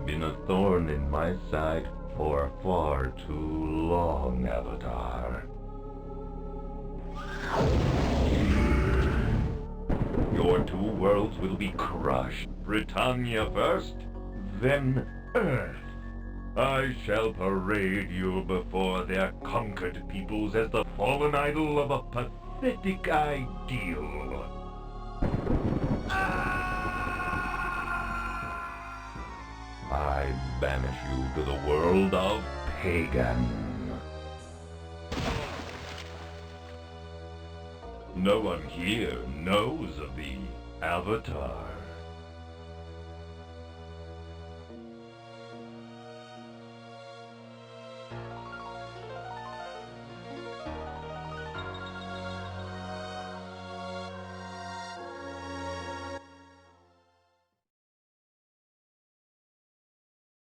been a thorn in my side for far too long, Avatar. Your two worlds will be crushed. Britannia first, then Earth. I shall parade you before their conquered peoples as the fallen idol of a pathetic ideal. I banish you to the world of Pagan. No one here knows of the Avatar.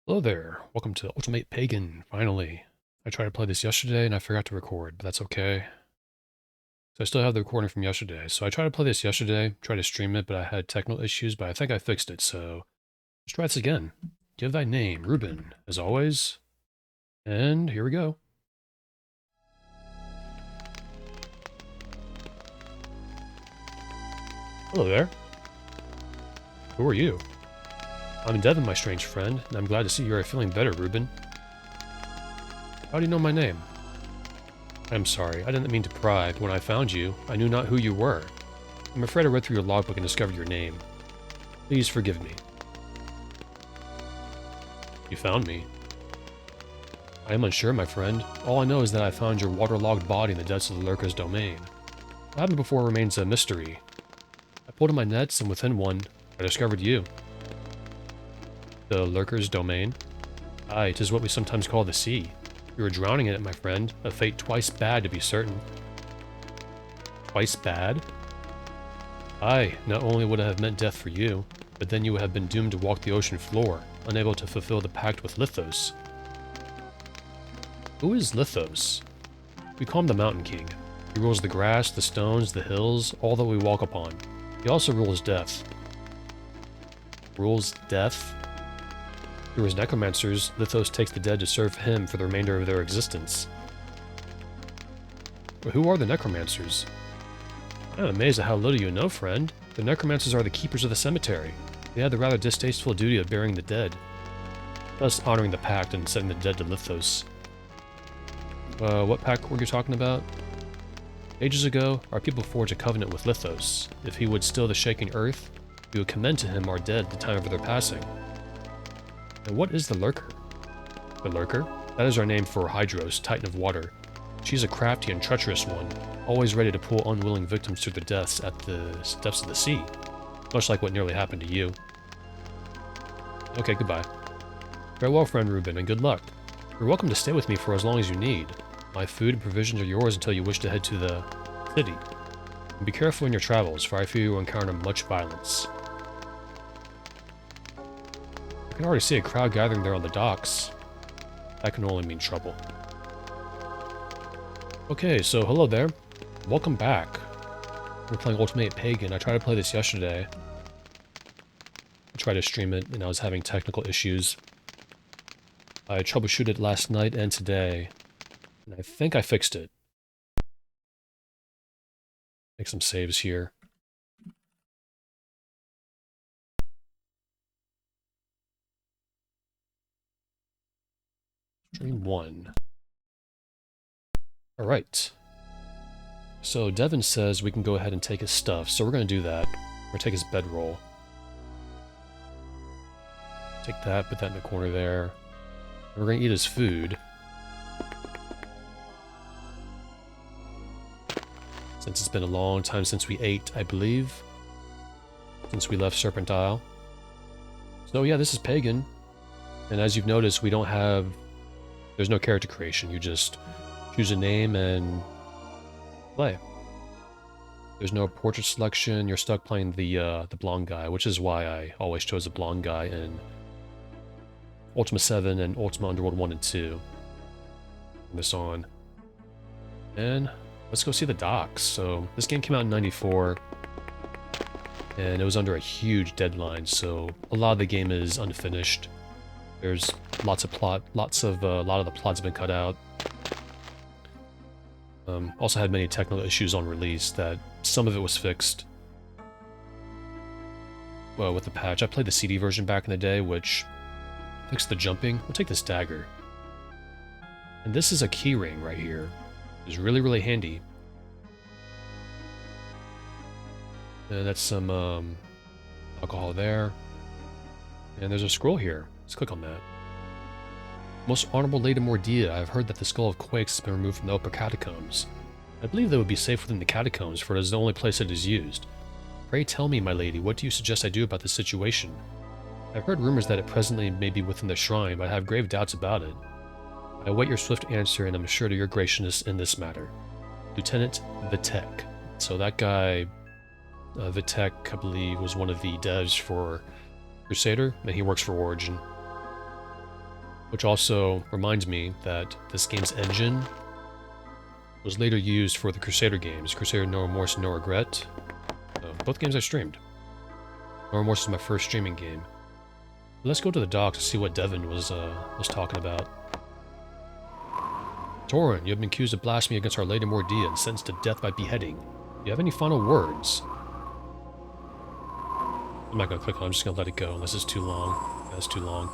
Hello there, welcome to Ultima Pagan, finally. I tried to play this yesterday and I forgot to record, but that's okay. So I still have the recording from yesterday. So I tried to play this yesterday, tried to stream it, but I had technical issues, but I think I fixed it, so let's try this again. Give thy name, Ruben, as always. And here we go. Hello there. Who are you? I'm Devon, my strange friend, and I'm glad to see you are feeling better, Ruben. How do you know my name? I'm sorry, I didn't mean to pry, but when I found you, I knew not who you were. I'm afraid I read through your logbook and discovered your name. Please forgive me. You found me. I am unsure, my friend. All I know is that I found your waterlogged body in the depths of the Lurker's domain. What happened before remains a mystery. I pulled in my nets, and within one, I discovered you. The Lurker's domain? Aye, 'tis what we sometimes call the sea. You were drowning in it, my friend, a fate twice bad to be certain. Twice bad? Aye, not only would it have meant death for you, but then you would have been doomed to walk the ocean floor, unable to fulfill the pact with Lithos. Who is Lithos? We call him the Mountain King. He rules the grass, the stones, the hills, all that we walk upon. He also rules death. Rules death? Through his necromancers, Lithos takes the dead to serve him for the remainder of their existence. But who are the necromancers? I'm amazed at how little you know, friend. The necromancers are the keepers of the cemetery. They had the rather distasteful duty of burying the dead, thus honoring the pact and sending the dead to Lithos. What pact were you talking about? Ages ago, our people forged a covenant with Lithos. If he would still the shaking earth, we would commend to him our dead at the time of their passing. And what is the Lurker? The Lurker? That is our name for Hydros, Titan of Water. She's a crafty and treacherous one, always ready to pull unwilling victims to their deaths at the depths of the sea. Much like what nearly happened to you. Okay, goodbye. Farewell, friend Ruben, and good luck. You're welcome to stay with me for as long as you need. My food and provisions are yours until you wish to head to the city. And be careful in your travels, for I fear you will encounter much violence. I can already see a crowd gathering there on the docks. That can only mean trouble. Okay, so hello there. Welcome back. We're playing Ultima Pagan. I tried to play this yesterday. I tried to stream it, and I was having technical issues. I troubleshooted it last night and today, and I think I fixed it. Make some saves here. Stream 1. Alright. So Devon says we can go ahead and take his stuff, so we're going to do that. We're going to take his bedroll. Take that, put that in the corner there. And we're going to eat his food. Since it's been a long time since we ate, I believe. Since we left Serpent Isle. So yeah, this is Pagan. And as you've noticed, we don't have... There's no character creation. You just choose a name and play. There's no portrait selection. You're stuck playing the blonde guy, which is why I always chose a blonde guy in Ultima VII and Ultima Underworld 1 and 2. Turn this on. And let's go see the docks. So this game came out in '94, and it was under a huge deadline, so a lot of the game is unfinished. There's lots of plot, a lot of the plots have been cut out. Also had many technical issues on release that some of it was fixed. Well, with the patch. I played the CD version back in the day, which fixed the jumping. We'll take this dagger. And this is a keyring right here. It's really, really handy. And that's some alcohol there. And there's a scroll here. Let's click on that. Most Honorable Lady Mordea, I've heard that the Skull of Quakes has been removed from the upper catacombs. I believe that would be safe within the catacombs, for it is the only place it is used. Pray tell me, my lady, what do you suggest I do about this situation? I've heard rumors that it presently may be within the shrine, but I have grave doubts about it. I await your swift answer, and am assured of your graciousness in this matter. Lieutenant Vitek. So that guy, Vitek, I believe, was one of the devs for Crusader, and he works for Origin. Which also reminds me that this game's engine was later used for the Crusader games. Crusader No Remorse, No Regret. Both games I streamed. No Remorse is my first streaming game. Let's go to the docks to see what Devon was talking about. Torrin, you have been accused of blasphemy against Our Lady Mordea and sentenced to death by beheading. Do you have any final words? I'm not going to click on it, I'm just going to let it go unless it's too long. That's too long.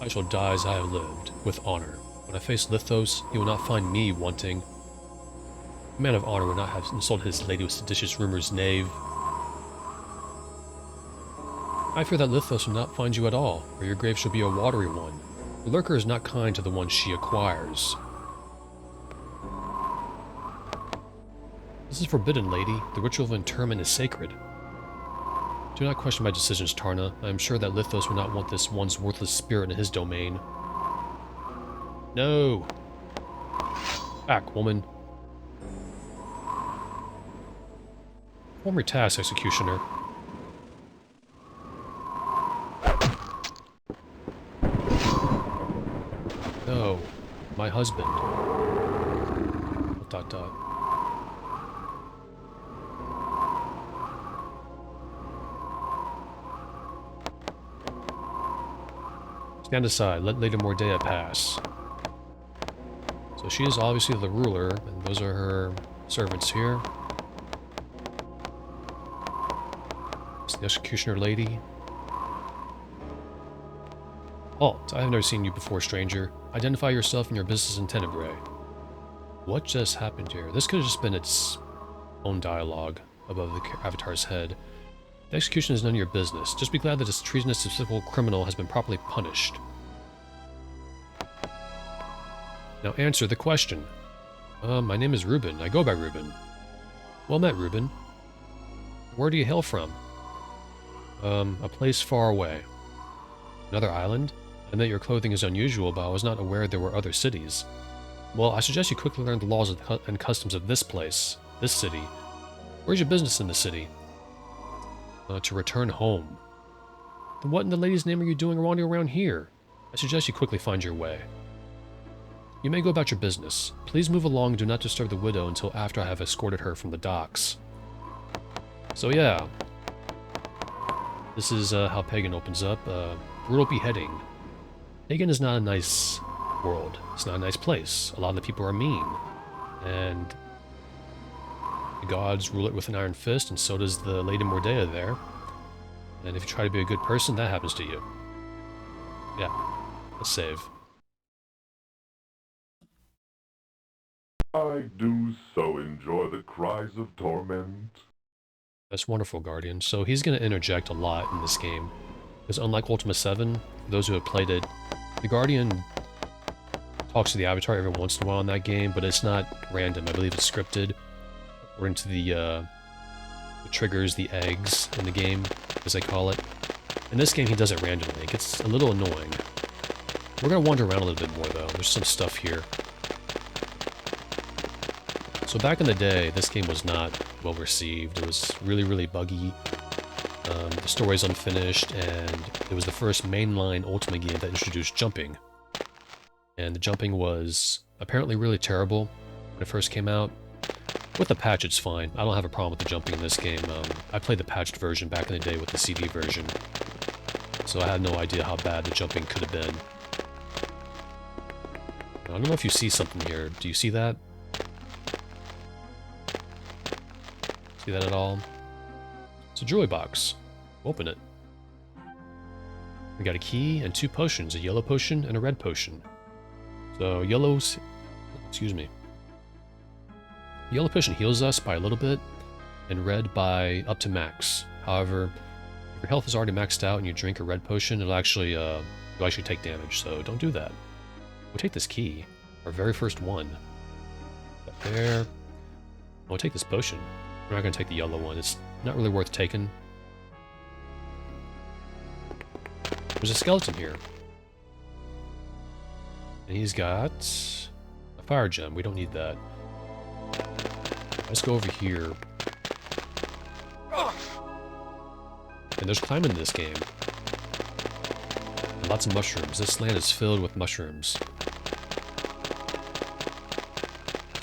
I shall die as I have lived, with honor. When I face Lithos, he will not find me wanting. A man of honor would not have insulted his lady with seditious rumors, knave. I fear that Lithos will not find you at all, or your grave shall be a watery one. The lurker is not kind to the one she acquires. This is forbidden, lady. The ritual of interment is sacred. Do not question my decisions, Tarna. I am sure that Lithos would not want this one's worthless spirit in his domain. No! Back, woman. Perform your task, Executioner. No. My husband. ... Stand aside, let Lady Mordea pass. So she is obviously the ruler, and those are her servants here. It's the Executioner lady. Halt, I have never seen you before, stranger. Identify yourself and your business in Tenebrae. What just happened here? This could have just been its own dialogue above the avatar's head. The execution is none of your business. Just be glad that this treasonous despicable criminal has been properly punished. Now answer the question. My name is Reuben. I go by Reuben. Well met, Reuben. Where do you hail from? A place far away. Another island? I admit your clothing is unusual, but I was not aware there were other cities. Well, I suggest you quickly learn the laws and customs of this place, this city. Where's your business in the city? To return home. Then what in the lady's name are you doing wandering around here? I suggest you quickly find your way. You may go about your business. Please move along and do not disturb the widow until after I have escorted her from the docks. So yeah. This is how Pagan opens up. Brutal beheading. Pagan is not a nice world. It's not a nice place. A lot of the people are mean. And the gods rule it with an iron fist, and so does the Lady Mordea there. And if you try to be a good person, that happens to you. Yeah. Let's save. I do so enjoy the cries of torment. That's wonderful, Guardian. So he's going to interject a lot in this game. Because unlike Ultima VII, for those who have played it, the Guardian talks to the Avatar every once in a while in that game, but it's not random. I believe it's scripted. According to the triggers, the eggs in the game, as they call it. In this game, he does it randomly. It gets a little annoying. We're going to wander around a little bit more, though. There's some stuff here. So back in the day, this game was not well received. It was really, really buggy. The story's unfinished, and it was the first mainline Ultima game that introduced jumping. And the jumping was apparently really terrible when it first came out. With the patch, it's fine. I don't have a problem with the jumping in this game. I played the patched version back in the day with the CD version. so I had no idea how bad the jumping could have been. I don't know if you see something here. Do you see that? See that at all? It's a jewelry box. Open it. We got a key and 2 potions, a yellow potion and a red potion. So yellow's... excuse me. Yellow potion heals us by a little bit, and red by up to max. However, if your health is already maxed out and you drink a red potion, you'll actually take damage, so don't do that. We'll take this key, our very first one. Up there. We'll take this potion. We're not going to take the yellow one. It's not really worth taking. There's a skeleton here. And he's got a fire gem. We don't need that. Let's go over here. And there's climbing in this game. And lots of mushrooms. This land is filled with mushrooms.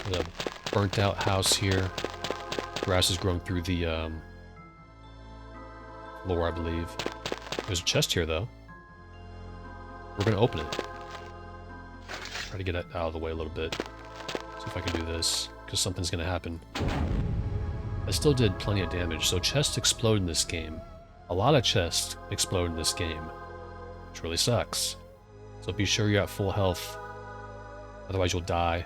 There's a burnt out house here. Grass is growing through the floor, I believe. There's a chest here, though. We're going to open it. Try to get it out of the way a little bit. See if I can do this, because something's going to happen. I still did plenty of damage, so chests explode in this game. A lot of chests explode in this game, which really sucks. So be sure you're at full health, otherwise you'll die.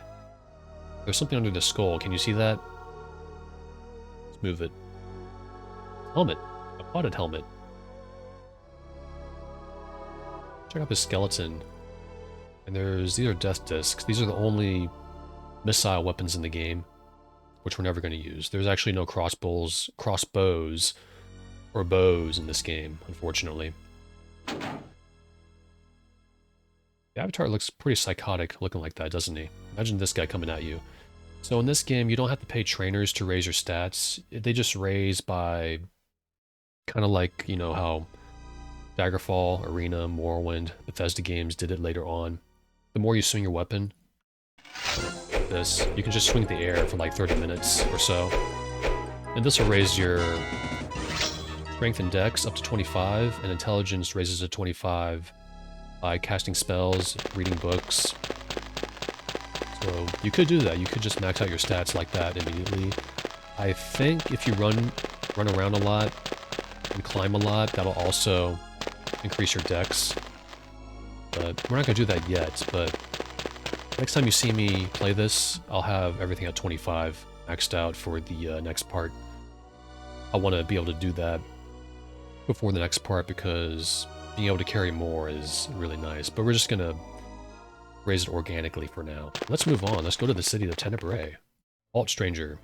There's something under the skull. Can you see that? Let's move it. Helmet. A potted helmet. Check out this skeleton. And these are death discs. These are the only missile weapons in the game, which we're never going to use. There's actually no crossbows, or bows in this game, unfortunately. The avatar looks pretty psychotic looking like that, doesn't he? Imagine this guy coming at you. So in this game, you don't have to pay trainers to raise your stats. They just raise by kind of like, you know, how Daggerfall, Arena, Morrowind, Bethesda games did it later on. The more you swing your weapon, this, you can just swing the air for like 30 minutes or so. And this will raise your strength and dex up to 25, and intelligence raises to 25 by casting spells, reading books. So you could do that. You could just max out your stats like that immediately. I think if you run around a lot and climb a lot, that'll also increase your dex. But we're not going to do that yet, but next time you see me play this, I'll have everything at 25 maxed out for the next part. I want to be able to do that before the next part because being able to carry more is really nice. But we're just going to raise it organically for now. Let's move on. Let's go to the city of Tenebrae. Halt, stranger.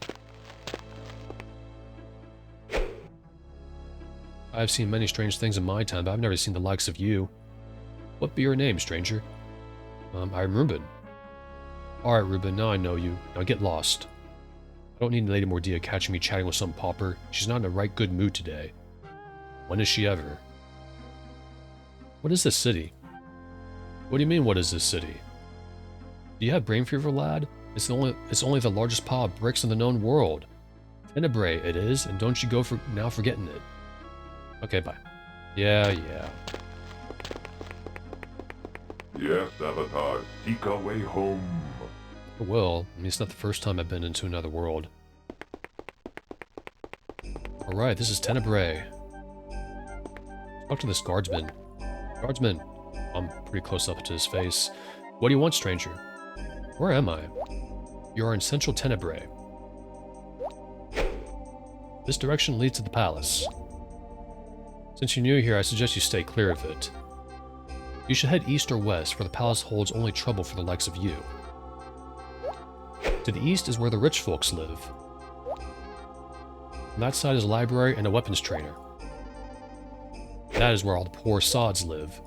I've seen many strange things in my time, but I've never seen the likes of you. What be your name, stranger? I'm Ruben. Alright, Ruben, now I know you. Now get lost. I don't need Lady Mordea catching me chatting with some pauper. She's not in a right good mood today. When is she ever? What is this city? What do you mean, what is this city? Do you have brain fever, lad? It's only the largest pile of bricks in the known world. Tenebrae it is, and don't you go for now forgetting it. Okay, bye. Yeah. Yes, Avatar, seek our way home. Well, I mean, it's not the first time I've been into another world. Alright, this is Tenebrae. Talk to this guardsman. Guardsman. I'm pretty close up to his face. What do you want, stranger? Where am I? You are in central Tenebrae. This direction leads to the palace. Since you're new here, I suggest you stay clear of it. You should head east or west, for the palace holds only trouble for the likes of you. To the east is where the rich folks live. On that side is a library and a weapons trainer. That is where all the poor sods live.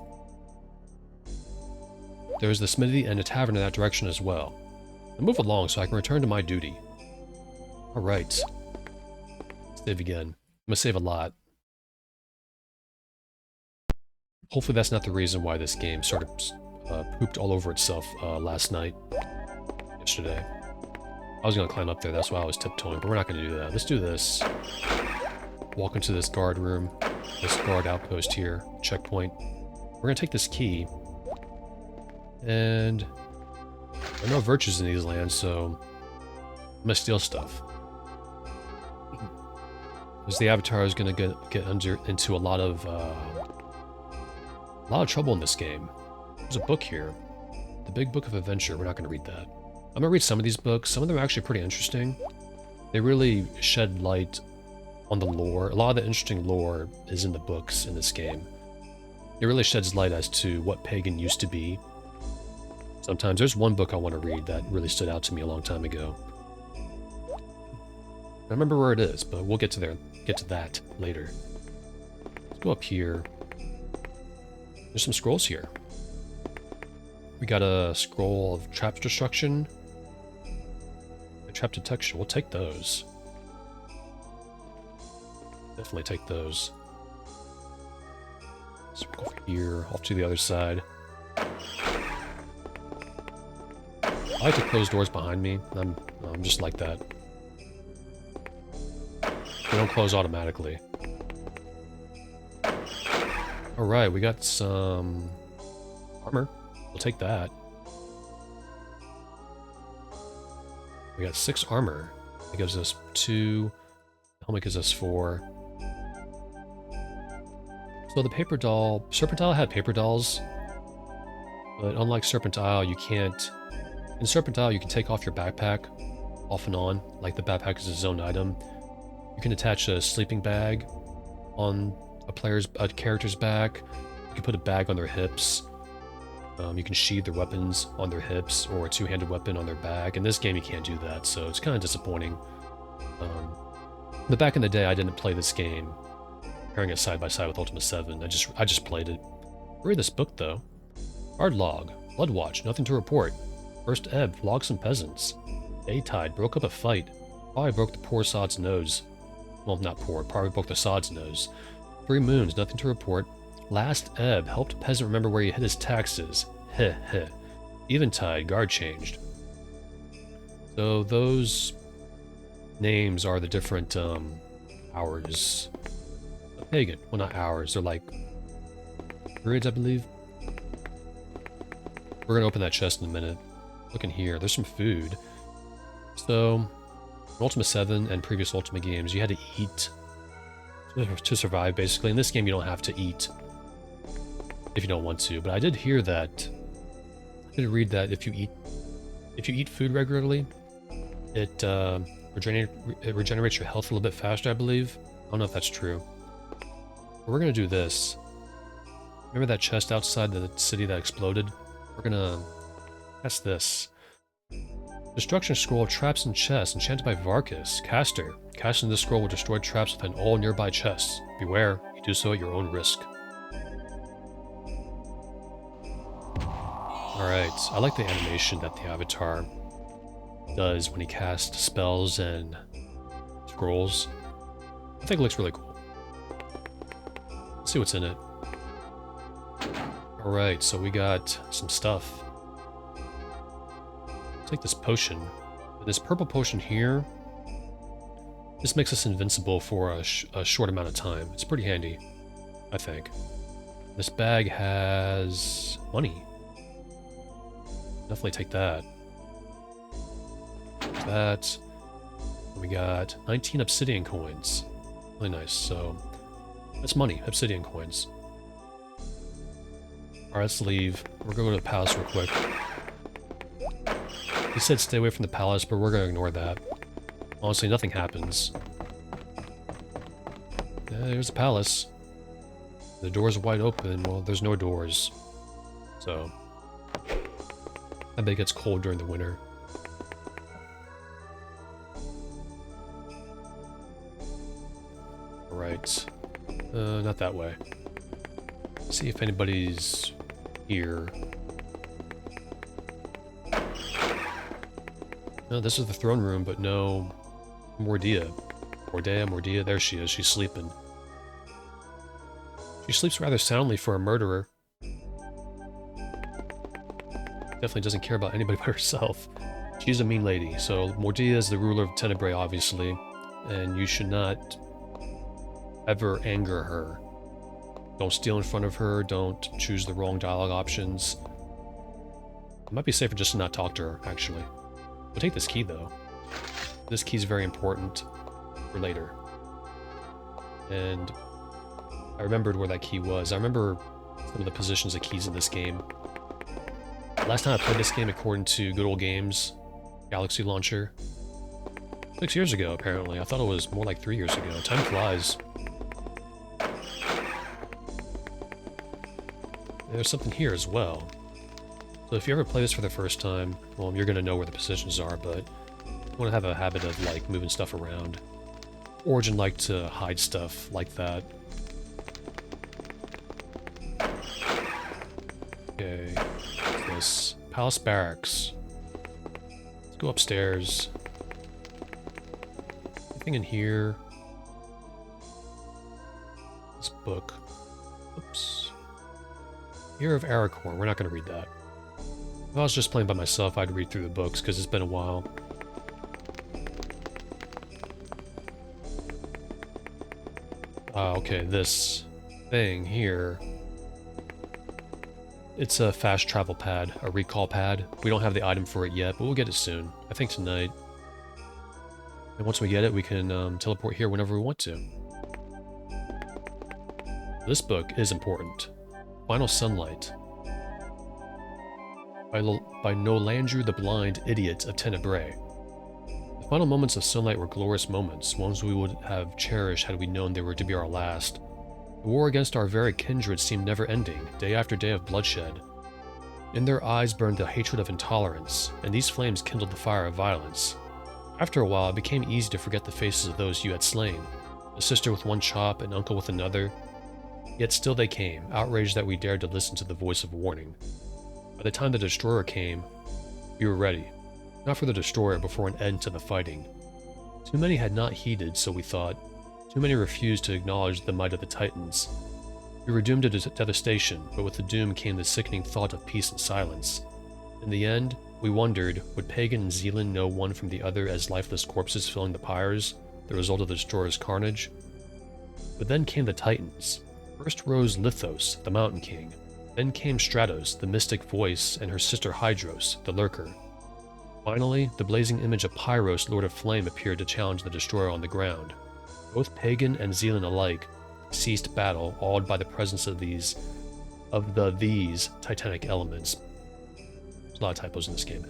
There is the smithy and a tavern in that direction as well. Now move along so I can return to my duty. Alright. Save again. I'm gonna save a lot. Hopefully that's not the reason why this game sort of pooped all over itself yesterday. I was going to climb up there, that's why I was tiptoeing, but we're not going to do that. Let's do this. Walk into this guard room. this guard outpost here, checkpoint. We're gonna take this key, and there are no virtues in these lands, so I'm gonna steal stuff. Because the Avatar is gonna get into a lot of trouble in this game. There's a book here, the Big Book of Adventure. We're not gonna read that. I'm gonna read some of these books. Some of them are actually pretty interesting. They really shed light on the lore. A lot of the interesting lore is in the books in this game. It really sheds light as to what Pagan used to be. Sometimes there's one book I want to read that really stood out to me a long time ago. I remember where it is, but we'll get to that later. Let's go up here. There's some scrolls here. We got a scroll of trap destruction, a trap detection. We'll take those. Definitely take those. Let's go over here, off to the other side. I like to close doors behind me. I'm just like that. They don't close automatically. Alright, we got some armor. We'll take that. We got 6 armor. It gives us 2. The helmet gives us 4. So the paper doll... Serpent Isle had paper dolls. But unlike Serpent Isle, you can't... In Serpent Isle, you can take off your backpack off and on. Like the backpack is its own item. You can attach a sleeping bag on a character's back. You can put a bag on their hips. You can sheathe their weapons on their hips or a two-handed weapon on their back. In this game, you can't do that, so it's kind of disappointing. But back in the day, I didn't play this game, pairing it side by side with Ultima VII. I just played it. Read this book though. Hard log, blood watch, nothing to report. First ebb, logged some peasants. Daytide, broke up a fight. Probably broke the poor sod's nose. Well, not poor, probably broke the sod's nose. 3 moons, nothing to report. Last ebb, helped peasant remember where he hid his taxes. Heh heh. Eventide, guard changed. So those names are the different hours of Pagan. Well, not hours, they're like periods, I believe. We're gonna open that chest in a minute. Look in here, there's some food. So, in Ultima VII and previous Ultima games, you had to eat to survive, basically. In this game, you don't have to eat if you don't want to. But I did hear that. I did read that if you eat food regularly, it regenerates your health a little bit faster, I believe. I don't know if that's true. But we're gonna do this. Remember that chest outside the city that exploded? We're gonna test this. Destruction scroll of traps and chests, enchanted by Varkas. Caster. Casting this scroll will destroy traps within all nearby chests. Beware, you do so at your own risk. Alright, I like the animation that the Avatar does when he casts spells and scrolls. I think it looks really cool. Let's see what's in it. Alright, so we got some stuff. Take this potion. This purple potion here, this makes us invincible for a short amount of time. It's pretty handy, I think. This bag has money. Definitely take that. That. We got 19 obsidian coins. Really nice. So that's money, obsidian coins. Alright, let's leave. We're going to go to the palace real quick. He said stay away from the palace, but we're going to ignore that. Honestly, nothing happens. Yeah, there's the palace. The door's wide open. Well, there's no doors. So, I bet it gets cold during the winter. Alright. Not that way. See if anybody's here. No, this is the throne room, but no Mordea. Mordea, there she is. She's sleeping. She sleeps rather soundly for a murderer. Definitely doesn't care about anybody but herself. She's a mean lady. So Mordea is the ruler of Tenebrae, obviously, and you should not ever anger her. Don't steal in front of her. Don't choose the wrong dialogue options. It might be safer just to not talk to her, actually. We'll take this key, though. This key is very important for later. And I remembered where that key was. I remember some of the positions of keys in this game. Last time I played this game, according to Good Old Games, Galaxy Launcher, 6 years ago, apparently. I thought it was more like 3 years ago. Time flies. There's something here as well. So if you ever play this for the first time, well, you're going to know where the positions are, but you want to have a habit of, like, moving stuff around. Origin liked to hide stuff like that. Okay. This Palace Barracks. Let's go upstairs. Anything in here? This book. Oops. Year of Aracorn. We're not going to read that. If I was just playing by myself, I'd read through the books, because it's been a while. Okay, this thing here. It's a fast travel pad, a recall pad. We don't have the item for it yet, but we'll get it soon. I think tonight. And once we get it, we can teleport here whenever we want to. This book is important. Final Sunlight. By Nolandru the Blind Idiot of Tenebrae. The final moments of sunlight were glorious moments, ones we would have cherished had we known they were to be our last. The war against our very kindred seemed never-ending, day after day of bloodshed. In their eyes burned the hatred of intolerance, and these flames kindled the fire of violence. After a while, it became easy to forget the faces of those you had slain, a sister with one chop, an uncle with another. Yet still they came, outraged that we dared to listen to the voice of warning. By the time the Destroyer came, we were ready. Not for the Destroyer, but for an end to the fighting. Too many had not heeded, so we thought. Too many refused to acknowledge the might of the Titans. We were doomed to devastation, but with the doom came the sickening thought of peace and silence. In the end, we wondered, would Pagan and Zealand know one from the other as lifeless corpses filling the pyres, the result of the Destroyer's carnage? But then came the Titans. First rose Lithos, the Mountain King. Then came Stratos, the mystic voice, and her sister Hydros, the Lurker. Finally, the blazing image of Pyros, Lord of Flame, appeared to challenge the Destroyer on the ground. Both Pagan and Zealand alike ceased battle, awed by the presence of these titanic elements. There's a lot of typos in this game.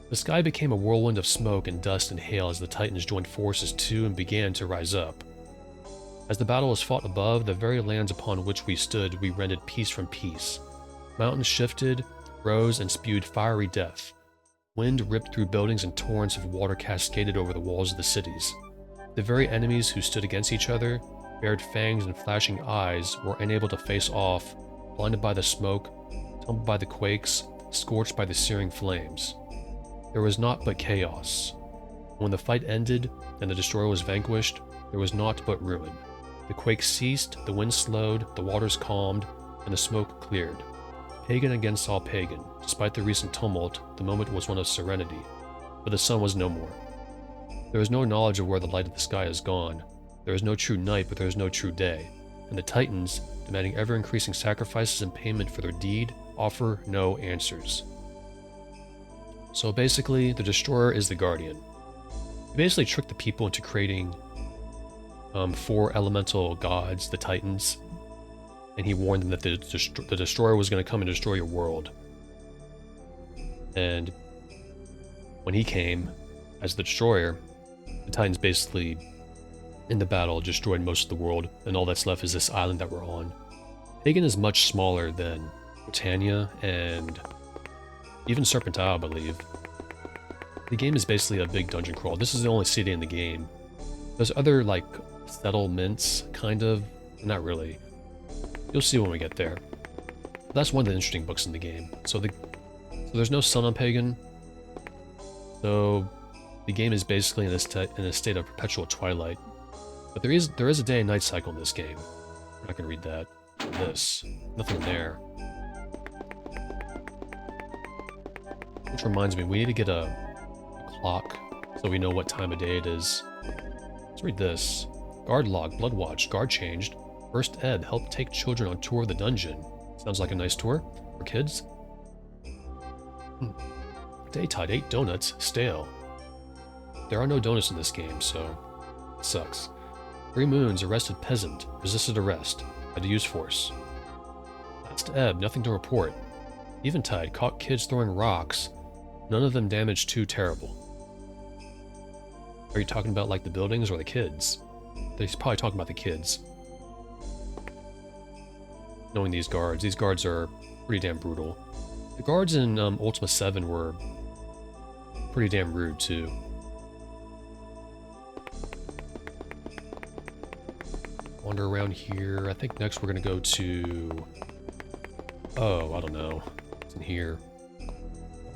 The sky became a whirlwind of smoke and dust and hail as the Titans joined forces to and began to rise up. As the battle was fought above, the very lands upon which we stood, we rended piece from piece. Mountains shifted, rose, and spewed fiery death. Wind ripped through buildings and torrents of water cascaded over the walls of the cities. The very enemies who stood against each other, bared fangs and flashing eyes, were unable to face off, blinded by the smoke, tumbled by the quakes, scorched by the searing flames. There was naught but chaos. When the fight ended and the Destroyer was vanquished, there was naught but ruin. The quakes ceased, the wind slowed, the waters calmed, and the smoke cleared. Pagan against all pagan. Despite the recent tumult, the moment was one of serenity. But the sun was no more. There is no knowledge of where the light of the sky is gone. There is no true night, but there is no true day. And the Titans, demanding ever-increasing sacrifices and payment for their deed, offer no answers. So basically, the Destroyer is the Guardian. He basically tricked the people into creating 4 elemental gods, the Titans, and he warned them that the Destroyer was going to come and destroy your world. And when he came as the Destroyer, the Titans basically, in the battle, destroyed most of the world, and all that's left is this island that we're on. Pagan is much smaller than Britannia and even Serpent Isle, I believe. The game is basically a big dungeon crawl. This is the only city in the game. There's other, like, settlements, kind of. Not really. You'll see when we get there. That's one of the interesting books in the game. So there's no sun on Pagan. So the game is basically in a state of perpetual twilight. But there is a day and night cycle in this game. I'm not gonna read that. This. Nothing there. Which reminds me, we need to get a clock so we know what time of day it is. Let's read this. Guard log, Blood Watch, guard changed. First Ed, help take children on tour of the dungeon. Sounds like a nice tour for kids. Daytide, 8 donuts, stale. There are no donuts in this game, so it sucks. 3 Moons, arrested peasant, resisted arrest, had to use force. Last Ebb, nothing to report. Eventide, caught kids throwing rocks. None of them damaged too terrible. Are you talking about like the buildings or the kids? He's probably talking about the kids. Knowing these guards are pretty damn brutal. The guards in Ultima VII were pretty damn rude too. Wander around here. I think next we're gonna go to... Oh, I don't know. It's in here.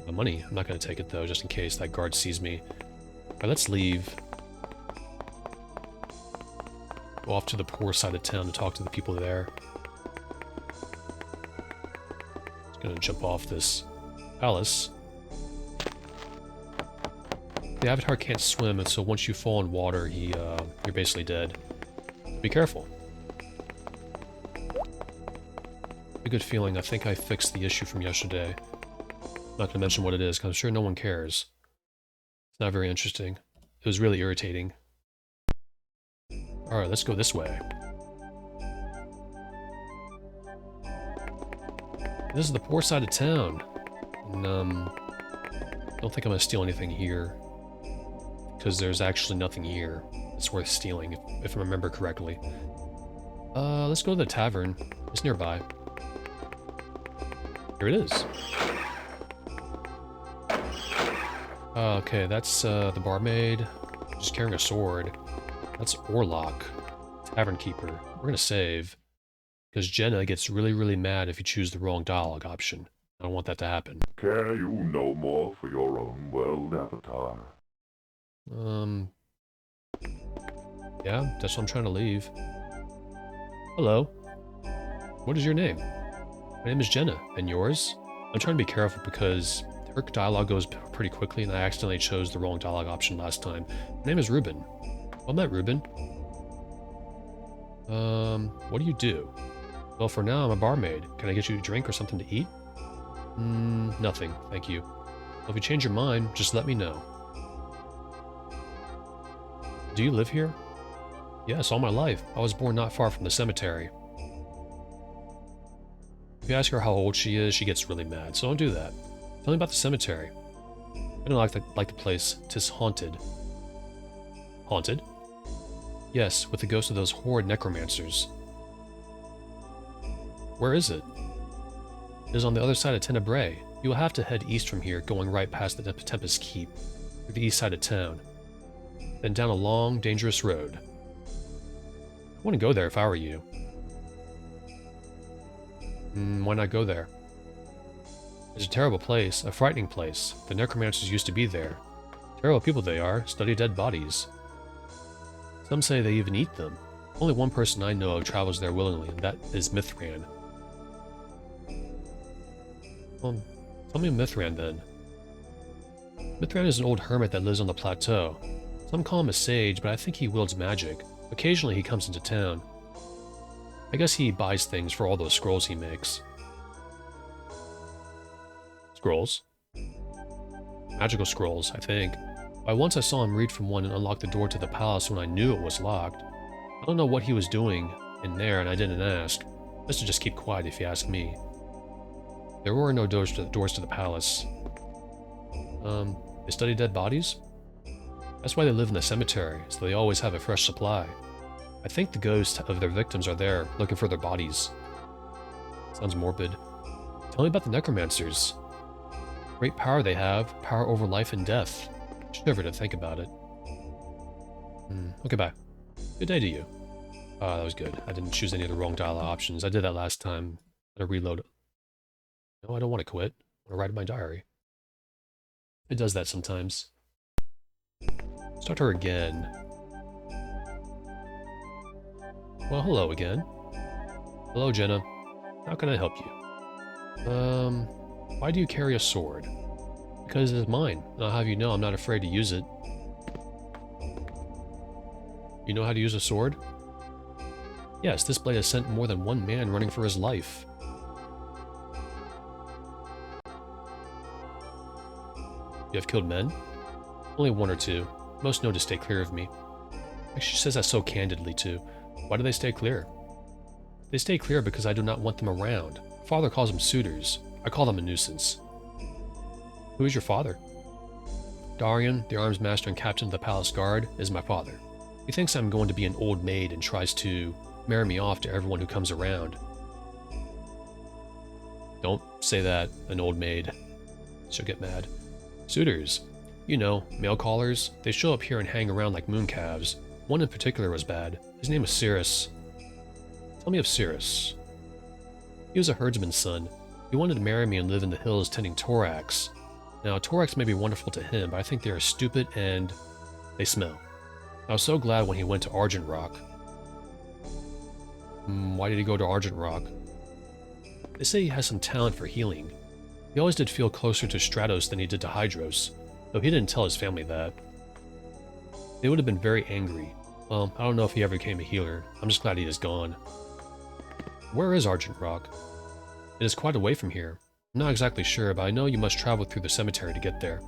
My money. I'm not gonna take it though, just in case that guard sees me. Alright, let's leave. Go off to the poor side of town to talk to the people there. Just gonna jump off this palace. The Avatar can't swim, and so once you fall in water, you're basically dead. Be careful. A good feeling. I think I fixed the issue from yesterday. I'm not gonna mention what it is, because I'm sure no one cares. It's not very interesting. It was really irritating. Alright, let's go this way. This is the poor side of town. And, I don't think I'm gonna steal anything here. Because there's actually nothing here that's worth stealing, if I remember correctly. Let's go to the tavern. It's nearby. Here it is. Okay, that's the barmaid. Just carrying a sword. That's Orlok, tavern keeper. We're gonna save. Because Jenna gets really, really mad if you choose the wrong dialogue option. I don't want that to happen. Care you no more for your own world, Avatar? Yeah, that's why I'm trying to leave. Hello. What is your name? My name is Jenna, and yours? I'm trying to be careful because her dialogue goes pretty quickly and I accidentally chose the wrong dialogue option last time. My name is Ruben. Well met, Ruben. What do you do? Well, for now, I'm a barmaid. Can I get you a drink or something to eat? Nothing, thank you. Well, if you change your mind, just let me know. Do you live here? Yes, all my life. I was born not far from the cemetery. If you ask her how old she is, she gets really mad, so don't do that. Tell me about the cemetery. I don't like the place. 'Tis haunted. Haunted? Yes, with the ghosts of those horrid necromancers. Where is it? It is on the other side of Tenebrae. You will have to head east from here, going right past the Tempest Keep, to the east side of town. Then down a long, dangerous road. I wouldn't go there if I were you. Why not go there? It's a terrible place, a frightening place. The necromancers used to be there. Terrible people they are, study dead bodies. Some say they even eat them. Only one person I know of travels there willingly, and that is Mythran. Well, tell me Mythran then. Mythran is an old hermit that lives on the Plateau. Some call him a sage, but I think he wields magic. Occasionally he comes into town. I guess he buys things for all those scrolls he makes. Scrolls? Magical scrolls, I think. Why, once I saw him read from one and unlock the door to the palace when I knew it was locked. I don't know what he was doing in there, and I didn't ask. Best to just keep quiet if you ask me. There were no doors to the palace. They study dead bodies? That's why they live in the cemetery, so they always have a fresh supply. I think the ghosts of their victims are there, looking for their bodies. Sounds morbid. Tell me about the Necromancers. Great power they have, power over life and death. Shiver to think about it. Okay, bye. Good day to you. That was good. I didn't choose any of the wrong dialogue options. I did that last time. Gotta reload it. No, I don't want to quit. I want to write in my diary. It does that sometimes. Start her again. Well, hello again. Hello, Jenna. How can I help you? Why do you carry a sword? Because it is mine, and I'll have you know I'm not afraid to use it. You know how to use a sword? Yes, this blade has sent more than one man running for his life. You have killed men? Only one or two. Most know to stay clear of me. Actually, she says that so candidly, too. Why do they stay clear? They stay clear because I do not want them around. Father calls them suitors. I call them a nuisance. Who is your father? Darian, the arms master and captain of the palace guard, is my father. He thinks I'm going to be an old maid and tries to marry me off to everyone who comes around. Don't say that, an old maid. She'll get mad. Suitors. You know, male callers. They show up here and hang around like mooncalves. One in particular was bad. His name was Cirrus. Tell me of Cirrus. He was a herdsman's son. He wanted to marry me and live in the hills tending thorax. Now, thorax may be wonderful to him, but I think they are stupid and they smell. I was so glad when he went to Argent Rock. Why did he go to Argent Rock? They say he has some talent for healing. He always did feel closer to Stratos than he did to Hydros, though he didn't tell his family that. They would have been very angry. Well, I don't know if he ever became a healer. I'm just glad he is gone. Where is Argent Rock? It is quite away from here. I'm not exactly sure, but I know you must travel through the cemetery to get there.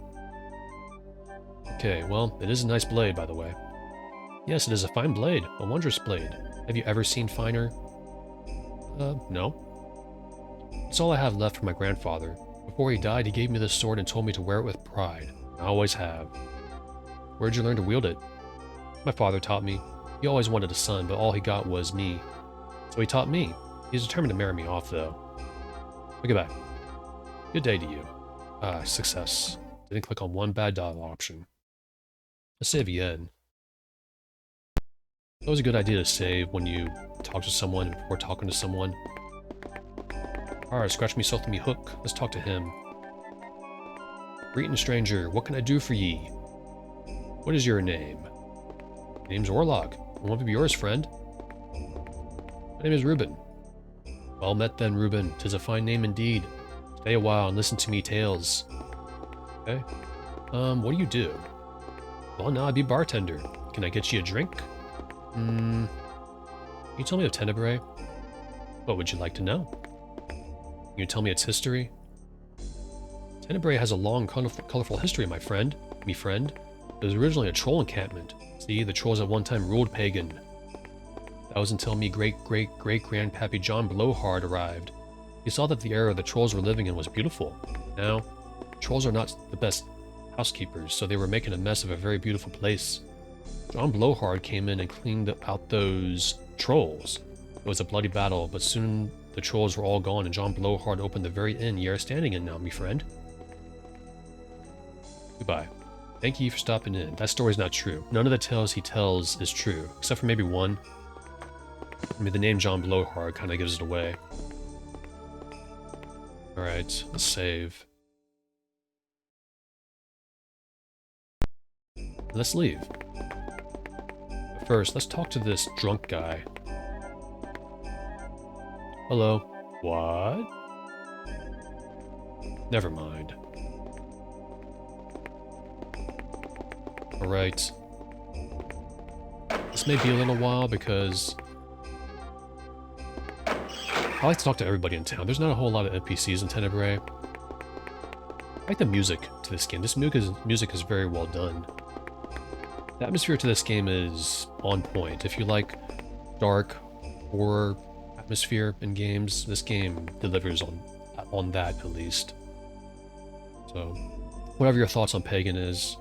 Okay, well, it is a nice blade, by the way. Yes, it is a fine blade, a wondrous blade. Have you ever seen finer? No. It's all I have left from my grandfather. Before he died, he gave me this sword and told me to wear it with pride. I always have. Where'd you learn to wield it? My father taught me. He always wanted a son, but all he got was me. So he taught me. He's determined to marry me off, though. Goodbye. Good day to you. Success. Didn't click on one bad dot option. Let's save again. It's always a good idea to save when you talk to someone before talking to someone. Alright, scratch me, soft me hook. Let's talk to him. Greeting, stranger. What can I do for ye? What is your name? My name's Orlog. And what be yours, friend? My name is Reuben. Well met then, Reuben. 'Tis a fine name indeed. Stay a while and listen to me tales. Okay. What do you do? Well, now I'd be bartender. Can I get you a drink? Can you tell me of Tenebrae? What would you like to know? Can you tell me its history? Tenebrae has a long, colorful history, my friend. Me friend. It was originally a troll encampment. See, the trolls at one time ruled Pagan. That was until me great-great-great-grandpappy John Blowhard arrived. He saw that the era the trolls were living in was beautiful. Now, trolls are not the best housekeepers, so they were making a mess of a very beautiful place. John Blowhard came in and cleaned out those trolls. It was a bloody battle, but soon the trolls were all gone and John Blowhard opened the very inn you are standing in now, me friend. Goodbye. Thank you for stopping in. That story's not true. None of the tales he tells is true, except for maybe one. I mean, the name John Blowhard kind of gives it away. Alright, let's save. Let's leave. But first, let's talk to this drunk guy. Hello. What? Never mind. Alright. This may be a little while because I like to talk to everybody in town. There's not a whole lot of NPCs in Tenebrae. I like the music to this game. This music is very well done. The atmosphere to this game is on point. If you like dark horror atmosphere in games, this game delivers on that at least. So, whatever your thoughts on Pagan is,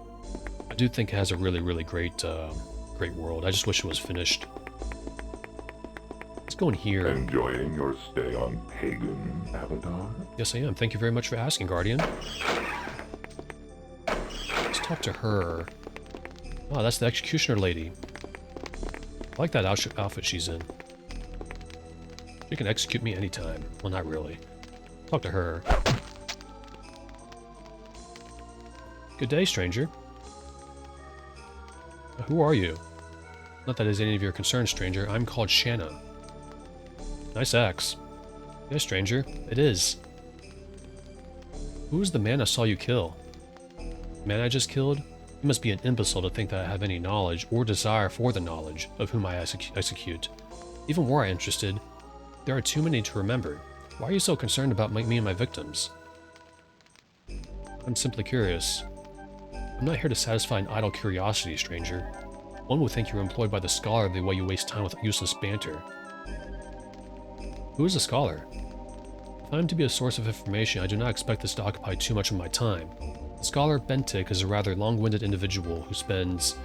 I do think it has a really, really great world. I just wish it was finished. Let's go in here. Enjoying your stay on Pagan, Avatar? Yes, I am. Thank you very much for asking, Guardian. Let's talk to her. Oh, that's the Executioner lady. I like that outfit she's in. She can execute me anytime. Well, not really. Talk to her. Good day, stranger. Who are you? Not that is any of your concern, stranger. I'm called Shanna. Nice axe. Yes, stranger. It is. Who is the man I saw you kill? The man I just killed? You must be an imbecile to think that I have any knowledge or desire for the knowledge of whom I execute. Even more interested, there are too many to remember. Why are you so concerned about me and my victims? I'm simply curious. I'm not here to satisfy an idle curiosity, stranger. One would think you're employed by the scholar the way you waste time with useless banter. Who is the scholar? If I am to be a source of information, I do not expect this to occupy too much of my time. The scholar Bentik is a rather long-winded individual who spends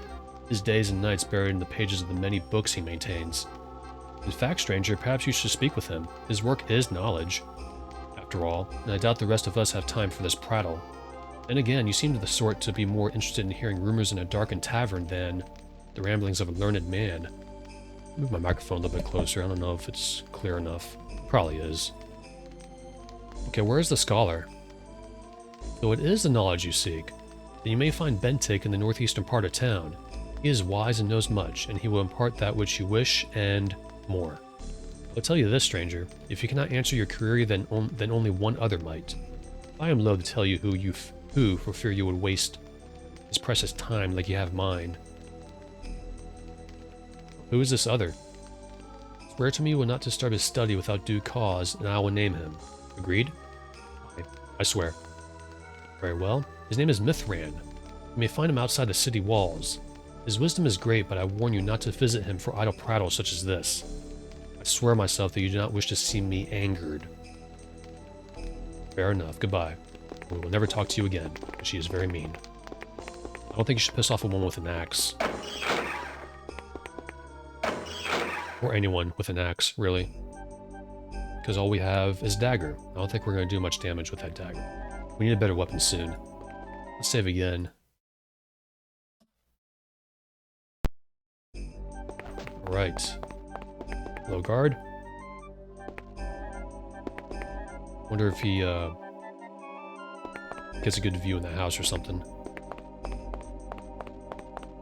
his days and nights buried in the pages of the many books he maintains. In fact, stranger, perhaps you should speak with him. His work is knowledge, after all, and I doubt the rest of us have time for this prattle. And again, you seem to the sort to be more interested in hearing rumors in a darkened tavern than the ramblings of a learned man. Move my microphone a little bit closer. I don't know if it's clear enough. It probably is. Okay, where is the scholar? Though it is the knowledge you seek, then you may find Bentik in the northeastern part of town. He is wise and knows much, and he will impart that which you wish, and more. I'll tell you this, stranger. If you cannot answer your query, then only one other might. I am loath to tell you who, for fear you would waste his precious time like you have mine. Who is this other? Swear to me you will not disturb his study without due cause, and I will name him. Agreed? I swear. Very well. His name is Mythran. You may find him outside the city walls. His wisdom is great, but I warn you not to visit him for idle prattle such as this. I swear myself that you do not wish to see me angered. Fair enough. Goodbye. We will never talk to you again. She is very mean. I don't think you should piss off a woman with an axe. Or anyone with an axe, really. Because all we have is dagger. I don't think we're going to do much damage with that dagger. We need a better weapon soon. Let's save again. Alright. Hello, guard. Wonder if he gets a good view in the house or something.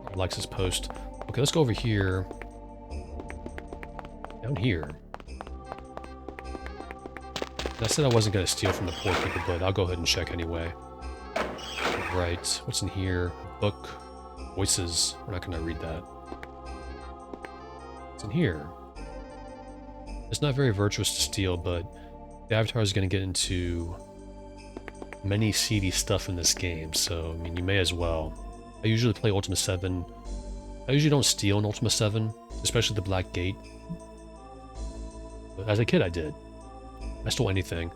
Or likes his post. Okay, let's go over here. Down here. I said I wasn't going to steal from the poor people, but I'll go ahead and check anyway. Right, what's in here? Book. Voices. We're not going to read that. What's in here? It's not very virtuous to steal, but the Avatar is going to get into many seedy stuff in this game, so, I mean, you may as well. I usually play Ultima VII. I usually don't steal in Ultima VII, especially the Black Gate. But as a kid, I did. I stole anything.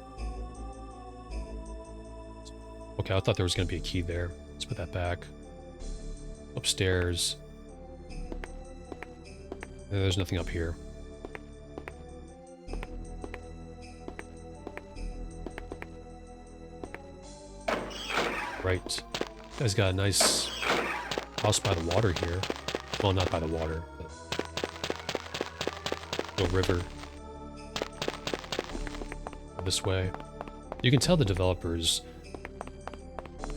Okay, I thought there was going to be a key there. Let's put that back. Upstairs. There's nothing up here. Right. Guy's got a nice house by the water here. Well, not by the water, but the river. This way. You can tell the developers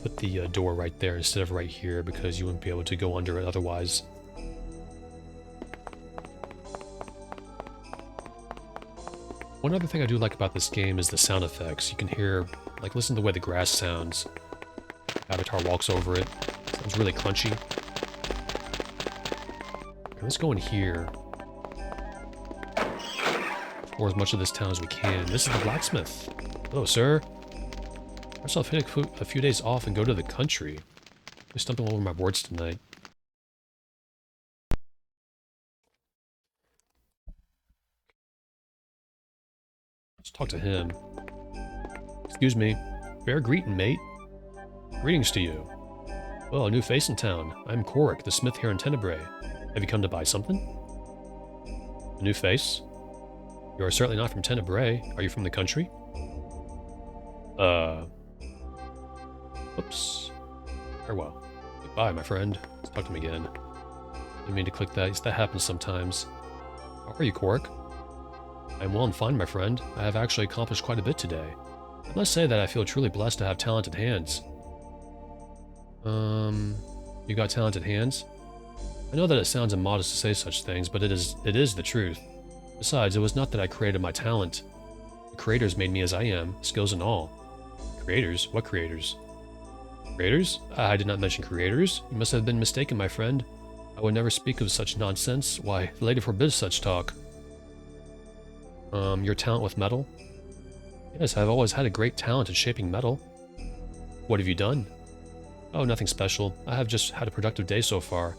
put the door right there instead of right here because you wouldn't be able to go under it otherwise. One other thing I do like about this game is the sound effects. You can hear, like, listen to the way the grass sounds. Avatar walks over it. Sounds really crunchy. Okay, let's go in here. Or as much of this town as we can. This is the blacksmith. Hello, sir. I myself take a few days off and go to the country. I'm stumbling over my words tonight. Let's talk to him. Excuse me. Fair greeting, mate. Greetings to you. Well, a new face in town. I'm Korik, the smith here in Tenebrae. Have you come to buy something? A new face? You are certainly not from Tenebrae. Are you from the country? Oops. Farewell. Goodbye, my friend. Let's talk to him again. Didn't mean to click that. That happens sometimes. How are you, Korik? I'm well and fine, my friend. I have actually accomplished quite a bit today. I must say that I feel truly blessed to have talented hands. You got talented hands? I know that it sounds immodest to say such things, but it is the truth. Besides, it was not that I created my talent. The creators made me as I am, skills and all. Creators? What creators? Creators? I did not mention creators. You must have been mistaken, my friend. I would never speak of such nonsense. Why, the lady forbids such talk. Your talent with metal? Yes, I've always had a great talent at shaping metal. What have you done? Oh, nothing special. I have just had a productive day so far.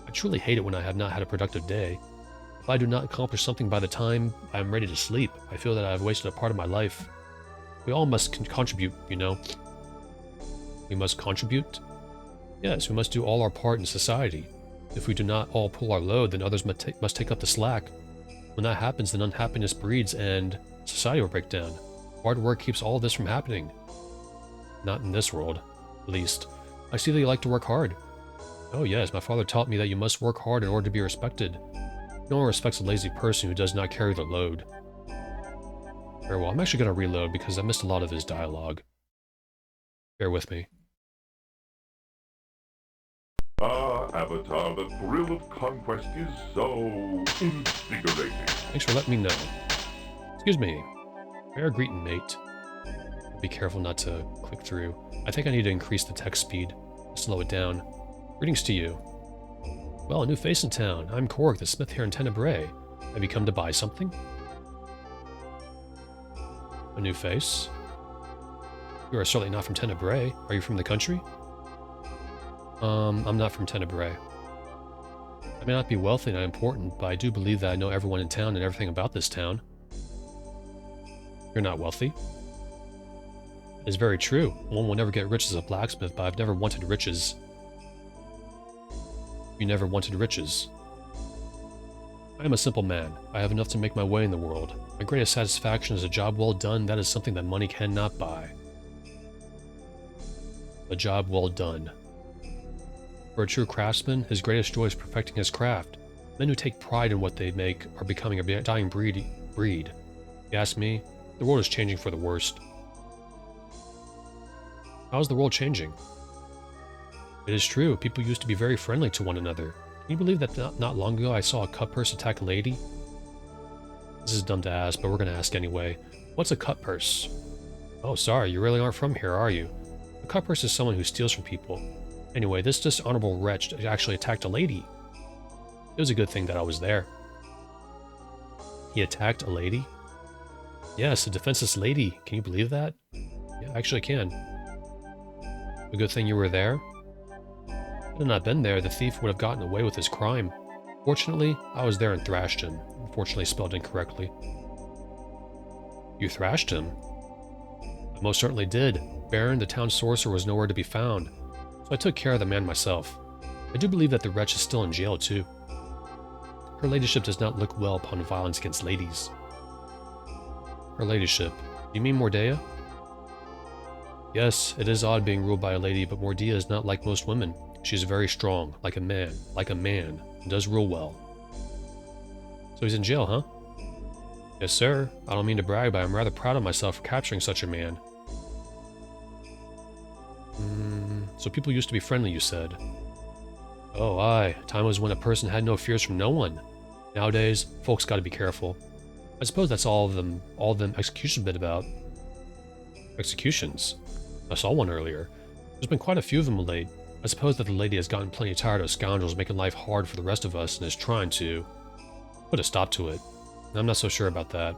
I truly hate it when I have not had a productive day. If I do not accomplish something by the time I am ready to sleep, I feel that I have wasted a part of my life. We all must contribute, you know. We must contribute? Yes, we must do all our part in society. If we do not all pull our load, then others must take up the slack. When that happens, then unhappiness breeds and society will break down. Hard work keeps all of this from happening. Not in this world, at least. I see that you like to work hard. Oh yes, my father taught me that you must work hard in order to be respected. No one respects a lazy person who does not carry the load. Very well, I'm actually going to reload because I missed a lot of his dialogue. Bear with me. Avatar, the thrill of conquest is so invigorating. Thanks for letting me know. Excuse me. Fair greeting, mate. Be careful not to click through. I think I need to increase the text speed. Slow it down. Greetings to you. Well, a new face in town. I'm Korg, the smith here in Tenebrae. Have you come to buy something? A new face? You are certainly not from Tenebrae. Are you from the country? I'm not from Tenebrae. I may not be wealthy and important, but I do believe that I know everyone in town and everything about this town. You're not wealthy? It is very true. One will never get rich as a blacksmith, but I've never wanted riches. You never wanted riches. I am a simple man. I have enough to make my way in the world. My greatest satisfaction is a job well done. That is something that money cannot buy. A job well done. For a true craftsman, his greatest joy is perfecting his craft. Men who take pride in what they make are becoming a dying breed. If you ask me, the world is changing for the worst. How is the world changing? It is true, people used to be very friendly to one another. Can you believe that not long ago I saw a cut purse attack a lady? This is dumb to ask, but we're going to ask anyway. What's a cut purse? Oh, sorry, you really aren't from here, are you? A cut purse is someone who steals from people. Anyway, this dishonorable wretch actually attacked a lady. It was a good thing that I was there. He attacked a lady? Yes, a defenseless lady. Can you believe that? Yeah, I actually can. A good thing you were there? Had I not been there, the thief would have gotten away with his crime. Fortunately, I was there and thrashed him. Unfortunately spelled incorrectly. You thrashed him? I most certainly did. Baron, the town sorcerer, was nowhere to be found. So I took care of the man myself. I do believe that the wretch is still in jail, too. Her ladyship does not look well upon violence against ladies. Her ladyship? You mean Mordea? Yes, it is odd being ruled by a lady, but Mordea is not like most women. She is very strong, like a man, and does rule well. So he's in jail, huh? Yes, sir. I don't mean to brag, but I'm rather proud of myself for capturing such a man. So people used to be friendly, you said? Oh, aye. Time was when a person had no fears from no one. Nowadays, folks gotta be careful. I suppose that's all of them execution bit about. Executions? I saw one earlier. There's been quite a few of them of late. I suppose that the lady has gotten plenty tired of scoundrels making life hard for the rest of us and is trying to put a stop to it. I'm not so sure about that.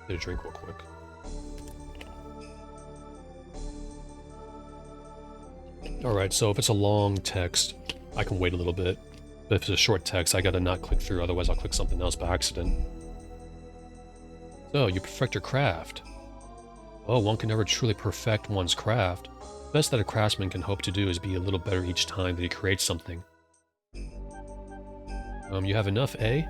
Get a drink real quick. Alright, so if it's a long text, I can wait a little bit. But if it's a short text, I gotta not click through, otherwise I'll click something else by accident. So, you perfect your craft. Oh, one can never truly perfect one's craft. The best that a craftsman can hope to do is be a little better each time that he creates something. You have enough, eh?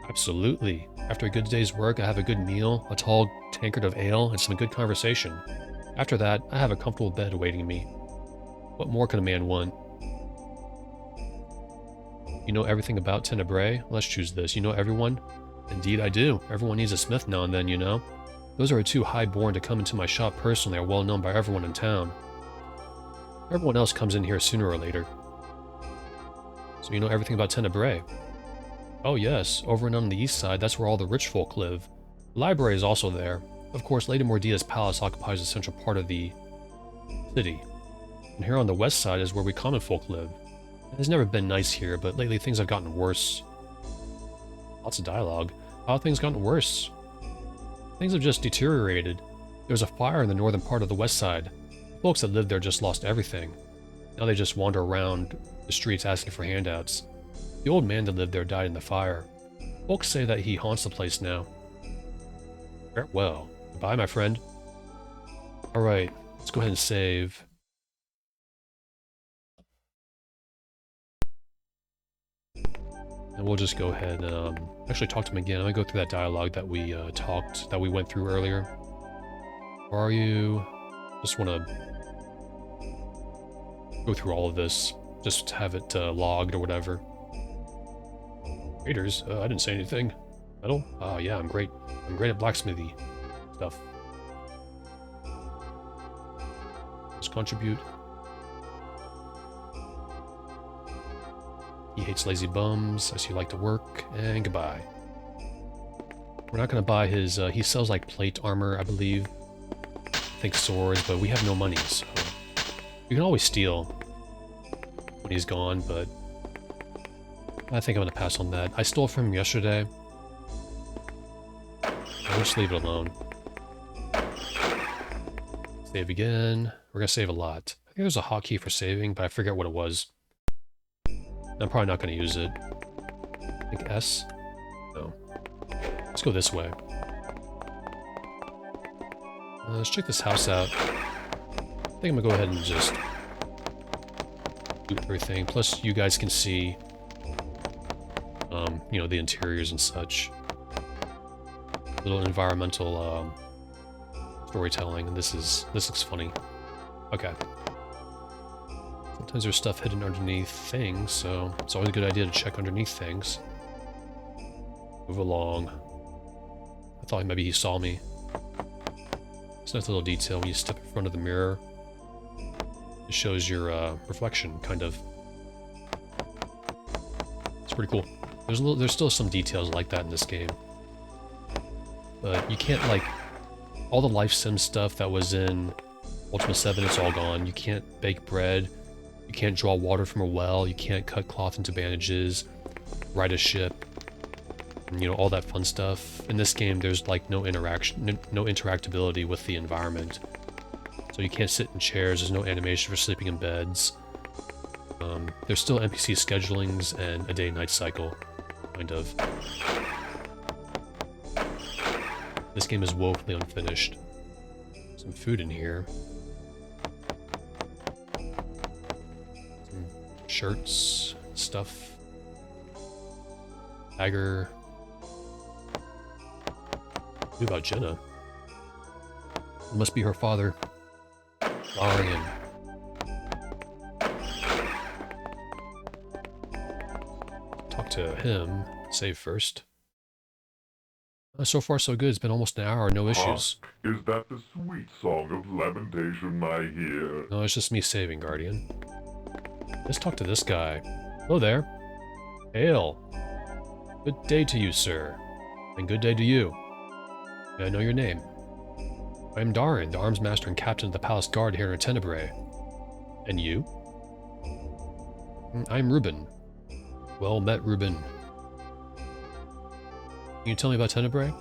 Absolutely. After a good day's work, I have a good meal, a tall tankard of ale, and some good conversation. After that, I have a comfortable bed awaiting me. What more can a man want? You know everything about Tenebrae? Let's choose this. You know everyone? Indeed I do. Everyone needs a smith now and then, you know? Those are too high-born to come into my shop personally are well known by everyone in town. Everyone else comes in here sooner or later. So you know everything about Tenebrae? Oh yes, over and on the east side, that's where all the rich folk live. The library is also there. Of course, Lady Mordea's palace occupies a central part of the city. And here on the west side is where we common folk live. It has never been nice here, but lately things have gotten worse. Lots of dialogue. How have things gotten worse? Things have just deteriorated. There was a fire in the northern part of the west side. The folks that lived there just lost everything. Now they just wander around the streets asking for handouts. The old man that lived there died in the fire. Folks say that he haunts the place now. Farewell. Goodbye, my friend. Alright, let's go ahead and save. And we'll just go ahead and actually talk to him again. I'm gonna go through that dialogue that we went through earlier. Where are you? Just want to go through all of this. Just have it logged or whatever. Raiders? I didn't say anything. Metal? Oh yeah, I'm great. I'm great at blacksmithy stuff. Let's contribute. He hates lazy bums. I see you like to work. And goodbye. We're not going to buy his... he sells like plate armor, I believe. I think swords, but we have no money, so... You can always steal when he's gone, but... I think I'm going to pass on that. I stole from him yesterday. I'll just leave it alone. Save again. We're going to save a lot. I think there's a hotkey for saving, but I forget what it was. I'm probably not going to use it. I think S? No. Let's go this way. Let's check this house out. I think I'm going to go ahead and just do everything. Plus, you guys can see, you know, the interiors and such. Little environmental storytelling, and this looks funny. Okay. Sometimes there's stuff hidden underneath things, so it's always a good idea to check underneath things. Move along. I thought maybe he saw me. It's a nice little detail when you step in front of the mirror. It shows your reflection, kind of. It's pretty cool. There's still some details like that in this game. But you can't, like... All the life sim stuff that was in Ultima VII, it's all gone. You can't bake bread. You can't draw water from a well. You can't cut cloth into bandages. Ride a ship. And, you know, all that fun stuff. In this game, there's, like, no interaction, no interactability with the environment. So you can't sit in chairs. There's no animation for sleeping in beds. There's still NPC schedulings and a day-night cycle, kind of. This game is woefully unfinished. Some food in here. Some shirts, stuff. Dagger. What about Jenna? It must be her father. Darian. Talk to him. Save first. So far so good. It's been almost an hour, no issues. Is that the sweet song of lamentation I hear? No, it's just me saving, Guardian. Let's talk to this guy. Hello there. Hail. Good day to you, sir. And good day to you. May I know your name? I am Darin, the arms master and captain of the palace guard here in Tenebrae. And you? I'm Reuben. Well met, Reuben. Can you tell me about Tenebrae?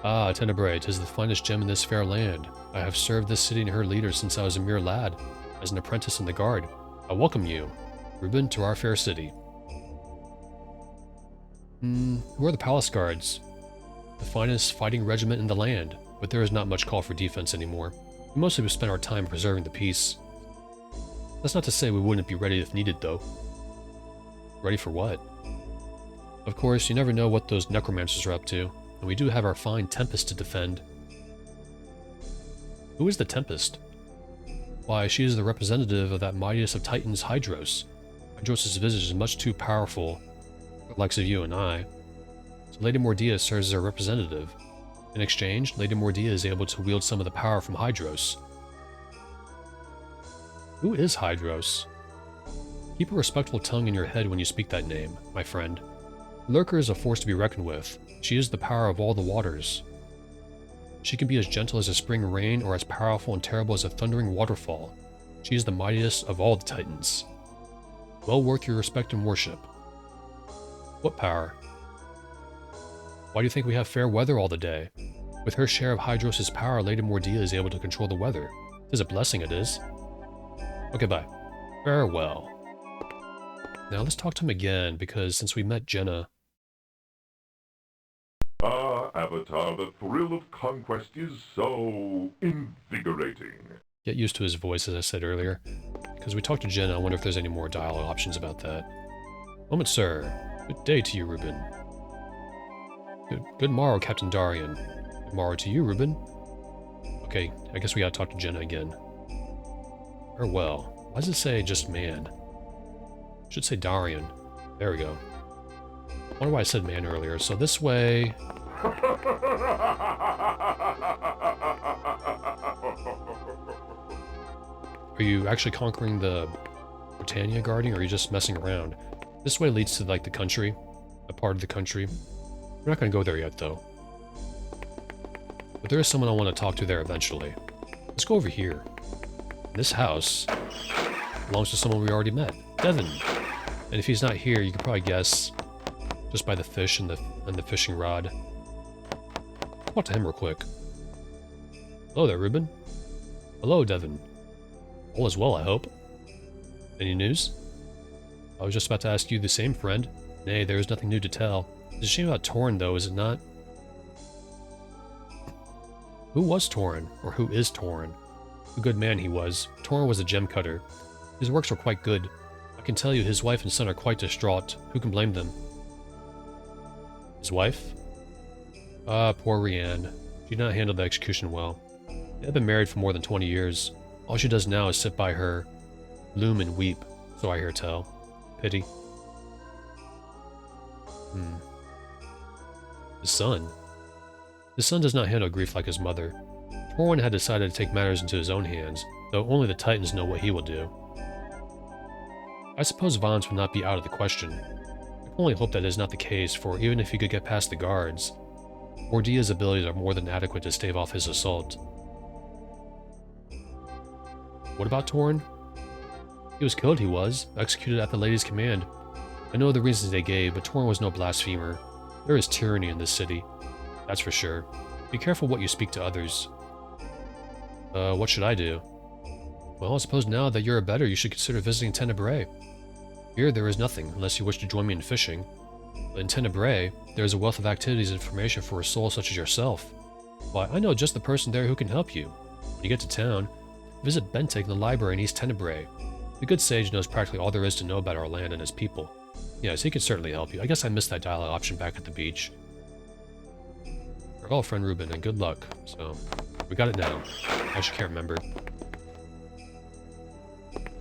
Ah, Tenebrae, 'tis the finest gem in this fair land. I have served this city and her leaders since I was a mere lad, as an apprentice in the guard. I welcome you, Reuben, to our fair city. Who are the palace guards? The finest fighting regiment in the land, but there is not much call for defense anymore. We mostly spend our time preserving the peace. That's not to say we wouldn't be ready if needed, though. Ready for what? Of course, you never know what those necromancers are up to, and we do have our fine Tempest to defend. Who is the Tempest? Why, she is the representative of that mightiest of titans, Hydros. Hydros' visage is much too powerful for the likes of you and I. So Lady Mordea serves as our representative. In exchange, Lady Mordea is able to wield some of the power from Hydros. Who is Hydros? Keep a respectful tongue in your head when you speak that name, my friend. Lurker is a force to be reckoned with. She is the power of all the waters. She can be as gentle as a spring rain or as powerful and terrible as a thundering waterfall. She is the mightiest of all the titans. Well worth your respect and worship. What power? Why do you think we have fair weather all the day? With her share of Hydros' power, Lady Mordea is able to control the weather. It is a blessing, it is. Okay, bye. Farewell. Now let's talk to him again, because since we met Jenna... Ah, Avatar, the thrill of conquest is so invigorating. Get used to his voice, as I said earlier. Because we talked to Jenna, I wonder if there's any more dialogue options about that. Moment, sir. Good day to you, Reuben. Good morrow, Captain Darian. Good morrow to you, Reuben. Okay, I guess we gotta talk to Jenna again. Farewell. Why does it say just man? It should say Darian. There we go. I wonder why I said man earlier. So this way... Are you actually conquering the Britannia Guardian, or are you just messing around? This way leads to, like, the country. A part of the country. We're not going to go there yet, though. But there is someone I want to talk to there eventually. Let's go over here. This house belongs to someone we already met. Devon. And if he's not here, you can probably guess just by the fish and the fishing rod. Talk to him real quick. Hello there, Reuben. Hello, Devon. All is well, I hope. Any news? I was just about to ask you the same, friend. Nay, there is nothing new to tell. It's a shame about Torn, though, is it not? Who was Torn? Or who is Torn? A good man he was. Torn was a gem cutter. His works were quite good. I can tell you his wife and son are quite distraught. Who can blame them? His wife? Ah, poor Rianne. She did not handle the execution well. They had been married for more than 20 years. All she does now is sit by her, loom and weep, so I hear tell. Pity. His son? His son does not handle grief like his mother. Torwin had decided to take matters into his own hands, though only the Titans know what he will do. I suppose violence would not be out of the question. I can only hope that is not the case, for even if he could get past the guards, Mordea's abilities are more than adequate to stave off his assault. What about Torn? He was killed, he was. Executed at the lady's command. I know the reasons they gave, but Torn was no blasphemer. There is tyranny in this city. That's for sure. Be careful what you speak to others. What should I do? Well, I suppose now that you're a better, you should consider visiting Tenebrae. Here there is nothing, unless you wish to join me in fishing. But in Tenebrae, there is a wealth of activities and information for a soul such as yourself. Why, I know just the person there who can help you. When you get to town, visit Bentig in the library in East Tenebrae. The good sage knows practically all there is to know about our land and its people. Yes, he can certainly help you. I guess I missed that dialogue option back at the beach. Farewell, friend Reuben, and good luck. So, we got it now. I actually can't remember.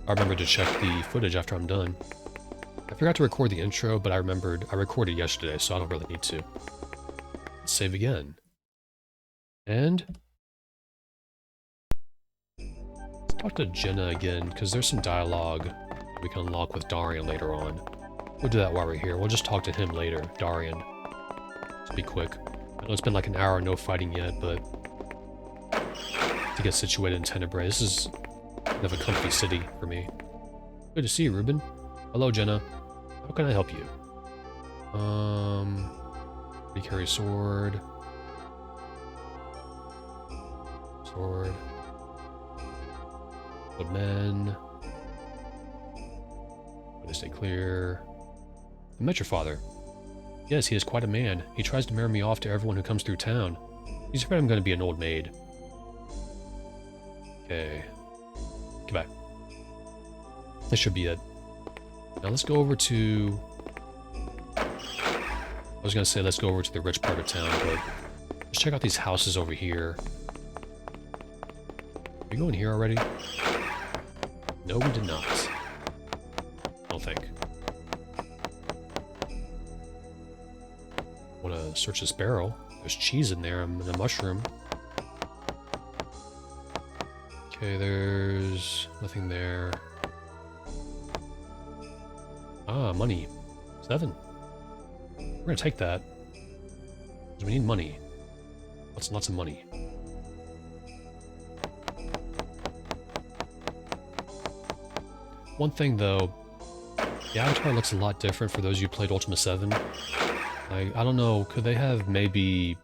I remember to check the footage after I'm done. I forgot to record the intro, but I remembered I recorded yesterday, so I don't really need to. Let's save again. And... let's talk to Jenna again, because there's some dialogue that we can unlock with Darian later on. We'll do that while we're here. We'll just talk to him later, Darian. Let's be quick. I know it's been like an hour, no fighting yet, but... to get situated in Tenebrae, this is kind of a comfy city for me. Good to see you, Reuben. Hello, Jenna. How can I help you? We carry sword. Sword. Good men. Gotta stay clear. I met your father. Yes, he is quite a man. He tries to marry me off to everyone who comes through town. He's afraid I'm going to be an old maid. Okay. Goodbye. This should be it. Now let's go over to... I was going to say let's go over to the rich part of town, but... let's check out these houses over here. Are we going here already? No, we did not. I don't think. I want to search this barrel. There's cheese in there and a mushroom. Okay, there's nothing there. Ah, money. 7. We're gonna take that. Because we need money. Lots of money. One thing though, the avatar looks a lot different for those of you who played Ultima VII. Like, I don't know, could they have maybe...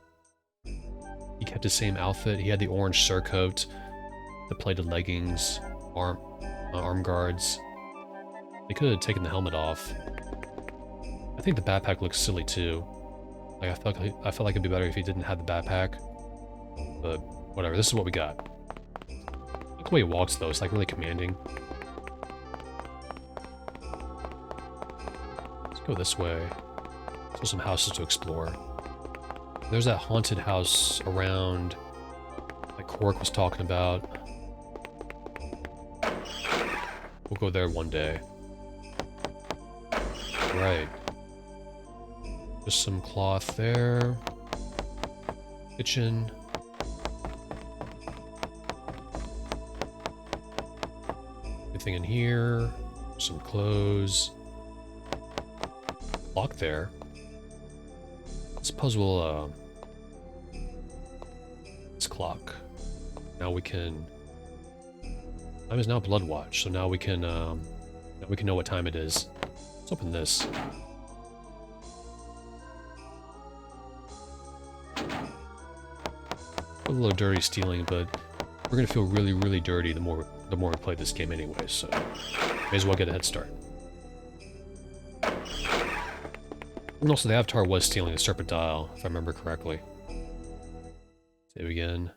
He kept the same outfit, he had the orange surcoat, the plated leggings, arm guards. They could have taken the helmet off. I think the backpack looks silly too. Like, I felt like it'd be better if he didn't have the backpack. But, whatever, this is what we got. Look the way he walks though, it's like really commanding. Let's go this way. There's some houses to explore. There's that haunted house around, like Cork was talking about. We'll go there one day. Right. Just some cloth there. Kitchen. Anything in here? Some clothes. Lock there. I suppose we'll, this clock. Now we can... Time is now Blood Watch, so now we can know what time it is. Let's open this. A little dirty stealing, but we're gonna feel really, really dirty the more we play this game anyway, so may as well get a head start. And also, the Avatar was stealing the Serpent Isle, if I remember correctly. Save again.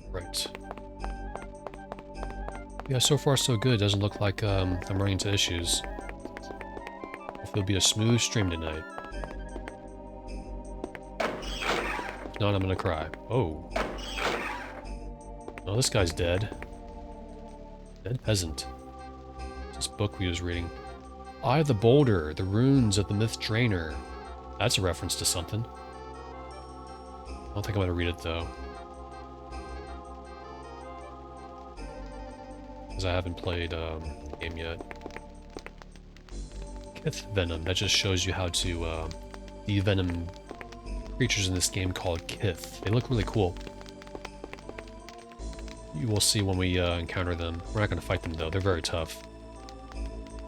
Right. Yeah, so far so good. Doesn't look like I'm running into issues. Hopefully it'll be a smooth stream tonight. If not, I'm gonna cry. Oh. Oh, this guy's dead. Dead peasant. This book we was reading. Eye of the Boulder, the runes of the Myth Drainer. That's a reference to something. I don't think I'm gonna read it though. Because I haven't played the game yet. Kith Venom, that just shows you how to de-venom creatures in this game called Kith. They look really cool. You will see when we encounter them. We're not going to fight them though, they're very tough.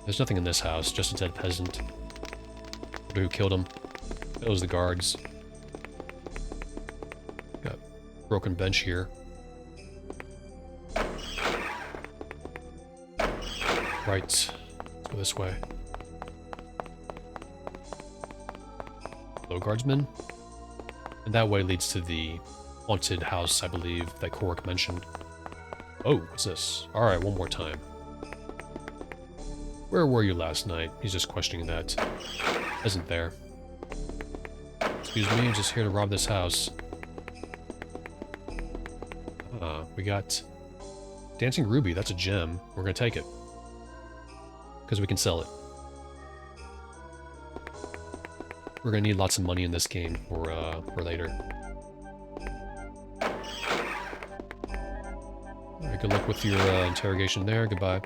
There's nothing in this house, just a dead peasant. Wonder who killed him. That was the guards. Got a broken bench here. Right. Let's go this way. Hello, guardsmen. And that way leads to the haunted house, I believe, that Korik mentioned. Oh, what's this? Alright, one more time. Where were you last night? He's just questioning that. Isn't there. Excuse me, I'm just here to rob this house. We got Dancing Ruby, that's a gem. We're gonna take it. Because we can sell it. We're gonna need lots of money in this game for later. Alright, good luck with your interrogation there. Goodbye.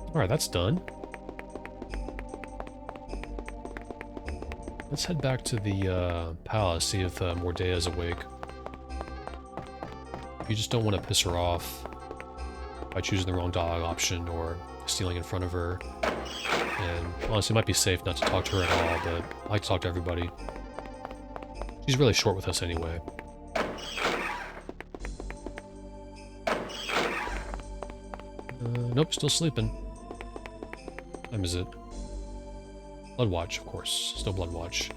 Alright, that's done. Let's head back to the palace, see if Mordea is awake. You just don't want to piss her off by choosing the wrong dialogue option or stealing in front of her. And honestly, it might be safe not to talk to her at all, but I like to talk to everybody. She's really short with us anyway. Nope, still sleeping. What time is it? Blood Watch, of course. Still Blood Watch.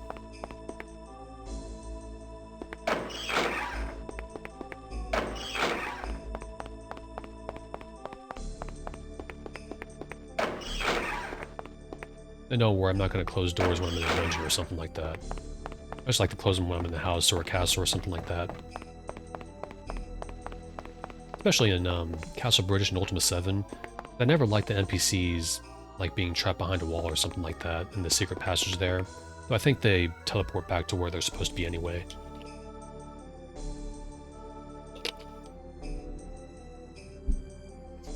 And don't worry, I'm not going to close doors when I'm in a dungeon or something like that. I just like to close them when I'm in the house or a castle or something like that. Especially in Castle British and Ultima VII. I never liked the NPCs like being trapped behind a wall or something like that in the secret passage there. So I think they teleport back to where they're supposed to be anyway.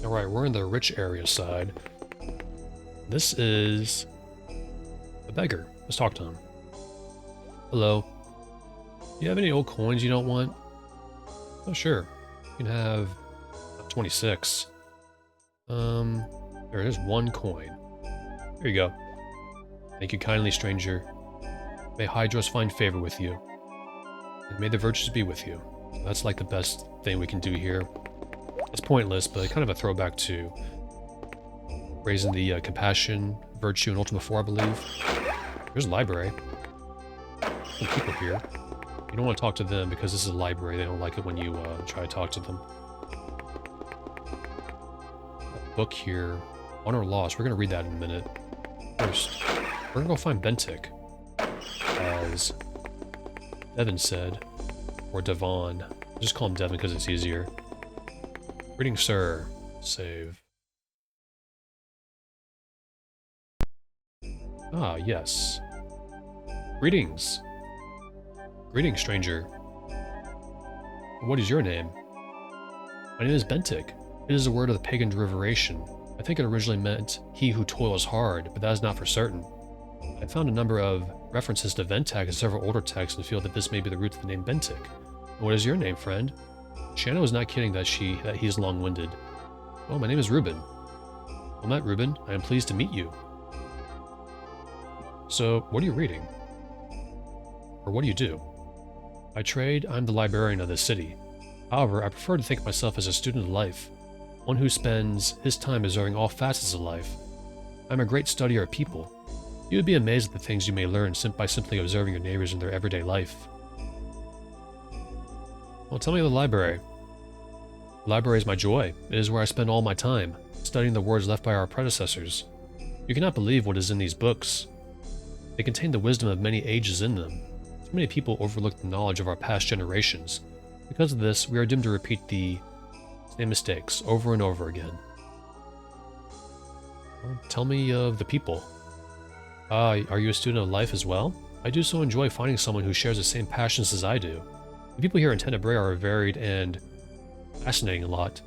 Alright, we're in the rich area side. This is a beggar. Let's talk to him. Hello. Do you have any old coins you don't want? Oh, sure. You can have 26. There is 1 coin. Here you go. Thank you kindly, stranger. May Hydros find favor with you. And may the virtues be with you. That's like the best thing we can do here. It's pointless, but kind of a throwback to raising the compassion virtue in Ultima IV, I believe. There's a library. Some people here. You don't want to talk to them because this is a library. They don't like it when you try to talk to them. A book here. Won or lost. We're going to read that in a minute. First, we're going to go find Bentic. As Devon said. Or Devon. I'll just call him Devon because it's easier. Greetings, sir. Save. Ah, yes. Greetings. Greetings, stranger. What is your name? My name is Bentic. It is a word of the Pagan derivative. I think it originally meant he who toils hard, but that is not for certain. I found a number of references to Ventak in several older texts and feel that this may be the root of the name Bentic. What is your name, friend? Shanna was not kidding that he is long-winded. Oh, my name is Reuben. Well met, Reuben. I am pleased to meet you. So, what are you reading? Or what do you do? By trade, I'm the librarian of this city. However, I prefer to think of myself as a student of life, one who spends his time observing all facets of life. I'm a great studier of people. You would be amazed at the things you may learn by simply observing your neighbors in their everyday life. Well, tell me of the library. The library is my joy. It is where I spend all my time, studying the words left by our predecessors. You cannot believe what is in these books. They contain the wisdom of many ages in them. Too many people overlook the knowledge of our past generations. Because of this, we are doomed to repeat the same mistakes over and over again. Well, tell me of the people. Are you a student of life as well? I do so enjoy finding someone who shares the same passions as I do. The people here in Tenebrae are varied and fascinating a lot.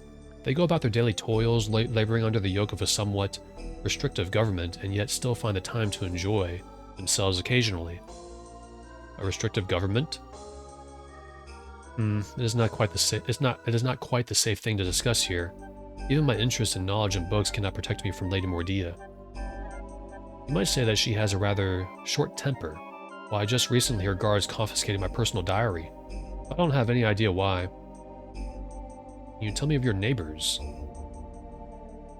They go about their daily toils, laboring under the yoke of a somewhat restrictive government, and yet still find the time to enjoy themselves occasionally. A restrictive government? It is not quite the safe thing to discuss here. Even my interest in knowledge and books cannot protect me from Lady Mordea. You might say that she has a rather short temper, while I just recently heard guards confiscated my personal diary. I don't have any idea why. Can you tell me of your neighbors?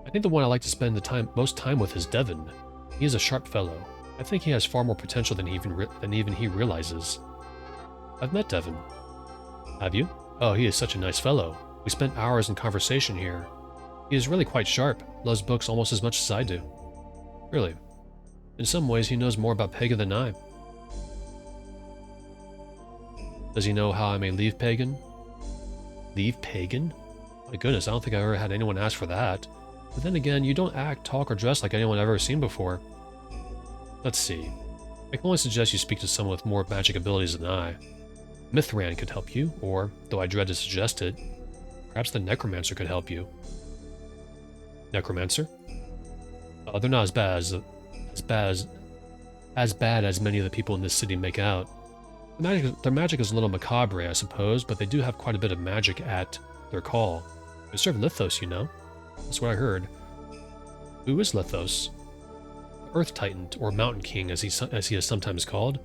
I think the one I like to spend most time with is Devon. He is a sharp fellow. I think he has far more potential than even he realizes. I've met Devon. Have you? Oh, he is such a nice fellow. We spent hours in conversation here. He is really quite sharp, loves books almost as much as I do. Really. In some ways, he knows more about Pagan than I. Does he know how I may leave Pagan? Leave Pagan? My goodness, I don't think I've ever had anyone ask for that. But then again, you don't act, talk, or dress like anyone I've ever seen before. Let's see. I can only suggest you speak to someone with more magic abilities than I. Mythran could help you, or, though I dread to suggest it, perhaps the Necromancer could help you. Necromancer? They're not as bad as many of the people in this city make out. Their magic is a little macabre, I suppose, but they do have quite a bit of magic at their call. They serve Lithos, you know. That's what I heard. Who is Lithos? The Earth Titan, or Mountain King, as he is sometimes called.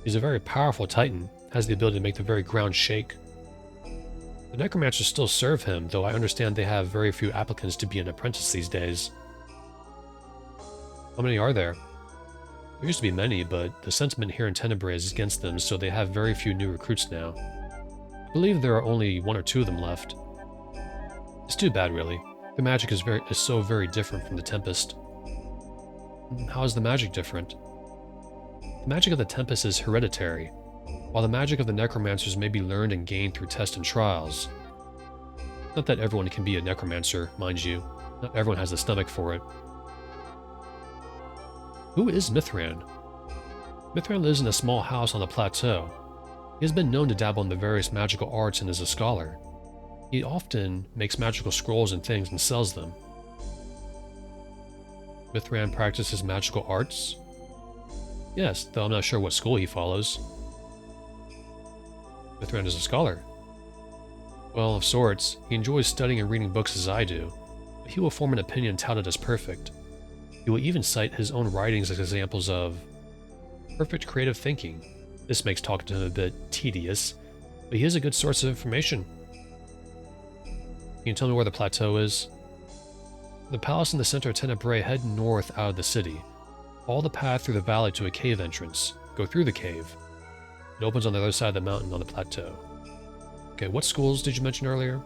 He's a very powerful Titan, has the ability to make the very ground shake. The Necromancers still serve him, though I understand they have very few applicants to be an apprentice these days. How many are there? There used to be many, but the sentiment here in Tenebrae is against them, so they have very few new recruits now. I believe there are only 1 or 2 of them left. It's too bad, really. The magic is so very different from the Tempest. How is the magic different? The magic of the Tempest is hereditary, while the magic of the Necromancers may be learned and gained through tests and trials. Not that everyone can be a Necromancer, mind you. Not everyone has the stomach for it. Who is Mythran? Mythran lives in a small house on the Plateau. He has been known to dabble in the various magical arts and is a scholar. He often makes magical scrolls and things and sells them. Mythran practices magical arts? Yes, though I'm not sure what school he follows. Mythran is a scholar. Well, of sorts. He enjoys studying and reading books as I do, but he will form an opinion touted as perfect. He will even cite his own writings as examples of perfect creative thinking. This makes talking to him a bit tedious, but he is a good source of information. Can you tell me where the plateau is? The palace in the center of Tenebrae, head north out of the city. Follow the path through the valley to a cave entrance. Go through the cave. It opens on the other side of the mountain on the plateau. Okay, what schools did you mention earlier?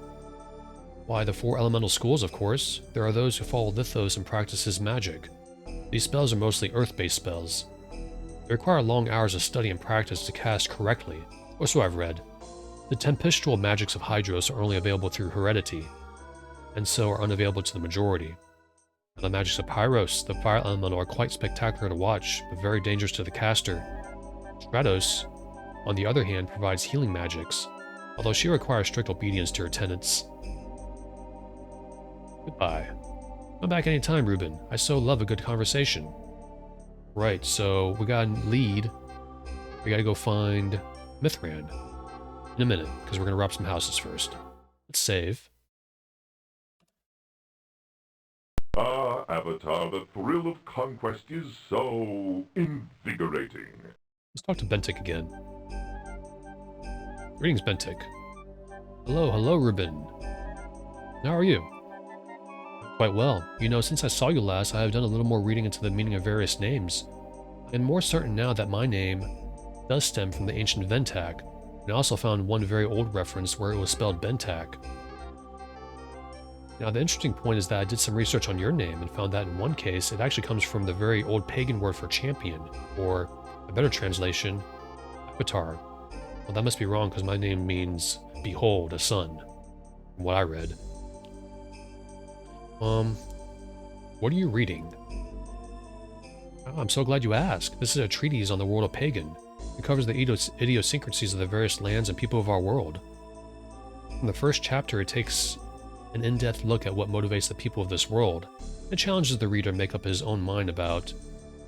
Why, the 4 elemental schools, of course. There are those who follow Lithos and practices magic. These spells are mostly earth-based spells. They require long hours of study and practice to cast correctly, or so I've read. The tempestual magics of Hydros are only available through heredity, and so are unavailable to the majority. And the magics of Pyros, the fire elemental, are quite spectacular to watch, but very dangerous to the caster. Stratos, on the other hand, provides healing magics, although she requires strict obedience to her tenets. Goodbye. Come back anytime, Ruben. I so love a good conversation. Right, so we got a lead. We gotta go find Mythran in a minute, because we're gonna rob some houses first. Let's save. Ah, Avatar, the thrill of conquest is so invigorating. Let's talk to Bentik again. Greetings, Bentik. Hello, Ruben. How are you? Quite well. You know, since I saw you last, I have done a little more reading into the meaning of various names. I am more certain now that my name does stem from the ancient Ventak, and I also found one very old reference where it was spelled Bentak. Now, the interesting point is that I did some research on your name and found that in one case, it actually comes from the very old pagan word for champion, or a better translation, avatar. Well, that must be wrong because my name means behold, a sun, from what I read. What are you reading? Oh, I'm so glad you asked. This is a treatise on the world of Pagan. It covers the idiosyncrasies of the various lands and people of our world. In the first chapter, it takes an in-depth look at what motivates the people of this world. It challenges the reader to make up his own mind about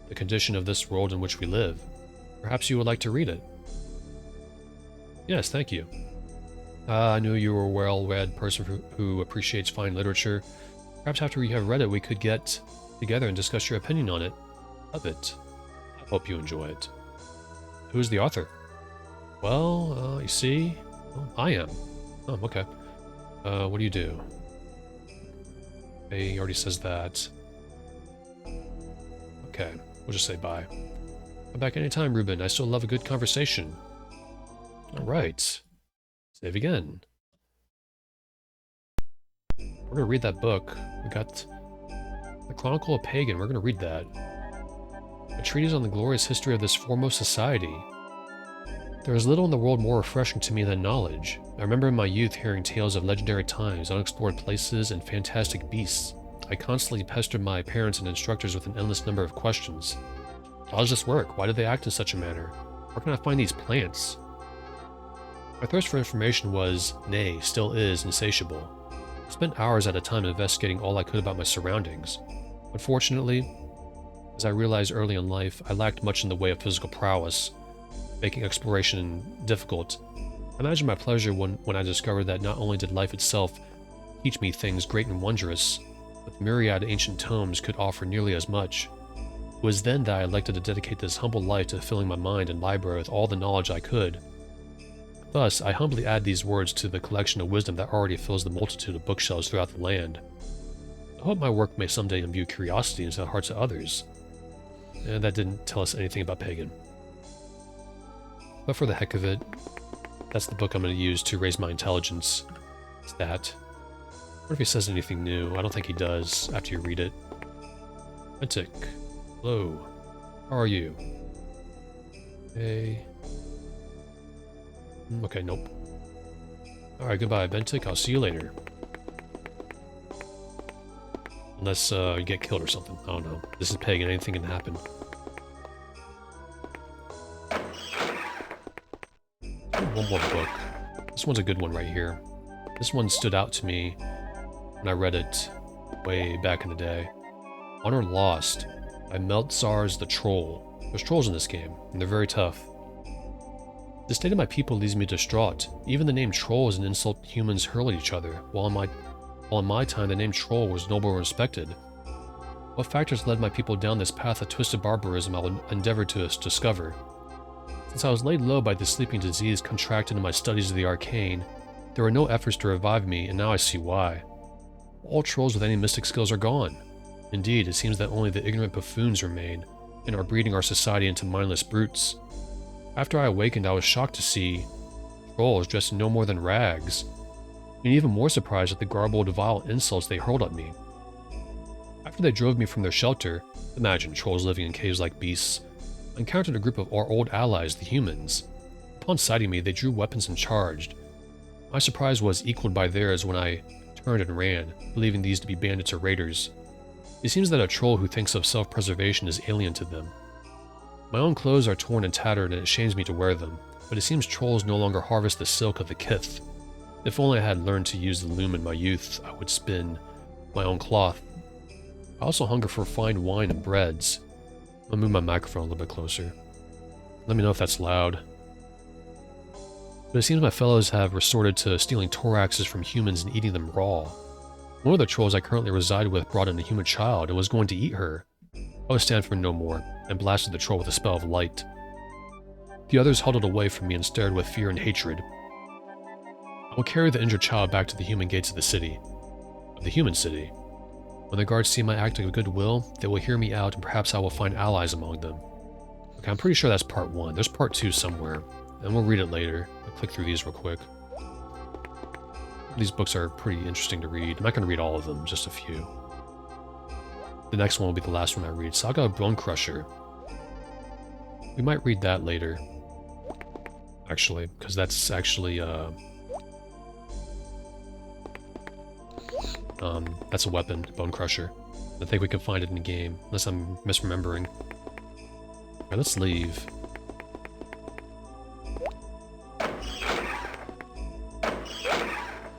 the condition of this world in which we live. Perhaps you would like to read it. Yes, thank you. I knew you were a well-read person who appreciates fine literature. Perhaps after you have read it, we could get together and discuss your opinion on it. Of it. I hope you enjoy it. Who's the author? Well, you see, I am. Oh, okay. What do you do? He already says that. Okay, we'll just say bye. Come back anytime, Ruben. I still love a good conversation. Alright. Save again. We're gonna read that book. We got the Chronicle of Pagan. We're gonna read that. A treatise on the glorious history of this foremost society. There is little in the world more refreshing to me than knowledge. I remember in my youth hearing tales of legendary times, unexplored places, and fantastic beasts. I constantly pestered my parents and instructors with an endless number of questions. How does this work? Why do they act in such a manner? Where can I find these plants? My thirst for information was, nay, still is, insatiable. I spent hours at a time investigating all I could about my surroundings. Unfortunately, as I realized early in life, I lacked much in the way of physical prowess, making exploration difficult. Imagine my pleasure when I discovered that not only did life itself teach me things great and wondrous, but the myriad ancient tomes could offer nearly as much. It was then that I elected to dedicate this humble life to filling my mind and library with all the knowledge I could. Thus, I humbly add these words to the collection of wisdom that already fills the multitude of bookshelves throughout the land. I hope my work may someday imbue curiosity into the hearts of others. And that didn't tell us anything about Pagan. But for the heck of it, that's the book I'm going to use to raise my intelligence. It's that. What if he says anything new? I don't think he does after you read it. Bentik. Hello. How are you? Hey. Okay, nope. Alright, goodbye, Bentik. I'll see you later. Unless you get killed or something. I don't know. This is Pagan. Anything can happen. One more book. This one's a good one right here. This one stood out to me when I read it way back in the day. Honor Lost by Meltzar's the Troll. There's trolls in this game, and they're very tough. The state of my people leaves me distraught. Even the name troll is an insult humans hurl at each other, while in my time the name troll was noble and respected. What factors led my people down this path of twisted barbarism I will endeavor to discover. Since I was laid low by the sleeping disease contracted in my studies of the arcane, there were no efforts to revive me, and now I see why. All trolls with any mystic skills are gone. Indeed, it seems that only the ignorant buffoons remain, and are breeding our society into mindless brutes. After I awakened, I was shocked to see trolls dressed in no more than rags, and even more surprised at the garbled, vile insults they hurled at me. After they drove me from their shelter, imagine trolls living in caves like beasts, I encountered a group of our old allies, the humans. Upon sighting me, they drew weapons and charged. My surprise was equaled by theirs when I turned and ran, believing these to be bandits or raiders. It seems that a troll who thinks of self-preservation is alien to them. My own clothes are torn and tattered, and it shames me to wear them, but it seems trolls no longer harvest the silk of the kith. If only I had learned to use the loom in my youth, I would spin my own cloth. I also hunger for fine wine and breads. I'll move my microphone a little bit closer. Let me know if that's loud. But it seems my fellows have resorted to stealing thoraxes from humans and eating them raw. One of the trolls I currently reside with brought in a human child and was going to eat her. I would stand for no more, and blasted the troll with a spell of light. The others huddled away from me and stared with fear and hatred. I will carry the injured child back to the human gates of the city. Of the human city. When the guards see my act of goodwill, they will hear me out and perhaps I will find allies among them. Okay, I'm pretty sure that's part 1. There's part 2 somewhere, and we'll read it later. I'll click through these real quick. These books are pretty interesting to read. I'm not going to read all of them, just a few. The next one will be the last one I read. Saga of Bone Crusher. We might read that later. Actually, because that's actually, that's a weapon, Bone Crusher. I think we can find it in the game, unless I'm misremembering. Alright, let's leave.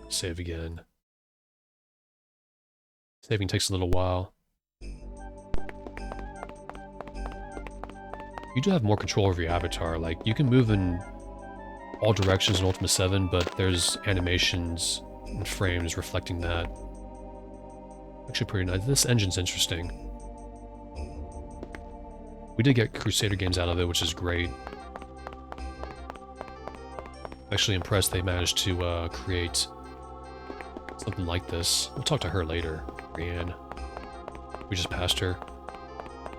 Save again. Saving takes a little while. You do have more control over your avatar. Like, you can move in all directions in Ultima VII, but there's animations and frames reflecting that. Actually pretty nice. This engine's interesting. We did get Crusader games out of it, which is great. Actually impressed they managed to create something like this. We'll talk to her later. Brienne. We just passed her.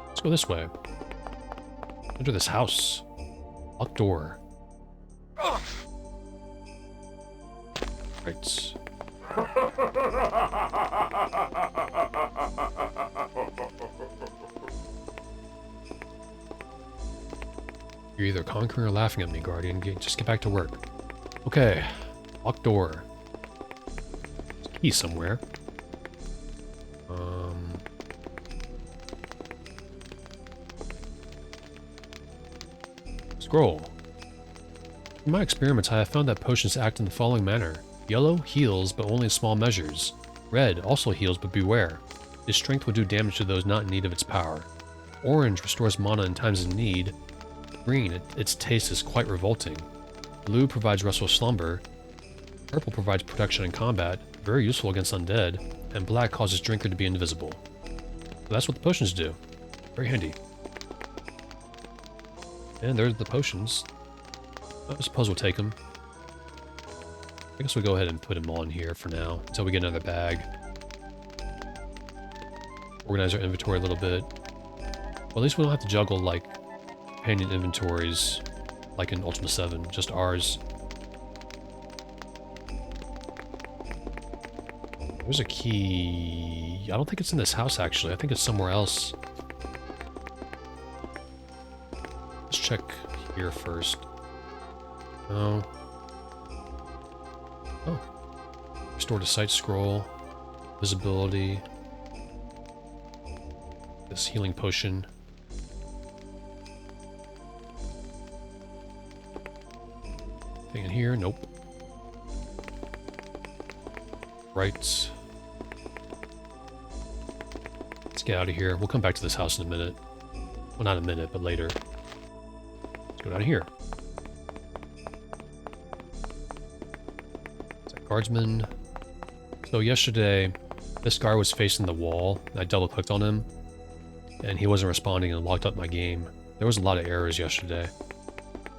Let's go this way. Enter this house. Locked door. Right. You're either conquering or laughing at me, Guardian. Just get back to work. Okay. Locked door. There's a key somewhere. Scroll. In my experiments, I have found that potions act in the following manner. Yellow heals, but only in small measures. Red also heals, but beware. Its strength will do damage to those not in need of its power. Orange restores mana in times of need. Green, its taste is quite revolting. Blue provides restful slumber. Purple provides protection in combat, very useful against undead. And black causes drinker to be invisible. So that's what the potions do. Very handy. And there's the potions. I suppose we'll take them. I guess we'll go ahead and put them on here for now, until we get another bag. Organize our inventory a little bit. Well, at least we don't have to juggle, like, companion inventories, like in Ultima VII, just ours. There's a key... I don't think it's in this house, actually. I think it's somewhere else. Let's check here first. No. Oh. Restore to sight scroll. Visibility. This healing potion. Anything in here? Nope. Right. Let's get out of here. We'll come back to this house in a minute. Well, not a minute, but later. Let's go down here. Guardsman. So yesterday, this guy was facing the wall. I double-clicked on him, and he wasn't responding and locked up my game. There was a lot of errors yesterday.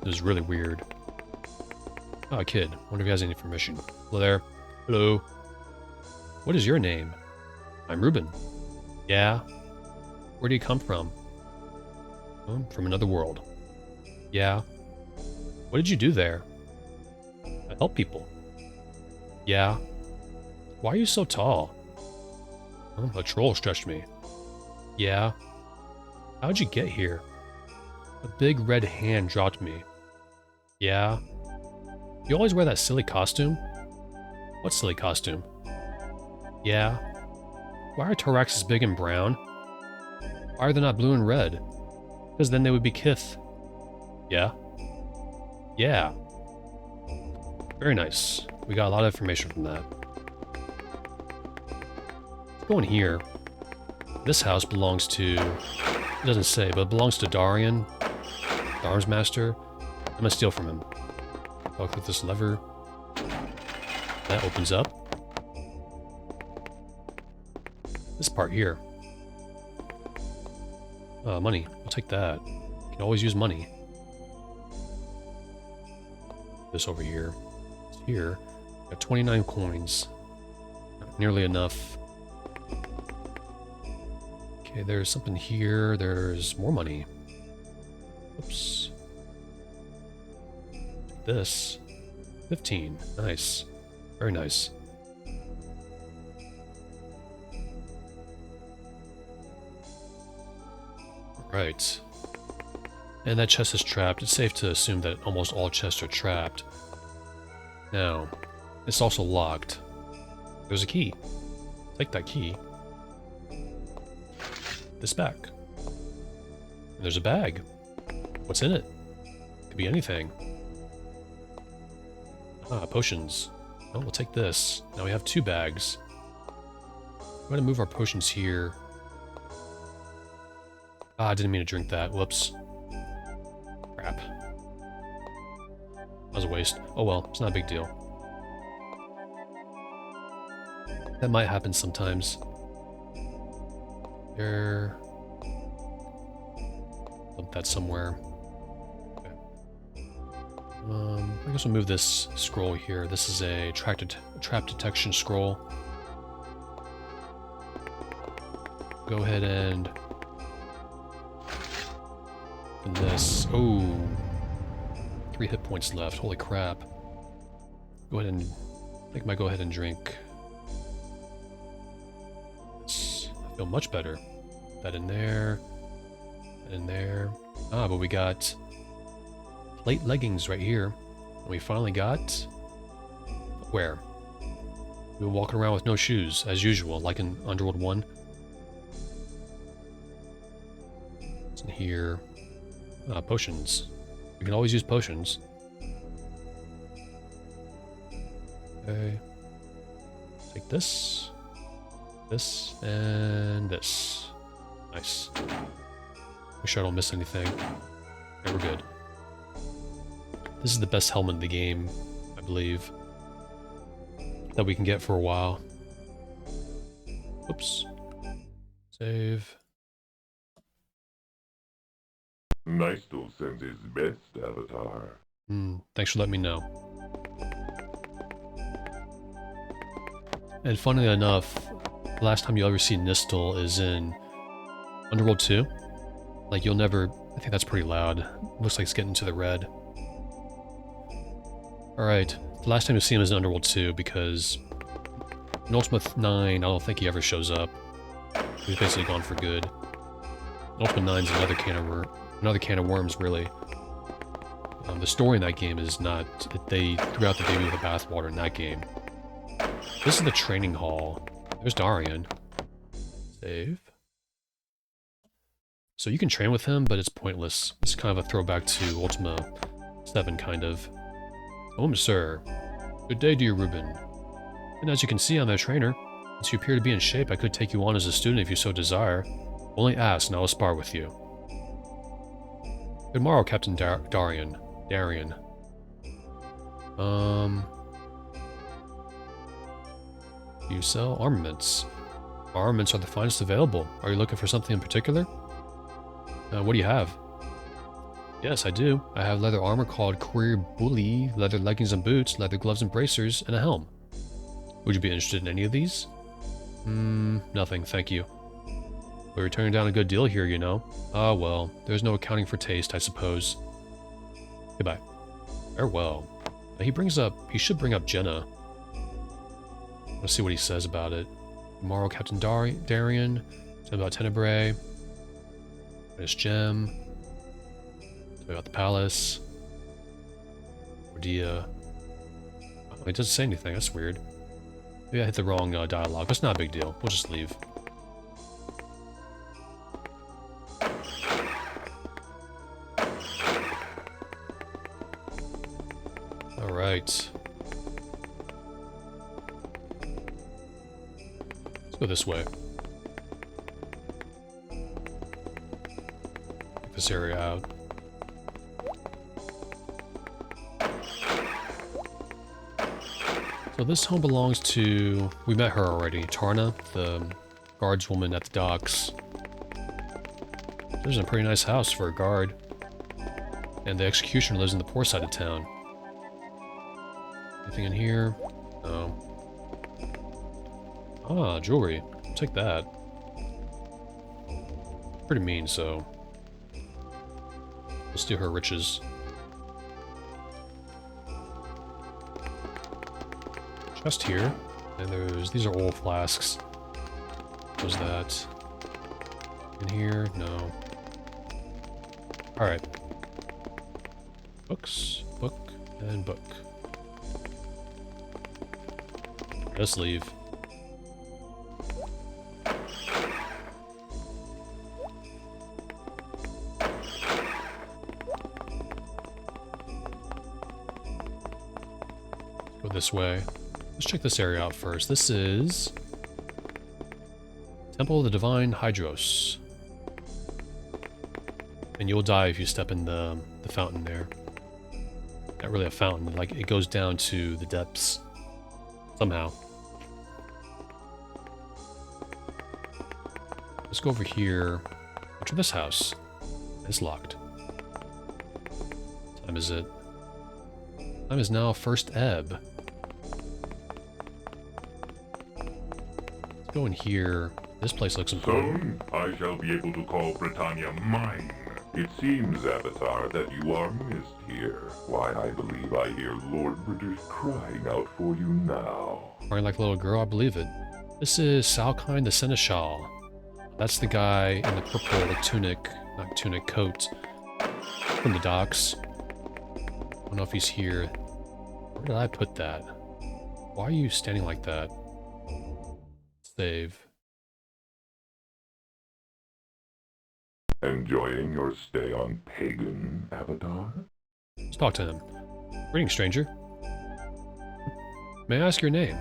It was really weird. Oh, a kid. Wonder if he has any information. Hello there. Hello. What is your name? I'm Ruben. Yeah? Where do you come from? Oh, from another world. Yeah? What did you do there? I help people. Yeah? Why are you so tall? Oh, a troll stretched me. Yeah? How'd you get here? A big red hand dropped me. Yeah? You always wear that silly costume? What silly costume? Yeah? Why are Thoraxes big and brown? Why are they not blue and red? Because then they would be kith. Yeah? Yeah. Very nice. We got a lot of information from that. Let's go in here. This house belongs to... It doesn't say, but it belongs to Darian, the Arms Master. I'm gonna steal from him. I'll click this lever. That opens up. This part here. Money. I'll take that. You can always use money. This over here. It's here. Got 29 coins. Not nearly enough. Okay, there's something here. There's more money. Oops. This. 15. Nice. Very nice. Right. And that chest is trapped. It's safe to assume that almost all chests are trapped. Now, it's also locked. There's a key. Take that key. This back. And there's a bag. What's in it? Could be anything. Ah, potions. Oh, we'll take this. Now we have 2 bags. We're going to move our potions here. Ah, I didn't mean to drink that. Whoops. Crap. That was a waste. Oh well, it's not a big deal. That might happen sometimes. There. Dump that somewhere. Okay. I guess we'll move this scroll here. This is a trap detection scroll. Go ahead and this. Oh, 3 hit points left. Holy crap. Go ahead and I think I might go ahead and drink. I feel much better. That in there. That in there. Ah, but we got plate leggings right here. And we finally got where? We were walking around with no shoes, as usual, like in Underworld 1. What's in here? Potions. We can always use potions. Okay. Take this. This. And this. Nice. Make sure I don't miss anything. Okay, we're good. This is the best helmet in the game, I believe. That we can get for a while. Oops. Save. Nice to send his best, Avatar. Thanks for letting me know. And funnily enough, the last time you'll ever see Nistel is in Underworld 2. Like, you'll never... I think that's pretty loud. Looks like it's getting to the red. Alright, the last time you'll see him is in Underworld 2, because in Ultima 9, I don't think he ever shows up. He's basically gone for good. Ultima 9's another can of worms, really. The story in that game is not... They threw out the baby with the bathwater in that game. This is the training hall. There's Darian. Save. So you can train with him, but it's pointless. It's kind of a throwback to Ultima VII, kind of. Oh, sir. Good day to you, Ruben. And as you can see, I'm a trainer. Since you appear to be in shape, I could take you on as a student if you so desire. Only ask, and I will spar with you. Good morrow, Captain Darian. You sell armaments. Armaments are the finest available. Are you looking for something in particular? What do you have? Yes, I do. I have leather armor called Courier Bully, leather leggings and boots, leather gloves and bracers, and a helm. Would you be interested in any of these? Nothing, thank you. We're turning down a good deal here, you know. Ah, well, there's no accounting for taste, I suppose. Goodbye. Farewell. He should bring up Jenna. Let's see what he says about it. Tomorrow, Captain Darian. Tell me about Tenebrae. Banished Gem. Tell me about the palace. Mordea. Oh, he doesn't say anything, that's weird. Maybe I hit the wrong dialogue, but it's not a big deal. We'll just leave. Alright. Let's go this way. Check this area out. So this home belongs to... We met her already. Tarna, the guardswoman at the docks. This is a pretty nice house for a guard. And the executioner lives in the poor side of town. Anything in here? No. Ah, jewelry. I'll take that. Pretty mean, so... We'll steal her riches. Chest here. And these are oil flasks. What was that? In here? No. Alright. Books, book, and book. Let's leave. Go this way. Let's check this area out first. This is... Temple of the Divine Hydros. And you'll die if you step in the fountain there. Not really a fountain, like it goes down to the depths. Somehow. Let's go over here. Enter this house. It's locked. What time is it? Time is now first ebb. Let's go in here. This place looks important. Soon, I shall be able to call Britannia mine. It seems, Avatar, that you are missed here. Why, I believe I hear Lord British crying out for you now. Crying like a little girl, I believe it. This is Salkind the Seneschal. That's the guy in the purple tunic, not tunic, coat from the docks. I don't know if he's here. Where did I put that? Why are you standing like that? Save. Enjoying your stay on Pagan, Avatar? Let's talk to him. Greetings, stranger. May I ask your name?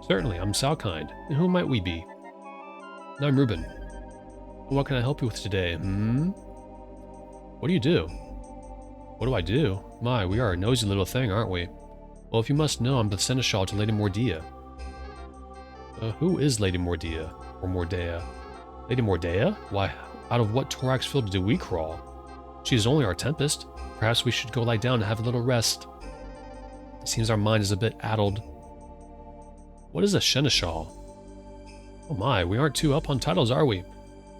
Certainly, I'm Salkind. And who might we be? I'm Reuben. What can I help you with today, What do you do? What do I do? My, we are a nosy little thing, aren't we? Well, if you must know, I'm the Seneschal to Lady Mordea. Who is Lady Mordea? Or Mordea? Lady Mordea? Why, out of what thorax field do we crawl? She is only our tempest. Perhaps we should go lie down and have a little rest. It seems our mind is a bit addled. What is a Seneschal? Oh my, we aren't too up on titles, are we?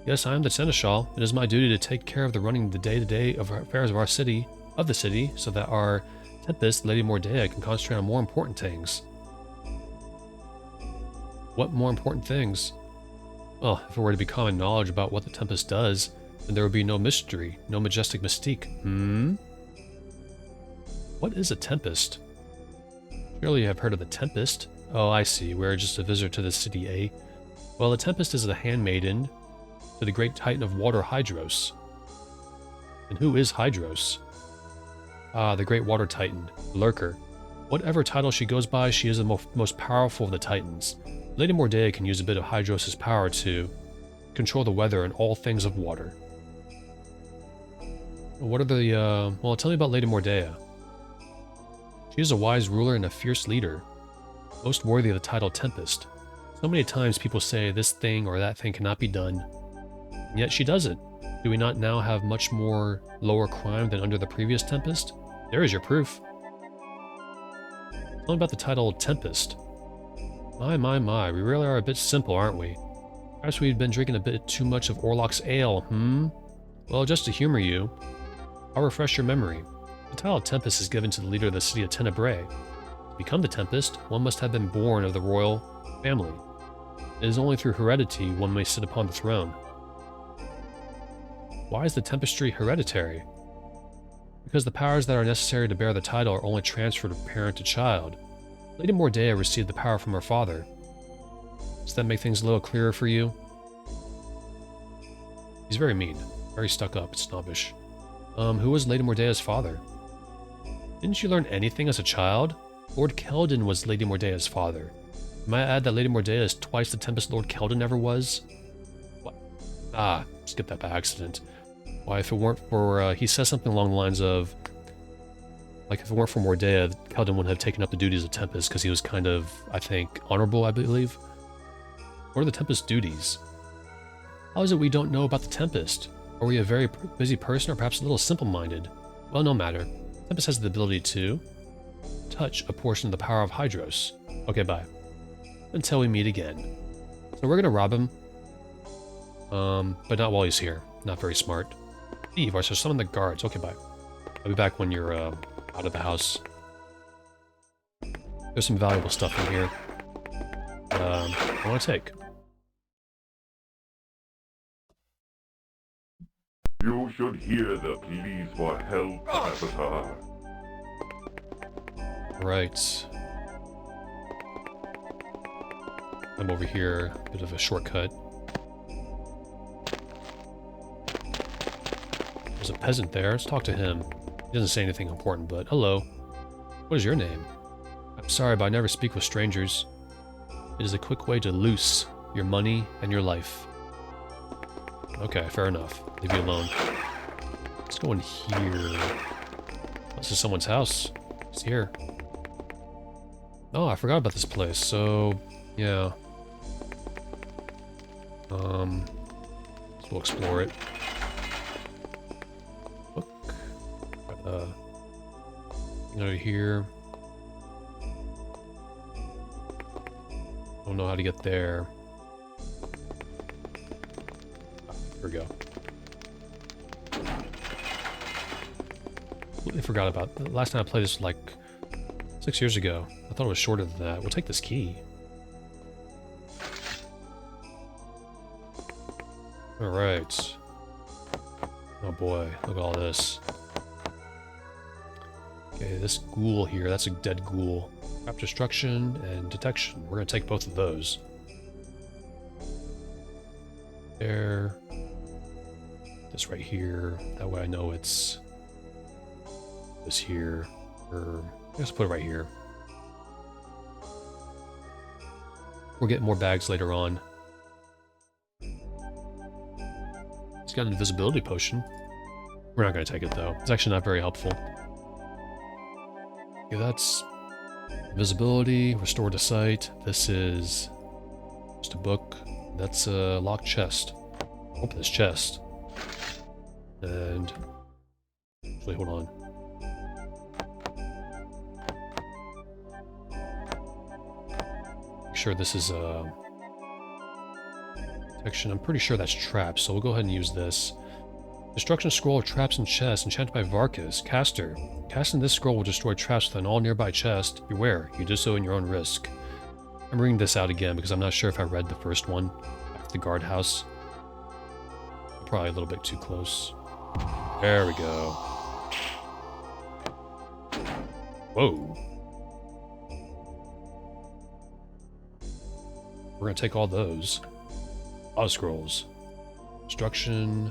Yes, I am the Seneschal. It is my duty to take care of the running the day-to-day of affairs of our city, so that our tempest, Lady Mordea, can concentrate on more important things. What more important things? Well, if it were to be common knowledge about what the Tempest does, then there would be no mystery, no majestic mystique. What is a Tempest? Surely you have heard of the Tempest. Oh, I see. We're just a visitor to the city, eh? Well, the Tempest is the handmaiden to the great titan of water, Hydros. And who is Hydros? Ah, the great water titan, Lurker. Whatever title she goes by, she is the most powerful of the titans. Lady Mordea can use a bit of Hydros' power to control the weather and all things of water. What are the, well, tell me about Lady Mordea. She is a wise ruler and a fierce leader. most worthy of the title Tempest. So many times people say this thing or that thing cannot be done, and yet she does it. Do we not now have much more lower crime than under the previous Tempest? There is your proof. Tell me about the title Tempest. My, we really are a bit simple, aren't we? Perhaps we've been drinking a bit too much of Orlok's ale, Well, just to humor you, I'll refresh your memory. The title Tempest is given to the leader of the city of Tenebrae. To become the Tempest, one must have been born of the royal family. It is only through heredity one may sit upon the throne. Why is the Tempestry hereditary? Because the powers that are necessary to bear the title are only transferred from parent to child. Lady Mordea received the power from her father. Does that make things a little clearer for you? He's very mean, very stuck up, snobbish. Who was Lady Mordea's father? Didn't you learn anything as a child? Lord Keldon was Lady Mordea's father. Might I add that Lady Mordea is twice the Tempest Lord Keldon ever was? What? Ah, skipped that by accident. Why, if it weren't for, he says something along the lines of, like, if it weren't for Mordea, Keldon wouldn't have taken up the duties of Tempest because he was kind of, I think, honorable, I believe. What are the Tempest's duties? How is it we don't know about the Tempest? Are we a very busy person or perhaps a little simple-minded? Well, no matter. Tempest has the ability to touch a portion of the power of Hydros. Okay, bye. Until we meet again. So we're gonna rob him. But not while he's here. Not very smart. Thief, or so summon the guards. Okay, bye. I'll be back when you're out of the house. There's some valuable stuff in here. I want to take. You should hear the pleas for help, Avatar. Right. I'm over here. Bit of a shortcut. There's a peasant there. Let's talk to him. He doesn't say anything important, but hello. What is your name? I'm sorry, but I never speak with strangers. It is a quick way to loose your money and your life. Okay, fair enough. Leave you alone. Let's go in here. This is someone's house. It's here. Oh, I forgot about this place, so yeah. So we'll explore it. Look. Over here. Don't know how to get there. Here we go. Completely forgot about the last time I played this, like 6 years ago. I thought it was shorter than that. We'll take this key. Alright. Oh boy, look at all this. Okay, this ghoul here, that's a dead ghoul. Trap destruction and detection. We're gonna take both of those. There. This right here. That way I know it's this here. Or I guess put it right here. We'll get more bags later on. It's got an invisibility potion. We're not gonna take it though. It's actually not very helpful. Okay, that's invisibility, restore to sight. This is just a book. That's a locked chest. Open this chest. And actually, hold on. Make sure this is protection. I'm pretty sure that's traps, so we'll go ahead and use this. Destruction scroll of traps and chests, enchanted by Varkas. Caster. Casting this scroll will destroy traps within all nearby chests. Beware, you do so in your own risk. I'm reading this out again because I'm not sure if I read the first one at the guardhouse. Probably a little bit too close. There we go. Whoa. We're gonna take all those. Auto scrolls. Destruction.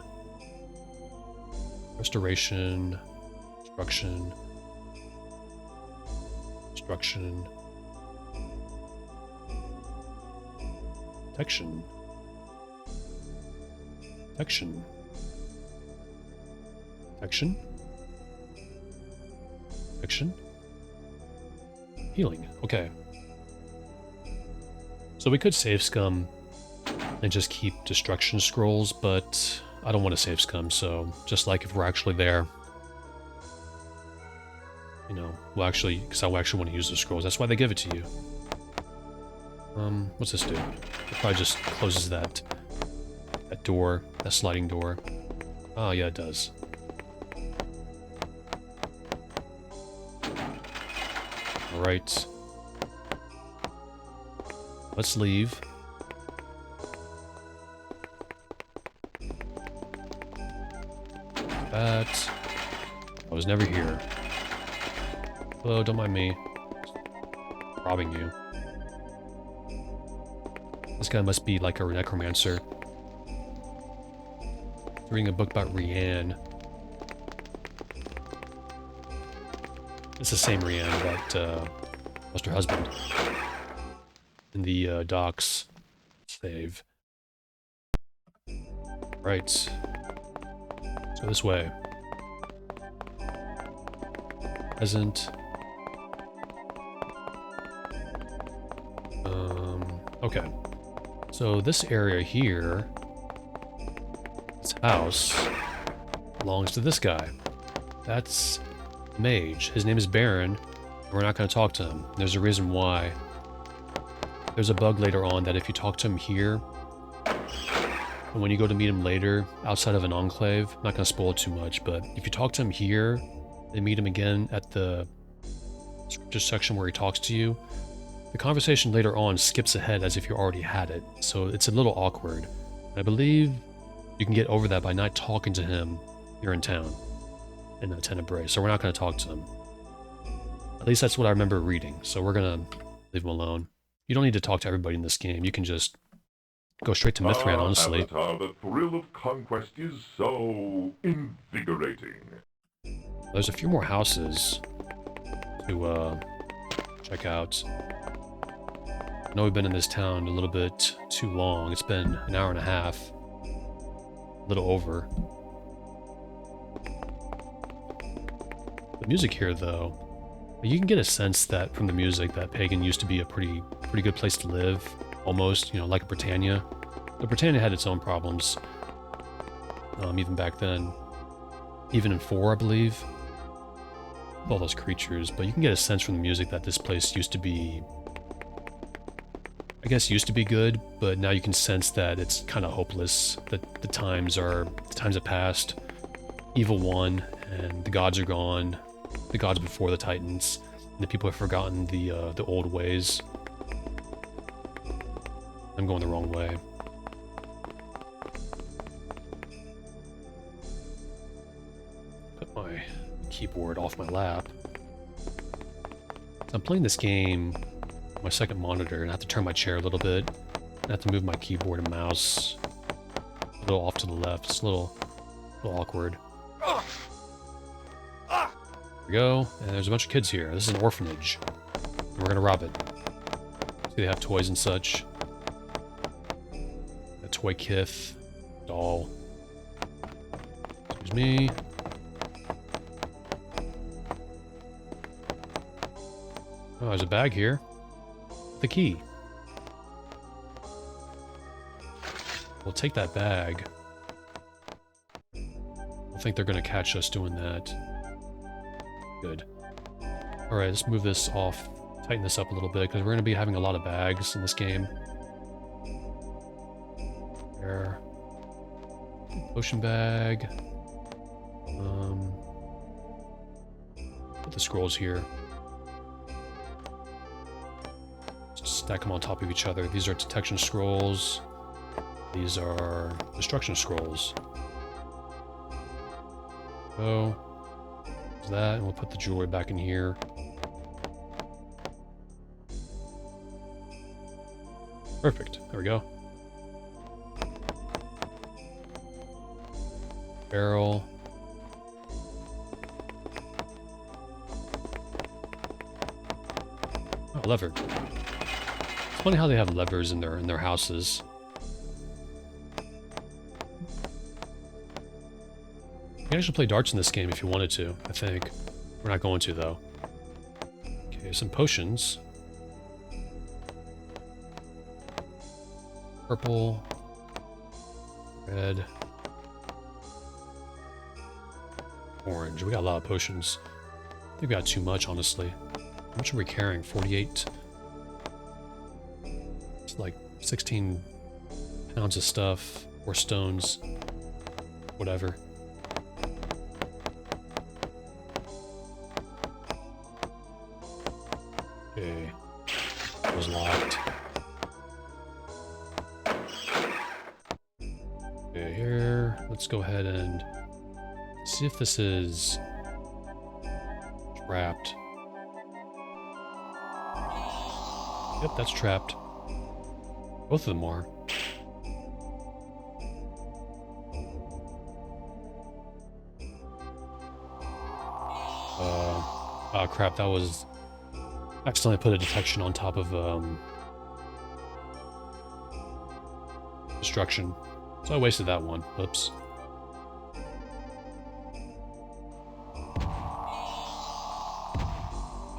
Restoration. Destruction. Destruction. Protection. Protection. Protection. Protection. Healing. Okay. So we could save scum and just keep destruction scrolls, but I don't want to save scum, so just like if we're actually there, you know, because I actually want to use the scrolls. That's why they give it to you. What's this do? It probably just closes that door, that sliding door. Oh yeah, it does. All right. Let's leave. That. I was never here. Hello, don't mind me. Robbing you. This guy must be like a necromancer. Reading a book about Rianne. It's the same Rianne that lost her husband in the docks. Save. Right. Let's go this way. Peasant. Okay. So this area here, this house, belongs to this guy. That's Mage. His name is Baron, and we're not going to talk to him. There's a reason why. There's a bug later on that if you talk to him here, and when you go to meet him later, outside of an enclave, I'm not going to spoil it too much, but if you talk to him here, and meet him again at the scripture section where he talks to you, the conversation later on skips ahead as if you already had it, so it's a little awkward. I believe you can get over that by not talking to him here in town, in Tenebrae, so we're not going to talk to him. At least that's what I remember reading, so we're going to leave him alone. You don't need to talk to everybody in this game, you can just go straight to Mythran, honestly. Avatar, the thrill of conquest is so invigorating. There's a few more houses to check out. I know we've been in this town a little bit too long. It's been an hour and a half. A little over. The music here, though, you can get a sense that from the music that Pagan used to be a pretty good place to live. Almost, you know, like Britannia. But Britannia had its own problems. Even back then. Even in 4, I believe. All those creatures, but you can get a sense from the music that this place used to be, I guess used to be good, but now you can sense that it's kind of hopeless, that the times have passed. Evil won, and the gods are gone, the gods before the Titans, and the people have forgotten the old ways. I'm going the wrong way. Put my keyboard off my lap. I'm playing this game on my second monitor, and I have to turn my chair a little bit. I have to move my keyboard and mouse a little off to the left. It's a little awkward. There we go. And there's a bunch of kids here. This is an orphanage. And we're gonna rob it. See, they have toys and such. A toy kith. Doll. Excuse me. Oh, there's a bag here. The key. We'll take that bag. I think they're going to catch us doing that. Good. Alright, let's move this off. Tighten this up a little bit, because we're going to be having a lot of bags in this game. There. Potion bag. Put the scrolls here. Stack them on top of each other. These are detection scrolls. These are destruction scrolls. So, there's that, and we'll put the jewelry back in here. Perfect. There we go. Barrel. Oh, lever. It's funny how they have levers in their houses. You can actually play darts in this game if you wanted to, I think. We're not going to, though. Okay, some potions. Purple. Red. Orange. We got a lot of potions. I think we got too much, honestly. How much are we carrying? 48. It's like 16 pounds of stuff. Or stones. Whatever. Okay. It was locked. Okay, here. Let's go ahead and see if this is trapped. Yep, that's trapped. Both of them are. Oh crap, that was... accidentally put a detection on top of, destruction. So I wasted that one. Oops.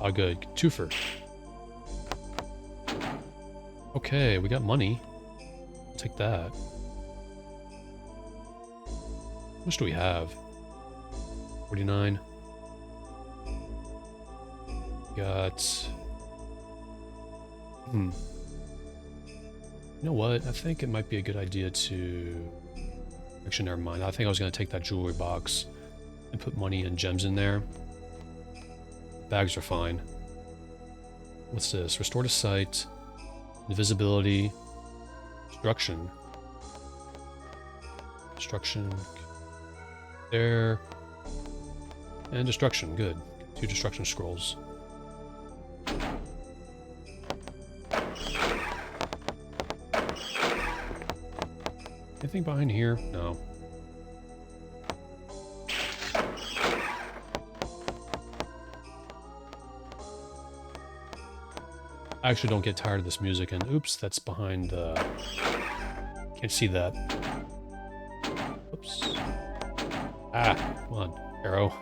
Oh, good. Twofer. Okay, we got money. I'll take that. How much do we have? 49. Got... You know what? I think it might be a good idea to... Actually, never mind. I think I was going to take that jewelry box and put money and gems in there. Bags are fine. What's this? Restore to sight. Invisibility. Destruction. Destruction. There. And destruction. Good. 2 destruction scrolls. Anything behind here? No. I actually don't get tired of this music, and oops, that's behind the... Can't see that. Oops. Ah, come on, arrow.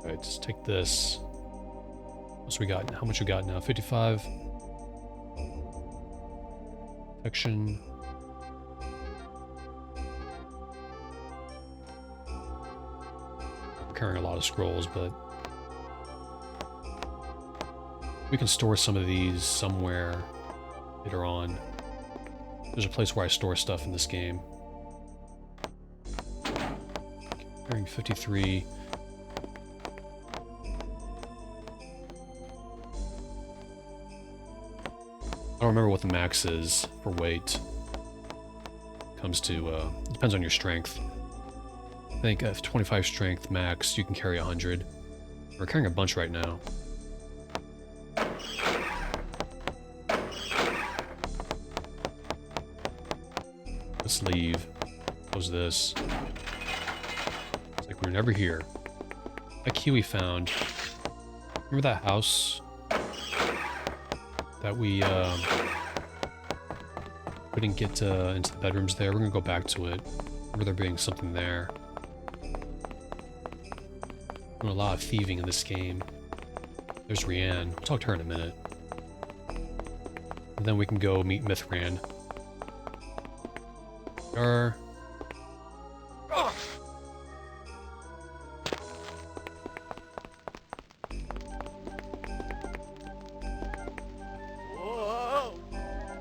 Alright, let's take this. What's we got? How much we got now? 55. Protection. I'm carrying a lot of scrolls, but we can store some of these somewhere later on. There's a place where I store stuff in this game. Carrying 53. I don't remember what the max is for weight. Comes to, depends on your strength. I think at 25 strength max, you can carry 100. We're carrying a bunch right now. Let's leave. Close this. It's like we're never here. That key we found. Remember that house that we didn't get into the bedrooms there? We're gonna go back to it. Remember there being something there. Doing a lot of thieving in this game. There's Rianne. We'll talk to her in a minute. And then we can go meet Mythran.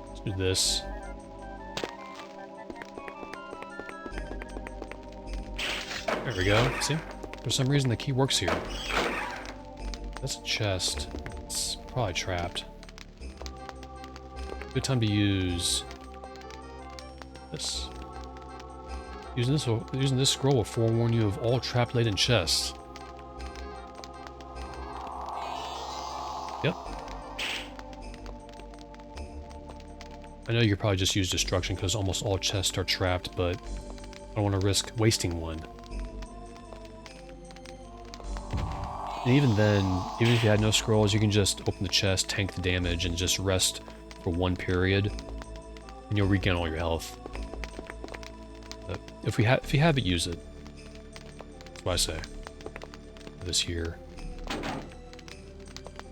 Let's do this. There we go. See? For some reason the key works here. That's a chest. It's probably trapped. Good time to use this. Using this scroll will forewarn you of all trapped laden chests. Yep. I know you could probably just use destruction because almost all chests are trapped, but I don't want to risk wasting one. And even then, even if you had no scrolls, you can just open the chest, tank the damage, and just rest for 1 period, and you'll regain all your health. But if you have it, use it. That's what I say. This here.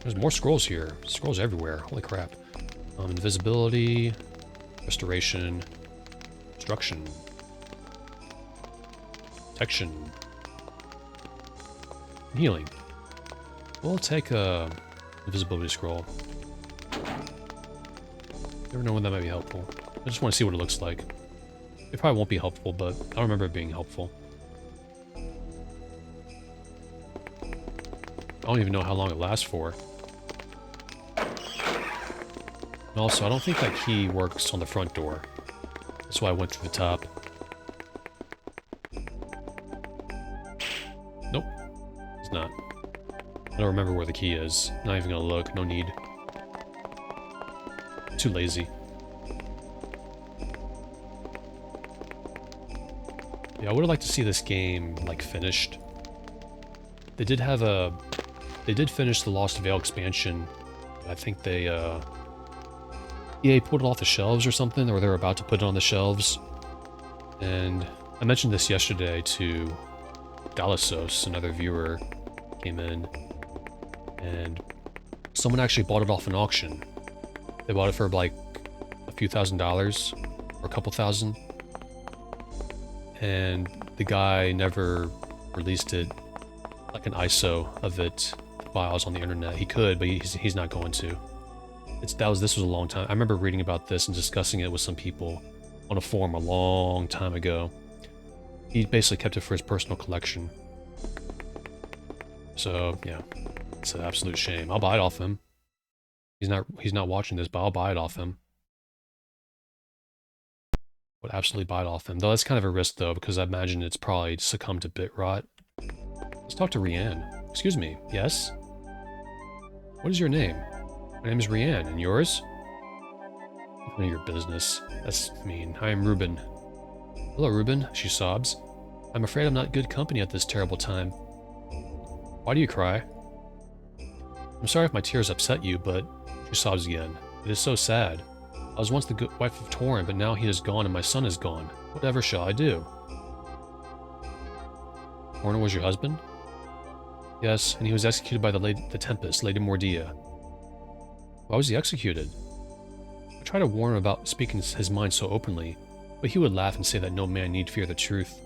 There's more scrolls here. Scrolls everywhere. Holy crap. Invisibility, restoration, destruction, protection, healing. We'll take a invisibility scroll. Never know when that might be helpful. I just want to see what it looks like. It probably won't be helpful, but I don't remember it being helpful. I don't even know how long it lasts for. And also, I don't think that key works on the front door. That's why I went through the top. Nope. It's not. I don't remember where the key is. Not even gonna look. No need. Too lazy. Yeah, I would have liked to see this game, like, finished. They did have a... They did finish the Lost Veil expansion. I think they, EA pulled it off the shelves or something, or they were about to put it on the shelves. And I mentioned this yesterday to Dalasos, another viewer, came in, and someone actually bought it off an auction. They bought it for like a few $1,000s, or a couple thousand, and the guy never released it, like an ISO of it, files on the internet. He could, but he's not going to. This was a long time. I remember reading about this and discussing it with some people on a forum a long time ago. He basically kept it for his personal collection. So yeah, it's an absolute shame. I'll buy it off him. He's not watching this, but I'll buy it off him. Would absolutely buy it off him. Though that's kind of a risk though, because I imagine it's probably succumbed to bit rot. Let's talk to Rianne. Excuse me. Yes? What is your name? My name is Rianne, and yours? None of your business. That's mean. I am Ruben. Hello, Ruben, she sobs. I'm afraid I'm not good company at this terrible time. Why do you cry? I'm sorry if my tears upset you, but... She sobs again. It is so sad. I was once the good wife of Torrin, but now he is gone and my son is gone. Whatever shall I do? Torrin was your husband? Yes, and he was executed by the Tempest, Lady Mordea. Why was he executed? I tried to warn him about speaking his mind so openly, but he would laugh and say that no man need fear the truth.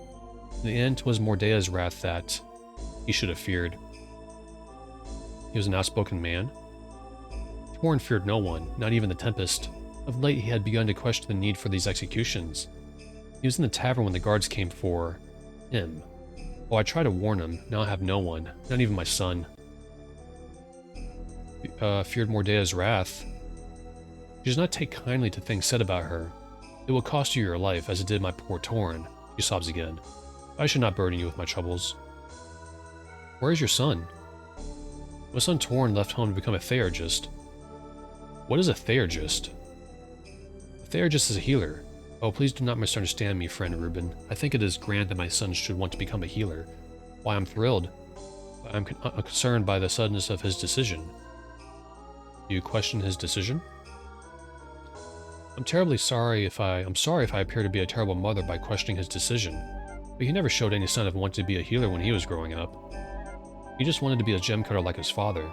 In the end, 'twas Mordea's wrath that he should have feared. He was an outspoken man. Torrin feared no one, not even the Tempest. Of late, he had begun to question the need for these executions. He was in the tavern when the guards came for him. Oh, I tried to warn him. Now I have no one, not even my son. Feared Mordea's wrath. She does not take kindly to things said about her. It will cost you your life, as it did my poor Torrin. She sobs again. I should not burden you with my troubles. Where is your son? My son Torrin left home to become a Theurgist. What is a Theurgist? A Theurgist is a healer. Oh, please do not misunderstand me, friend Ruben. I think it is grand that my son should want to become a healer. Why, I'm thrilled. I'm concerned by the suddenness of his decision. Do you question his decision? I'm sorry if I appear to be a terrible mother by questioning his decision, but he never showed any sign of wanting to be a healer when he was growing up. He just wanted to be a gem cutter like his father.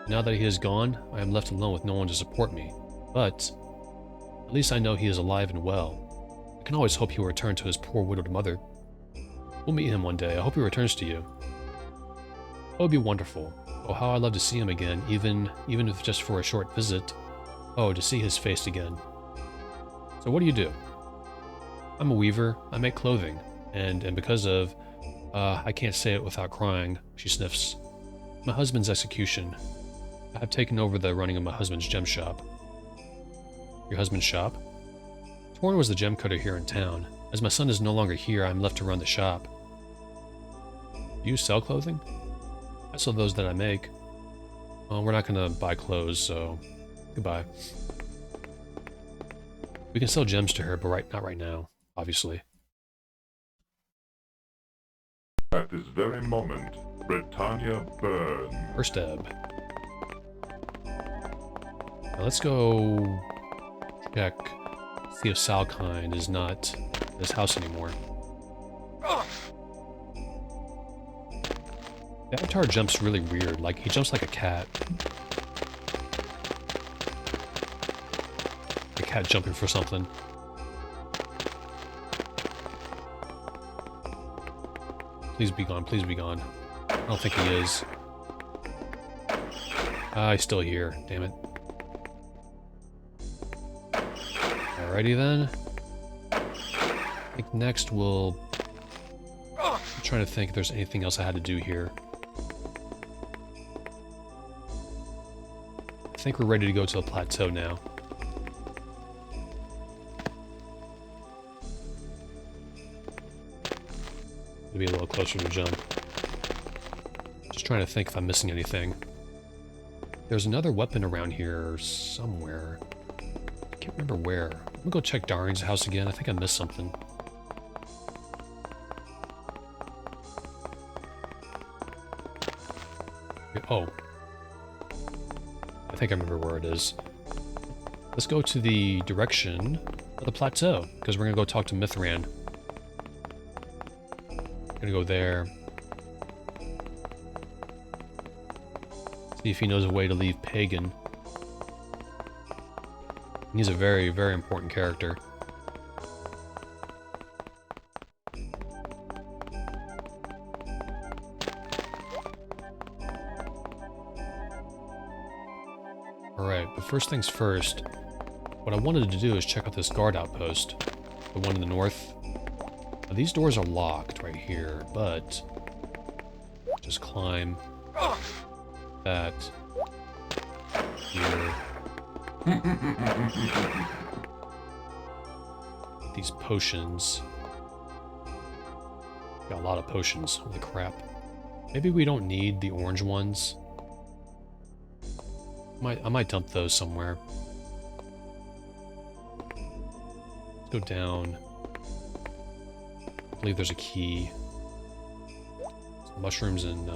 Now that he is gone, I am left alone with no one to support me. But at least I know he is alive and well. I can always hope he will return to his poor widowed mother. We'll meet him one day. I hope he returns to you. That would be wonderful. Oh, how I'd love to see him again, even if just for a short visit. Oh, to see his face again. So what do you do? I'm a weaver. I make clothing. And because of... I can't say it without crying, she sniffs. My husband's execution. I have taken over the running of my husband's gem shop. Your husband's shop? Torrin was the gem cutter here in town. As my son is no longer here, I'm left to run the shop. Do you sell clothing? I sell those that I make. Well, we're not gonna buy clothes, so goodbye. We can sell gems to her, but not right now, obviously. At this very moment, Britannia burns. First ebb. Now let's go check, see if Salkind is not in his house anymore. The Avatar jumps really weird, like he jumps like a cat. cat jumping for something. Please be gone, please be gone. I don't think he is. He's still here, damn it. Alrighty then. I think next we'll... I'm trying to think if there's anything else I had to do here. I think we're ready to go to the plateau now. Be a little closer to jump. Just trying to think if I'm missing anything. There's another weapon around here somewhere. I can't remember where. I'm gonna go check Darian's house again. I think I missed something. Oh. I think I remember where it is. Let's go to the direction of the plateau, because we're gonna go talk to Mythran. Gonna go there. See if he knows a way to leave Pagan. He's a very, very important character. Alright, but first things first, what I wanted to do is check out this guard outpost. The one in the north. Now, these doors are locked right here, but just climb that here. These potions. Got a lot of potions, holy crap. Maybe we don't need the orange ones. I might dump those somewhere. Let's go down. I believe there's a key. Some mushrooms and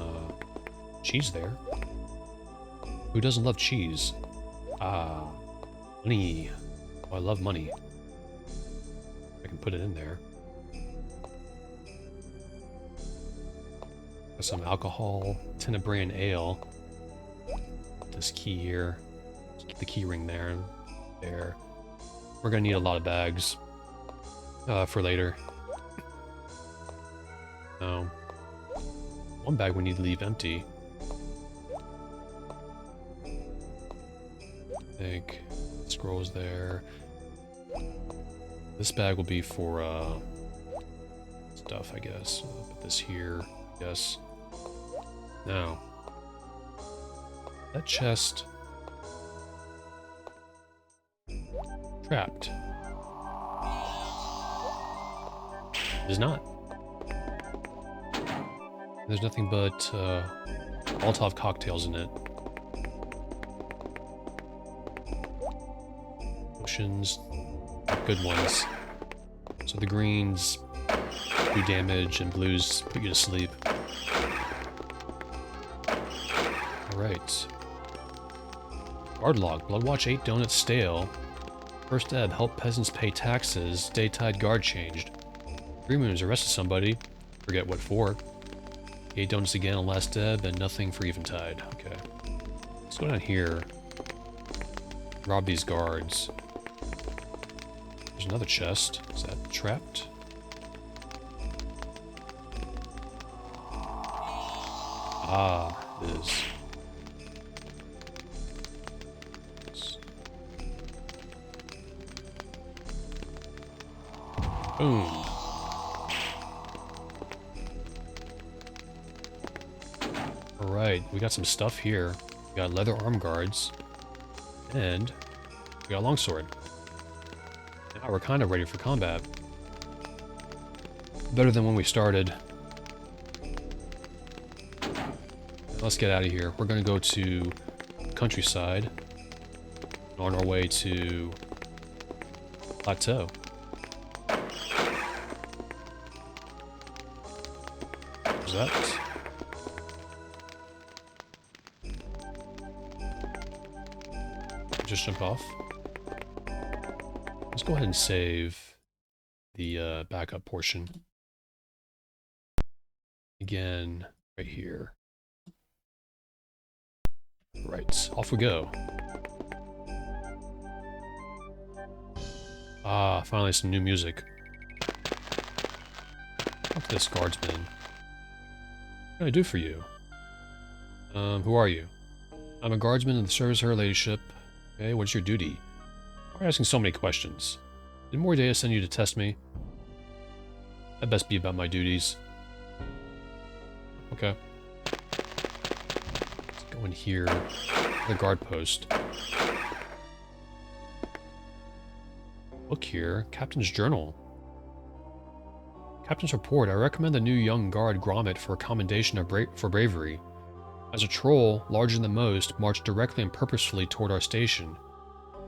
cheese there. Who doesn't love cheese? Ah, money. Oh, I love money. I can put it in there. Got some alcohol, Tenebrae and ale. This key here. Let's keep the key ring there. There. We're gonna need a lot of bags for later. No. One bag we need to leave empty. I think scrolls there. This bag will be for stuff, I guess. Put this here, I guess. Now, that chest trapped. It is not. There's nothing but Molotov cocktails in it. Potions, good ones. So the greens do damage and blues put you to sleep. Alright. Guard log. Bloodwatch 8 donuts stale. First ebb, help peasants pay taxes. Day-tide guard changed. 3 moons, arrested somebody. Forget what for. 8 donuts again on last ebb, and nothing for eventide. Okay. Let's go down here. Rob these guards. There's another chest. Is that trapped? Ah, it is. Boom. Alright, we got some stuff here. We got leather arm guards. And we got a longsword. Now we're kind of ready for combat. Better than when we started. Let's get out of here. We're going to go to countryside. On our way to Plateau. What's that? Just jump off. Let's go ahead and save the backup portion. Again, right here. Right, off we go. Ah, finally some new music. Talk to this guardsman. What can I do for you? Who are you? I'm a guardsman in the service of her ladyship. Okay, what's your duty? Why are you asking so many questions? Did Mordea send you to test me? I'd best be about my duties. Okay. Let's go in here. The guard post. Look here. Captain's journal. Captain's report. I recommend the new young guard Gromit for a commendation for bravery. As a troll, larger than most, marched directly and purposefully toward our station.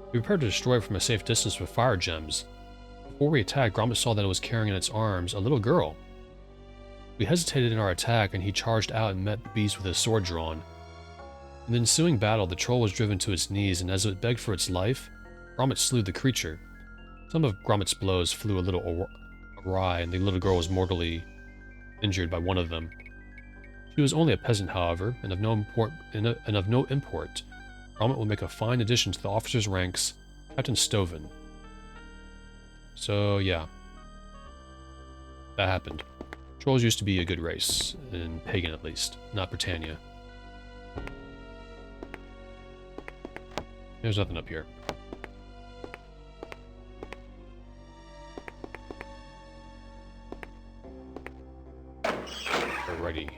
We prepared to destroy it from a safe distance with fire gems. Before we attacked, Gromit saw that it was carrying in its arms a little girl. We hesitated in our attack, and he charged out and met the beast with his sword drawn. In the ensuing battle, the troll was driven to its knees, and as it begged for its life, Gromit slew the creature. Some of Gromit's blows flew a little awry, and the little girl was mortally injured by one of them. She was only a peasant, however, and of no import. Gromit will make a fine addition to the officers' ranks, Captain Stoven. So, yeah. That happened. Trolls used to be a good race, in Pagan at least, not Britannia. There's nothing up here. Alrighty.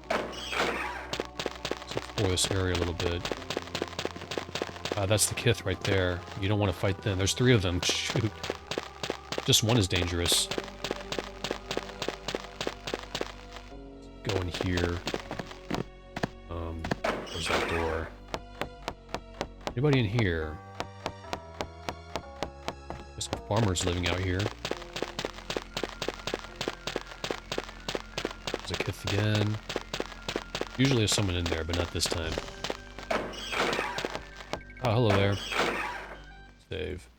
Let's explore this area a little bit. That's the Kith right there. You don't want to fight them. There's 3 of them. Shoot. Just one is dangerous. Go in here. Close that door. Anybody in here? There's some farmers living out here. There's a Kith again. Usually there's someone in there, but not this time. Oh, hello there. Save.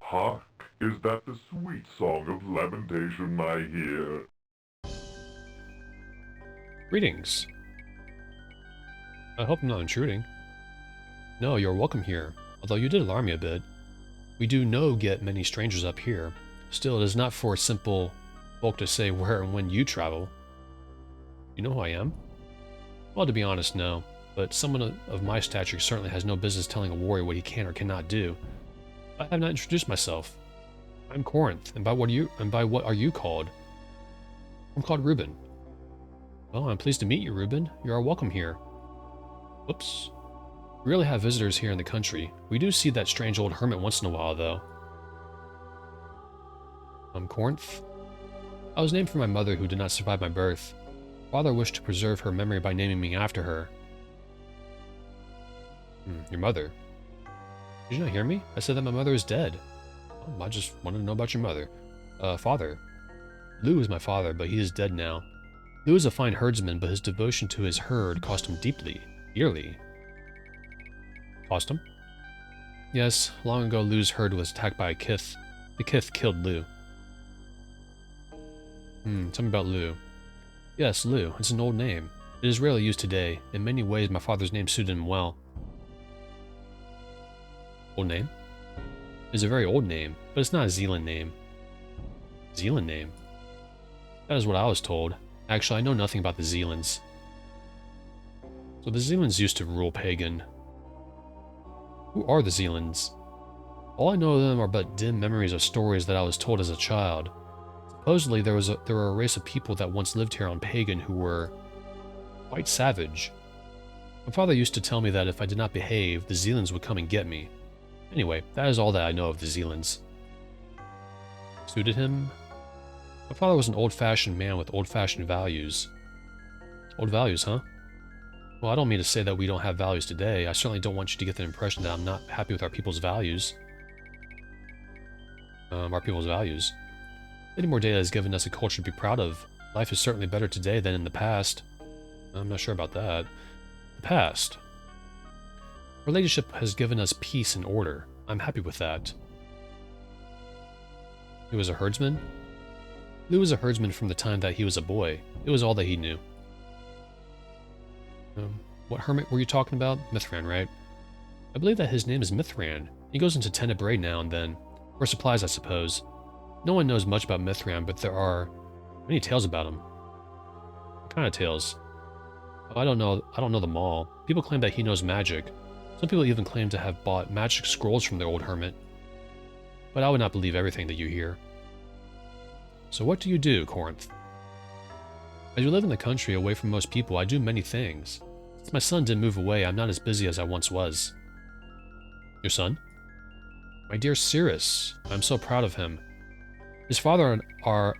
Hark, is that the sweet song of lamentation I hear? Greetings. I hope I'm not intruding. No, you're welcome here, although you did alarm me a bit. We do get many strangers up here. Still, it is not for simple folk to say where and when you travel. You know who I am? Well, to be honest, no. But someone of my stature certainly has no business telling a warrior what he can or cannot do. I have not introduced myself. I'm Corinth, and by what are you called? I'm called Reuben. Well, I'm pleased to meet you, Reuben. You are welcome here. Whoops. We rarely have visitors here in the country. We do see that strange old hermit once in a while, though. I'm Corinth. I was named for my mother, who did not survive my birth. Father wished to preserve her memory by naming me after her. Your mother? Did you not hear me? I said that my mother is dead. Oh, I just wanted to know about your mother. Father. Lou is my father, but he is dead now. Lou is a fine herdsman, but his devotion to his herd cost him dearly. Cost him? Yes, long ago Lou's herd was attacked by a Kith. The Kith killed Lou. Tell me about Lou. Yes, Lou. It's an old name. It is rarely used today. In many ways, my father's name suited him well. Old name? It is a very old name, but it's not a Zealand name. Zealand name? That is what I was told. Actually, I know nothing about the Zealands. So the Zealands used to rule Pagan. Who are the Zealands? All I know of them are but dim memories of stories that I was told as a child. Supposedly, there were a race of people that once lived here on Pagan who were quite savage. My father used to tell me that if I did not behave, the Zealands would come and get me. Anyway, that is all that I know of the Zealands. Suited him? My father was an old-fashioned man with old-fashioned values. Old values, huh? Well, I don't mean to say that we don't have values today. I certainly don't want you to get the impression that I'm not happy with our people's values. Lady Mordea has given us a culture to be proud of. Life is certainly better today than in the past. I'm not sure about that. The past. Her ladyship has given us peace and order. I'm happy with that. He was a herdsman? Lou was a herdsman from the time that he was a boy. It was all that he knew. What hermit were you talking about? Mythran, right? I believe that his name is Mythran. He goes into Tenebrae now and then. For supplies, I suppose. No one knows much about Mythran, but there are many tales about him. What kind of tales? Oh, I don't know them all. People claim that he knows magic. Some people even claim to have bought magic scrolls from their old hermit. But I would not believe everything that you hear. So what do you do, Corinth? As you live in the country away from most people, I do many things. Since my son didn't move away, I'm not as busy as I once was. Your son? My dear Cirrus, I'm so proud of him. His father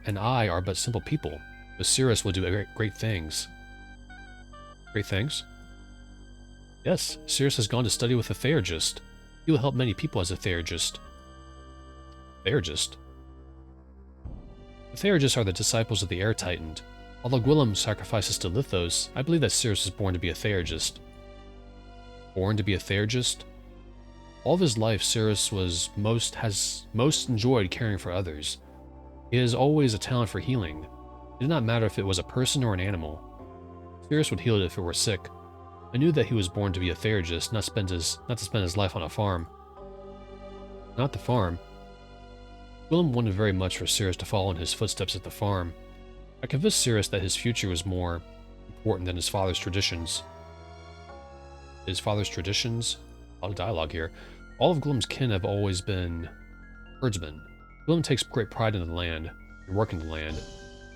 and I are but simple people, but Cirrus will do great things. Great things? Yes, Cirrus has gone to study with a Theurgist. He will help many people as a Theurgist. Theurgist? The Theurgists are the disciples of the Air Titan. Although Gwillem sacrifices to Lithos, I believe that Cirrus is born to be a Theurgist. Born to be a Theurgist? All of his life, Cirrus has most enjoyed caring for others. He has always a talent for healing. It did not matter if it was a person or an animal. Cirrus would heal it if it were sick. I knew that he was born to be a Theurgist, not to spend his life on a farm. Not the farm. Gwillem wanted very much for Cirrus to follow in his footsteps at the farm. I convinced Cirrus that his future was more important than his father's traditions. His father's traditions? A lot of dialogue here. All of Gwillem's kin have always been herdsmen. Gwillem takes great pride in the land, and working the land.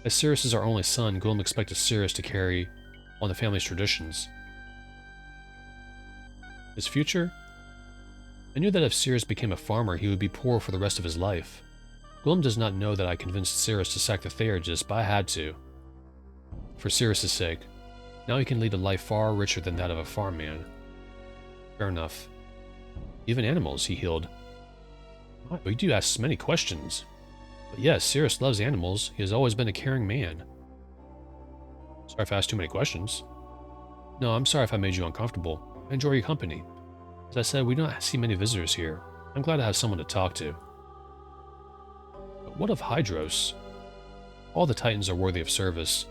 As Cirrus is our only son, Gwillem expected Cirrus to carry on the family's traditions. His future? I knew that if Cirrus became a farmer, he would be poor for the rest of his life. Gwillem does not know that I convinced Cirrus to sack the Theurgist, but I had to. For Cirrus' sake. Now he can lead a life far richer than that of a farm man. Fair enough. Even animals he healed. We do ask many questions. But yes, Cirrus loves animals. He has always been a caring man. Sorry if I asked too many questions. No, I'm sorry if I made you uncomfortable. I enjoy your company. As I said, we don't see many visitors here. I'm glad to have someone to talk to. But what of Hydros? All the Titans are worthy of service.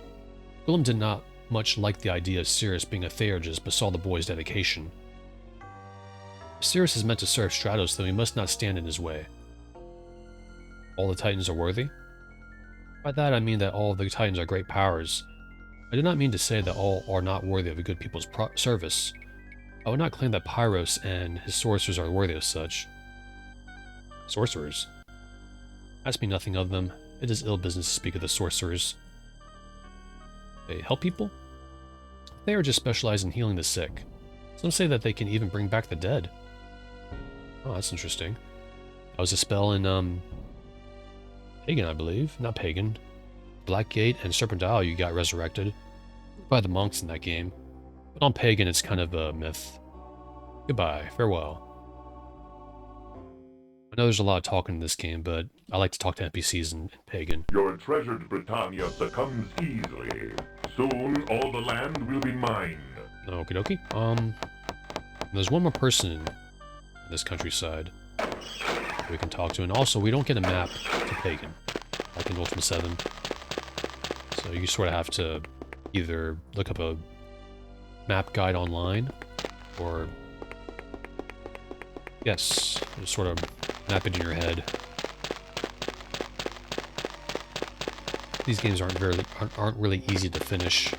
Gwillem did not much like the idea of Cirrus being a Theurgist, but saw the boy's dedication. If Cirrus is meant to serve Stratos, then we must not stand in his way. All the Titans are worthy? By that I mean that all of the Titans are great powers. I do not mean to say that all are not worthy of a good people's service. I would not claim that Pyros and his sorcerers are worthy of such. Sorcerers? Ask me nothing of them. It is ill business to speak of the sorcerers. They help people? They are just specialized in healing the sick. Some say that they can even bring back the dead. Oh, that's interesting. That was a spell in, Pagan, I believe. Not Pagan. Blackgate and Serpent Isle you got resurrected by the monks in that game. But on Pagan, it's kind of a myth. Goodbye. Farewell. I know there's a lot of talking in this game, but I like to talk to NPCs in Pagan. Your treasured Britannia succumbs easily. Soon all the land will be mine. Okie dokie. There's one more person in this countryside we can talk to, and also we don't get a map to Pagan, like in Ultima VII. So you sort of have to either look up a map guide online, or yes, just sort of map it in your head. These games aren't really easy to finish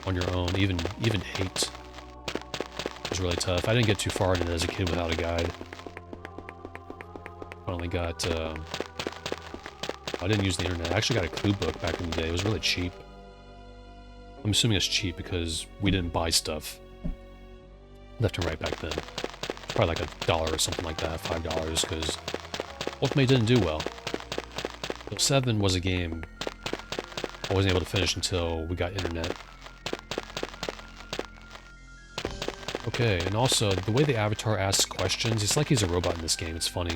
on your own. Even 8 is really tough. I didn't get too far in it as a kid without a guide. Finally got. I didn't use the internet. I actually got a clue book back in the day. It was really cheap. I'm assuming it's cheap because we didn't buy stuff left and right back then. It's probably like $1 or something like that, $5, because Ultima didn't do well. So 7 was a game I wasn't able to finish until we got internet. Okay, and also, the way the avatar asks questions, it's like he's a robot in this game. It's funny.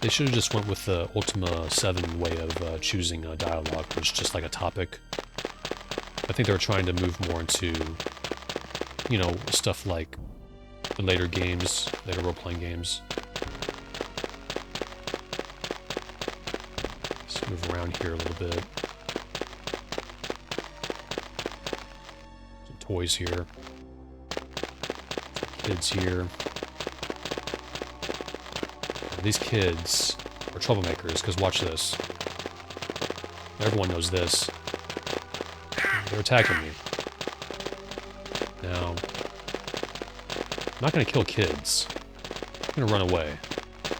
They should have just went with the Ultima VII way of choosing a dialogue, which is just like a topic. I think they were trying to move more into, you know, stuff like the later games, later role-playing games. Let's move around here a little bit. Some toys here. kids here. These kids are troublemakers, because watch this. Everyone knows this. They're attacking me. Now, I'm not going to kill kids. I'm going to run away.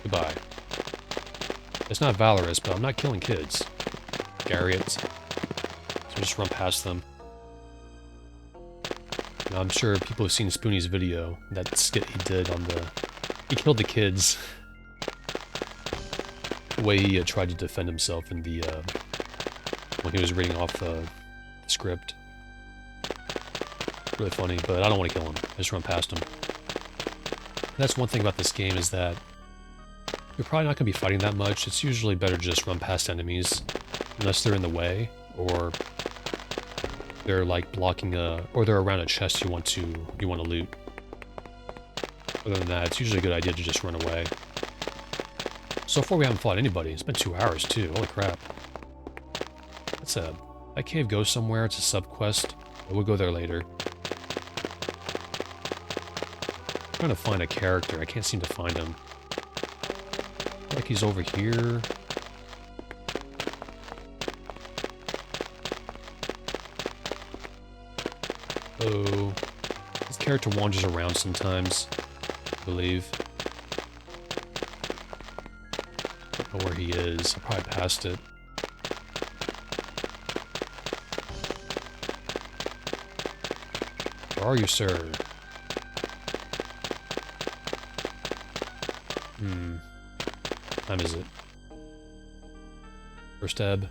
Goodbye. It's not valorous, but I'm not killing kids. Garriots. So just run past them. Now, I'm sure people have seen Spoonie's video, that skit he did on the... He killed the kids. The way he tried to defend himself in the, when he was reading off the script. Really funny, but I don't want to kill him. I just run past him. And that's one thing about this game, is that you're probably not going to be fighting that much. It's usually better to just run past enemies, unless they're in the way, or they're like blocking a, or they're around a chest you want to loot. Other than that, it's usually a good idea to just run away. So far we haven't fought anybody. It's been 2 hours too. Holy crap. That cave goes somewhere. It's a sub-quest. We'll go there later. I'm trying to find a character. I can't seem to find him. I feel like he's over here. Oh. This character wanders around sometimes, I believe. I don't know where he is. I probably passed it. Where are you, sir? What time is it? First ebb.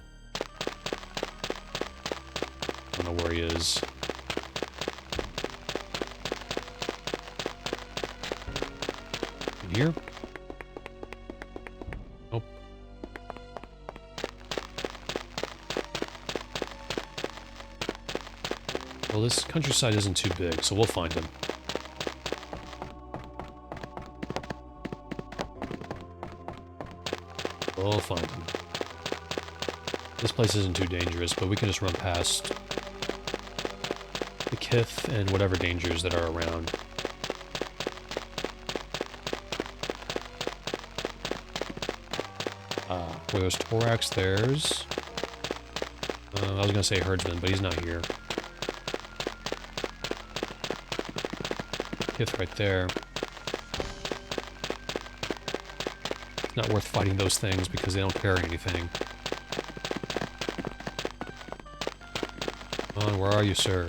I don't know where he is. In here? Nope. Well, this countryside isn't too big, so we'll find him. We'll find him. This place isn't too dangerous, but we can just run past the kith and whatever dangers that are around. Where there's Thorax, there's... I was gonna say herdsman, but he's not here. Kith right there. It's not worth fighting those things because they don't carry anything. Come on, where are you, sir?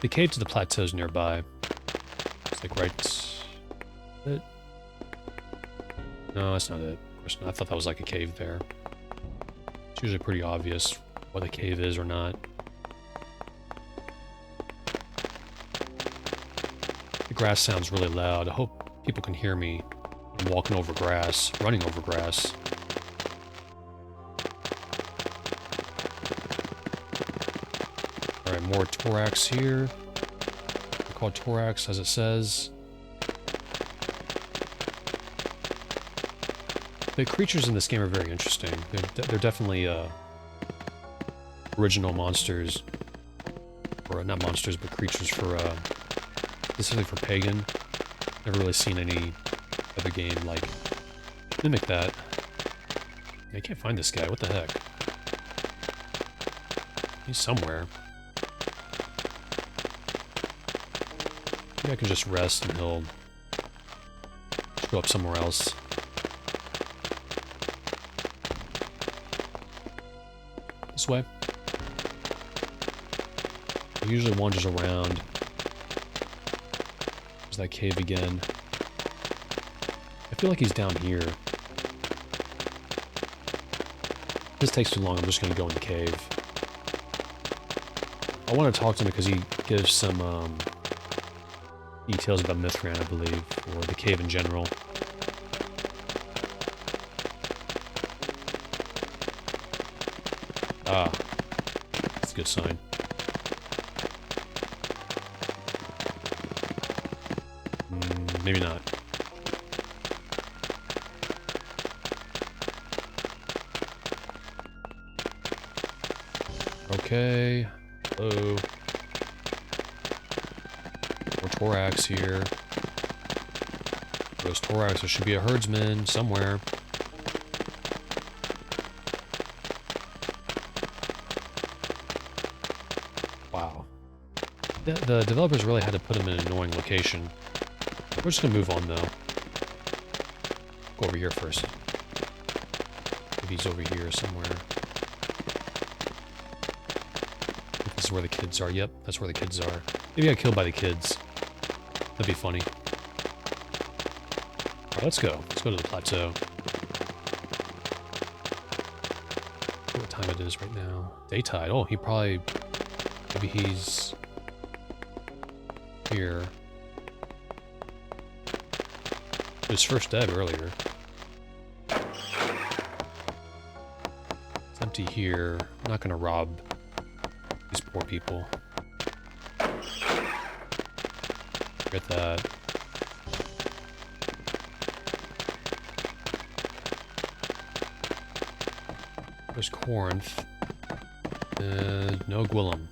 The cave to the plateau is nearby. It's like right... It? No, that's not it. Of course not. I thought that was like a cave there. It's usually pretty obvious what a cave is or not. The grass sounds really loud. I hope people can hear me. I'm walking over grass, running over grass. Alright, more Thorax here. They're called Thorax, as it says. The creatures in this game are very interesting. They're definitely original monsters. Or not monsters, but creatures for, specifically for Pagan. Never really seen any other game like mimic that. I can't find this guy. What the heck? He's somewhere. Maybe I can just rest and he'll go up somewhere else. This way. He usually wanders around. There's that cave again. I feel like he's down here. If this takes too long, I'm just going to go in the cave. I want to talk to him because he gives some details about Mythran, I believe, or the cave in general. Ah, that's a good sign. Maybe not. Okay. Hello. More Thorax here. Those Thorax, there should be a herdsman somewhere. Wow. The developers really had to put him in an annoying location. We're just gonna move on though. Go over here first. Maybe he's over here somewhere. This is where the kids are. Yep, that's where the kids are. Maybe I got killed by the kids. That'd be funny. Alright, let's go. Let's go to the plateau. See what time it is right now. Daytide. Oh, he probably... Maybe he's... here. His first dev earlier. It's empty here. I'm not gonna rob these poor people. Forget that. There's Corinth. No Gwillem.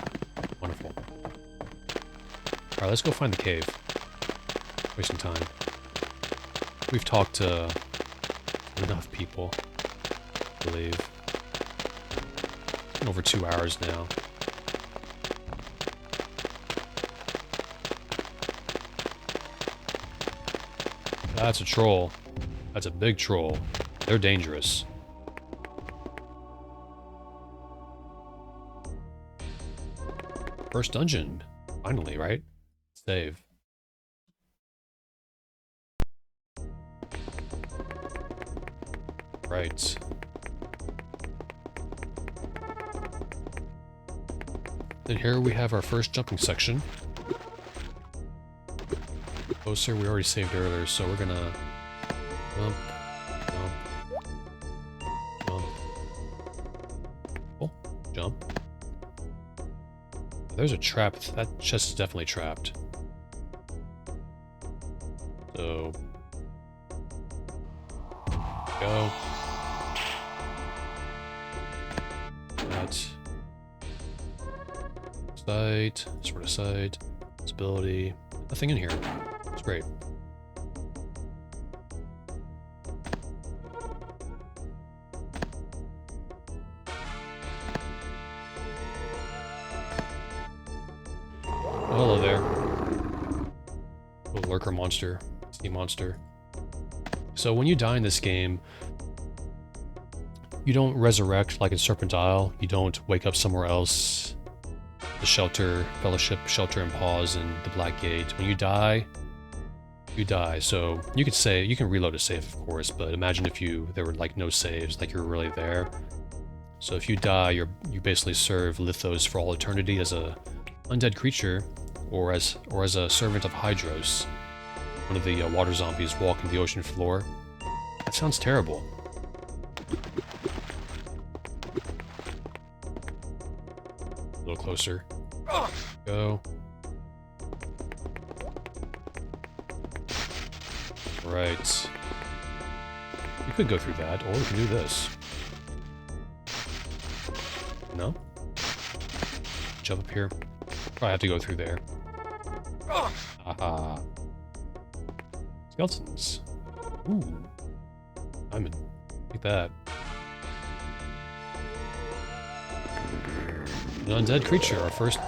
Wonderful. Alright, let's go find the cave. Wasting time. We've talked to enough people, I believe. It's been over 2 hours now. That's a troll. That's a big troll. They're dangerous. First dungeon. Finally, right? Save. Right. Then here we have our first jumping section. Closer, we already saved earlier, so we're gonna jump, jump, jump. Oh, jump. There's a trap. That chest is definitely trapped. So go. That. Sight. Sort of sight. Visibility. Nothing in here. It's great. Oh, hello there. Little lurker monster. Sea monster. So when you die in this game, you don't resurrect like in Serpent Isle. You don't wake up somewhere else. The shelter, fellowship, shelter and pause, and the Black Gate. When you die, you die. So you could say, you can reload a save, of course, but imagine if there were like no saves, like you're really there. So if you die, you basically serve Lithos for all eternity as a undead creature, or as a servant of Hydros, one of the water zombies walking the ocean floor. That sounds terrible. A little closer. Go. Right. We could go through that, or we can do this. No? Jump up here. Probably have to go through there. Aha. Skeletons. Ooh. Diamond. Take that. An undead creature, our first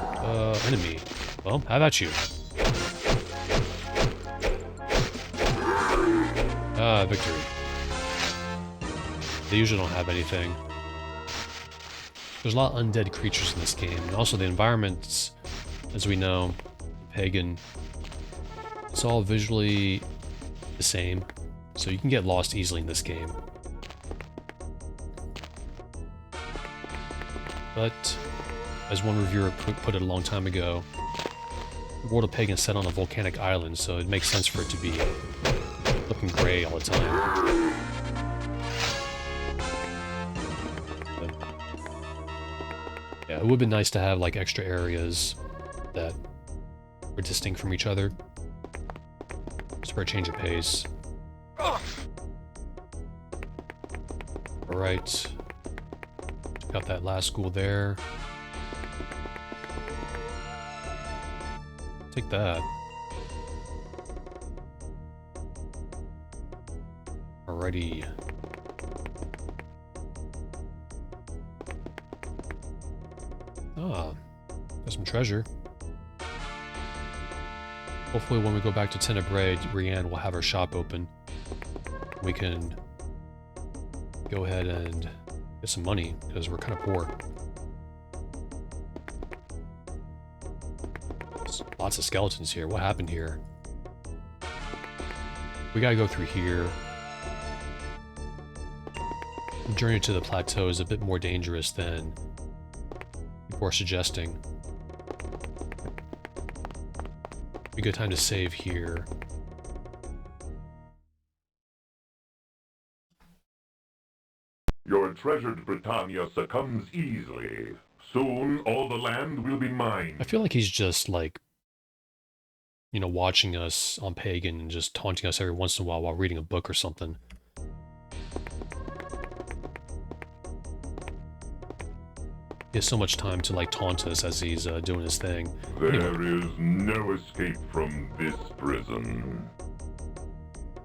enemy. Well, how about you? Ah, victory. They usually don't have anything. There's a lot of undead creatures in this game, and also the environments, as we know, Pagan, it's all visually the same, so you can get lost easily in this game. But, as one reviewer put it a long time ago, the world of Pagan is set on a volcanic island, so it makes sense for it to be looking gray all the time. But, yeah, it would have been nice to have like extra areas that were distinct from each other, just for a change of pace. Alright. Got that last school there. Take that. Alrighty. Ah, got some treasure. Hopefully when we go back to Tenebrae, Rianne will have her shop open. We can go ahead and get some money, because we're kind of poor. There's lots of skeletons here. What happened here? We gotta go through here. The journey to the plateau is a bit more dangerous than people are suggesting. Be a good time to save here. Your treasured Britannia succumbs easily. Soon all the land will be mine. I feel like he's just like, you know, watching us on Pagan and just taunting us every once in a while reading a book or something. He has so much time to like taunt us as he's doing his thing. There is no escape from this prison.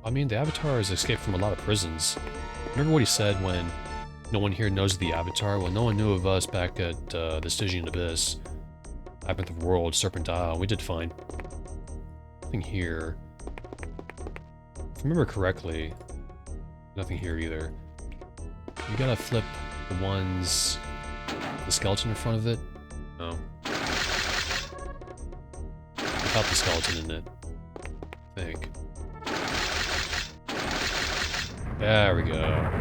I mean, the Avatar has escaped from a lot of prisons. Remember what he said when no one here knows the Avatar? Well, no one knew of us back at the Stygian Abyss. Labyrinth of World, Serpent Isle. We did fine. Nothing here. If I remember correctly, nothing here either. You gotta flip the ones... The skeleton in front of it? No. Without the skeleton in it. I think. There we go.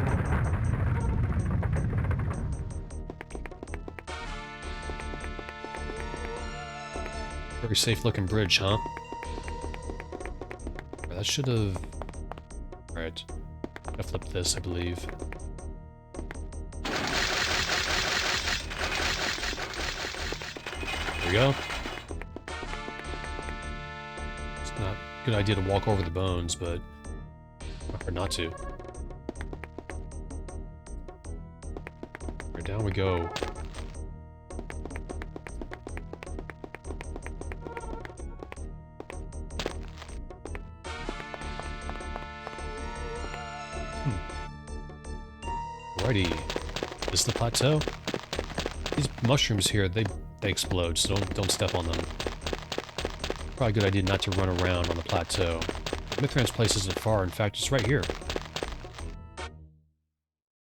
Very safe looking bridge, huh? That should have... Alright. I flipped this, I believe. There we go. It's not a good idea to walk over the bones, but... Or not to. Alright, down we go. Alrighty. This is the plateau? These mushrooms here, they explode, so don't step on them. Probably a good idea not to run around on the plateau. Mythran's place isn't far, in fact, it's right here.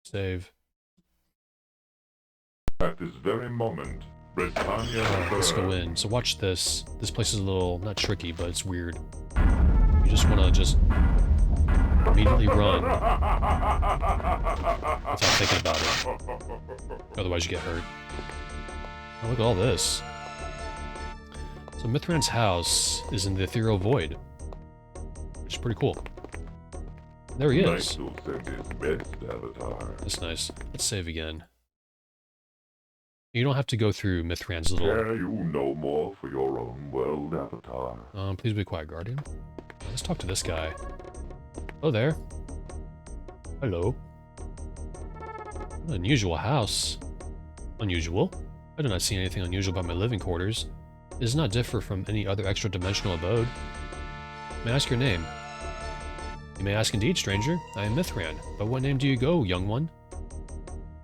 Save. At this very moment, Britannia... Let's go in. So watch this. This place is a little, not tricky, but it's weird. You just want to just immediately run without thinking about it. Otherwise you get hurt. Oh, look at all this. So Mythran's house is in the ethereal void, which is pretty cool. There he is. Nice will send his best avatar. That's nice. Let's save again. You don't have to go through Mythran's little... Care you no more for your own world, avatar. Please be quiet, Guardian. Let's talk to this guy. Hello there. Hello. What an unusual house. Unusual? I do not see anything unusual about my living quarters. It does not differ from any other extra-dimensional abode. May I ask your name? You may ask indeed, stranger. I am Mythran. By what name do you go, young one?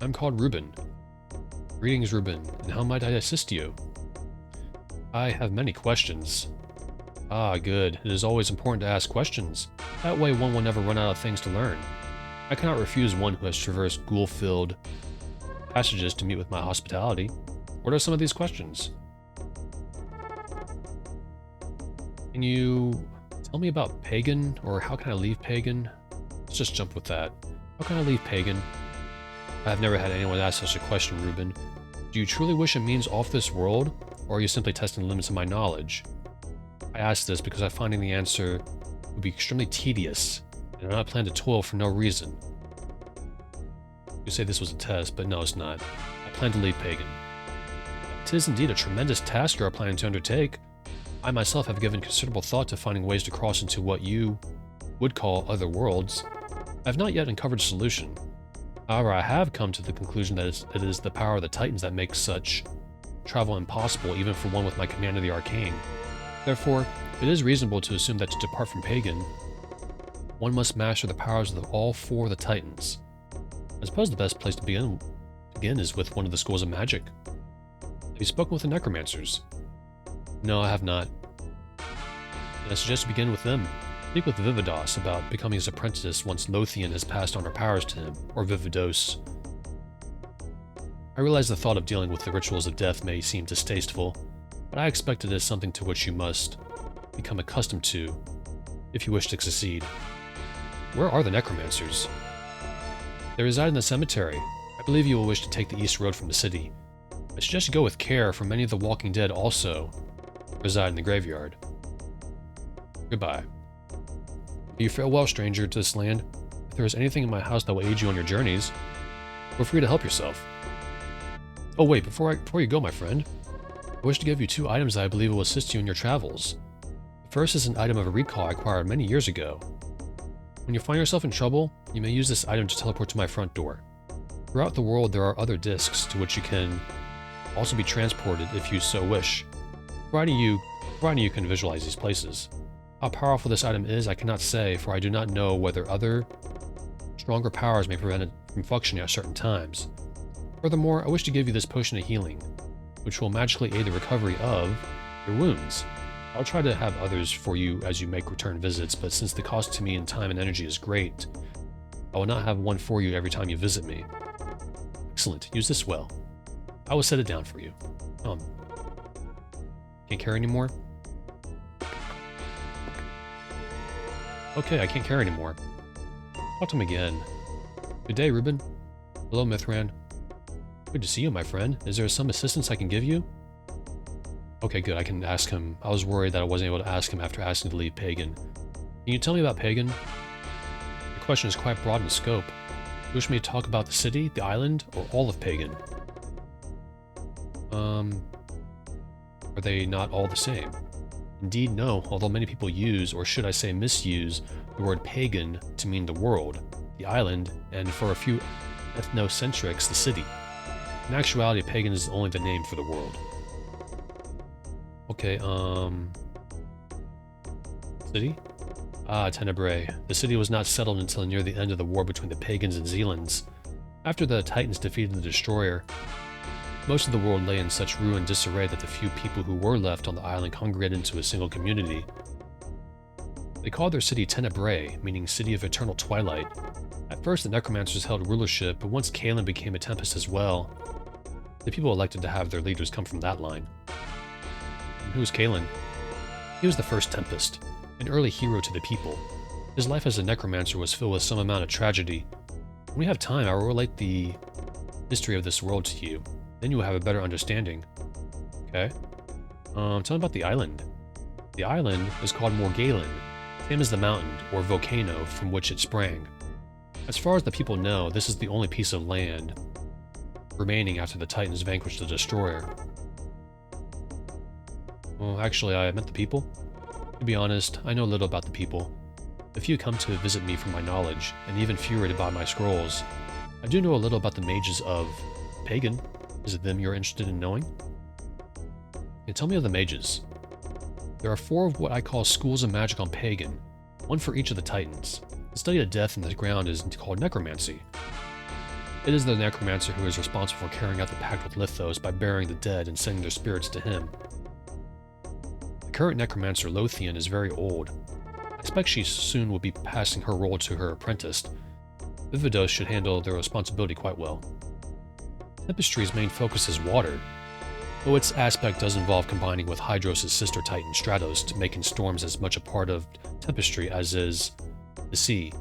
I'm called Reuben. Greetings, Reuben, and how might I assist you? I have many questions. Ah, good. It is always important to ask questions. That way one will never run out of things to learn. I cannot refuse one who has traversed ghoul-filled passages to meet with my hospitality. What are some of these questions? Can you tell me about Pagan, or how can I leave Pagan? Let's just jump with that. How can I leave Pagan? I have never had anyone ask such a question, Reuben. Do you truly wish it means off this world, or are you simply testing the limits of my knowledge? I ask this because I find the answer would be extremely tedious, and I do not plan to toil for no reason. You say this was a test, but no, it's not. I plan to leave Pagan. It is indeed a tremendous task you are planning to undertake. I myself have given considerable thought to finding ways to cross into what you would call other worlds. I have not yet uncovered a solution. However, I have come to the conclusion that it is the power of the Titans that makes such travel impossible even for one with my command of the arcane. Therefore, it is reasonable to assume that to depart from Pagan, one must master the powers of all four of the Titans. I suppose the best place to begin is with one of the schools of magic. Have you spoken with the Necromancers? No, I have not. And I suggest you begin with them. Speak with Vividos about becoming his apprentice once Lothian has passed on her powers to him, or Vividos. I realize the thought of dealing with the rituals of death may seem distasteful, but I expect it is something to which you must become accustomed to if you wish to succeed. Where are the Necromancers? They reside in the cemetery. I believe you will wish to take the east road from the city. I suggest you go with care, for many of the walking dead also reside in the graveyard. Goodbye. May you farewell, stranger, to this land. If there is anything in my house that will aid you on your journeys, feel free to help yourself. Oh wait, before you go, my friend, I wish to give you 2 items that I believe will assist you in your travels. The first is an item of a recall I acquired many years ago. When you find yourself in trouble, you may use this item to teleport to my front door. Throughout the world, there are other discs to which you can also be transported if you so wish, providing you can visualize these places. How powerful this item is, I cannot say, for I do not know whether other, stronger powers may prevent it from functioning at certain times. Furthermore, I wish to give you this potion of healing, which will magically aid the recovery of your wounds. I'll try to have others for you as you make return visits, but since the cost to me in time and energy is great, I will not have one for you every time you visit me. Excellent, use this well. I will set it down for you. Can't carry anymore? Okay, I can't carry anymore. Talk to him again. Good day, Ruben. Hello, Mythran. Good to see you, my friend. Is there some assistance I can give you? Okay, good, I can ask him. I was worried that I wasn't able to ask him after asking to leave Pagan. Can you tell me about Pagan? Your question is quite broad in scope. You wish me to talk about the city, the island, or all of Pagan? Are they not all the same? Indeed, no, although many people use, or should I say misuse, the word pagan to mean the world, the island, and for a few ethnocentrics, the city. In actuality, pagan is only the name for the world. Okay, city? Ah, Tenebrae. The city was not settled until near the end of the war between the pagans and Zealands. After the Titans defeated the Destroyer, most of the world lay in such ruin and disarray that the few people who were left on the island congregated into a single community. They called their city Tenebrae, meaning City of Eternal Twilight. At first, the Necromancers held rulership, but once Kaelin became a Tempest as well, the people elected to have their leaders come from that line. And who was Kaelin? He was the first Tempest, an early hero to the people. His life as a Necromancer was filled with some amount of tragedy. When we have time, I will relate the history of this world to you. Then you will have a better understanding. Okay. Tell me about the island. The island is called Morgalen, same as the mountain, or volcano, from which it sprang. As far as the people know, this is the only piece of land remaining after the Titans vanquished the Destroyer. Well, actually, I meant the people. To be honest, I know little about the people. A few come to visit me for my knowledge, and even fewer to buy my scrolls. I do know a little about the mages of Pagan. Is it them you're interested in knowing? Yeah, tell me of the mages. There are 4 of what I call schools of magic on Pagan, one for each of the Titans. The study of death in the ground is called necromancy. It is the necromancer who is responsible for carrying out the pact with Lithos by burying the dead and sending their spirits to him. The current necromancer Lothian is very old. I expect she soon will be passing her role to her apprentice. Vividos should handle their responsibility quite well. Tempestry's main focus is water, though its aspect does involve combining with Hydros' sister titan Stratos to make storms as much a part of Tempestry as is the sea.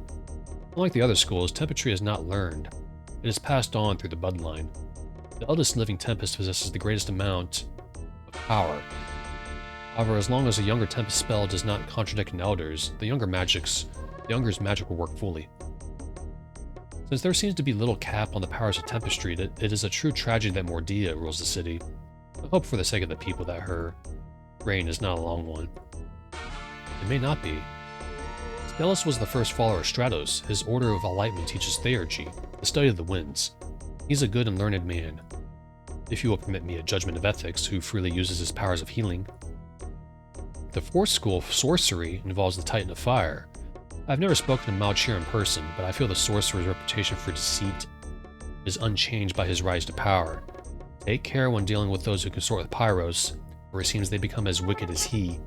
Unlike the other schools, Tempestry is not learned. It is passed on through the bloodline. The eldest living Tempest possesses the greatest amount of power. However, as long as a younger Tempest spell does not contradict an elder's, the younger younger's magic will work fully. Since there seems to be little cap on the powers of Tempestry, it is a true tragedy that Mordea rules the city. I hope for the sake of the people that her reign is not a long one. It may not be. Stelis was the first follower of Stratos. His order of enlightenment teaches theurgy, the study of the winds. He's a good and learned man, if you will permit me a judgment of ethics, who freely uses his powers of healing. The fourth school of sorcery involves the Titan of Fire. I've never spoken to Malchir in person, but I feel the sorcerer's reputation for deceit is unchanged by his rise to power. Take care when dealing with those who consort with Pyros, or it seems they become as wicked as he.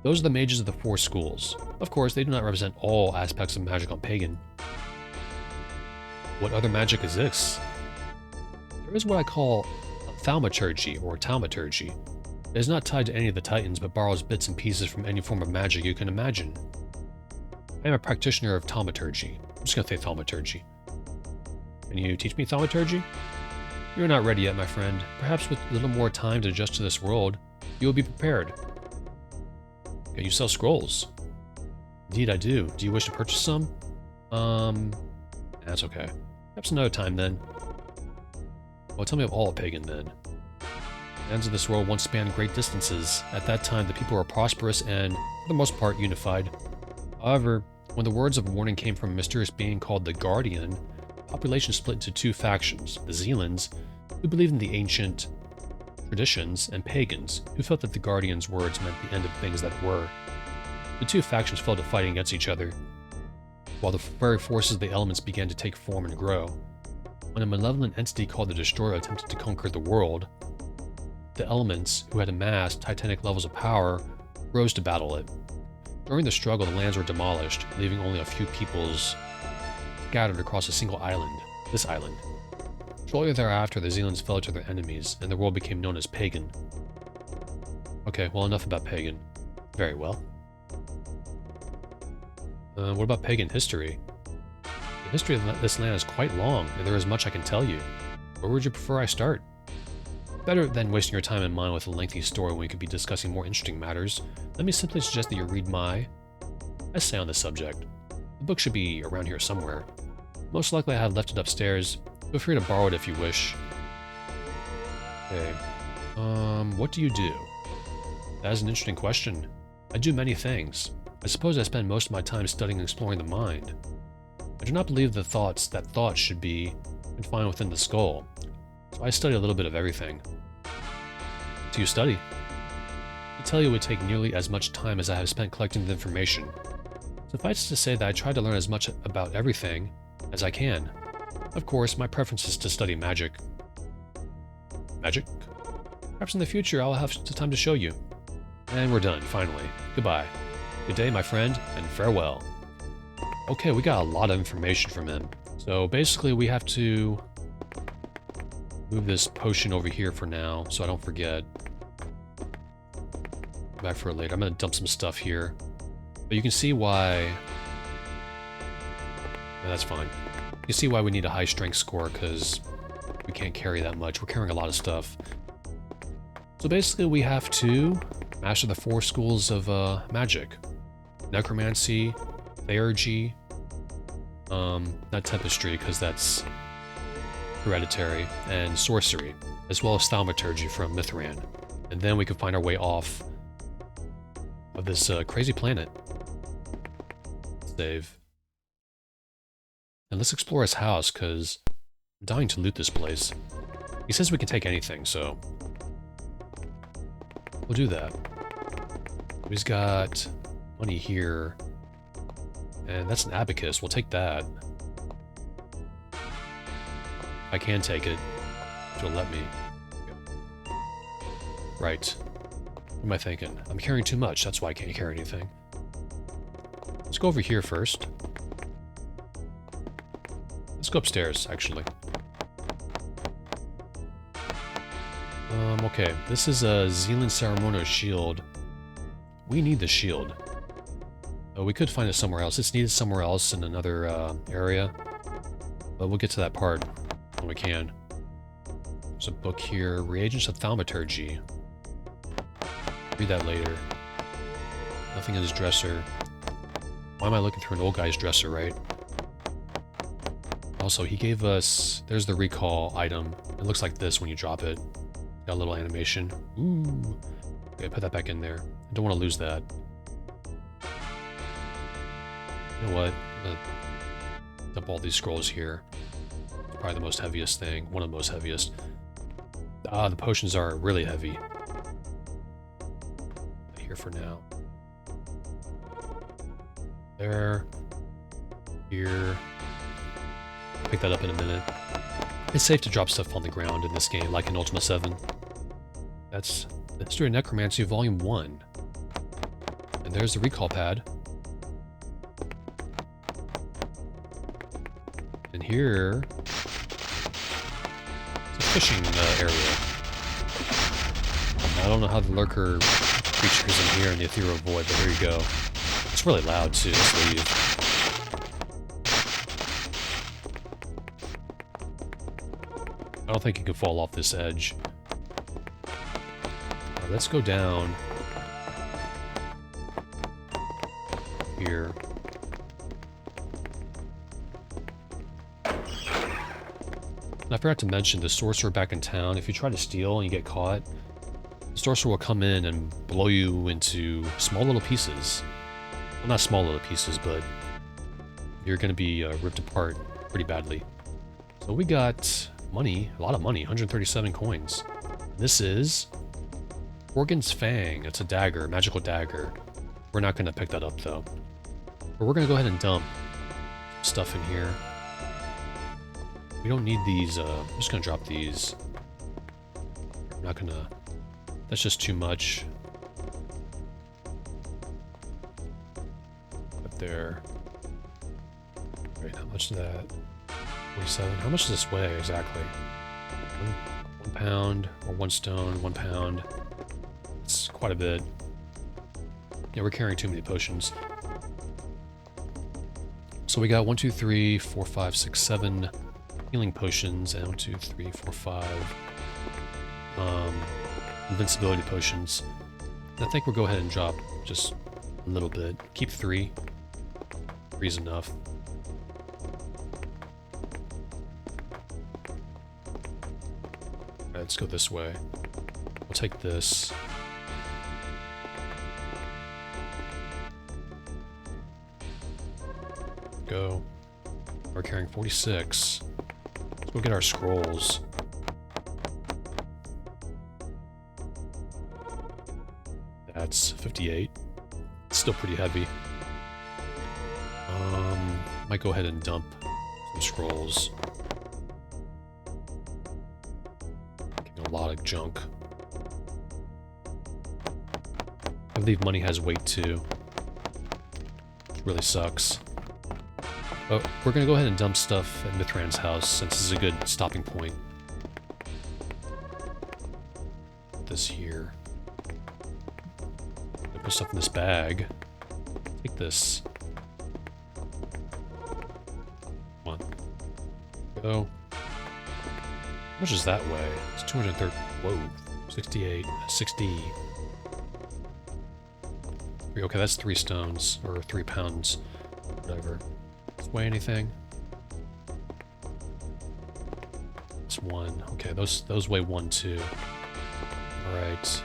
Those are the mages of the four schools. Of course, they do not represent all aspects of magic on Pagan. What other magic exists? There is what I call thaumaturgy, or taumaturgy. It is not tied to any of the Titans, but borrows bits and pieces from any form of magic you can imagine. I am a practitioner of thaumaturgy. I'm just going to say thaumaturgy. Can you teach me thaumaturgy? You're not ready yet, my friend. Perhaps with a little more time to adjust to this world, you will be prepared. Okay, you sell scrolls. Indeed, I do. Do you wish to purchase some? That's okay. Perhaps another time, then. Well, tell me of all of Pagan, then. The ends of this world once spanned great distances. At that time, the people were prosperous and, for the most part, unified. However, when the words of warning came from a mysterious being called the Guardian, the population split into two factions, the Zealans, who believed in the ancient traditions, and Pagans, who felt that the Guardian's words meant the end of things that were. The two factions fell to fighting against each other, while the very forces of the elements began to take form and grow. When a malevolent entity called the Destroyer attempted to conquer the world, the elements, who had amassed titanic levels of power, rose to battle it. During the struggle, the lands were demolished, leaving only a few peoples scattered across a single island, this island. Shortly thereafter, the Zealans fell to their enemies, and the world became known as Pagan. Okay, well, enough about Pagan. Very well. What about Pagan history? The history of this land is quite long, and there is much I can tell you. Where would you prefer I start? Better than wasting your time and mine with a lengthy story when we could be discussing more interesting matters, let me simply suggest that you read my essay on the subject. The book should be around here somewhere. Most likely I have left it upstairs. Feel free to borrow it if you wish. Okay. What do you do? That is an interesting question. I do many things. I suppose I spend most of my time studying and exploring the mind. I do not believe that thoughts should be confined within the skull, so I study a little bit of everything. What do you study? To tell you, it would take nearly as much time as I have spent collecting the information. Suffice to say that I try to learn as much about everything as I can. Of course, my preference is to study magic. Magic? Perhaps in the future I'll have time to show you. And we're done, finally. Goodbye. Good day, my friend, and farewell. Okay, we got a lot of information from him. So basically we have to move this potion over here for now, so I don't forget. Come back for it later. I'm going to dump some stuff here. But you can see why... Yeah, that's fine. You can see why we need a high strength score, because we can't carry that much. We're carrying a lot of stuff. So basically we have to master the four schools of magic. Necromancy, Theurgy, not Tempestry, because that's hereditary, and sorcery, as well as thaumaturgy from Mythran. And then we can find our way off of this crazy planet. Save. And let's explore his house, because I'm dying to loot this place. He says we can take anything, so we'll do that. He's got money here, and that's an abacus. We'll take that. I can take it, if it'll let me. Right. What am I thinking? I'm carrying too much, that's why I can't carry anything. Let's go over here first. Let's go upstairs, actually. Okay, this is a Zealand ceremonial shield. We need the shield. We could find it somewhere else. It's needed somewhere else in another area. But we'll get to that part when we can. There's a book here. Reagents of Thaumaturgy. Read that later. Nothing in his dresser. Why am I looking through an old guy's dresser, right? Also, he gave us... There's the recall item. It looks like this when you drop it. Got a little animation. Ooh. Okay, put that back in there. I don't want to lose that. You know what? I'm gonna dump all these scrolls here. Probably the most heaviest thing. One of the most heaviest. Ah, the potions are really heavy. for now. There. Here. Pick that up in a minute. It's safe to drop stuff on the ground in this game, like in Ultima VII. That's the History of Necromancy Volume 1. And there's the recall pad. And here... it's a fishing area. I don't know how the lurker creatures in here in the ethereal void, but here you go. It's really loud too, let's leave. I don't think you can fall off this edge. Right, let's go down here. And I forgot to mention the sorcerer back in town. If you try to steal and you get caught, the sorcerer will come in and blow you into small little pieces. Well, not small little pieces, but you're going to be ripped apart pretty badly. So we got money, a lot of money, 137 coins. This is Organ's Fang. It's a dagger, magical dagger. We're not going to pick that up though. But we're going to go ahead and dump stuff in here. We don't need these. I'm just going to drop these. I'm not going to... that's just too much. Up there. Wait, how much is that? 47. How much does this weigh exactly? 1 pound, or 1 stone, 1 pound. It's quite a bit. Yeah, we're carrying too many potions. So we got 1, 2, 3, 4, 5, 6, 7 healing potions, and 1, 2, 3, 4, 5 invincibility potions. And I think we'll go ahead and drop just a little bit. Keep 3. 3's enough. Alright, let's go this way. We'll take this. Go. We're carrying 46. Let's go get our scrolls. That's 58. It's still pretty heavy. Might go ahead and dump some scrolls. Getting a lot of junk. I believe money has weight too. Which really sucks. But we're gonna go ahead and dump stuff at Mythran's house since this is a good stopping point. Put this here. Put stuff in this bag. Take this. Come on. Go. How much does that weigh? It's 230. Whoa. 68. 60. Okay, that's 3 stones. Or 3 pounds. Whatever. Does it weigh anything? It's 1. Okay, those weigh 1 too. Alright.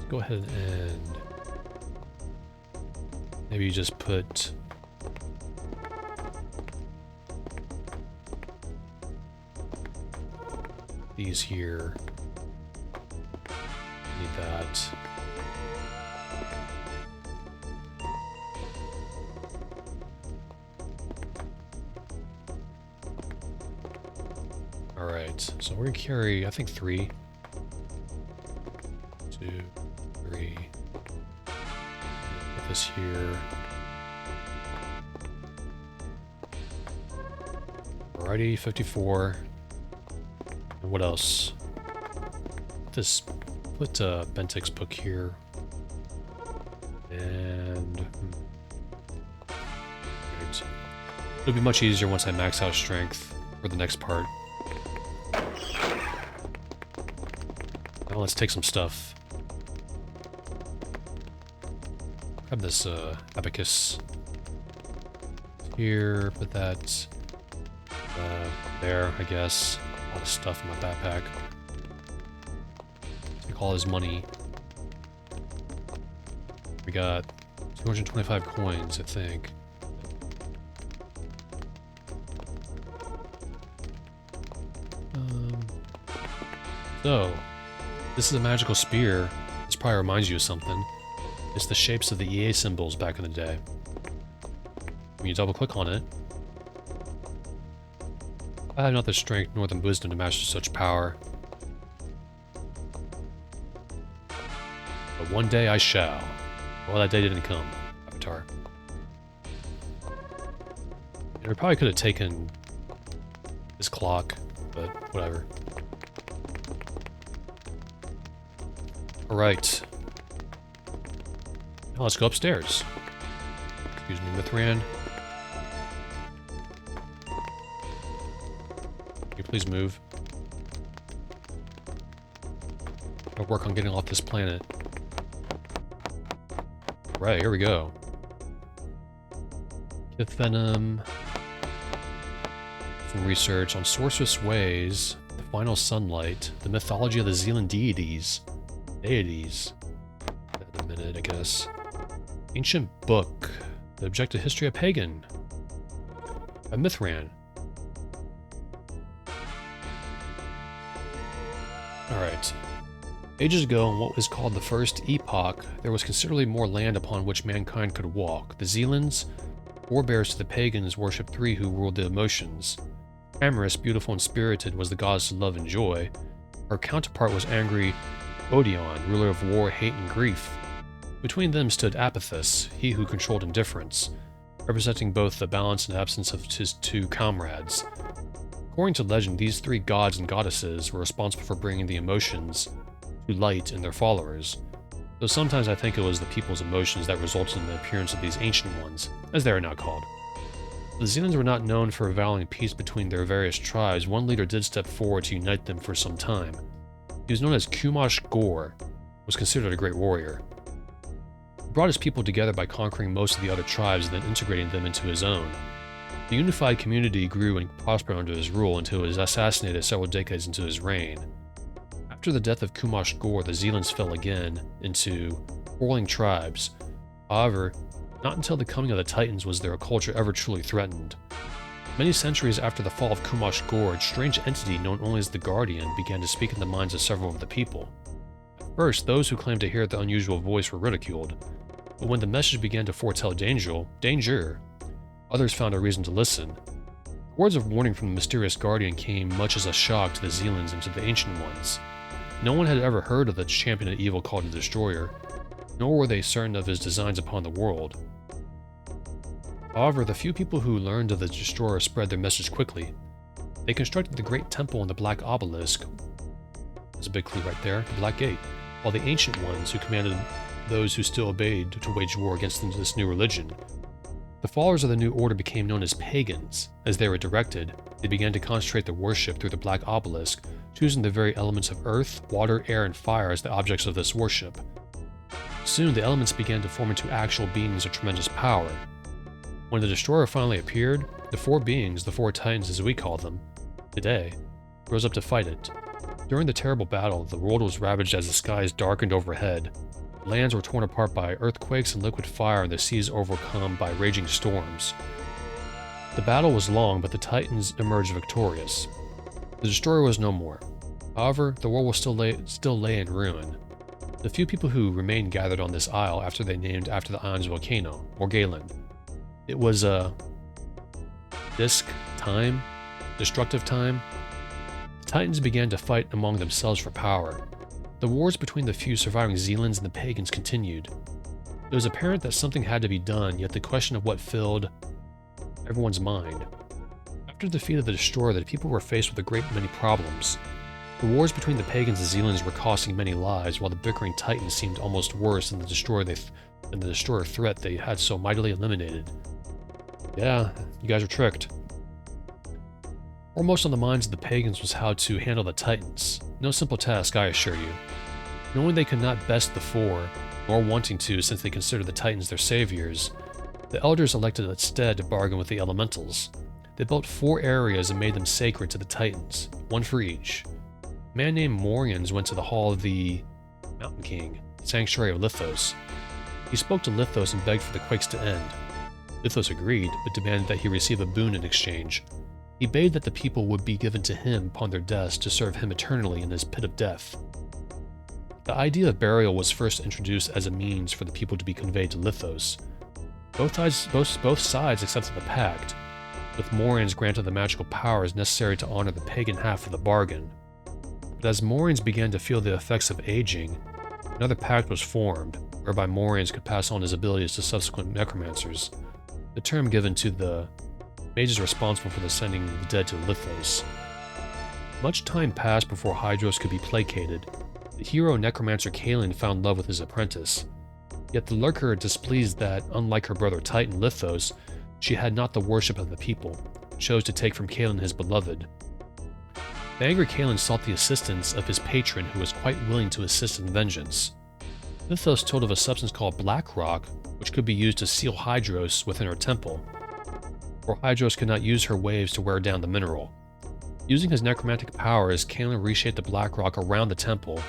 Go ahead and maybe just put these here. Need that. Alright, so we're gonna carry, I think 3. 2, 3. Put this here. Alrighty, 54. And what else? Put Bentek's book here. And right. It'll be much easier once I max out strength for the next part. Now let's take some stuff. Grab this abacus here, put that there, I guess. A lot of stuff in my backpack. Take all his money. We got 225 coins, I think. So, this is a magical spear. probably reminds you of something. It's the shapes of the EA symbols back in the day. When you double click on it, I have not the strength nor the wisdom to master such power. But one day I shall. Well, that day didn't come, Avatar. And we probably could have taken this clock, but whatever. Alright. Now let's go upstairs. Excuse me, Mythran. Can you please move? I'll work on getting off this planet. Right, here we go. Kith Venom. Some research on sorceress ways, the final sunlight, the mythology of the Zealand deities. In a minute, I guess. Ancient book. The objective history of Pagan. By Mythran. Alright. Ages ago, in what was called the First Epoch, there was considerably more land upon which mankind could walk. The Zealands, forebears to the Pagans, worshipped three who ruled the emotions. Amorous, beautiful, and spirited was the goddess of love and joy. Her counterpart was angry Odeon, ruler of war, hate, and grief. Between them stood Apathus, he who controlled indifference, representing both the balance and absence of his two comrades. According to legend, these three gods and goddesses were responsible for bringing the emotions to light in their followers, though sometimes I think it was the people's emotions that resulted in the appearance of these ancient ones, as they are now called. The Zealands were not known for avowing peace between their various tribes. One leader did step forward to unite them for some time. He was known as Kumosh Gore, was considered a great warrior. He brought his people together by conquering most of the other tribes and then integrating them into his own. The unified community grew and prospered under his rule until he was assassinated several decades into his reign. After the death of Kumosh Gore, the Zealands fell again into quarreling tribes. However, not until the coming of the Titans was their culture ever truly threatened. Many centuries after the fall of Kumosh Gore, a strange entity known only as the Guardian began to speak in the minds of several of the people. At first, those who claimed to hear the unusual voice were ridiculed, but when the message began to foretell danger, others found a reason to listen. Words of warning from the mysterious Guardian came much as a shock to the Zealands and to the Ancient Ones. No one had ever heard of the champion of evil called the Destroyer, nor were they certain of his designs upon the world. However, the few people who learned of the Destroyer spread their message quickly. They constructed the Great Temple and the Black Obelisk. There's a big clue right there, the Black Gate, while the Ancient Ones, who commanded those who still obeyed to wage war against this new religion. The followers of the new order became known as Pagans. As they were directed, they began to concentrate their worship through the Black Obelisk, choosing the very elements of earth, water, air, and fire as the objects of this worship. Soon, the elements began to form into actual beings of tremendous power. When the Destroyer finally appeared, the four beings, the four Titans as we call them today, rose up to fight it. During the terrible battle, the world was ravaged as the skies darkened overhead. Lands were torn apart by earthquakes and liquid fire, and the seas overcome by raging storms. The battle was long, but the Titans emerged victorious. The Destroyer was no more. However, the world was still lay in ruin. The few people who remained gathered on this isle after they named after the island's volcano, Morgalen. It was a destructive time. The Titans began to fight among themselves for power. The wars between the few surviving Zealands and the Pagans continued. It was apparent that something had to be done, yet the question of what filled everyone's mind. After the defeat of the Destroyer, the people were faced with a great many problems. The wars between the Pagans and Zealands were costing many lives, while the bickering Titans seemed almost worse than the Destroyer threat they had so mightily eliminated. Yeah, you guys were tricked. Foremost on the minds of the Pagans was how to handle the Titans. No simple task, I assure you. Knowing they could not best the four, nor wanting to since they considered the Titans their saviors, the Elders elected instead to bargain with the Elementals. They built 4 areas and made them sacred to the Titans, one for each. A man named Morians went to the Hall of the Mountain King, Sanctuary of Lithos. He spoke to Lithos and begged for the quakes to end. Lithos agreed, but demanded that he receive a boon in exchange. He bade that the people would be given to him upon their deaths to serve him eternally in his pit of death. The idea of burial was first introduced as a means for the people to be conveyed to Lithos. Both sides accepted the pact, with Morians granted the magical powers necessary to honor the pagan half of the bargain. But as Morians began to feel the effects of aging, another pact was formed, whereby Morians could pass on his abilities to subsequent necromancers, the term given to the mages responsible for sending the dead to Lithos. Much time passed before Hydros could be placated. The hero necromancer Kaelin found love with his apprentice. Yet the lurker, displeased that, unlike her brother Titan Lithos, she had not the worship of the people, chose to take from Kaelin his beloved. The angry Kaelin sought the assistance of his patron, who was quite willing to assist in vengeance. Lithos told of a substance called black rock, which could be used to seal Hydros within her temple, for Hydros could not use her waves to wear down the mineral. Using his necromantic powers, Kaelin reshaped the black rock around the temple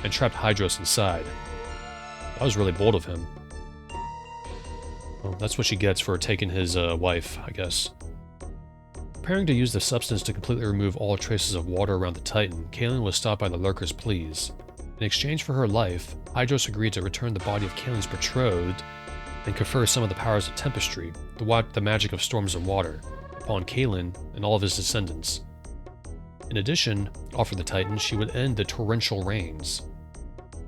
and trapped Hydros inside. That was really bold of him. Well, that's what she gets for taking his wife, I guess. Preparing to use the substance to completely remove all traces of water around the Titan, Kaelin was stopped by the lurker's pleas. In exchange for her life, Hydros agreed to return the body of Kaelin's betrothed and confer some of the powers of Tempestry, the magic of storms and water, upon Kaelin and all of his descendants. In addition, offered the Titan, she would end the torrential rains.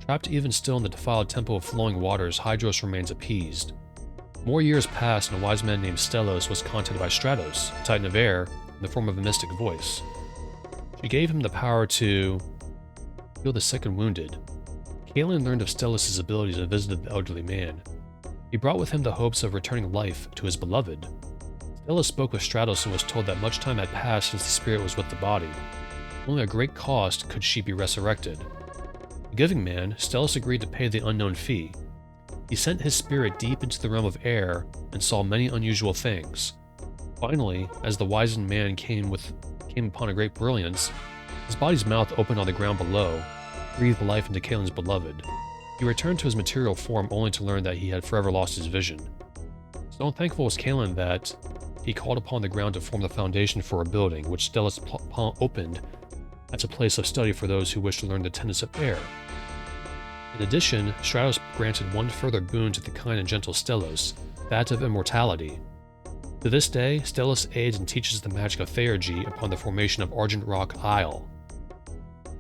Trapped even still in the defiled temple of flowing waters, Hydros remains appeased. More years passed, and a wise man named Stelos was contacted by Stratos, Titan of Air, in the form of a mystic voice. She gave him the power to heal the sick and wounded. Kaelin learned of Stelos' abilities and visited the elderly man. He brought with him the hopes of returning life to his beloved. Stelos spoke with Stratos and was told that much time had passed since the spirit was with the body. Only at great cost could she be resurrected. The giving man, Stelos agreed to pay the unknown fee. He sent his spirit deep into the realm of air and saw many unusual things. Finally, as the wizened man came upon a great brilliance, his body's mouth opened on the ground below, breathed life into Kaelin's beloved. He returned to his material form only to learn that he had forever lost his vision. So unthankful was Kaelin that he called upon the ground to form the foundation for a building, which Stelos opened as a place of study for those who wished to learn the tenets of air. In addition, Stratos granted one further boon to the kind and gentle Stelos, that of immortality. To this day, Stelos aids and teaches the magic of theurgy upon the formation of Argent Rock Isle.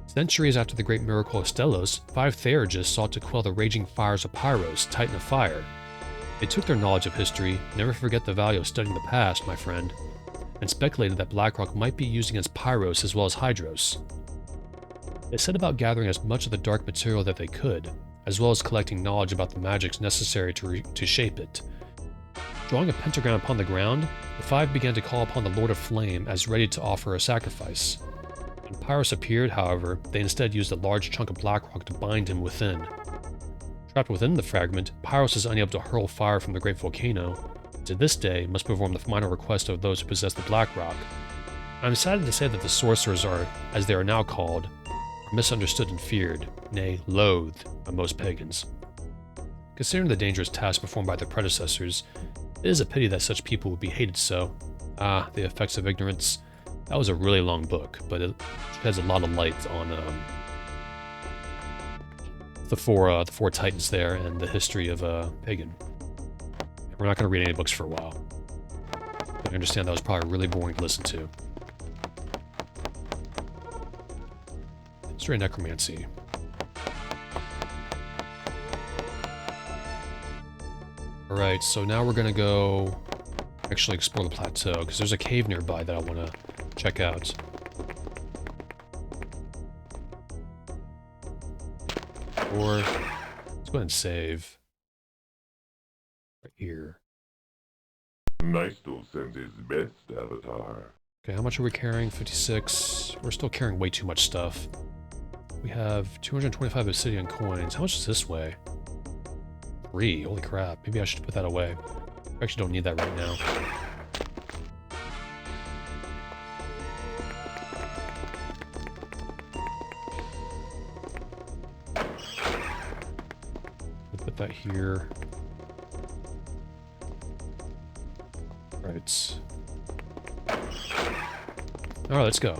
Centuries after the great miracle of Stelos, 5 theurgists sought to quell the raging fires of Pyros, Titan of Fire. They took their knowledge of history, never forget the value of studying the past, my friend, and speculated that Blackrock might be used against Pyros as well as Hydros. They set about gathering as much of the dark material that they could, as well as collecting knowledge about the magics necessary to shape it. Drawing a pentagram upon the ground, the 5 began to call upon the Lord of Flame as ready to offer a sacrifice. When Pyros appeared, however, they instead used a large chunk of Blackrock to bind him within. Trapped within the fragment, Pyros is unable to hurl fire from the great volcano, and to this day must perform the final request of those who possess the Blackrock. I am saddened to say that the sorcerers are, as they are now called, are misunderstood and feared, nay, loathed, by most pagans. Considering the dangerous task performed by their predecessors, it is a pity that such people would be hated so. Ah, the effects of ignorance. That was a really long book, but it sheds a lot of light on the four titans there and the history of Pagan. We're not going to read any books for a while. I understand that was probably really boring to listen to. History of Necromancy. Alright, so now we're going to go actually explore the plateau, because there's a cave nearby that I want to check out. Or, let's go ahead and save. Right here. Nice to send his best, Avatar. Okay, how much are we carrying? 56. We're still carrying way too much stuff. We have 225 obsidian coins. How much does this weigh? 3. Holy crap. Maybe I should put that away. I actually don't need that right now. Put that here. Right. Alright, let's go.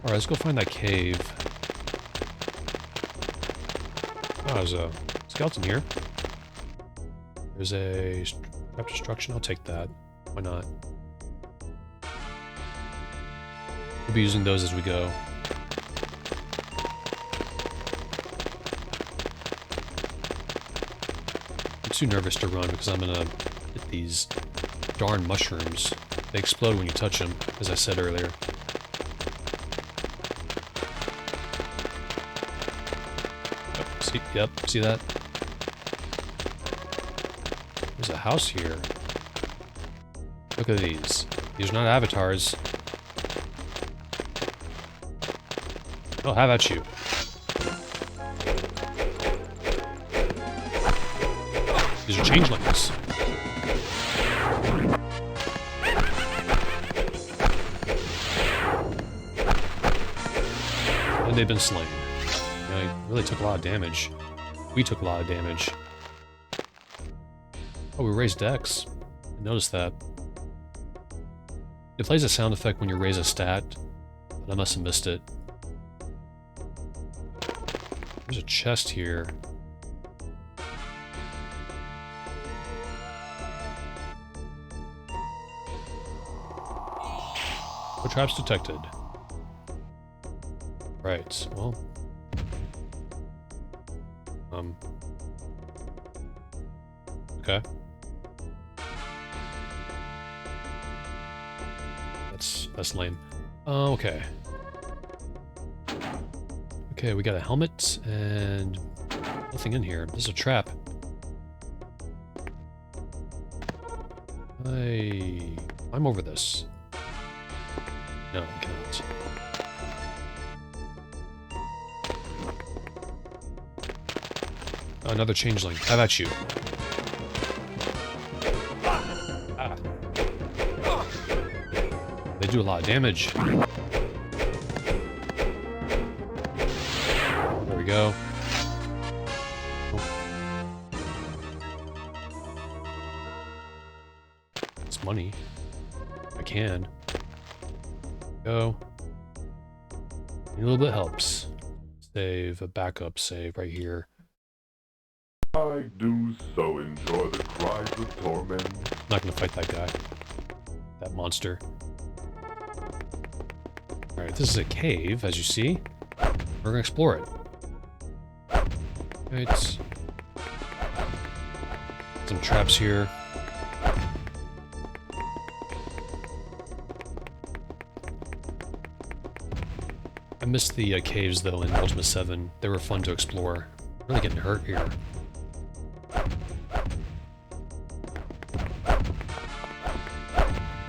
Alright, let's go find that cave. Oh, there's a skeleton here. There's a trap destruction. I'll take that. Why not? We'll be using those as we go. I'm too nervous to run because I'm gonna hit these darn mushrooms. They explode when you touch them, as I said earlier. Yep, see that? There's a house here. Look at these. These are not avatars. Oh, how about you? These are changelings. And they've been slain. It really took a lot of damage. We took a lot of damage. Oh, we raised Dex. I noticed that. It plays a sound effect when you raise a stat, but I must have missed it. There's a chest here. No traps detected. Right, well... Okay. That's lame. Okay. Okay, we got a helmet and nothing in here. This is a trap. I'm over this. No, I cannot. Another changeling. How about you? Ah. They do a lot of damage. There we go. Oh. It's money. I can. Go. A little bit helps. Save, a backup save right here. I do so enjoy the cries of torment. Not gonna fight that guy. That monster. Alright, this is a cave, as you see. We're gonna explore it. Right. Some traps here. I missed the caves, though, in Ultima VII. They were fun to explore. Really getting hurt here.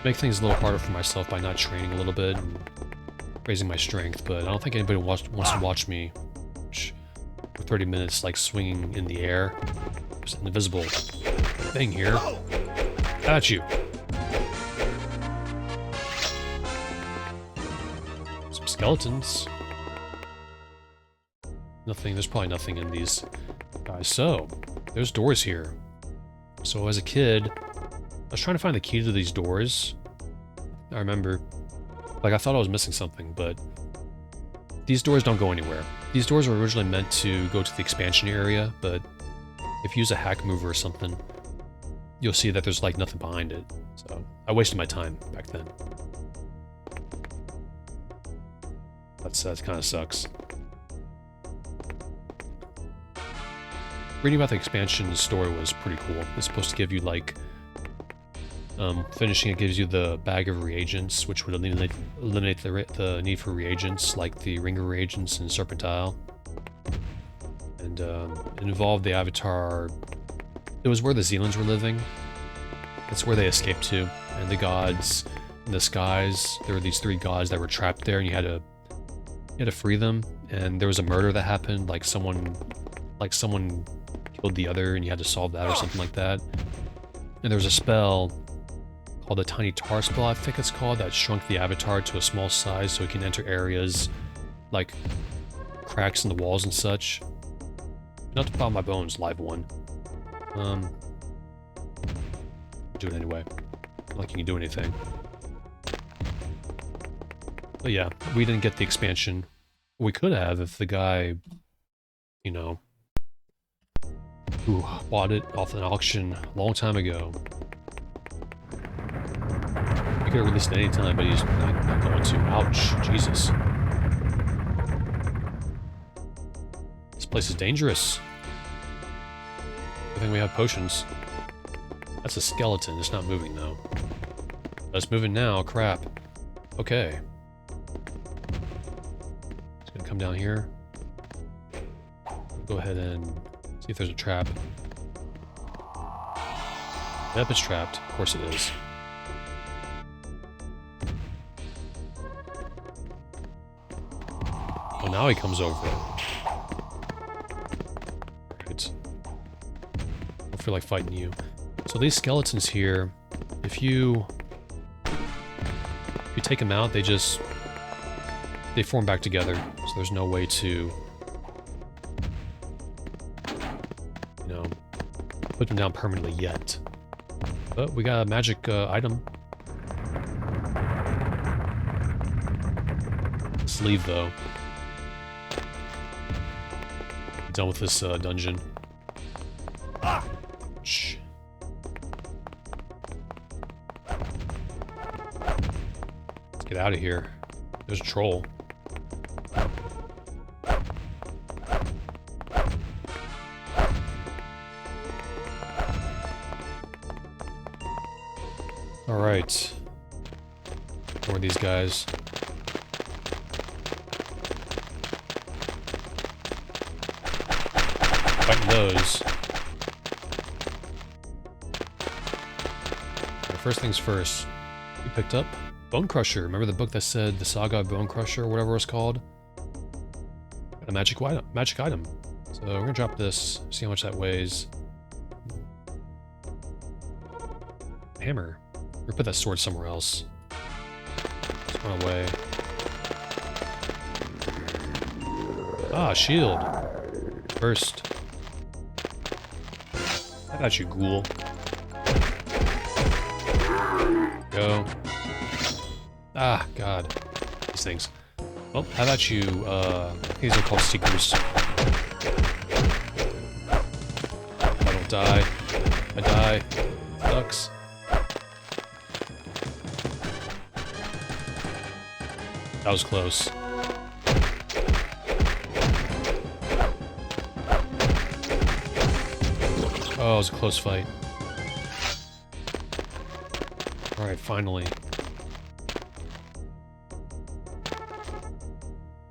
Make things a little harder for myself by not training a little bit and raising my strength, but I don't think anybody wants to watch me for 30 minutes, like, swinging in the air. There's an invisible thing here. At you! Some skeletons. Nothing, there's probably nothing in these guys. So, there's doors here. So as a kid, I was trying to find the key to these doors. I remember, like, I thought I was missing something, but these doors don't go anywhere. These doors were originally meant to go to the expansion area, but if you use a hack mover or something, you'll see that there's, like, nothing behind it. So, I wasted my time back then. That kind of sucks. Reading about the expansion story was pretty cool. It's supposed to give you, like, finishing it gives you the bag of reagents, which would eliminate the need for reagents, like the ring of reagents in Serpent Isle. And it involved the Avatar. It was where the Zealands were living. It's where they escaped to. And the gods in the skies, there were these 3 gods that were trapped there, and you had to free them. And there was a murder that happened, like someone killed the other, and you had to solve that or something like that. And there was a spell called the Tiny Tar Spell, I think it's called, that shrunk the Avatar to a small size so he can enter areas like cracks in the walls and such. Not to pop my bones, live one. Do it anyway. Not like you can do anything. But yeah, we didn't get the expansion. We could have if the guy, you know, who bought it off an auction a long time ago. He could have released it any time, but he's not going to. Ouch, Jesus. This place is dangerous. I think we have potions. That's a skeleton, it's not moving though. It's moving now, crap. Okay. It's gonna come down here. Go ahead and see if there's a trap. Yep, it's trapped. Of course it is. Oh, now he comes over. Right. I don't feel like fighting you. So these skeletons here, if you take them out, they form back together. So there's no way to, you know, put them down permanently yet. But we got a magic item. Let's leave though. Done with this dungeon. Shh. Let's get out of here. There's a troll. Alright. More of these guys. Fighting those. Right, first things first. We picked up Bone Crusher. Remember the book that said the Saga of Bone Crusher or whatever it's called? Got a magic item. So we're gonna drop this, see how much that weighs. Hammer. We're gonna put that sword somewhere else. Let's run away. Ah, shield. First. How about you, ghoul? Go. Ah, God. These things. Well, how about you, these are called Seekers. I don't die. I die. Sucks. That was close. Oh, it was a close fight. Alright, finally.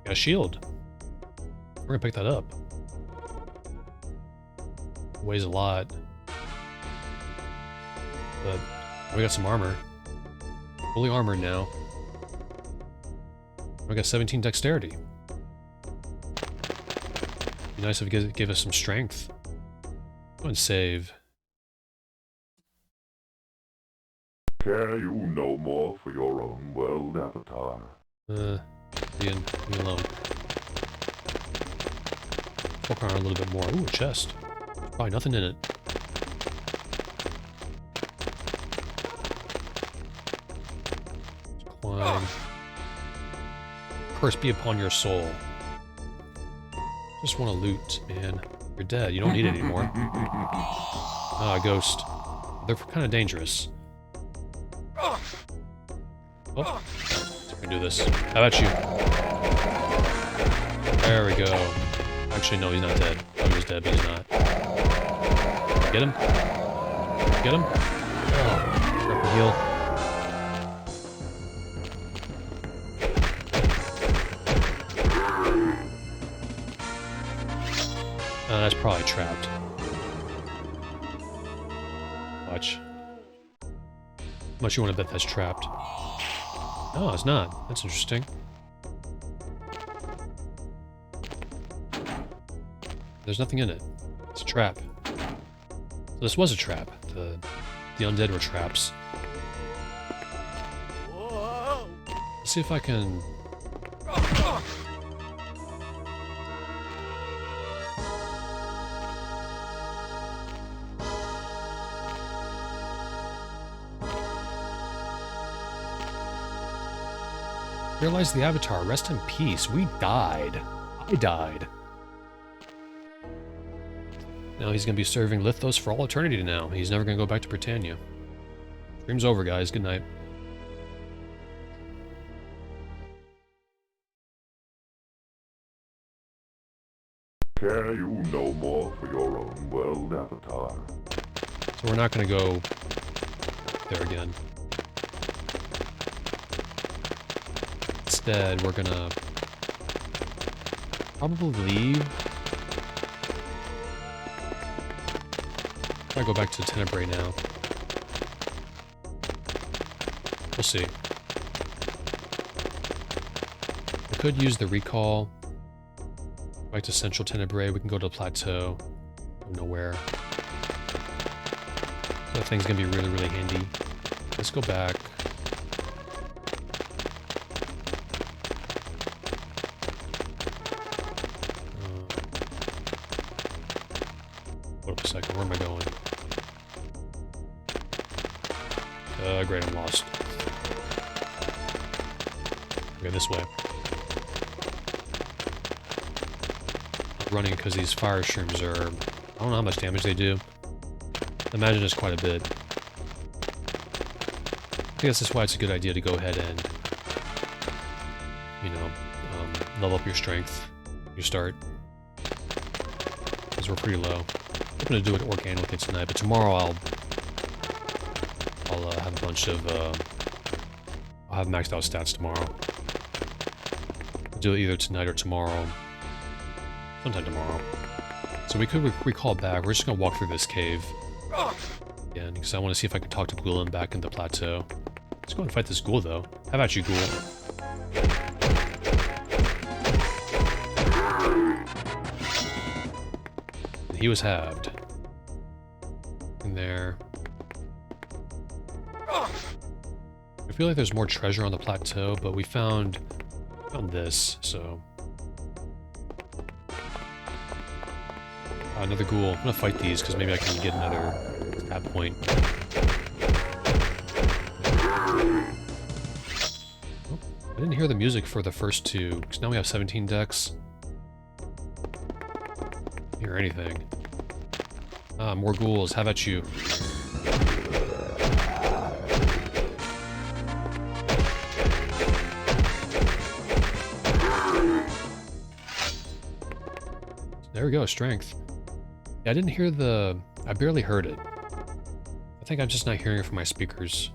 Got a shield. We're gonna pick that up. Weighs a lot. But we got some armor. Fully armored now. We got 17 dexterity. Be nice if it gave us some strength. Go and save. Care you no more for your own world, Avatar? Leave me alone. Poke around a little bit more. Ooh, a chest. Probably nothing in it. Let's climb. Curse be upon your soul. Just want to loot, man. You're dead. You don't need it anymore. Ah, ghost. They're kind of dangerous. Oh. We can do this. How about you? There we go. Actually, no, he's not dead. Oh, he was dead, but he's not. Get him. Get him. Oh, triple heal. That's probably trapped. Watch. How much you want to bet that's trapped? No, it's not. That's interesting. There's nothing in it. It's a trap. So this was a trap. The undead were traps. Let's see if I can... Realize the Avatar. Rest in peace. We died. I died. Now he's going to be serving Lithos for all eternity now. He's never going to go back to Britannia. Stream's over, guys. Good night. Care you no more for your own world, Avatar? So we're not going to go there again. Instead, we're going to probably leave. I go back to Tenebrae now. We'll see. I could use the recall. Back to Central Tenebrae. We can go to Plateau. Nowhere. That thing's gonna be really, really handy. Let's go back. Hold up a second. Where am I going? Great, I'm lost. Okay, this way. I'm running because these fire shrooms are... I don't know how much damage they do. I imagine it's quite a bit. I guess that's why it's a good idea to go ahead and, you know, level up your strength. You start. Because we're pretty low. I'm going to do it organically tonight, but tomorrow I'll have a bunch of, I'll have maxed out stats tomorrow. I'll do it either tonight or tomorrow. Sometime tomorrow. So we could recall back. We're just going to walk through this cave. Again, because I want to see if I can talk to Gwilym back in the Plateau. Let's go and fight this ghoul, though. How about you, ghoul? And he was halved. In there. I feel like there's more treasure on the plateau, but we found this, so... another ghoul. I'm gonna fight these, because maybe I can get another stab point. Oh, I didn't hear the music for the first two, because now we have 17 decks. Didn't hear anything. Ah, more ghouls. How about you? There we go, strength. Yeah, I didn't hear the... I barely heard it. I think I'm just not hearing it from my speakers.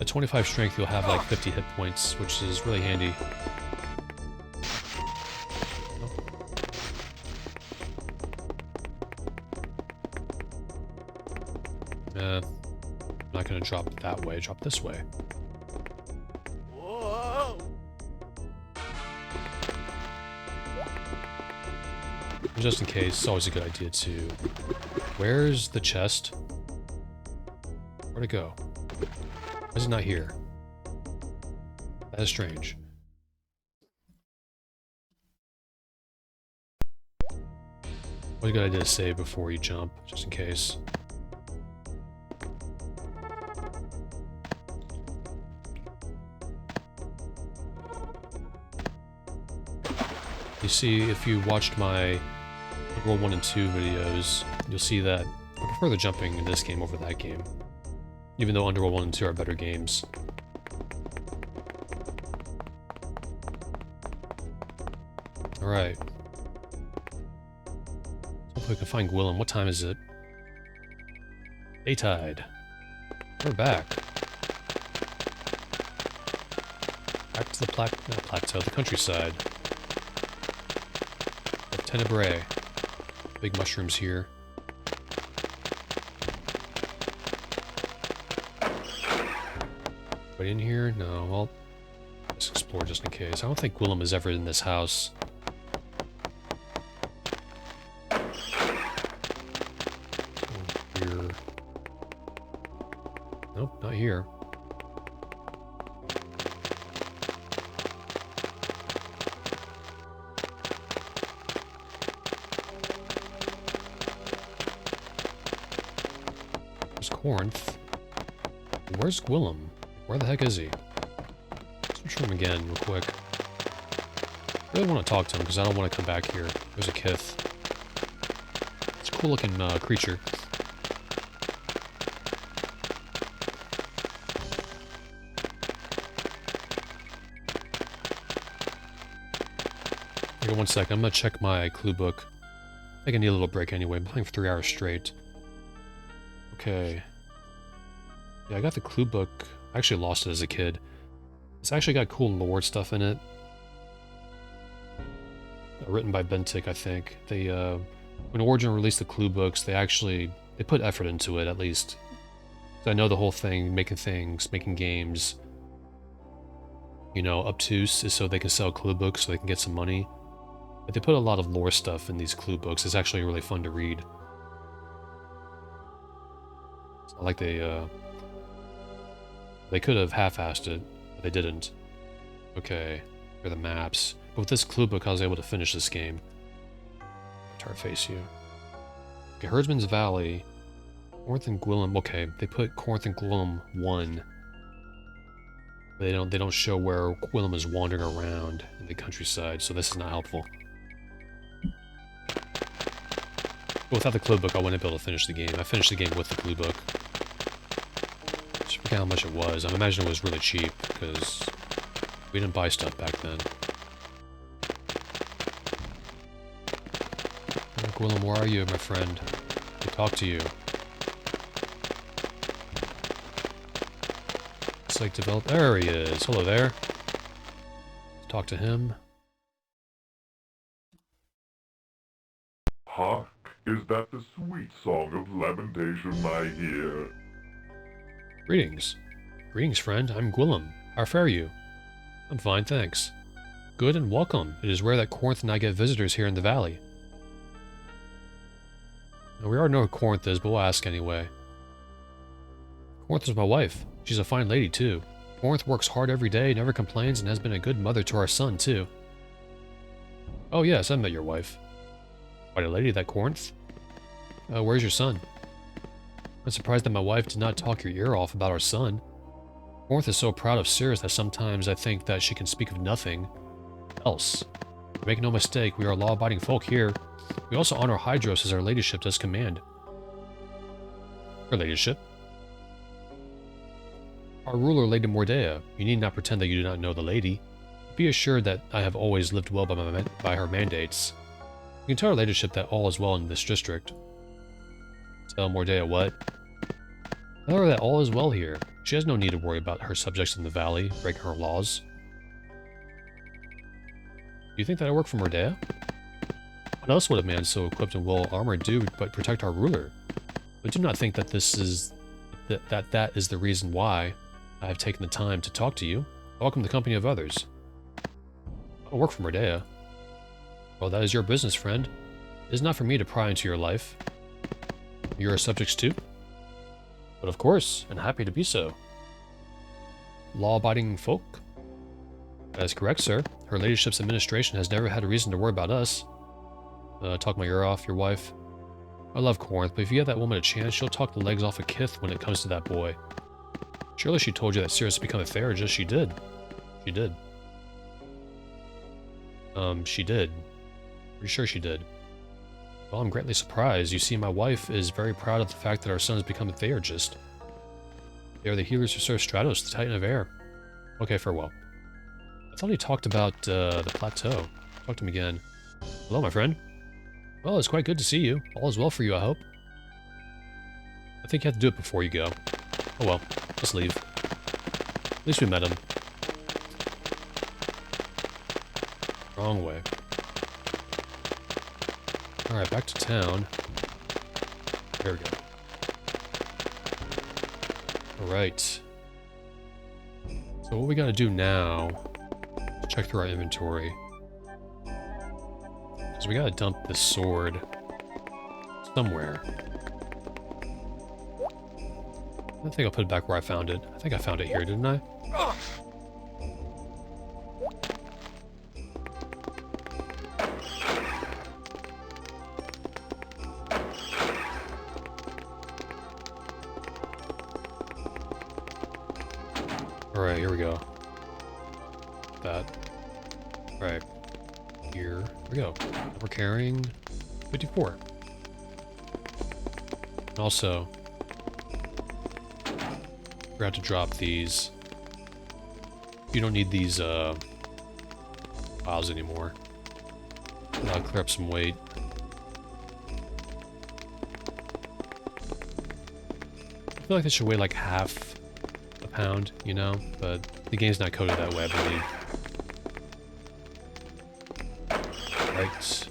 At 25 strength, you'll have like 50 hit points, which is really handy. I'm not gonna drop it that way, drop this way. Just in case, it's always a good idea to... Where's the chest? Where'd it go? Why is it not here? That is strange. What a good idea to save before you jump, just in case. You see, if you watched my World 1 and 2 videos, you'll see that I prefer the jumping in this game over that game. Even though Underworld 1 and 2 are better games. Alright. Hopefully we can find Gwilym. What time is it? Daytide. We're back. Back to the plateau, the countryside. Tenebrae. Big mushrooms here. Anybody in here? No, well, let's explore just in case. I don't think Gwilym is ever in this house. Here. Nope, not here. Corinth. Where's Gwillem? Where the heck is he? Let's search for him again real quick. I really want to talk to him because I don't want to come back here. There's a Kith. It's a cool looking creature. Hang on one second, I'm gonna check my clue book. I think I need a little break anyway. I'm playing for 3 hours straight. Okay. Yeah, I got the clue book. I actually lost it as a kid. It's actually got cool lore stuff in it. Written by Bentic, I think. They, when Origin released the clue books, they put effort into it, at least. So I know the whole thing, making things, making games, you know, obtuse is so they can sell clue books so they can get some money. But they put a lot of lore stuff in these clue books. It's actually really fun to read. It's not like they could have half-assed it, but they didn't. Okay, here are the maps. But with this clue book, I was able to finish this game. Try to face you. Okay, Herdsman's Valley. Corinth and Gwillem. Okay, they put Corinth and Gwillem 1. They don't show where Gwillem is wandering around in the countryside, so this is not helpful. But without the clue book, I wouldn't be able to finish the game. I finished the game with the clue book. Just forget how much it was. I imagine it was really cheap, because we didn't buy stuff back then. Gwillem, where are you, my friend? To talk to you. It's like develop. There he is. Hello there. Let's talk to him. Hark, is that the sweet song of lamentation I hear? Greetings. Greetings, friend. I'm Gwillem. How fare you? I'm fine, thanks. Good and welcome. It is rare that Corinth and I get visitors here in the valley. Now, we already know who Corinth is, but we'll ask anyway. Corinth is my wife. She's a fine lady, too. Corinth works hard every day, never complains, and has been a good mother to our son, too. Oh yes, I met your wife. Quite a lady, that Corinth. Where's your son? I'm surprised that my wife did not talk your ear off about our son. Corinth is so proud of Cirrus that sometimes I think that she can speak of nothing else. Make no mistake, we are law-abiding folk here. We also honor Hydros as our ladyship does command. Her ladyship? Our ruler, Lady Mordea. You need not pretend that you do not know the lady. Be assured that I have always lived well by her mandates. You can tell her ladyship that all is well in this district. Tell Mordea what? Tell her that all is well here. She has no need to worry about her subjects in the valley, breaking her laws. Do you think that I work for Mordea? What else would a man so equipped and well-armored do but protect our ruler? But do not think that that is the reason why I have taken the time to talk to you. I welcome the company of others. I don't work for Mordea. Well, that is your business, friend. It is not for me to pry into your life. You're our subjects too? But of course, and happy to be so. Law-abiding folk? That is correct, sir. Her ladyship's administration has never had a reason to worry about us. Talk my ear off, your wife. I love Corinth, but if you give that woman a chance, she'll talk the legs off a Kith when it comes to that boy. Surely she told you that Cirrus had become a Theurgist. She did. She did. She did. Pretty sure she did. Well, I'm greatly surprised. You see, my wife is very proud of the fact that our son has become a Theurgist. They are the healers who serve Stratos, the Titan of Air. Okay, farewell. I thought he talked about, the Plateau. Talk to him again. Hello, my friend. Well, it's quite good to see you. All is well for you, I hope. I think you have to do it before you go. Oh well, let's leave. At least we met him. Wrong way. Alright, back to town. There we go. Alright. So what we gotta do now... check through our inventory. Because we gotta dump this sword... somewhere. I think I'll put it back where I found it. I think I found it here, didn't I? Alright, here we go. That. Right. Here we go. We're carrying 54. And also, forgot to drop these. You don't need these files anymore. That'll clear up some weight. I feel like this should weigh like half a pound, you know? But the game's not coded that way, I believe. Right.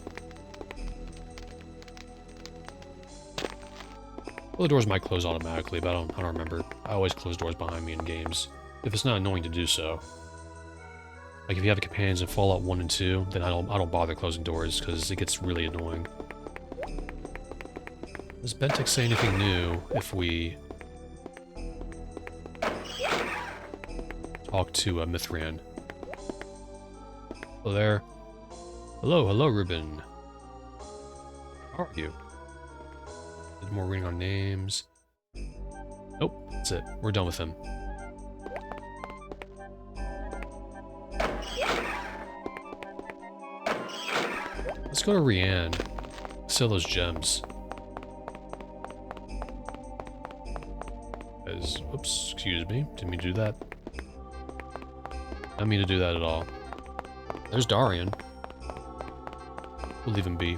Well, the doors might close automatically, but I don't remember. I always close doors behind me in games, if it's not annoying to do so. Like if you have companions in Fallout 1 and 2, then I don't bother closing doors because it gets really annoying. Does Bentek say anything new if we talk to Mythran? Hello there. Hello, Ruben. How are you? Did more reading on names. Nope, that's it. We're done with him. Let's go to Rianne. Sell those gems. Oops, excuse me. Didn't mean to do that. Didn't mean to do that at all. There's Darian. We'll leave him be.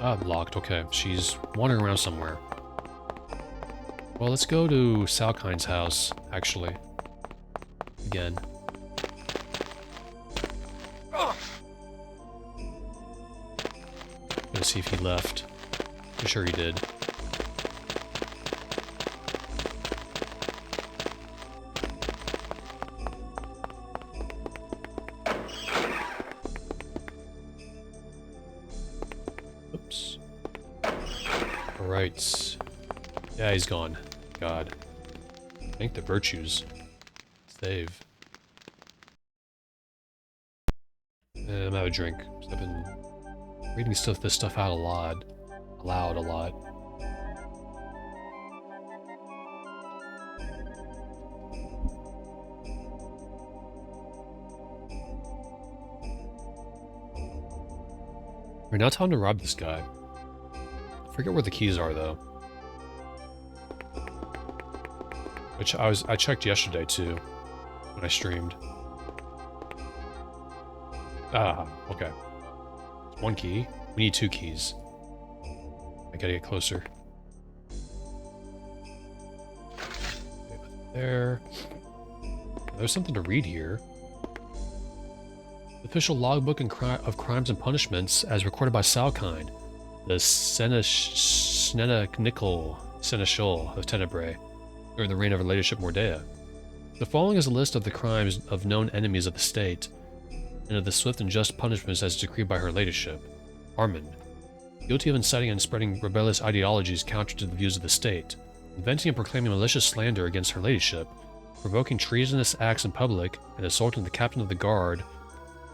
Ah, locked. Okay, she's wandering around somewhere. Well, let's go to Salkine's house, actually. Again. Gonna see if he left. I'm sure he did. Oops. Alright. Yeah, he's gone. God. Thank the virtues. Save. I'm gonna have a drink. I've been reading this stuff out aloud a lot. We're now time to rob this guy. I forget where the keys are though. Which I checked yesterday too, when I streamed. Ah, okay. It's one key. We need 2 keys. I gotta get closer. There. There's something to read here. Official logbook of crimes and punishments as recorded by Salkine, the Seneschal of Tenebrae, during the reign of her ladyship Mordea. The following is a list of the crimes of known enemies of the state, and of the swift and just punishments as decreed by her ladyship. Armand. Guilty of inciting and spreading rebellious ideologies counter to the views of the state, inventing and proclaiming malicious slander against her ladyship, provoking treasonous acts in public, and assaulting the captain of the guard,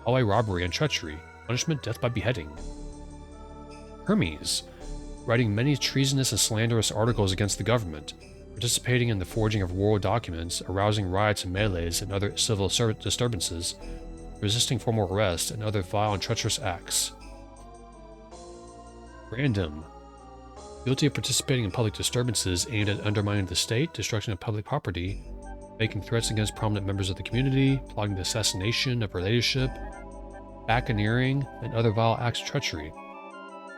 highway robbery and treachery, punishment death by beheading. Hermes. Writing many treasonous and slanderous articles against the government, participating in the forging of war documents, arousing riots and melees and other civil disturbances, resisting formal arrest, and other vile and treacherous acts. Random. Guilty of participating in public disturbances aimed at undermining the state, destruction of public property, making threats against prominent members of the community, plotting the assassination of her ladyship, baccaneering, and other vile acts of treachery.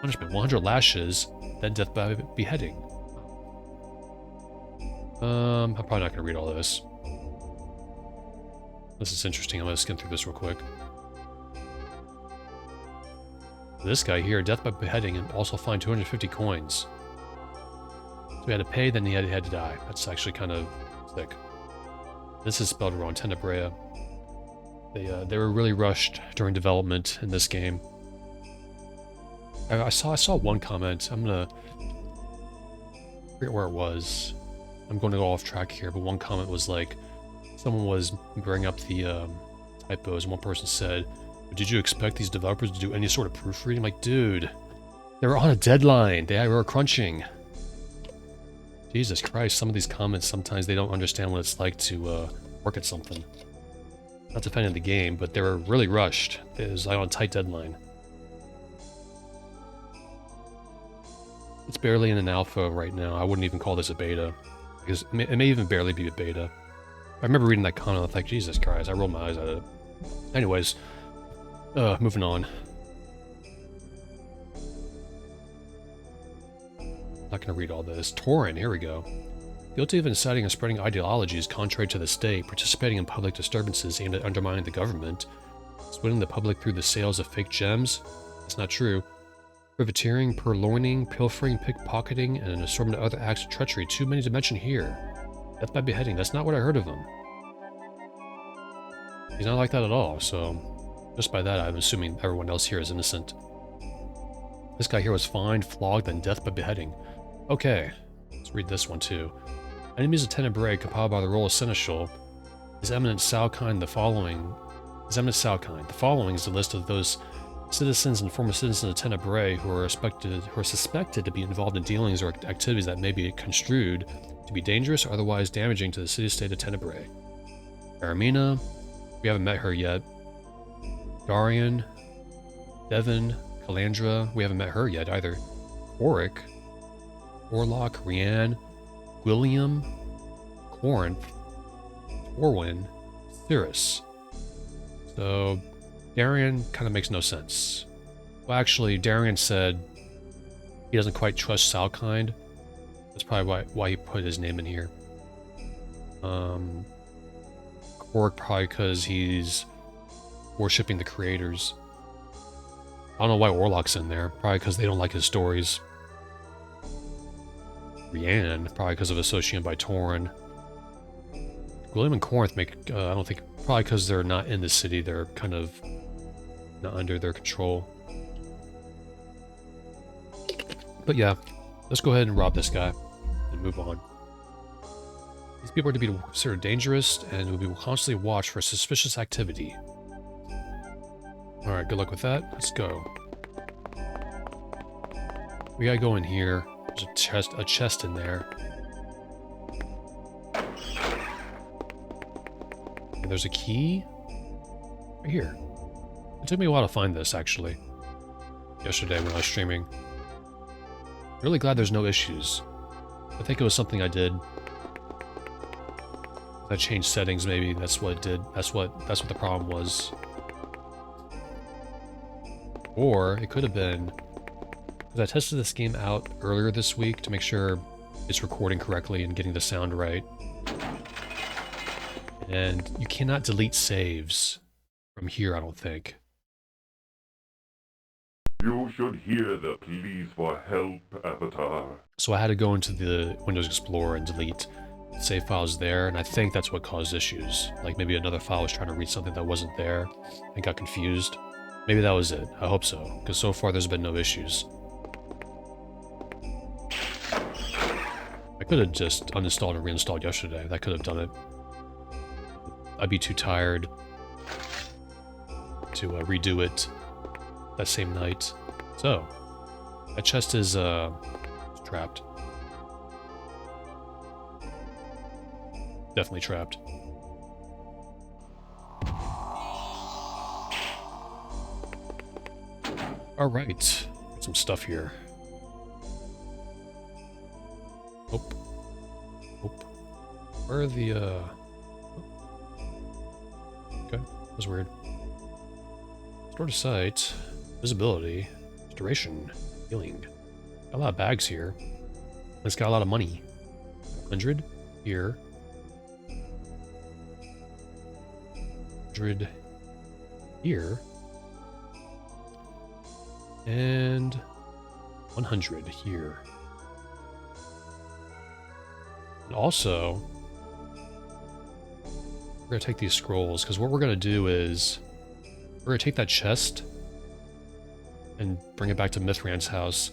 Punishment: 100 lashes, then death by beheading. I'm probably not going to read all this. This is interesting. I'm going to skim through this real quick. This guy here, death by beheading, and also fined 250 coins. So he had to pay, then he had to die. That's actually kind of sick. This is spelled wrong, Tenebrae. They were really rushed during development in this game. I saw one comment. I'm gonna forget where it was. I'm going to go off track here, but one comment was like, someone was bringing up the typos, and one person said, "Did you expect these developers to do any sort of proofreading?" I'm like, dude, they were on a deadline. They were crunching. Jesus Christ, some of these comments, sometimes they don't understand what it's like to work at something. Not defending the game, but they were really rushed. It was like on a tight deadline. It's barely in an alpha right now. I wouldn't even call this a beta. Because it may even barely be a beta. I remember reading that comment, I was like, Jesus Christ, I rolled my eyes at it. Anyways, moving on. Not gonna read all this. Tauren, here we go. Guilty of inciting and spreading ideologies contrary to the state, participating in public disturbances aimed at undermining the government, splitting the public through the sales of fake gems. That's not true. Privateering, purloining, pilfering, pickpocketing, and an assortment of other acts of treachery. Too many to mention here. Death by beheading. That's not what I heard of him. He's not like that at all, so just by that I'm assuming everyone else here is innocent. This guy here was fined, flogged, and death by beheading. Okay, let's read this one too. Enemies of Tenebrae compiled by the role of Seneschal. His Eminent Salkind the following. His Eminent Salkind. The following is the list of those citizens and former citizens of Tenebrae who are suspected to be involved in dealings or activities that may be construed to be dangerous or otherwise damaging to the city-state of Tenebrae. Aramina, we haven't met her yet. Darian, Devon, Calandra, we haven't met her yet either. Oric, Orlok, Rianne, William, Corinth, Orwin, Cirrus. So Darian kind of makes no sense. Well, actually, Darian said he doesn't quite trust Salkind. That's probably why he put his name in here. Orc probably because he's worshipping the creators. I don't know why Orlok's in there. Probably because they don't like his stories. Rianne, probably because of association by Tauren. William and Corinth make, I don't think, probably because they're not in the city, they're kind of not under their control. But yeah, let's go ahead and rob this guy and move on. These people are to be considered dangerous and will be constantly watched for suspicious activity. Alright, good luck with that. Let's go. We gotta go in here. There's a chest in there. And there's a key right here. It took me a while to find this, actually. Yesterday when I was streaming. Really glad there's no issues. I think it was something I did. I changed settings, maybe. That's what it did. That's what the problem was. Or it could have been because I tested this game out earlier this week to make sure it's recording correctly and getting the sound right. And you cannot delete saves from here, I don't think. You should hear the pleas for help, Avatar. So I had to go into the Windows Explorer and delete save files there, and I think that's what caused issues. Like maybe another file was trying to read something that wasn't there and got confused. Maybe that was it. I hope so, because so far there's been no issues. I could have just uninstalled and reinstalled yesterday. That could have done it. I'd be too tired to redo it that same night. So, that chest is trapped. Definitely trapped. Alright. Got some stuff here. Oh. Oh. Where are the, Okay, that was weird. Store to sight. Visibility. Restoration. Healing. Got a lot of bags here. It's got a lot of money. 100 here. 100 here. And 100 here. And also, we're going to take these scrolls, because what we're going to do is we're going to take that chest and bring it back to Mythran's house,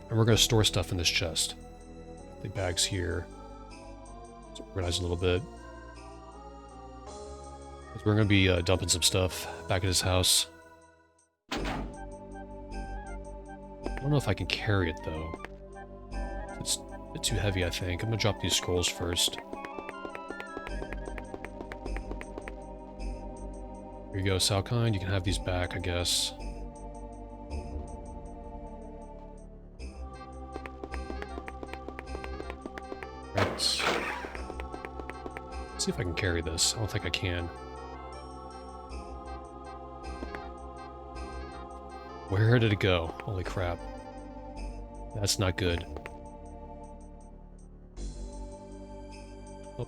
and we're going to store stuff in this chest. The bags here. Let's organize a little bit. We're going to be dumping some stuff back at his house. I don't know if I can carry it, though. bit too heavy, I think. I'm gonna drop these scrolls first. Here you go, Salkind. You can have these back, I guess. Right. Let's see if I can carry this. I don't think I can. Where did it go? Holy crap. That's not good. Oh.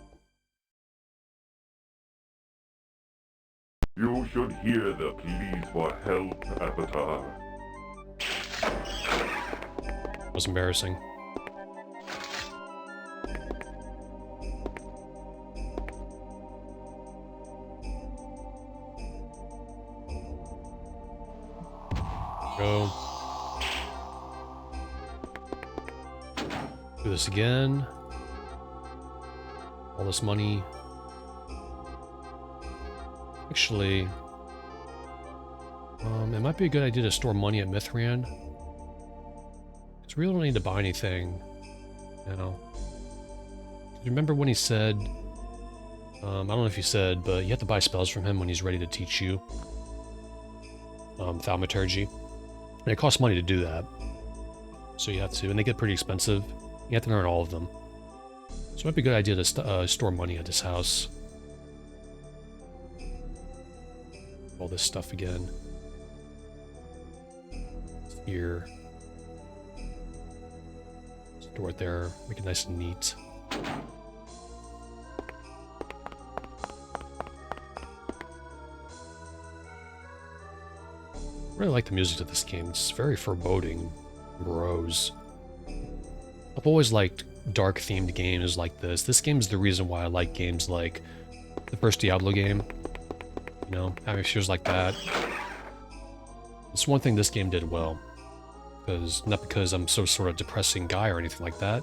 You should hear the pleas for help, Avatar. That was embarrassing. Go. Do this again. All this money. Actually, it might be a good idea to store money at Mythran. Because we really don't need to buy anything, you know. You remember when he said, I don't know if he said, but you have to buy spells from him when he's ready to teach you thaumaturgy. And it costs money to do that. So you have to, and they get pretty expensive. You have to learn all of them. So it might be a good idea to store money at his house. All this stuff again. Here. Store it there. Make it nice and neat. I really like the music of this game. It's very foreboding, morose. I've always liked dark-themed games like this. This game is the reason why I like games like the first Diablo game. You know, having fears like that. It's one thing this game did well. Not because I'm some sort of depressing guy or anything like that.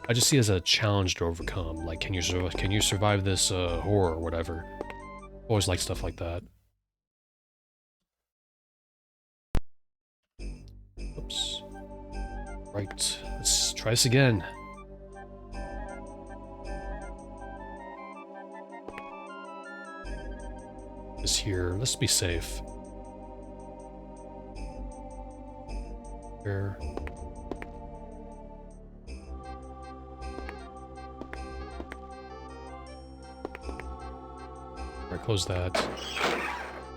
I just see it as a challenge to overcome. Like, can you survive this horror or whatever? Always like stuff like that. Oops. Right. Let's try this again. This here. Let's be safe. Here. Alright, close that.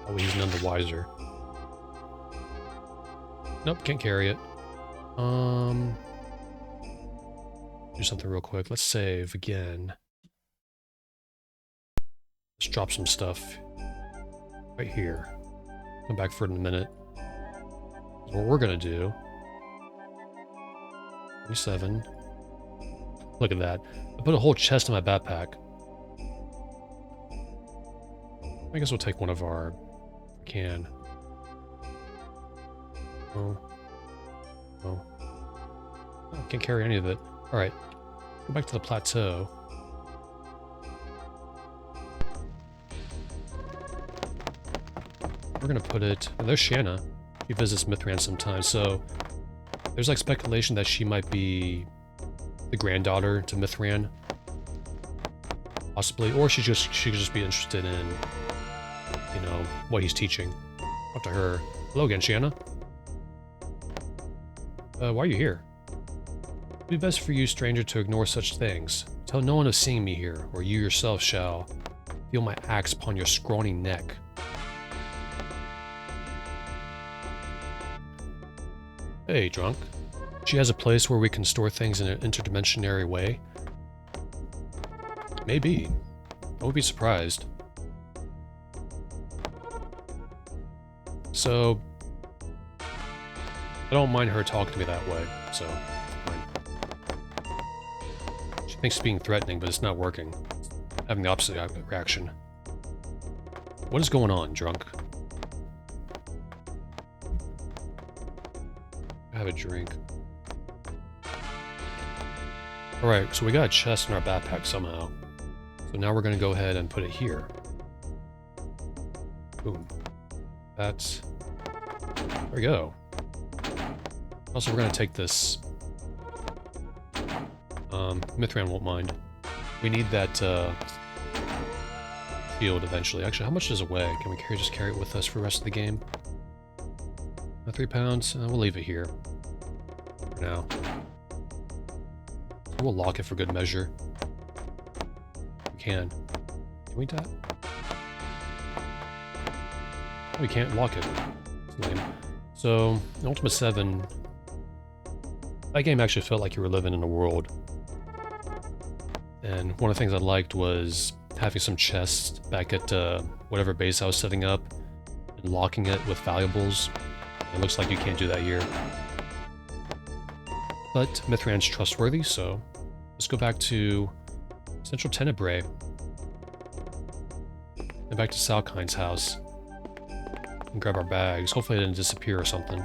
Oh, he's none the wiser. Nope, can't carry it. Do something real quick. Let's save again. Let's drop some stuff right here. Come back for it in a minute. What we're gonna do. 27. Look at that. I put a whole chest in my backpack. I guess we'll take one of our can. Oh. Oh. Oh, can't carry any of it. Alright. Go back to the plateau. We're gonna put it... And there's Shanna. She visits Mythran sometimes, so... There's like speculation that she might be the granddaughter to Mythran. Possibly. Or she could just be interested in, you know, what he's teaching. Up to her. Hello again, Shanna. Why are you here? It'd be best for you, stranger, to ignore such things. Tell no one of seeing me here, or you yourself shall feel my axe upon your scrawny neck. Hey, drunk. She has a place where we can store things in an interdimensionary way? Maybe. I would be surprised. So... I don't mind her talking to me that way, so... fine. She thinks it's being threatening, but it's not working. Having the opposite reaction. What is going on, drunk? Have a drink. Alright, so we got a chest in our backpack somehow. So now we're gonna go ahead and put it here. Boom. That's... There we go. Also, we're gonna take this Mythran won't mind. We need that, field eventually. Actually, how much does it weigh? Can we just carry it with us for the rest of the game? 3 pounds? We'll leave it here. For now. We'll lock it for good measure. We can. Can we tap? We can't lock it. It's lame. So, in Ultima VII, that game actually felt like you were living in a world. And one of the things I liked was having some chests back at whatever base I was setting up and locking it with valuables. It looks like you can't do that here. But Mythran's trustworthy, so let's go back to Central Tenebrae and back to Salkine's house and grab our bags. Hopefully it didn't disappear or something.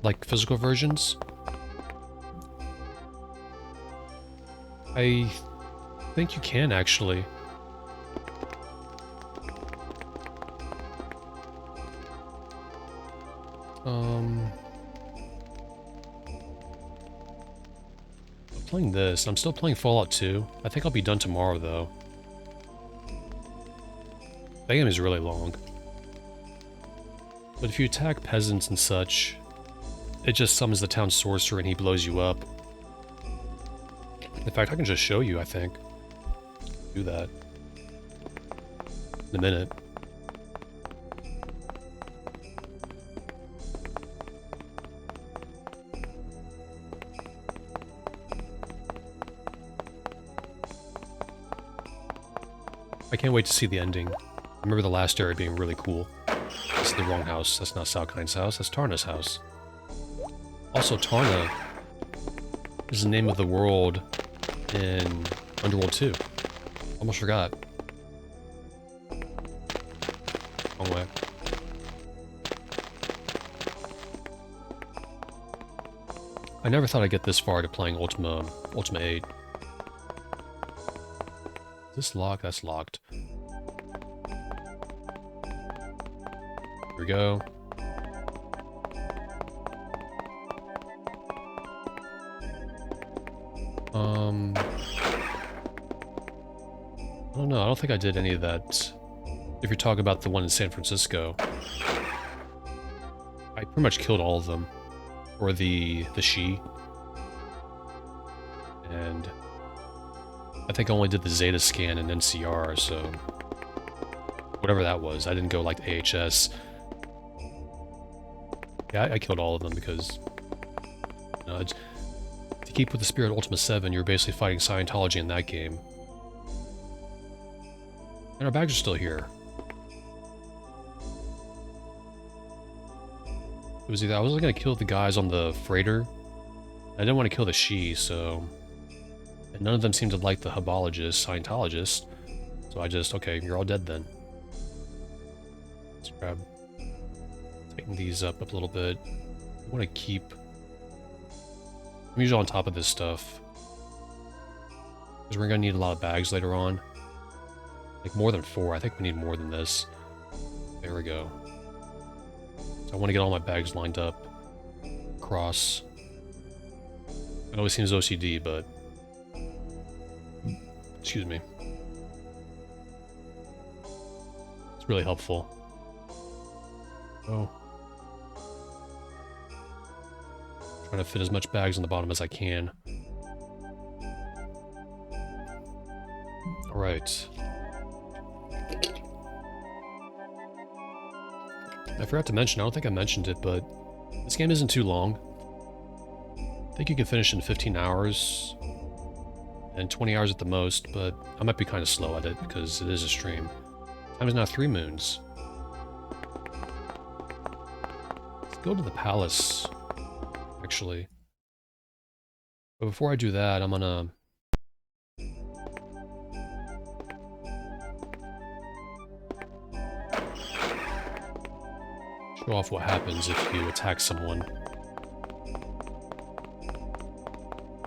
Like physical versions? I think you can actually. I'm playing this. I'm still playing Fallout 2. I think I'll be done tomorrow though. That game is really long. But if you attack peasants and such, it just summons the town sorcerer and he blows you up. In fact, I can just show you, I think. Do that. In a minute. I can't wait to see the ending. I remember the last area being really cool. This is the wrong house. That's not Salkine's house. That's Tarna's house. Also, Tarna is the name of the world in Underworld 2. Almost forgot. Wrong way. I never thought I'd get this far to playing Ultima VIII. Is this locked? That's locked. Here we go. I don't know, I don't think I did any of that. If you're talking about the one in San Francisco, I pretty much killed all of them. Or the she. And I think I only did the Zeta scan and NCR, so whatever that was. I didn't go like AHS. Yeah, I killed all of them because to keep with the spirit of Ultima VII, you're basically fighting Scientology in that game. And our bags are still here. It was either I was gonna kill the guys on the freighter. I didn't want to kill the she, so. And none of them seemed to like the Hubologist, Scientologist. So I just, okay, you're all dead then. Let's grab. Tighten these up a little bit. I want to keep. I'm usually on top of this stuff. Because we're gonna need a lot of bags later on. Like more than 4. I think we need more than this. There we go. So I want to get all my bags lined up. Across. It always seems OCD, but... Excuse me. It's really helpful. Oh. Trying to fit as much bags on the bottom as I can. Alright. I forgot to mention, I don't think I mentioned it, but this game isn't too long. I think you can finish in 15 hours and 20 hours at the most, but I might be kind of slow at it because it is a stream. Time is now 3 moons. Let's go to the palace, actually. But before I do that, I'm gonna... show off what happens if you attack someone.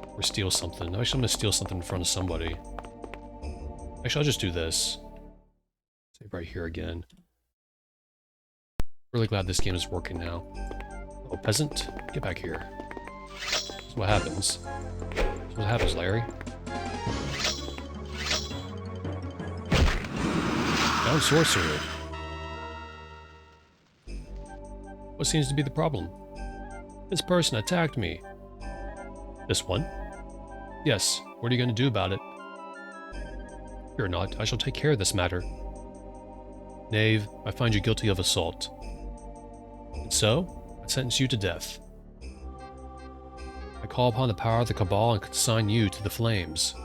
Or steal something. Actually, I'm gonna steal something in front of somebody. Actually, I'll just do this. Save right here again. Really glad this game is working now. Oh, peasant, get back here. That's what happens. That's what happens, Larry. Down sorcerer. What seems to be the problem? This person attacked me. This one? Yes, what are you going to do about it? Fear not, I shall take care of this matter. Knave, I find you guilty of assault. And so, I sentence you to death. I call upon the power of the Cabal and consign you to the flames.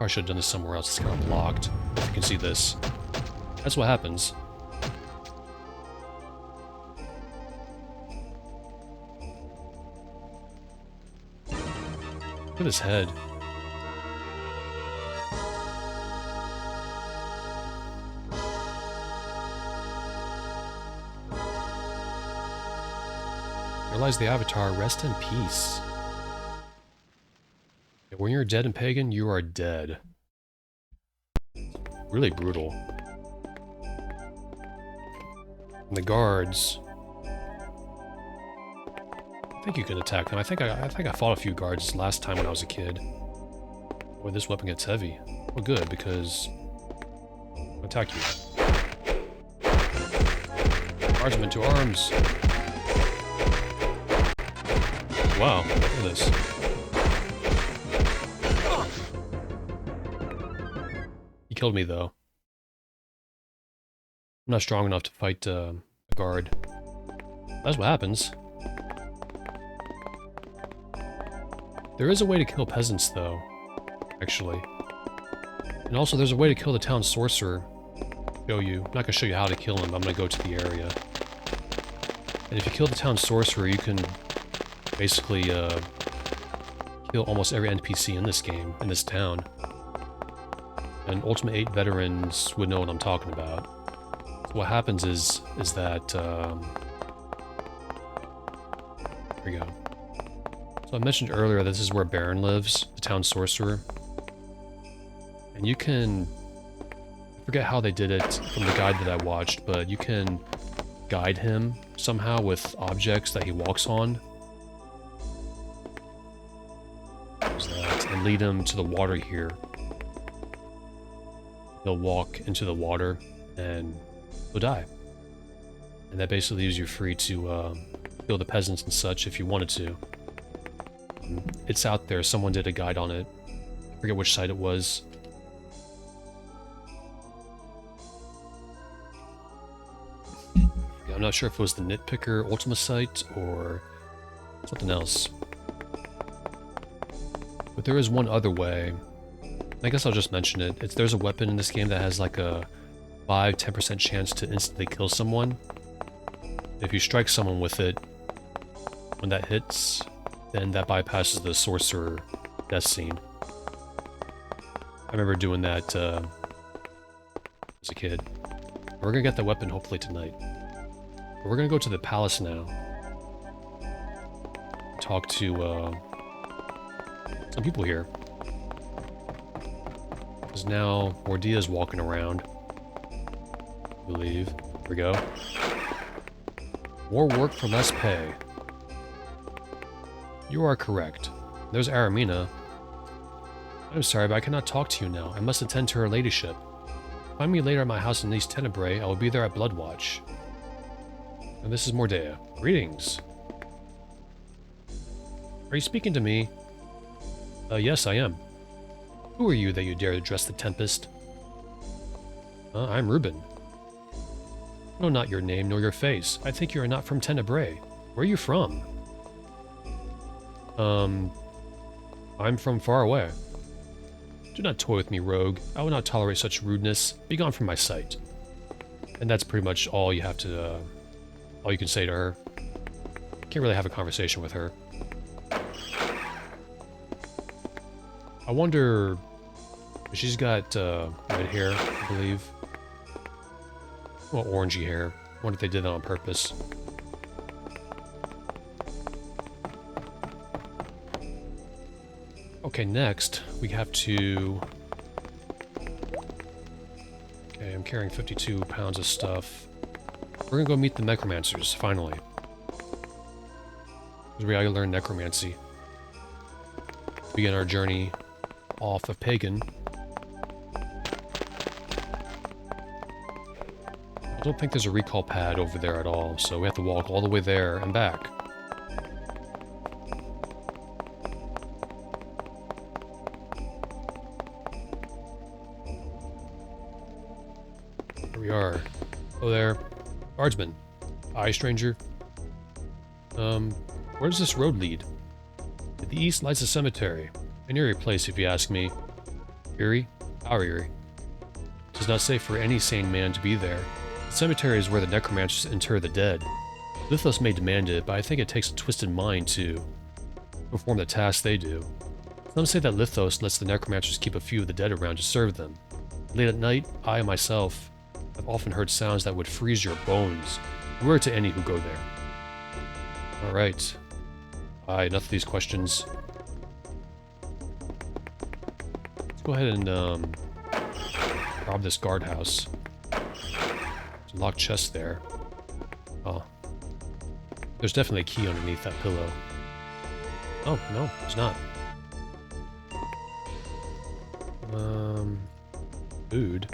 I should have done this somewhere else, it's kind of blocked. If you can see this. That's what happens. Look at his head. There lies the Avatar, rest in peace. When you're dead in Pagan, you are dead. Really brutal. And the guards... I think you can attack them. I think I fought a few guards last time when I was a kid. Boy, this weapon gets heavy. Well, good, because... I'll attack you. Guardsmen to arms! Wow, look at this. He killed me, though. I'm not strong enough to fight a guard. That's what happens. There is a way to kill peasants, though, actually. And also, there's a way to kill the town sorcerer. Show you. I'm not going to show you how to kill him, I'm going to go to the area. And if you kill the town sorcerer, you can basically kill almost every NPC in this game, in this town. And Ultima VIII veterans would know what I'm talking about. So what happens is that... there we go. So I mentioned earlier this is where Baron lives, the town sorcerer. And you can... I forget how they did it from the guide that I watched, but you can guide him somehow with objects that he walks on. And lead him to the water here. He'll walk into the water and he'll die. And that basically leaves you free to kill the peasants and such if you wanted to. It's out there, someone did a guide on it. I forget which site it was. Yeah, I'm not sure if it was the Nitpicker Ultima site or something else. But there is one other way. I guess I'll just mention it. There's a weapon in this game that has like a 5-10% chance to instantly kill someone. If you strike someone with it, when that hits, then that bypasses the sorcerer death scene. I remember doing that as a kid. We're gonna get that weapon hopefully tonight. But we're gonna go to the palace now. Talk to some people here. Because now Mordea is walking around. I believe. Here we go. More work for less pay. You are correct. There's Aramina. I'm sorry, but I cannot talk to you now. I must attend to her ladyship. Find me later at my house in East Tenebrae. I will be there at Bloodwatch. And this is Mordea. Greetings. Are you speaking to me? Yes, I am. Who are you that you dare address the Tempest? I'm Reuben. I know not your name nor your face. I think you are not from Tenebrae. Where are you from? I'm from far away. Do not toy with me, rogue. I will not tolerate such rudeness. Be gone from my sight. And that's pretty much all you have to, all you can say to her. Can't really have a conversation with her. I wonder... She's got, red hair, I believe. Well, orangey hair. I wonder if they did that on purpose. Okay, next, we have to Okay, I'm carrying 52 pounds of stuff. We're gonna go meet the Necromancers, finally. Because we gotta learn Necromancy. Begin our journey off of Pagan. I don't think there's a recall pad over there at all, so we have to walk all the way there and back. Here we are. Oh there. Guardsman. Aye, stranger. Where does this road lead? To the east lies a cemetery. An eerie place, if you ask me. Eerie? How eerie? It is not safe for any sane man to be there. The cemetery is where the Necromancers inter the dead. Lithos may demand it, but I think it takes a twisted mind to perform the tasks they do. Some say that Lithos lets the Necromancers keep a few of the dead around to serve them. Late at night, I myself have often heard sounds that would freeze your bones. Beware to any who go there. Alright. Enough of these questions. Let's go ahead and rob this guardhouse. There's a locked chest there. Oh. There's definitely a key underneath that pillow. Oh, no, there's not. Food.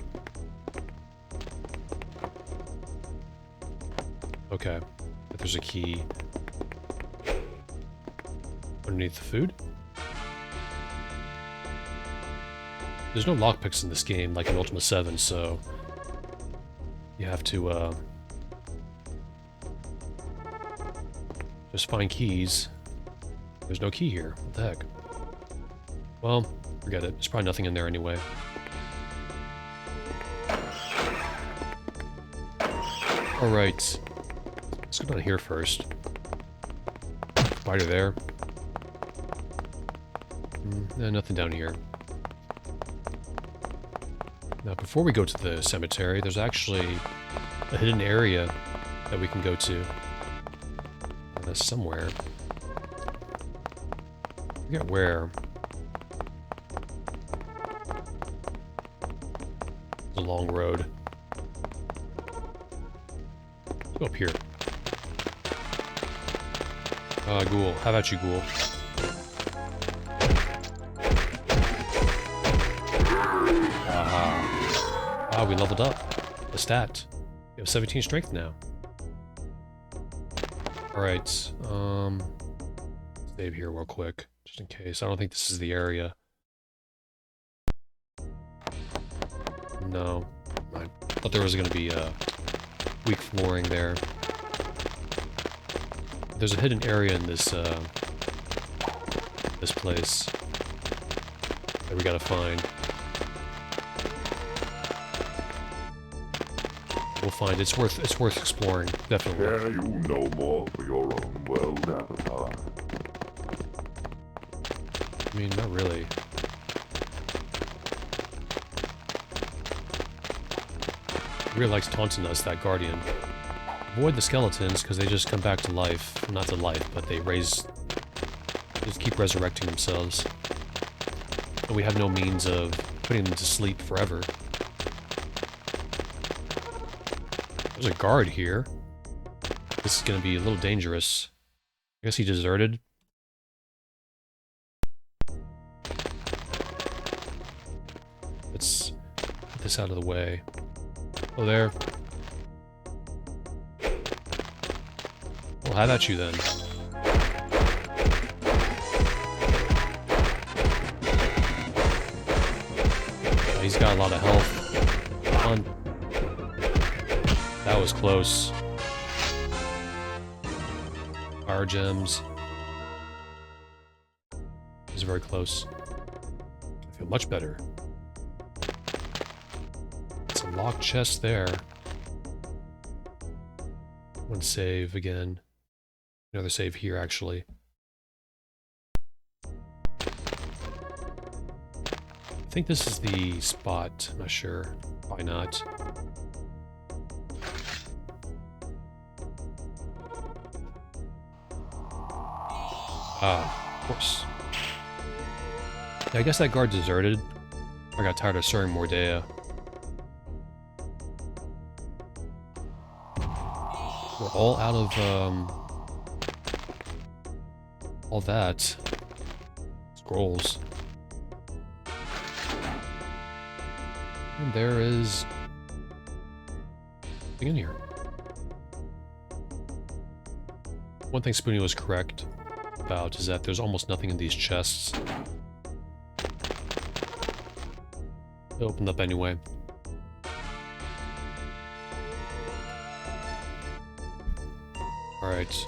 Okay. But there's a key underneath the food. There's no lockpicks in this game like in Ultima VII, so you have to just find keys. There's no key here. What the heck? Well, forget it. There's probably nothing in there anyway. Alright. Let's go down here first. Spider there. Nothing down here. Now, before we go to the cemetery, there's actually a hidden area that we can go to. Somewhere. I forget where. It's a long road. Let's go up here. Ghoul. How about you, Ghoul? We leveled up. The stat. We have 17 strength now. Alright, save here real quick, just in case. I don't think this is the area. No. I thought there was gonna be weak flooring there. There's a hidden area in this, this place that we gotta find. We'll find it's worth exploring, definitely. Care you no more for your own world, Avatar? I mean, not really. He really likes taunting us, that guardian. Avoid the skeletons, because they just come back to life. Not to life, but they just keep resurrecting themselves. And we have no means of putting them to sleep forever. There's a guard here. This is going to be a little dangerous. I guess he deserted. Let's get this out of the way. Oh, there. Well, how about you then? Oh, he's got a lot of health. Come on. That was close. Fire gems. It was very close. I feel much better. It's a locked chest there. One save again. Another save here, actually. I think this is the spot. I'm not sure. Why not? Of course. Yeah, I guess that guard deserted. I got tired of serving Mordea. We're all out of, all that. Scrolls. And there is nothing in here. One thing Spoonie was correct about is that there's almost nothing in these chests. They opened up anyway. Alright.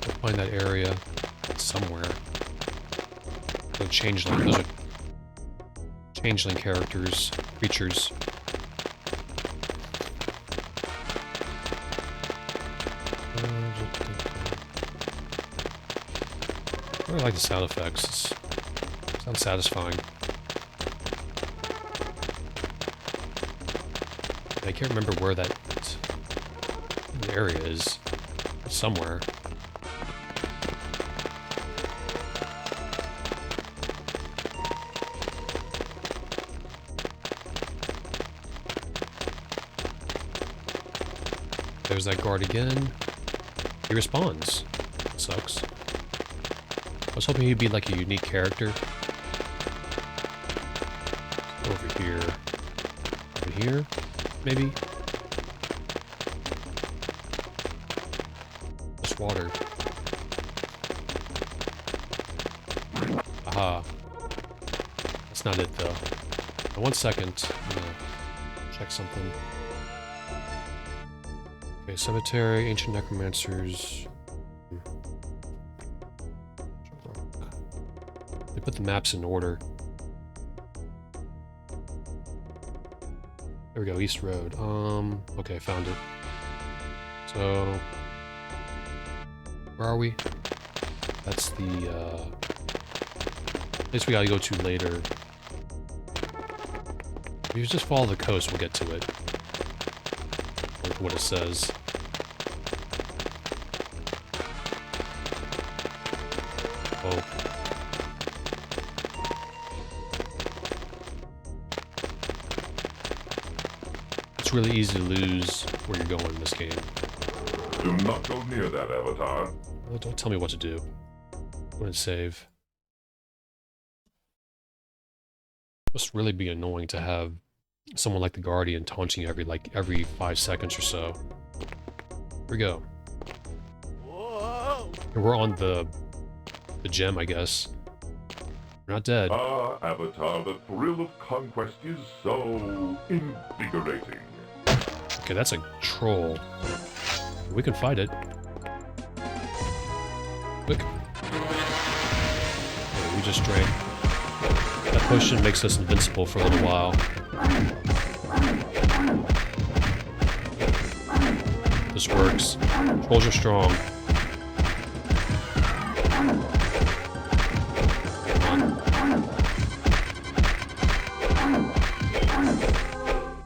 We'll find that area somewhere. The changeling. Those are changeling characters, creatures. I really like the sound effects. It sounds satisfying. I can't remember where that area is. It's somewhere. There's that guard again. He respawns. Sucks. I was hoping he'd be like a unique character. Over here. Over here, maybe? Just water. Aha. That's not it though. Now, 1 second. I'm gonna check something. Okay, cemetery, ancient necromancers. They put the maps in order. There we go, East Road. Okay, found it. So, where are we? That's the, place we gotta go to later. If you just follow the coast, we'll get to it. Or what it says. Oh. It's really easy to lose where you're going in this game. Do not go near that avatar. Oh, don't tell me what to do. I'm going to save. Must really be annoying to have someone like the Guardian taunting you every 5 seconds or so. Here we go. Whoa. And we're on the gem, I guess. We're not dead. Ah, Avatar, the thrill of conquest is so invigorating. Okay, that's a troll. We can fight it. Quick. Okay, we just drank. That potion makes us invincible for a little while. This works. Trolls are strong.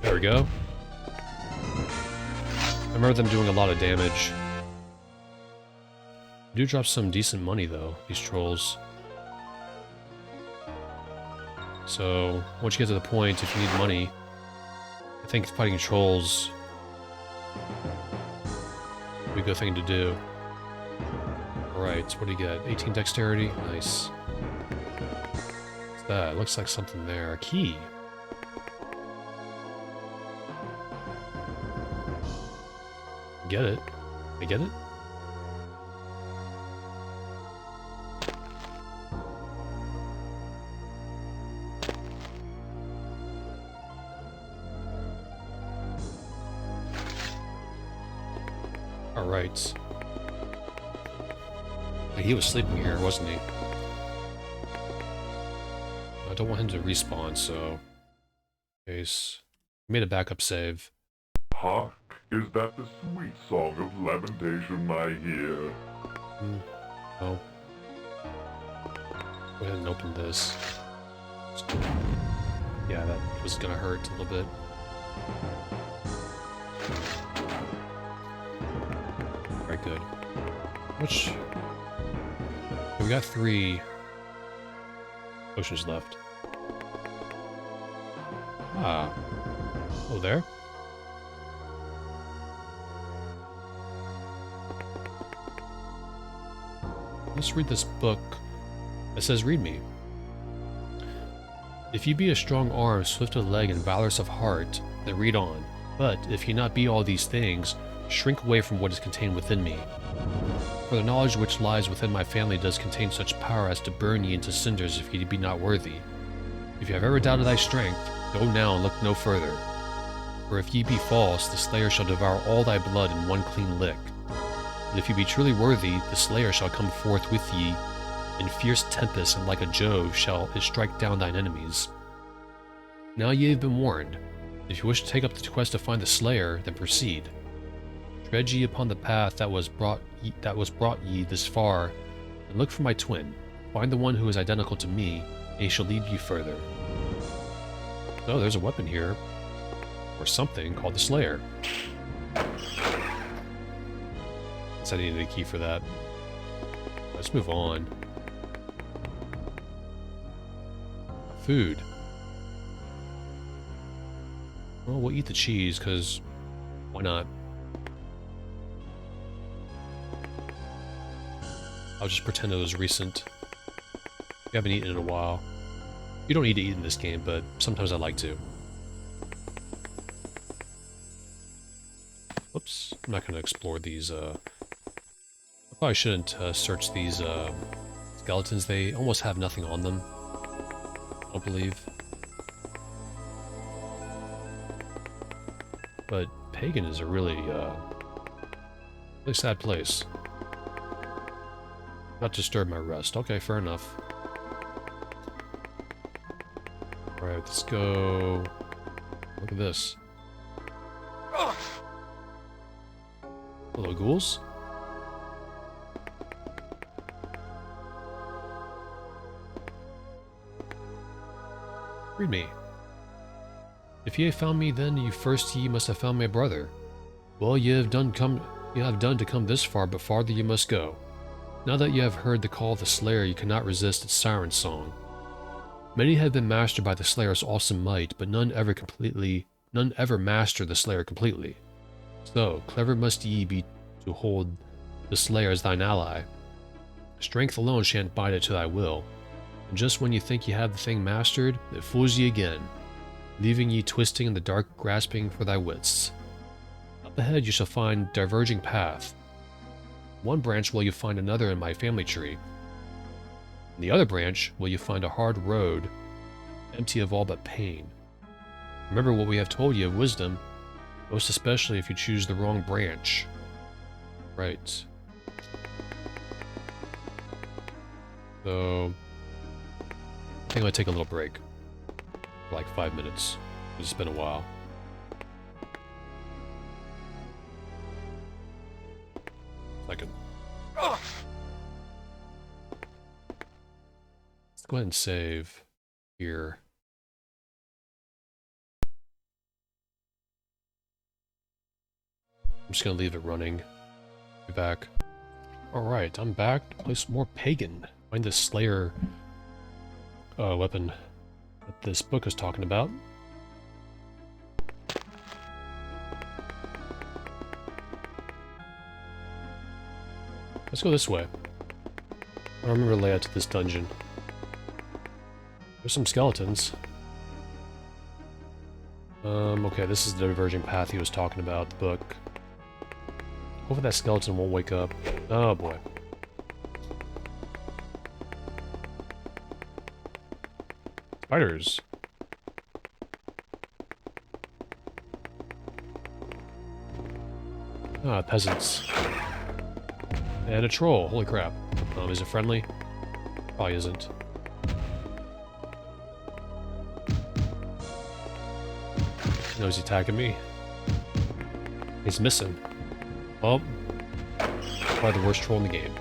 There we go. I remember them doing a lot of damage. They do drop some decent money though, these trolls. So, once you get to the point, if you need money, I think fighting trolls would be a good thing to do. Alright, what do you get? 18 dexterity? Nice. What's that? Looks like something there. A key. Get it. I get it? Alright. He was sleeping here, wasn't he? I don't want him to respawn, so... Case. Made a backup save. Hark, is that the sweet song of lamentation I hear? Oh. Go ahead and open this. Yeah, that was gonna hurt a little bit. Alright, good. Which... We got 3 potions left. Ah. Oh, there? Let's read this book. It says, read me. If you be a strong arm, swift of leg, and valorous of heart, then read on. But if ye not be all these things, shrink away from what is contained within me. For the knowledge which lies within my family does contain such power as to burn ye into cinders if ye be not worthy. If you have ever doubted thy strength, go now and look no further. For if ye be false, the slayer shall devour all thy blood in one clean lick. But if ye be truly worthy, the slayer shall come forth with ye in fierce tempest, and like a Jove shall it strike down thine enemies. Now ye have been warned. If you wish to take up the quest to find the slayer, then proceed. Tread ye upon the path that was brought ye this far, and look for my twin. Find the one who is identical to me, and he shall lead you further. Oh, there's a weapon here. Or something called the Slayer. Guess I needed a key for that. Let's move on. Food. Well, we'll eat the cheese, because why not? I'll just pretend it was recent. We haven't eaten in a while. You don't need to eat in this game, but sometimes I like to. Whoops, I'm not going to explore these, I probably shouldn't search these skeletons. They almost have nothing on them, I don't believe. But Pagan is a really sad place. Not disturb my rest. Okay, fair enough. Alright, let's go. Look at this. Hello, ghouls. Read me. If ye have found me, then ye must have found my brother. Well, ye have done to come this far, but farther ye must go. Now that ye have heard the call of the Slayer, ye cannot resist its siren song. Many have been mastered by the Slayer's awesome might, but none ever mastered the Slayer completely. So, clever must ye be to hold the Slayer as thine ally. Strength alone shan't bind it to thy will, and just when you think ye have the thing mastered, it fools ye again, leaving ye twisting in the dark, grasping for thy wits. Up ahead you shall find diverging path. One branch will you find another in my family tree. In the other branch will you find a hard road, empty of all but pain. Remember what we have told you of wisdom, most especially if you choose the wrong branch. Right. So, I think I'm gonna take a little break. For like 5 minutes. It's been a while. Second. Let's go ahead and save here. I'm just gonna leave it running. Be back. Alright, I'm back to play some more Pagan. Find this Slayer weapon that this book is talking about. Let's go this way. I don't remember the layout to this dungeon. There's some skeletons. Okay, this is the diverging path he was talking about, the book. Hopefully that skeleton won't wake up. Oh boy. Spiders. Ah, peasants. And a troll, holy crap. Is it friendly? Probably isn't. No, he's attacking me. He's missing. Oh. Probably the worst troll in the game.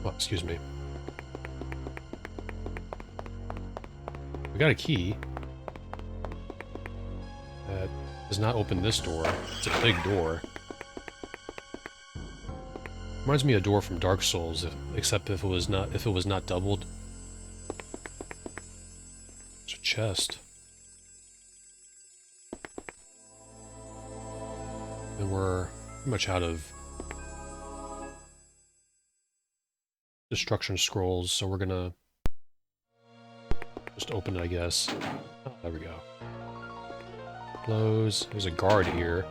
Oh, excuse me. We got a key. That does not open this door. It's a big door. Reminds me of a door from Dark Souls, except if it was not doubled. It's a chest. And we're pretty much out of destruction scrolls, so we're gonna just open it, I guess. Oh, there we go. Close. There's a guard here.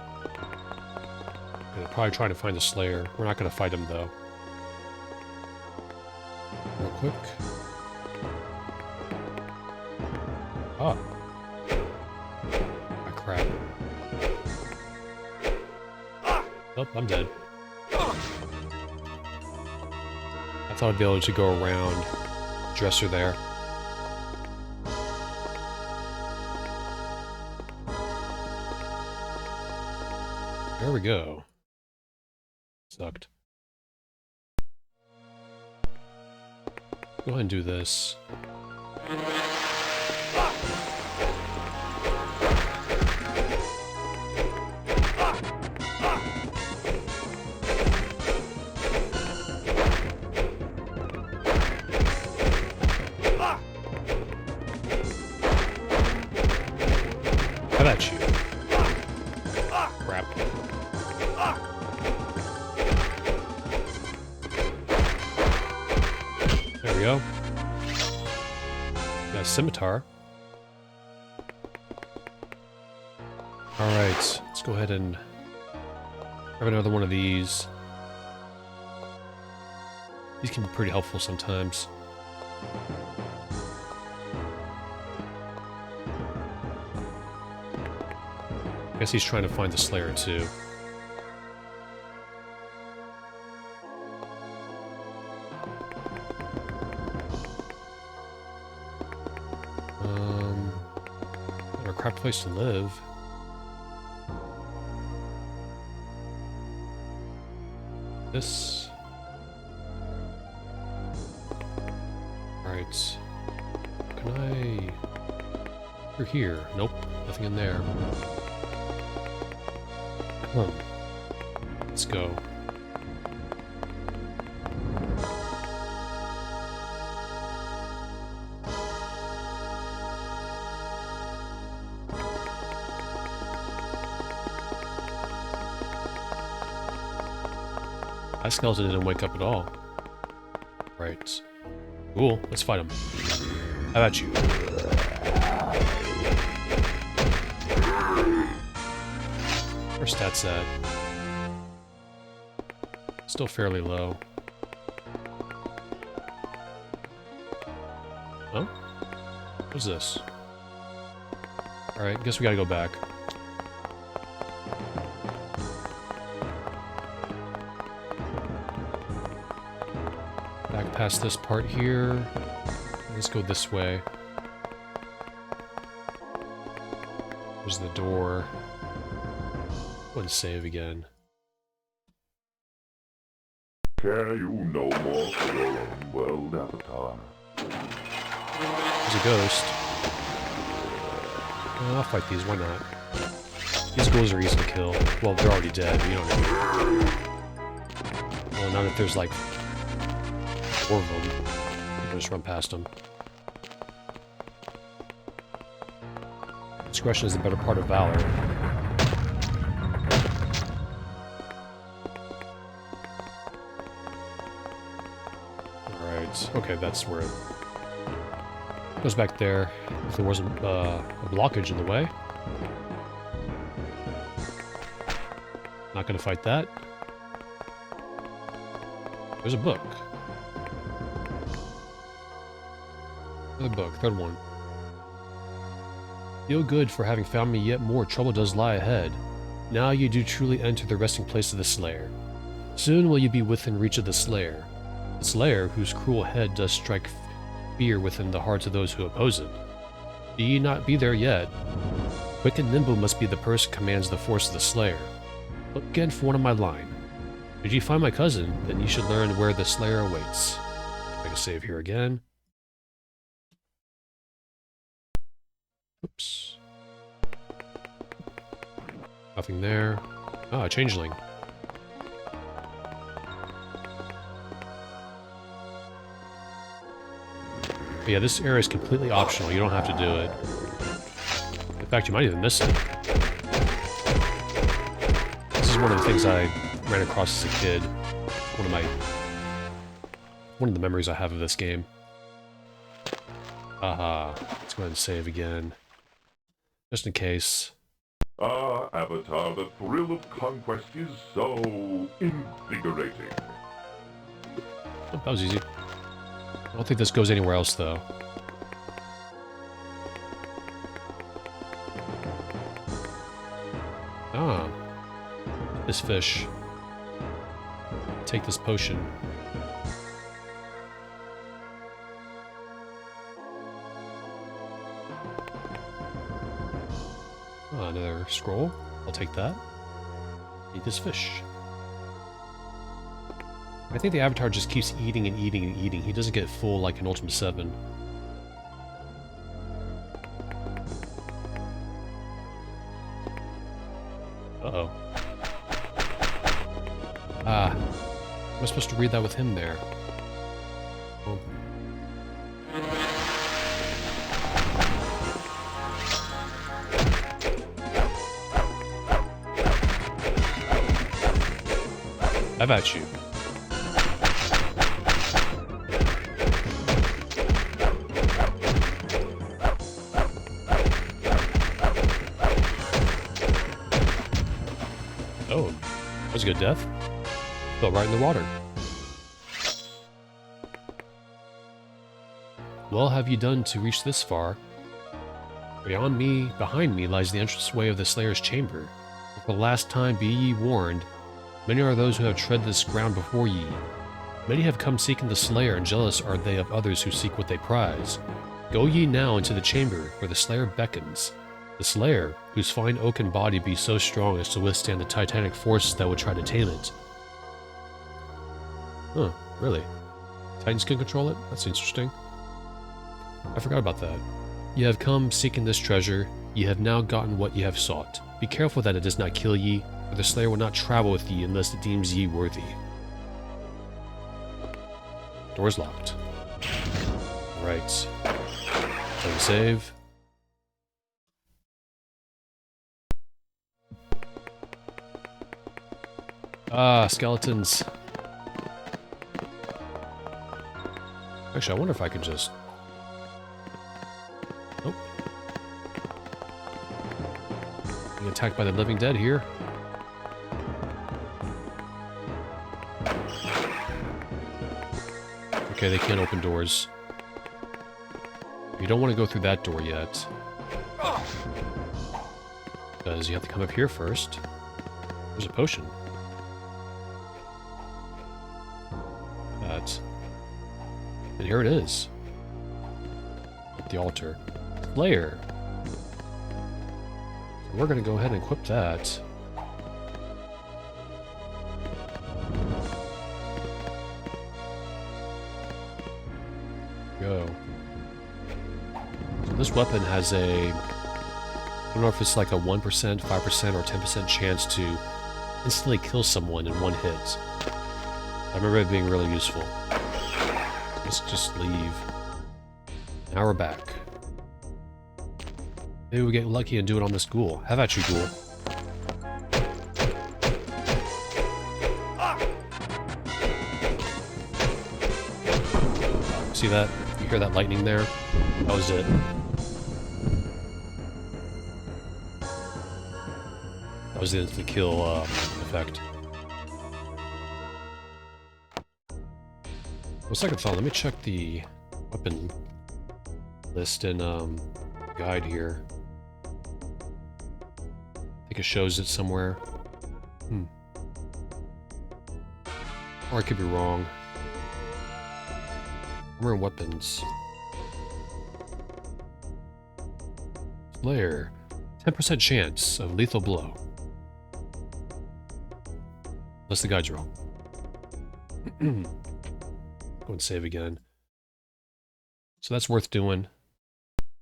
Gonna probably try to find the Slayer. We're not gonna fight him though. Real quick. Ah. Ah, crap. Oh, I'm dead. I thought I'd be able to go around dresser there. There we go. Sucked. Go ahead and do this. How about you? Crap. There we go. Got a scimitar. Alright, let's go ahead and grab another one of these. These can be pretty helpful sometimes. I guess he's trying to find the Slayer too. What a crap place to live. This. Alright. Can I... You're here. Nope. Nothing in there. Let's go. That skeleton didn't wake up at all. Right. Cool. Let's fight him. How about you? Where's stats at? Still fairly low. Oh? What's this? Alright, guess we gotta go back. Back past this part here. Let's go this way. There's the door. Go and save again. Care you no more for your own world, Avatar? There's a ghost. I'll fight these, why not? These ghouls are easy to kill. Well, they're already dead, but you don't know. Well, not if there's like 4 of them. You can just run past them. Discretion is the better part of valor. Okay, that's where it goes back there. If there wasn't a blockage in the way. Not gonna fight that. There's a book. Another book, third one. Feel good for having found me, yet more trouble does lie ahead. Now you do truly enter the resting place of the Slayer. Soon will you be within reach of the Slayer. The Slayer, whose cruel head does strike fear within the hearts of those who oppose it. Do ye not be there yet? Quick and nimble must be the person who commands the force of the Slayer. Look again for one of my line. Did ye find my cousin, then ye should learn where the Slayer awaits. Make a save here again. Oops. Nothing there. Ah, a changeling. But yeah, this area is completely optional. You don't have to do it. In fact, you might even miss it. This is is one of the things I ran across as a kid. One of the memories I have of this game. Aha. Let's go ahead and save again. Just in case. Ah, Avatar, the thrill of conquest is so invigorating. Oh, that was easy. I don't think this goes anywhere else, though. Ah. This fish. Take this potion. Oh, another scroll. I'll take that. Eat this fish. I think the Avatar just keeps eating and eating and eating. He doesn't get full like in Ultima VII. Uh-oh. Ah. Am I supposed to read that with him there? Oh. How about you? Oh, that was a good death. Fell right in the water. Well have you done to reach this far? Behind me lies the entranceway of the Slayer's chamber. For the last time be ye warned, many are those who have tread this ground before ye. Many have come seeking the Slayer, and jealous are they of others who seek what they prize. Go ye now into the chamber, where the Slayer beckons. The Slayer, whose fine oaken body be so strong as to withstand the titanic forces that would try to tame it. Huh, really? Titans can control it? That's interesting. I forgot about that. Ye have come seeking this treasure, ye have now gotten what ye have sought. Be careful that it does not kill ye, for the Slayer will not travel with ye unless it deems ye worthy. Door's locked. Right. Time to save. Ah, skeletons. Actually, I wonder if I could just... Nope. Being attacked by the living dead here. Okay, they can't open doors. You don't want to go through that door yet. Because you have to come up here first. There's a potion. That. And here it is. At the altar. Slayer. We're going to go ahead and equip that. Go. So this weapon has a... I don't know if it's like a 1%, 5%, or 10% chance to instantly kill someone in one hit. I remember it being really useful. Let's just leave. Now we're back. Maybe we get lucky and do it on this ghoul. How about you, ghoul? See that? You hear that lightning there? That was it. That was the instant kill effect. On second thought, let me check the weapon list in guide here. I think it shows it somewhere. Or I could be wrong. Armor and weapons. Slayer. 10% chance of lethal blow. Unless the guide's wrong. Go and save again. So that's worth doing.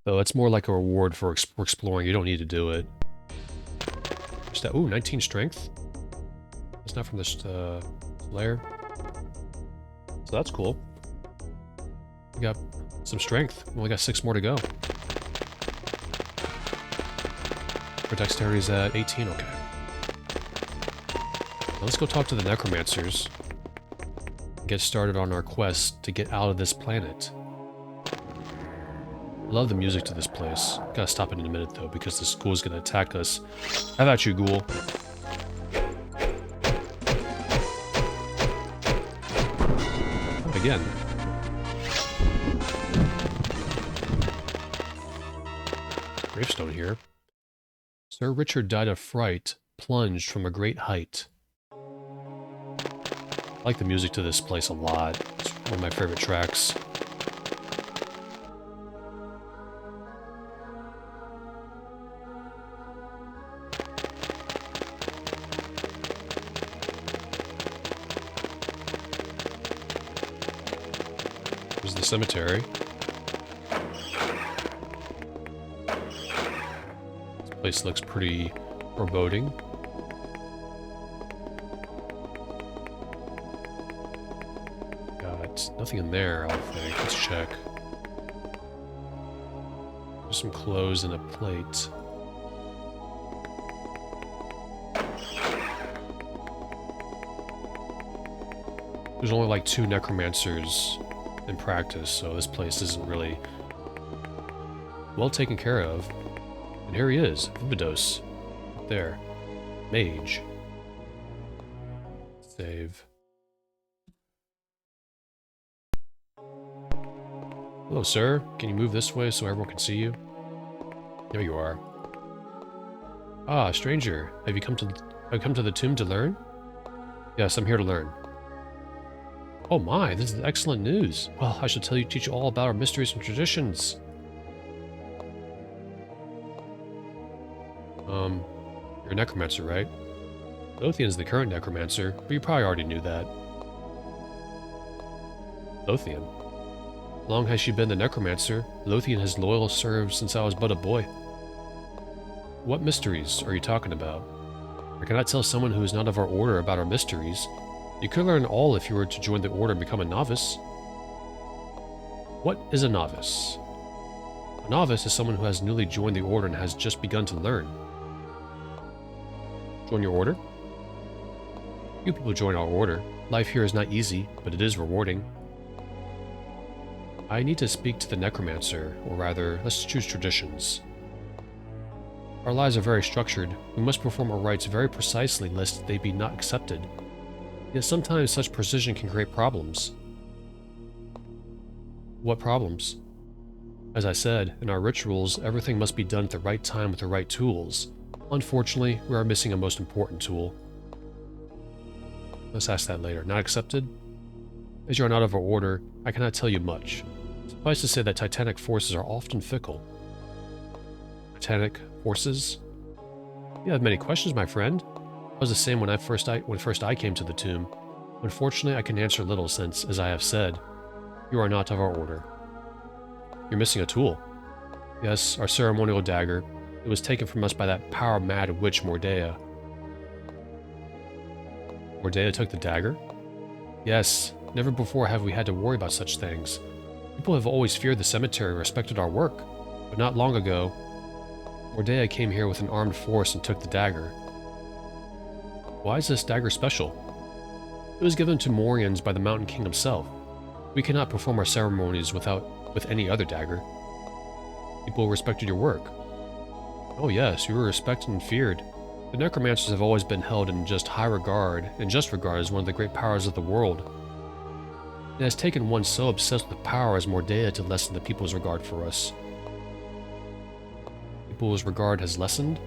Though it's more like a reward for exploring. You don't need to do it. Just that, ooh, 19 strength. That's not from this Slayer. So that's cool. We got some strength. We only got 6 more to go. Our dexterity's at 18, okay. Let's go talk to the Necromancers. Get started on our quest to get out of this planet. I love the music to this place. Gotta stop it in a minute though, because this ghoul's gonna attack us. How about you, ghoul? Again. Gravestone here. Sir Richard died of fright, plunged from a great height. I like the music to this place a lot. It's one of my favorite tracks. There's the cemetery. This place looks pretty foreboding. Nothing in there, I don't think. Let's check. There's some clothes and a plate. There's only like 2 necromancers in practice, so this place isn't really well taken care of. And here he is, Vividos. Up there. Mage. Save. Hello, sir. Can you move this way so everyone can see you? There you are. Ah, stranger. Have you come to the tomb to learn? Yes, I'm here to learn. Oh my, this is excellent news. Well, I shall teach you all about our mysteries and traditions. You're a necromancer, right? Lothian's the current necromancer, but you probably already knew that. Lothian? Long has she been the necromancer? Lothian has loyal served since I was but a boy. What mysteries are you talking about? I cannot tell someone who is not of our order about our mysteries. You could learn all if you were to join the order and become a novice. What is a novice? A novice is someone who has newly joined the order and has just begun to learn. Join your order? Few people join our order. Life here is not easy, but it is rewarding. I need to speak to the necromancer, or rather, let's choose traditions. Our lives are very structured. We must perform our rites very precisely lest they be not accepted. Yet sometimes such precision can create problems. What problems? As I said, in our rituals, everything must be done at the right time with the right tools. Unfortunately, we are missing a most important tool. Let's ask that later. Not accepted? As you are not of our order, I cannot tell you much. Suffice to say that titanic forces are often fickle. Titanic forces? You have many questions, my friend. I was the same when first I came to the tomb. Unfortunately, I can answer little since, as I have said, you are not of our order. You're missing a tool. Yes, our ceremonial dagger. It was taken from us by that power-mad witch Mordea. Mordea took the dagger? Yes, never before have we had to worry about such things. People have always feared the cemetery and respected our work, but not long ago, Mordea came here with an armed force and took the dagger. Why is this dagger special? It was given to Morians by the Mountain King himself. We cannot perform our ceremonies with any other dagger. People respected your work. Oh yes, you were respected and feared. The Necromancers have always been held in just high regard, and just regard as one of the great powers of the world. It has taken one so obsessed with power as Mordea to lessen the people's regard for us. People's regard has lessened?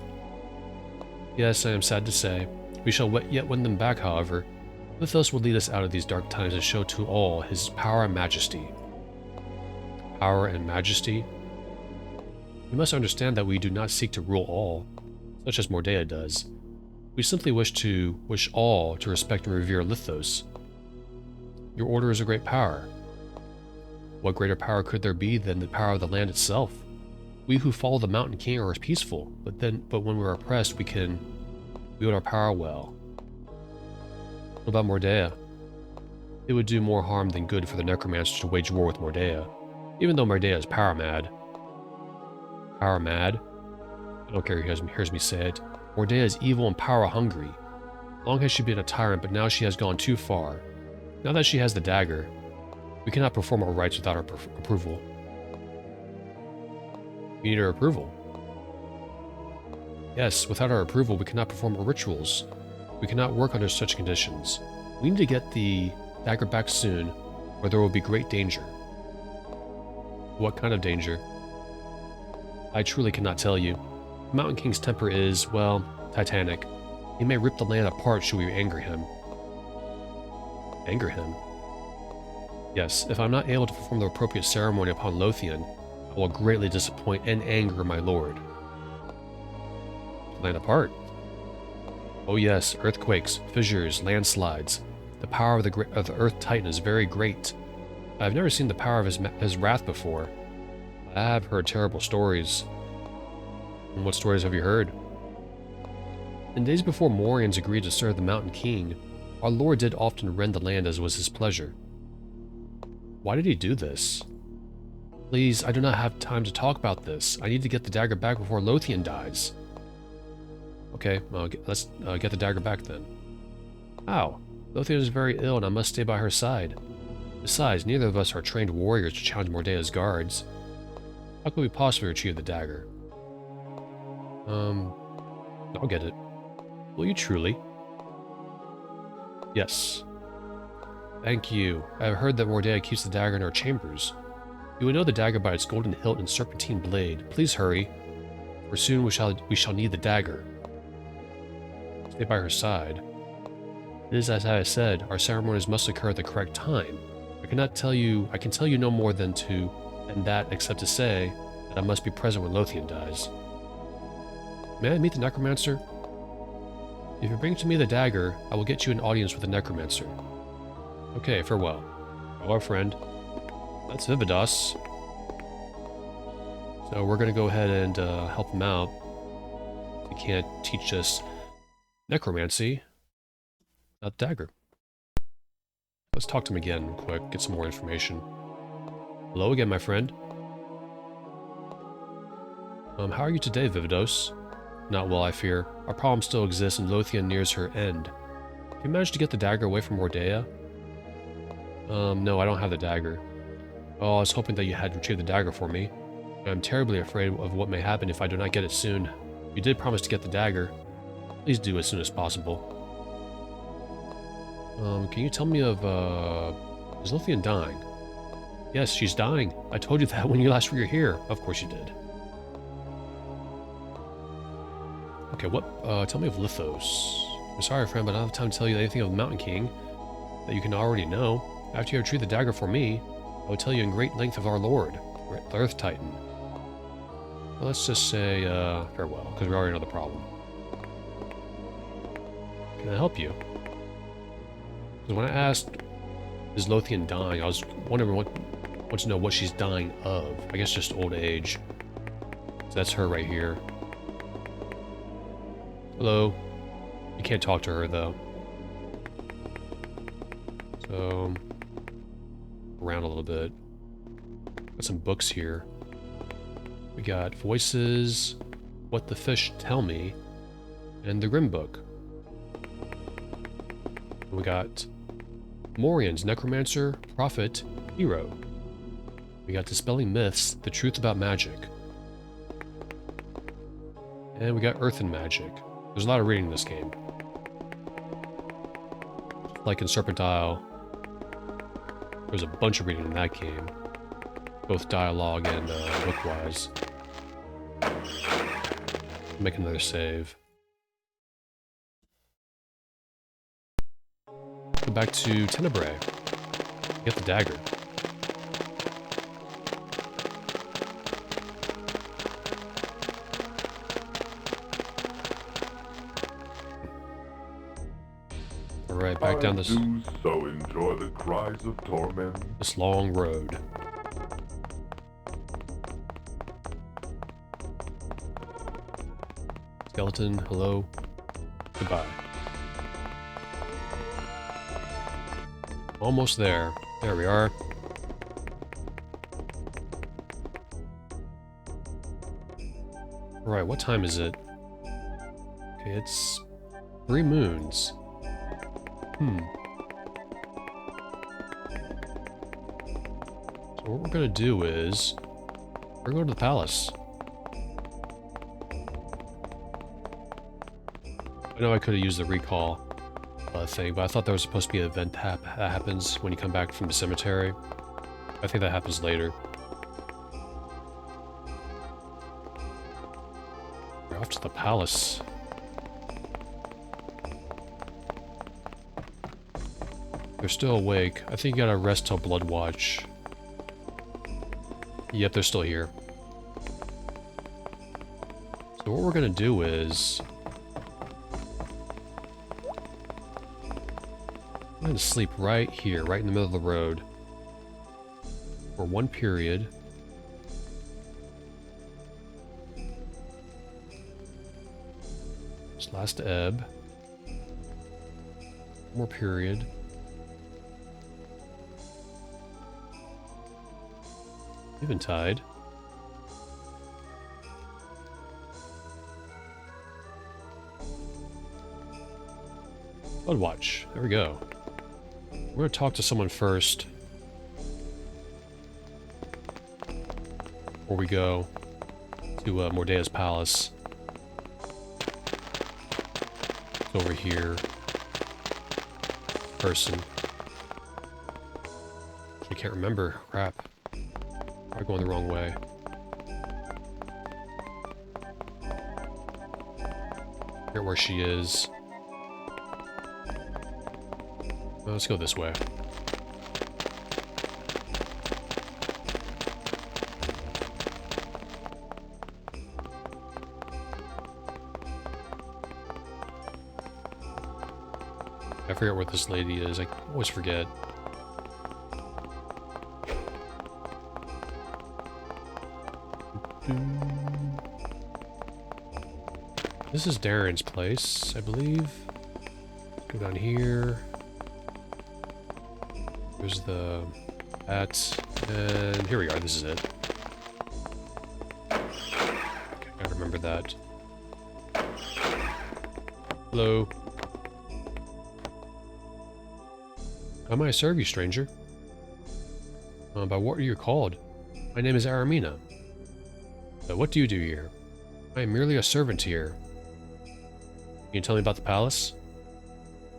Yes, I am sad to say. We shall yet win them back, however. Mythos will lead us out of these dark times and show to all his power and majesty. Power and majesty? You must understand that we do not seek to rule all, such as Mordea does. We simply wish all to respect and revere Lithos. Your order is a great power. What greater power could there be than the power of the land itself? We who follow the Mountain King are peaceful, but when we're oppressed, we can wield our power well. What about Mordea? It would do more harm than good for the Necromancers to wage war with Mordea, even though Mordea is power mad. Power mad? I don't care who hears me say it. Mordea is evil and power hungry. Long has she been a tyrant, but now she has gone too far. Now that she has the dagger, we cannot perform our rites without her approval. We need her approval. Yes, without our approval, we cannot perform our rituals. We cannot work under such conditions. We need to get the dagger back soon, or there will be great danger. What kind of danger? I truly cannot tell you. The Mountain King's temper is, well, titanic. He may rip the land apart should we anger him. Anger him? Yes, if I'm not able to perform the appropriate ceremony upon Lothian, I will greatly disappoint and anger my lord. Land apart? Oh yes, earthquakes, fissures, landslides. The power of the Earth Titan is very great. I've never seen the power of his wrath before. I have heard terrible stories. And what stories have you heard? In days before Morians agreed to serve the Mountain King, our lord did often rend the land as was his pleasure. Why did he do this? Please, I do not have time to talk about this. I need to get the dagger back before Lothian dies. Okay, well, let's get the dagger back then. How? Lothian is very ill and I must stay by her side. Besides, neither of us are trained warriors to challenge Mordea's guards. How could we possibly retrieve the dagger? I'll get it. Will you truly? Yes. Thank you. I have heard that Mordea keeps the dagger in her chambers. You will know the dagger by its golden hilt and serpentine blade. Please hurry, for soon we shall need the dagger. Stay by her side. It is as I said, our ceremonies must occur at the correct time. I can tell you no more than that except to say that I must be present when Lothian dies. May I meet the Necromancer? If you bring to me the dagger, I will get you an audience with the Necromancer. Okay, farewell. Our friend. That's Vividos. So we're going to go ahead and help him out. He can't teach us necromancy. Not dagger. Let's talk to him again real quick, get some more information. Hello again, my friend. How are you today, Vividos? Not well, I fear. Our problem still exists and Lothian nears her end. Have you managed to get the dagger away from Mordea? No, I don't have the dagger. Oh, I was hoping that you had retrieved the dagger for me. I'm terribly afraid of what may happen if I do not get it soon. You did promise to get the dagger. Please do as soon as possible. Can you tell me of, is Lothian dying? Yes, she's dying. I told you that when you last were here. Of course you did. Okay, tell me of Lithos. I'm sorry, friend, but I don't have time to tell you anything of the Mountain King that you can already know. After you retrieve the dagger for me, I will tell you in great length of our lord, the Earth Titan. Well, let's just say, farewell, because we already know the problem. Can I help you? Because when I asked, is Lothian dying, I was wondering want to know what she's dying of. I guess just old age. So that's her right here. Hello. You can't talk to her, though. So, around a little bit. Got some books here. We got Voices, What the Fish Tell Me, and the Grim Book. We got Morians, Necromancer, Prophet, Hero. We got Dispelling Myths, The Truth About Magic. And we got Earth and Magic. There's a lot of reading in this game. Like in Serpent Isle, there's a bunch of reading in that game. Both dialogue and book-wise. Make another save. Go back to Tenebrae. Get the dagger. Alright, back down this... I do so enjoy the cries of torment. This long road. Skeleton, hello. Goodbye. Almost there. There we are. Alright, what time is it? Okay, it's 3 moons. So what we're gonna do is we're going to the palace. I know I could have used the recall thing, but I thought there was supposed to be an event that happens when you come back from the cemetery. I think that happens later. We're off to the palace. They're still awake. I think you gotta rest till Blood Watch. Yep, they're still here. So what we're gonna do is... I'm gonna sleep right here, right in the middle of the road. For one period. This last ebb. One more period. Eventide. Bloodwatch. There we go. We're going to talk to someone first. Before we go to Mordea's palace. It's over here. Person. I can't remember. Crap. Probably going the wrong way. Forget where she is. Well, let's go this way. I forget where this lady is. I always forget. This is Darren's place, I believe. Go down here. There's the bats, and here we are. This is it. Okay, gotta remember that. Hello. How may I serve you, stranger? By what are you called? My name is Aramina. What do you do here? I am merely a servant here. Can you tell me about the palace?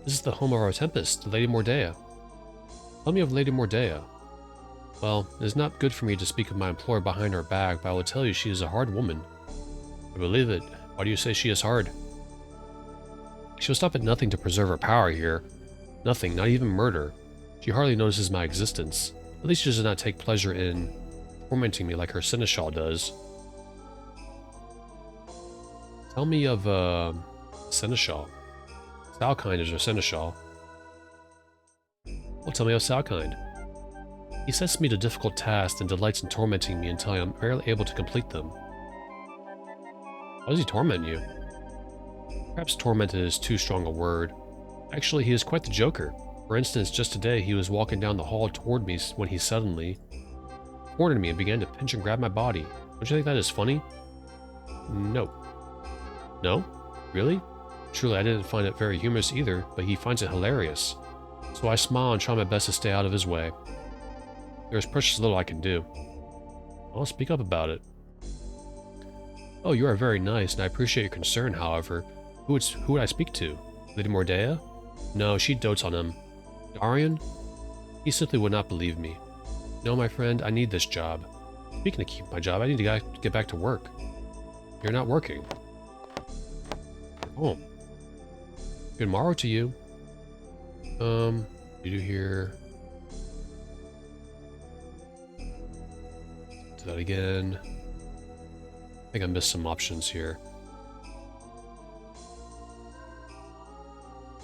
This is the home of our Tempest, Lady Mordea. Tell me of Lady Mordea. Well, it is not good for me to speak of my employer behind her back, but I will tell you she is a hard woman. I believe it. Why do you say she is hard? She will stop at nothing to preserve her power here. Nothing, not even murder. She hardly notices my existence. At least she does not take pleasure in tormenting me like her seneschal does. Tell me of, seneschal. Salkind is her seneschal. Well, tell me of Salkind. He sets me to difficult tasks and delights in tormenting me until I am barely able to complete them. How does he torment you? Perhaps tormented is too strong a word. Actually, he is quite the joker. For instance, just today he was walking down the hall toward me when he suddenly cornered me and began to pinch and grab my body. Don't you think that is funny? No. No? Really? Truly, I didn't find it very humorous either, but he finds it hilarious. So I smile and try my best to stay out of his way. There is precious little I can do. I'll speak up about it. Oh, you are very nice, and I appreciate your concern, however. Who would I speak to? Lady Mordea? No, she dotes on him. Darian? He simply would not believe me. No, my friend, I need this job. Speaking of keep my job, I need to get back to work. You're not working. Oh. Good morrow to you. You do here. Do that again. I think I missed some options here.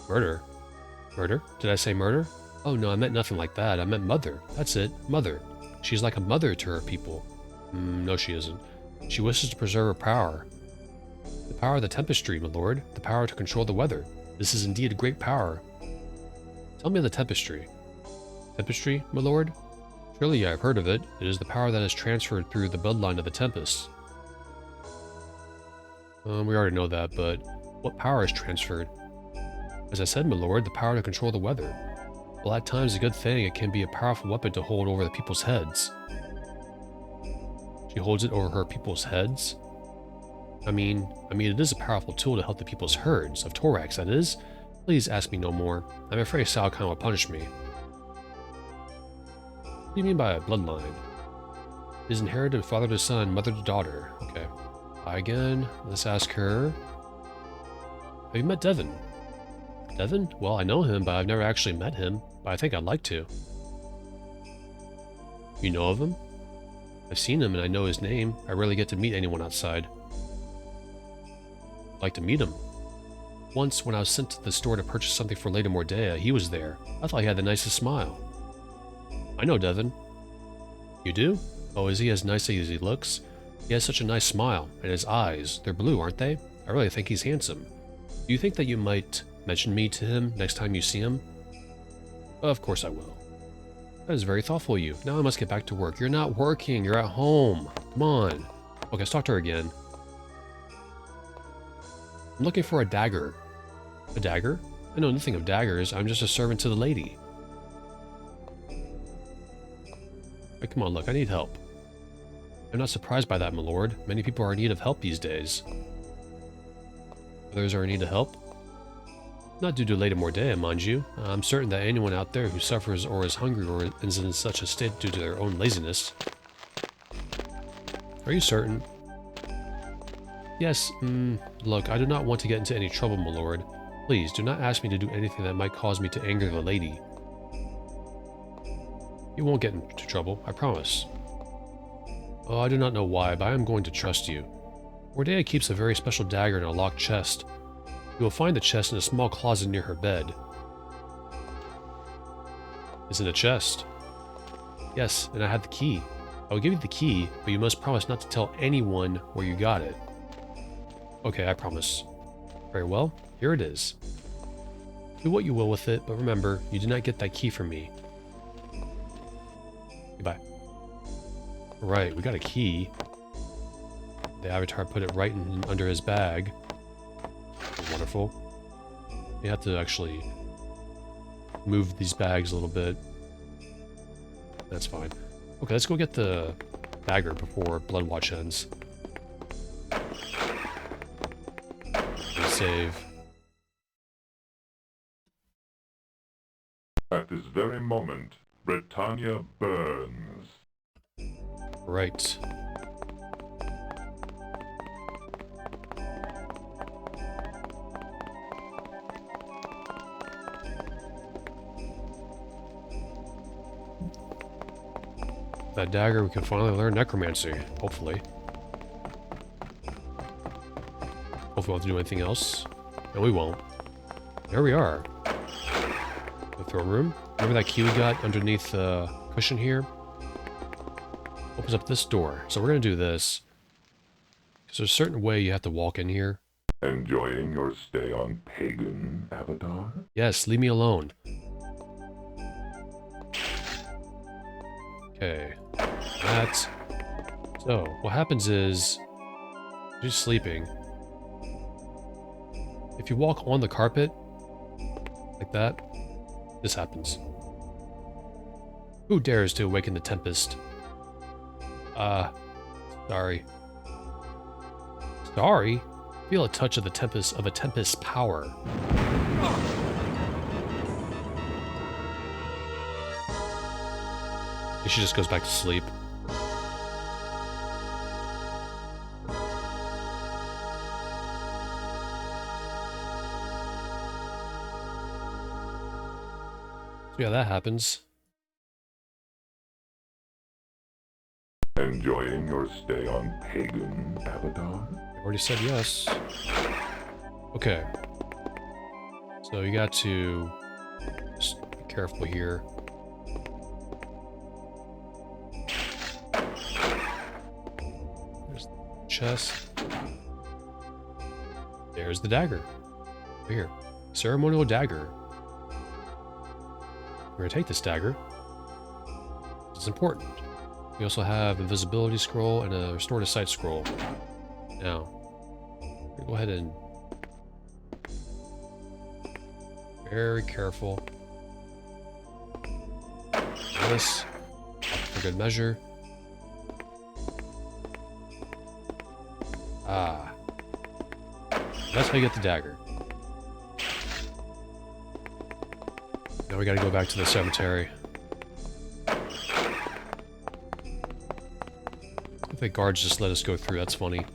Murder? Murder? Did I say murder? Oh no, I meant nothing like that. I meant mother. That's it. Mother. She's like a mother to her people. No, she isn't. She wishes to preserve her power. The power of the Tempestry, my lord. The power to control the weather. This is indeed a great power. Tell me of the Tempestry. Tempestry, my lord? Surely I have heard of it. It is the power that is transferred through the bloodline of the Tempest. We already know that, but what power is transferred? As I said, my lord, the power to control the weather. Well, at times a good thing, it can be a powerful weapon to hold over the people's heads. She holds it over her people's heads? I mean, it is a powerful tool to help the people's herds, of Thorax, that is. Please ask me no more. I'm afraid Salcon will punish me. What do you mean by a bloodline? It is inherited father to son, mother to daughter. Okay. Again, let's ask her. Have you met Devon? Devon? Well, I know him, but I've never actually met him. But I think I'd like to. You know of him? I've seen him and I know his name. I rarely get to meet anyone outside. I'd like to meet him. Once, when I was sent to the store to purchase something for Lady Mordea, he was there. I thought he had the nicest smile. I know Devon. You do? Oh, is he as nice as he looks? He has such a nice smile, and his eyes, they're blue, aren't they? I really think he's handsome. Do you think that you might mention me to him next time you see him? Of course I will. That is very thoughtful of you. Now I must get back to work. You're not working, you're at home. Come on. Okay, let's talk to her again. I'm looking for a dagger. A dagger? I know nothing of daggers. I'm just a servant to the lady. Hey, come on, look, I need help. I'm not surprised by that, my lord. Many people are in need of help these days. Others are in need of help? Not due to Lady Mordea, mind you. I'm certain that anyone out there who suffers or is hungry or is in such a state due to their own laziness. Are you certain? Yes, look, I do not want to get into any trouble, my lord. Please, do not ask me to do anything that might cause me to anger the lady. You won't get into trouble, I promise. Oh, I do not know why, but I am going to trust you. Mordea keeps a very special dagger in a locked chest. You will find the chest in a small closet near her bed. It's in a chest. Yes, and I have the key. I will give you the key, but you must promise not to tell anyone where you got it. Okay, I promise. Very well, here it is. Do what you will with it, but remember, you did not get that key from me. Goodbye. Right, we got a key. The avatar put it right under his bag. Wonderful. You have to actually move these bags a little bit. That's fine. Okay, let's go get the dagger before Bloodwatch ends. Save. At this very moment, Britannia burns. Right. That dagger, we can finally learn Necromancy, hopefully. Hopefully we won't have to do anything else. No, we won't. There we are. The throne room. Remember that key we got underneath the cushion here? Opens up this door. So we're going to do this. Because there's a certain way you have to walk in here. Enjoying your stay on Pagan, Avatar? Yes, leave me alone. Okay. That. So, what happens is... She's sleeping. If you walk on the carpet, like that, this happens. Who dares to awaken the Tempest? Sorry. Sorry? Feel a touch of the Tempest, of a Tempest's power. And she just goes back to sleep. So yeah, that happens. Enjoying your stay on Pagan, Avatar? I already said yes. Okay. So you got to just be careful here. There's the chest. There's the dagger. Right here. Ceremonial dagger. We're going to take this dagger. It's important. We also have invisibility scroll and a restore to sight scroll. Now, go ahead and Very careful. This, for good measure. Ah. That's how you get the dagger. Now we gotta go back to the cemetery. If the guards just let us go through, that's funny.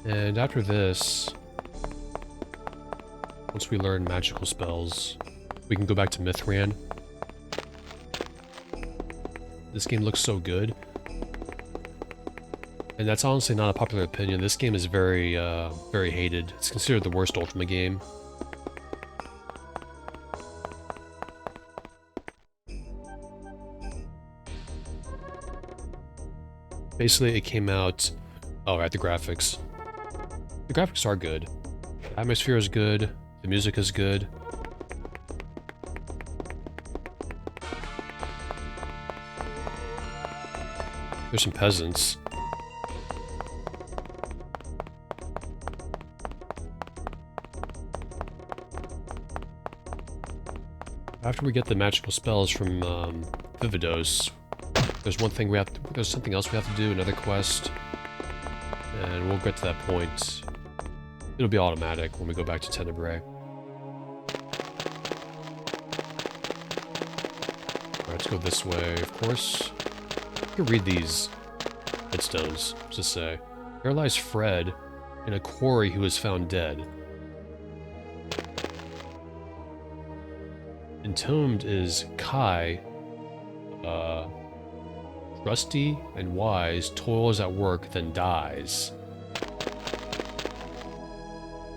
And after this, once we learn magical spells, we can go back to Mythran. This game looks so good. And that's honestly not a popular opinion. This game is very, very hated. It's considered the worst Ultima game. Basically, it came out... Oh, right, the graphics. The graphics are good. The atmosphere is good. The music is good. There's some peasants. After we get the magical spells from Vividos, there's something else we have to do, another quest, and we'll get to that point. It'll be automatic when we go back to Tenebrae. Alright, let's go this way, of course. You can read these headstones, to say. There lies Fred in a quarry who was found dead. Entombed is Kai, trusty and wise, toils at work, then dies.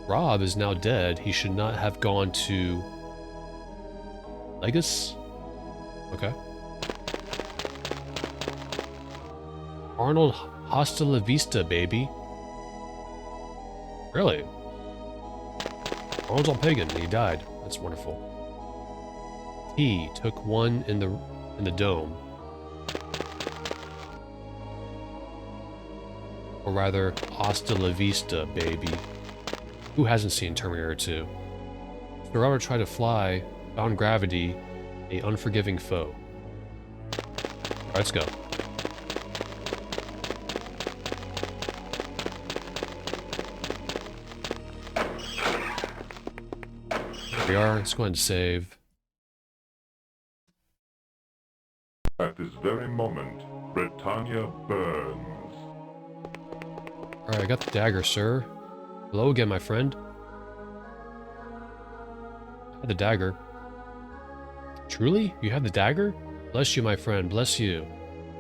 Rob is now dead. He should not have gone to... Legis? Okay. Arnold, hasta la vista, baby. Really? Arnold's on Pagan, and he died. That's wonderful. He took one in the dome. Or rather, hasta la vista, baby. Who hasn't seen Terminator 2? So Robert tried to fly, found gravity, a unforgiving foe. Alright, let's go. Here we are, let's go ahead and save. At this very moment, Britannia burns. Alright, I got the dagger, sir. Hello again, my friend. I had the dagger. Truly? You have the dagger? Bless you, my friend, bless you.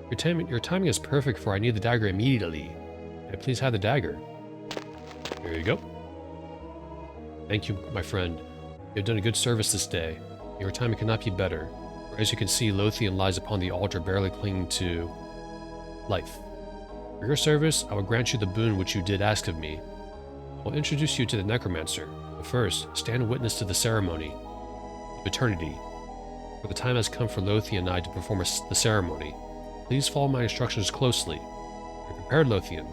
Your timing is perfect, for I need the dagger immediately. May I please have the dagger? Here you go. Thank you, my friend. You have done a good service this day. Your timing cannot be better. For as you can see, Lothian lies upon the altar, barely clinging to life. For your service, I will grant you the boon which you did ask of me. I will introduce you to the Necromancer, but first, stand witness to the ceremony of eternity. For the time has come for Lothian and I to perform the ceremony. Please follow my instructions closely. Are you prepared, Lothian?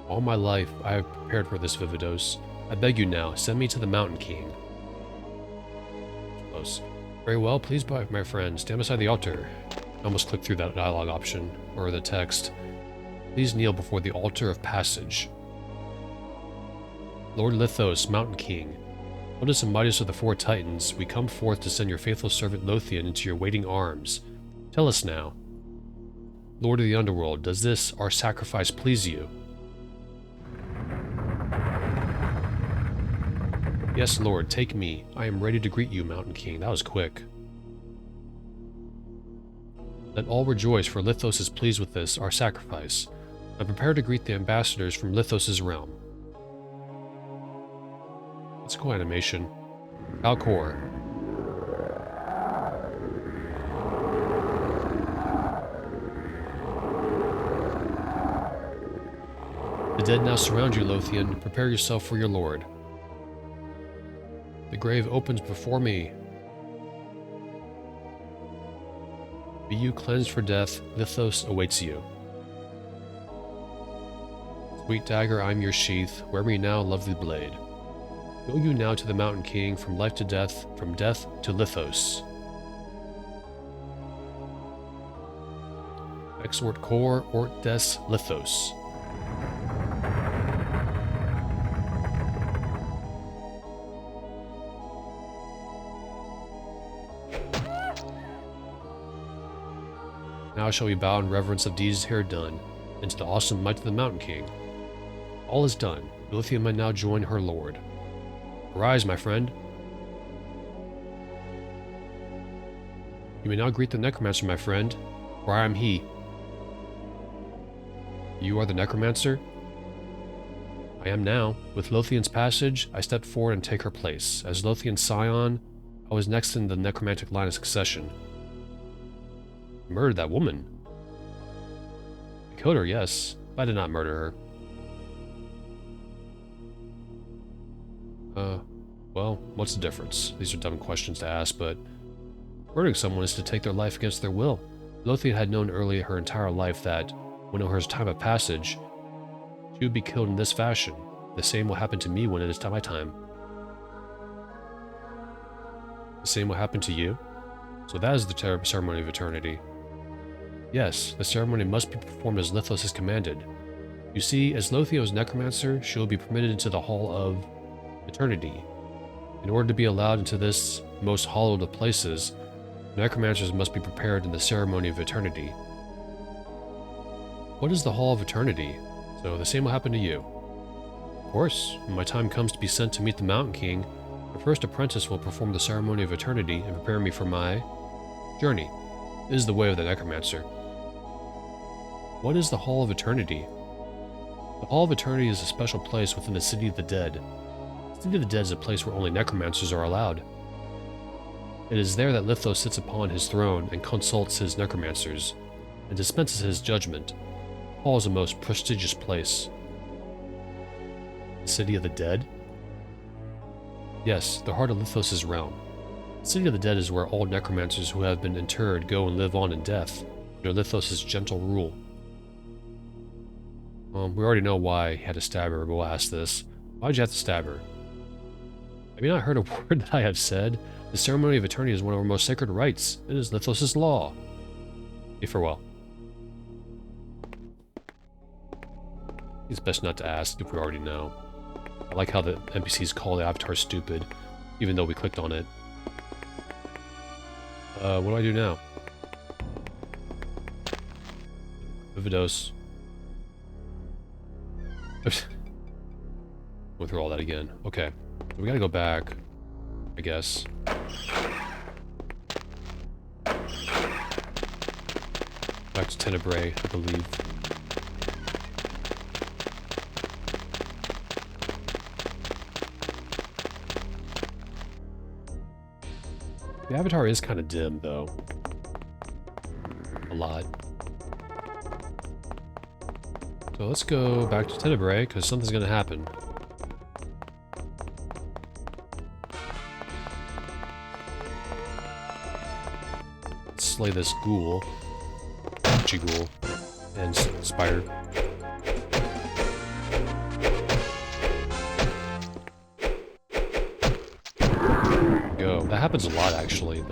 All my life, I have prepared for this, Vividos. I beg you now, send me to the Mountain King. Close. Very well, please, my friend, stand beside the altar. I almost clicked through that dialogue option, or the text. Please kneel before the altar of passage. Lord Lithos, Mountain King, oldest and mightiest of the four Titans, we come forth to send your faithful servant Lothian into your waiting arms. Tell us now, Lord of the Underworld, does this, our sacrifice, please you? Yes, Lord, take me. I am ready to greet you, Mountain King. That was quick. Let all rejoice, for Lithos is pleased with this, our sacrifice. I'm prepared to greet the ambassadors from Lithos' realm. Let's go animation. Alcor. The dead now surround you, Lothian. Prepare yourself for your lord. The grave opens before me. Be you cleansed for death, Lithos awaits you. Sweet dagger, I'm your sheath, wear me now, lovely blade. Go you now to the Mountain King, from life to death, from death to Lithos. Exort cor, ort des Lithos. Now shall we bow in reverence of deeds here done, and to the awesome might of the Mountain King. All is done. Ultima might now join her lord. Arise, my friend. You may now greet the Necromancer, my friend, for I am he. You are the Necromancer? I am now. With Lothian's passage, I step forward and take her place. As Lothian's scion, I was next in the necromantic line of succession. I murdered that woman. I killed her, yes, but I did not murder her. Well, what's the difference? These are dumb questions to ask, but murdering someone is to take their life against their will. Lothian had known early her entire life that, when in her time of passage, she would be killed in this fashion. The same will happen to me when it is my time. The same will happen to you? So that is the ceremony of eternity. Yes, the ceremony must be performed as Lithos has commanded. You see, as Lothia's necromancer, she will be permitted into the Hall of Eternity. In order to be allowed into this most hallowed of places, necromancers must be prepared in the ceremony of eternity. What is the Hall of Eternity? So the same will happen to you. Of course, when my time comes to be sent to meet the Mountain King, the first apprentice will perform the ceremony of eternity and prepare me for my journey. This is the way of the necromancer. What is the Hall of Eternity? The Hall of Eternity is a special place within the City of the Dead. The City of the Dead is a place where only necromancers are allowed. It is there that Lithos sits upon his throne and consults his necromancers, and dispenses his judgment. The hall is a most prestigious place. The City of the Dead? Yes, the heart of Lithos' realm. The City of the Dead is where all necromancers who have been interred go and live on in death, under Lithos' gentle rule. We already know why he had to stab her, but we'll ask this. Why'd you have to stab her? Have you not heard a word that I have said? The ceremony of eternity is one of our most sacred rites. It is Lithos' law. Be farewell. It's best not to ask if we already know. I like how the NPCs call the avatar stupid, even though we clicked on it. What do I do now? Vividos. Went through all that again. Okay. We gotta go back, I guess. Back to Tenebrae, I believe. The avatar is kind of dim, though. A lot. So let's go back to Tenebrae, because something's gonna happen. Let's slay this ghoul. Ghoul. And spider. Go. That happens a lot, actually.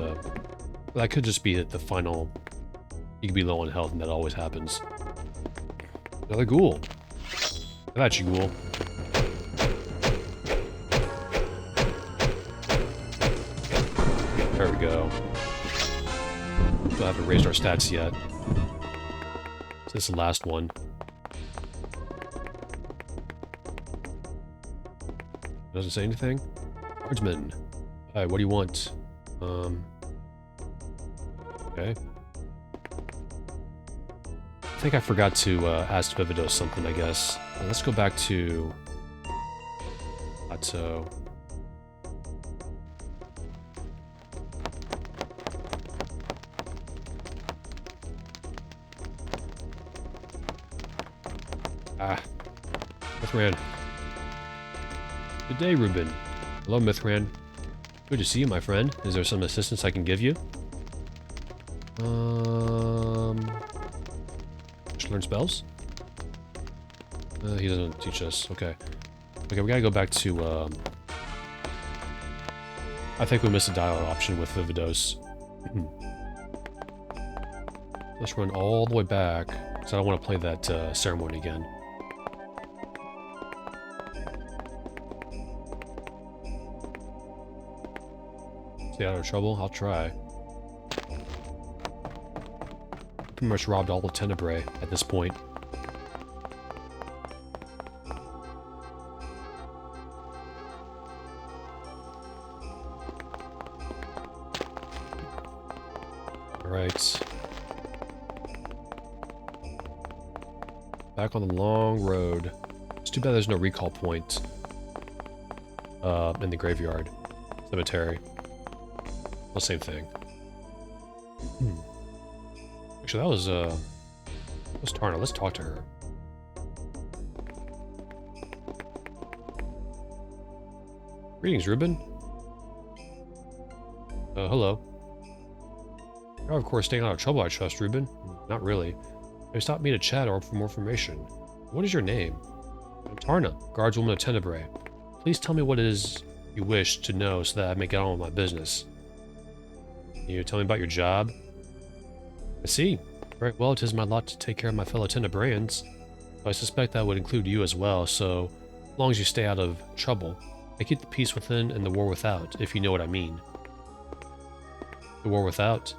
That could just be the final... You could be low on health, and that always happens. Another ghoul. How about you, ghoul? There we go. Still haven't raised our stats yet. So this is the last one. Doesn't say anything? Guardsman. Alright, what do you want? Okay. I think I forgot to ask Vividos something, I guess. Let's go back to Plateau. Mythran. Good day, Ruben. Hello, Mythran. Good to see you, my friend. Is there some assistance I can give you? Just learn spells? He doesn't teach us. Okay. Okay, we gotta go back to, I think we missed a dialogue option with Vividos. Let's run all the way back, because I don't want to play that ceremony again. Stay out of trouble? I'll try. Pretty much robbed all of Tenebrae at this point. Alright. Back on the long road. It's too bad there's no recall point in the graveyard. Cemetery. Well, same thing. Actually, that was Tarna. Let's talk to her. Greetings, Ruben. Hello. You're, of course, staying out of trouble, I trust, Ruben. Not really. Maybe stop me to chat or for more information. What is your name? I'm Tarna, guardswoman of Tenebrae. Please tell me what it is you wish to know so that I may get on with my business. Can you tell me about your job? I see. Very well, it is my lot to take care of my fellow Tenebraeans. I suspect that would include you as well, so as long as you stay out of trouble, I keep the peace within and the war without, if you know what I mean. The war without?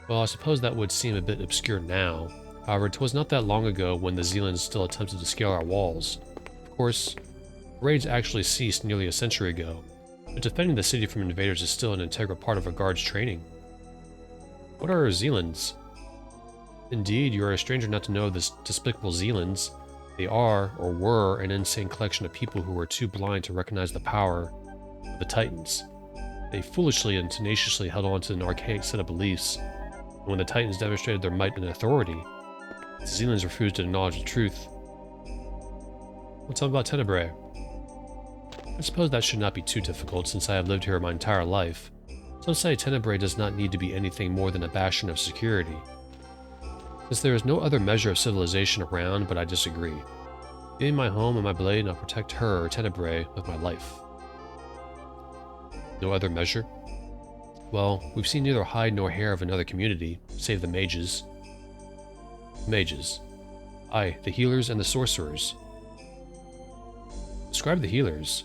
Well, I suppose that would seem a bit obscure now. However, it was not that long ago when the Zealands still attempted to scale our walls. Of course, raids actually ceased nearly a century ago, but defending the city from invaders is still an integral part of a guard's training. What are Zealands? Indeed, you are a stranger not to know this despicable Zealands. They are, or were, an insane collection of people who were too blind to recognize the power of the Titans. They foolishly and tenaciously held on to an archaic set of beliefs, and when the Titans demonstrated their might and authority, the Zealands refused to acknowledge the truth. Well, tell me about Tenebrae. I suppose that should not be too difficult, since I have lived here my entire life. Some say Tenebrae does not need to be anything more than a bastion of security. Since there is no other measure of civilization around, but I disagree. Give me my home and my blade, and I'll protect her, Tenebrae, with my life. No other measure? Well, we've seen neither hide nor hair of another community, save the mages. Mages. Aye, the healers and the sorcerers. Describe the healers.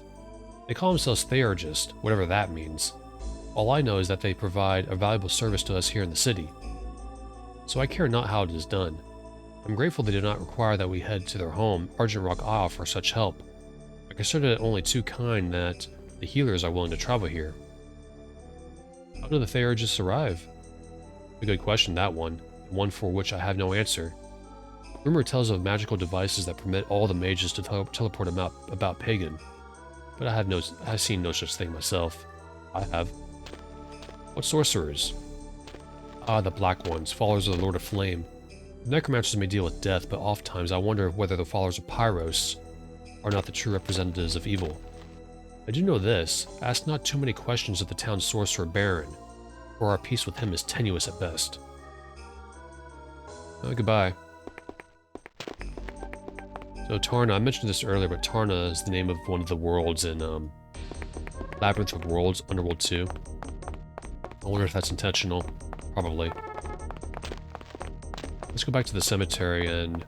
They call themselves Theurgists, whatever that means. All I know is that they provide a valuable service to us here in the city. So I care not how it is done. I'm grateful they did not require that we head to their home, Argent Rock Isle, for such help. I consider it only too kind that the healers are willing to travel here. How do the Theurgists arrive? A good question, that one for which I have no answer. Rumor tells of magical devices that permit all the mages to teleport about Pagan, but I've seen no such thing myself. I have. What sorcerers? Ah, the Black Ones, followers of the Lord of Flame. The Necromancers may deal with death, but oftentimes I wonder whether the followers of Pyros are not the true representatives of evil. I do know this: ask not too many questions of the town's sorcerer Baron, for our peace with him is tenuous at best. Goodbye. So Tarna, I mentioned this earlier, but Tarna is the name of one of the worlds in Labyrinth of Worlds, Underworld 2. I wonder if that's intentional. Probably. Let's go back to the cemetery and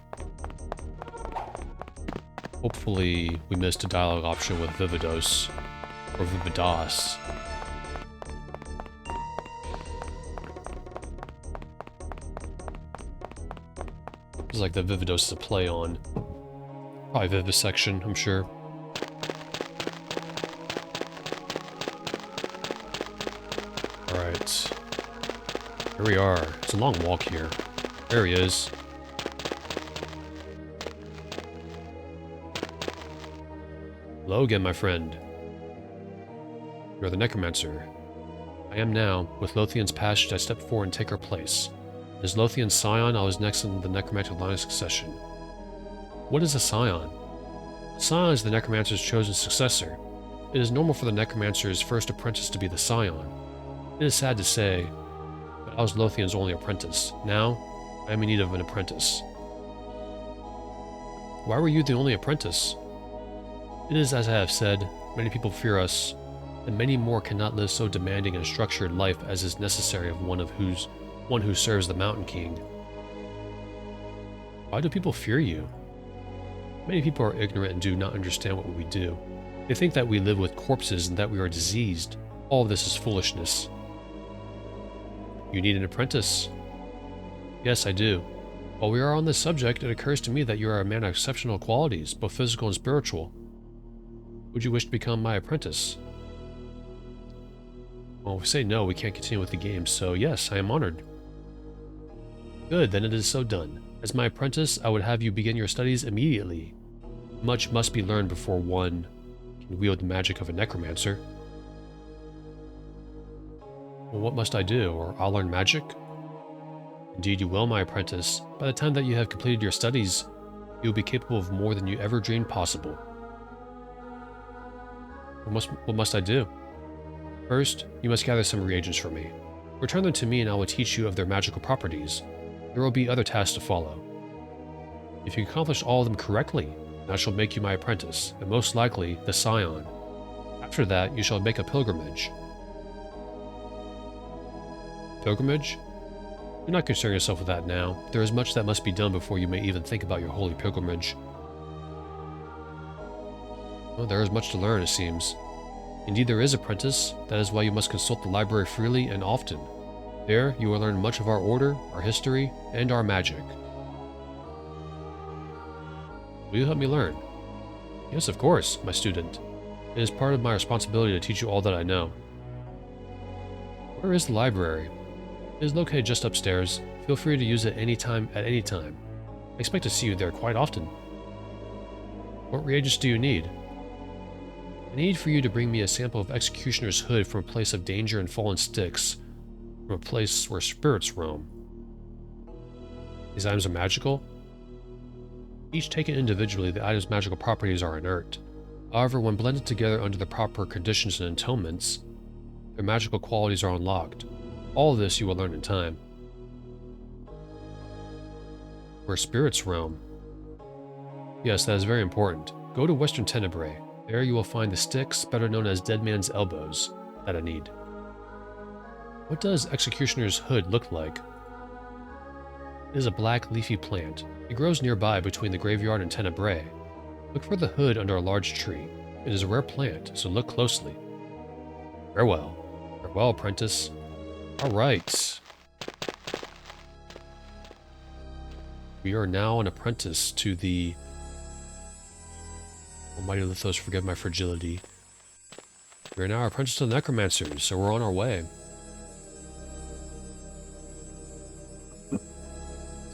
hopefully we missed a dialogue option with Vividos or Vividos. It's like the Vividos is a play on. Probably vivisection, I'm sure. Alright. Here we are. It's a long walk here. There he is. Hello again, my friend. You're the Necromancer. I am now. With Lothian's passage, I step forward and take her place. As Lothian's scion, I was next in the Necromancer line of succession. What is a scion? A scion is the Necromancer's chosen successor. It is normal for the Necromancer's first apprentice to be the Scion. It is sad to say, but I was Lothian's only apprentice. Now, I am in need of an apprentice. Why were you the only apprentice? It is as I have said, many people fear us, and many more cannot live so demanding and structured life as is necessary of one who serves the Mountain King. Why do people fear you? Many people are ignorant and do not understand what we do. They think that we live with corpses and that we are diseased. All of this is foolishness. You need an apprentice. Yes, I do. While we are on this subject, it occurs to me that you are a man of exceptional qualities, both physical and spiritual. Would you wish to become my apprentice? Well, if we say no, we can't continue with the game, so yes, I am honored. Good, then it is so done. As my apprentice, I would have you begin your studies immediately. Much must be learned before one can wield the magic of a necromancer. Well, what must I do, or I'll learn magic? Indeed you will, my apprentice. By the time that you have completed your studies, you will be capable of more than you ever dreamed possible. What must I do? First, you must gather some reagents for me. Return them to me and I will teach you of their magical properties. There will be other tasks to follow. If you accomplish all of them correctly, I shall make you my apprentice, and most likely, the Scion. After that, you shall make a pilgrimage. Pilgrimage? Do not concern yourself with that now. There is much that must be done before you may even think about your holy pilgrimage. Well, there is much to learn, it seems. Indeed there is, apprentice. That is why you must consult the library freely and often. There, you will learn much of our order, our history, and our magic. Will you help me learn? Yes, of course, my student. It is part of my responsibility to teach you all that I know. Where is the library? It is located just upstairs. Feel free to use it at any time. I expect to see you there quite often. What reagents do you need? I need for you to bring me a sample of Executioner's Hood from a place of danger and fallen sticks, from a place where spirits roam. These items are magical? Each taken individually, the item's magical properties are inert. However, when blended together under the proper conditions and atonements, their magical qualities are unlocked. All of this you will learn in time. Where spirits roam. Yes, that is very important. Go to Western Tenebrae. There you will find the sticks, better known as Dead Man's Elbows, that I need. What does Executioner's Hood look like? It is a black, leafy plant. It grows nearby between the graveyard and Tenebrae. Look for the hood under a large tree. It is a rare plant, so look closely. Farewell. Farewell, apprentice. Alright. We are now an apprentice to the Almighty Lithos, forgive my fragility. We are now apprentice to the Necromancers, so we're on our way.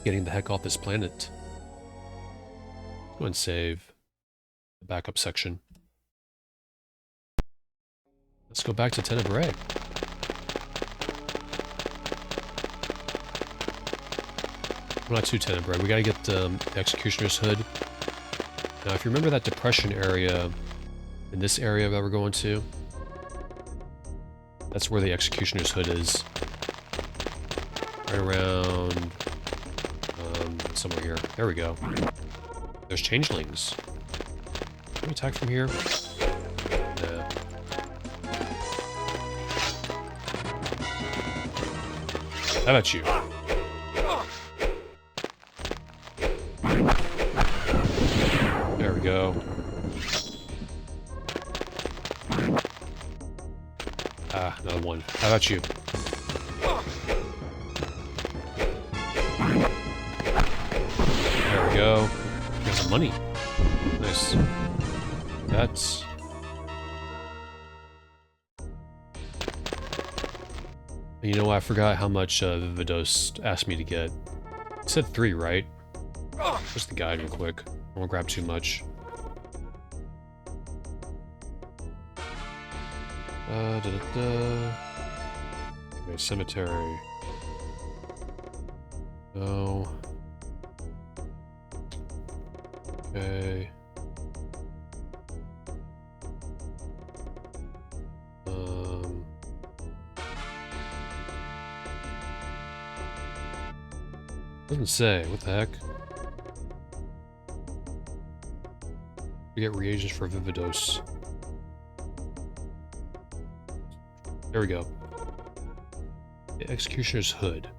Getting the heck off this planet. Let's go and save the backup section. Let's go back to Tenebrae. Well, not to Tenebrae. We gotta get the Executioner's Hood. Now, if you remember that depression area in this area that we're going to, that's where the Executioner's Hood is. Right around somewhere here. There we go. There's changelings. Can we attack from here? No. How about you? There we go. Ah, another one. How about you? There we go. Got some money. Nice. That's... You know, I forgot how much Vividos asked me to get. It said 3, right? Just the guide real quick. I won't grab too much. Okay, cemetery. No. Okay. Doesn't say. What the heck? We get reagents for Vividos. There we go. The Executioner's Hood.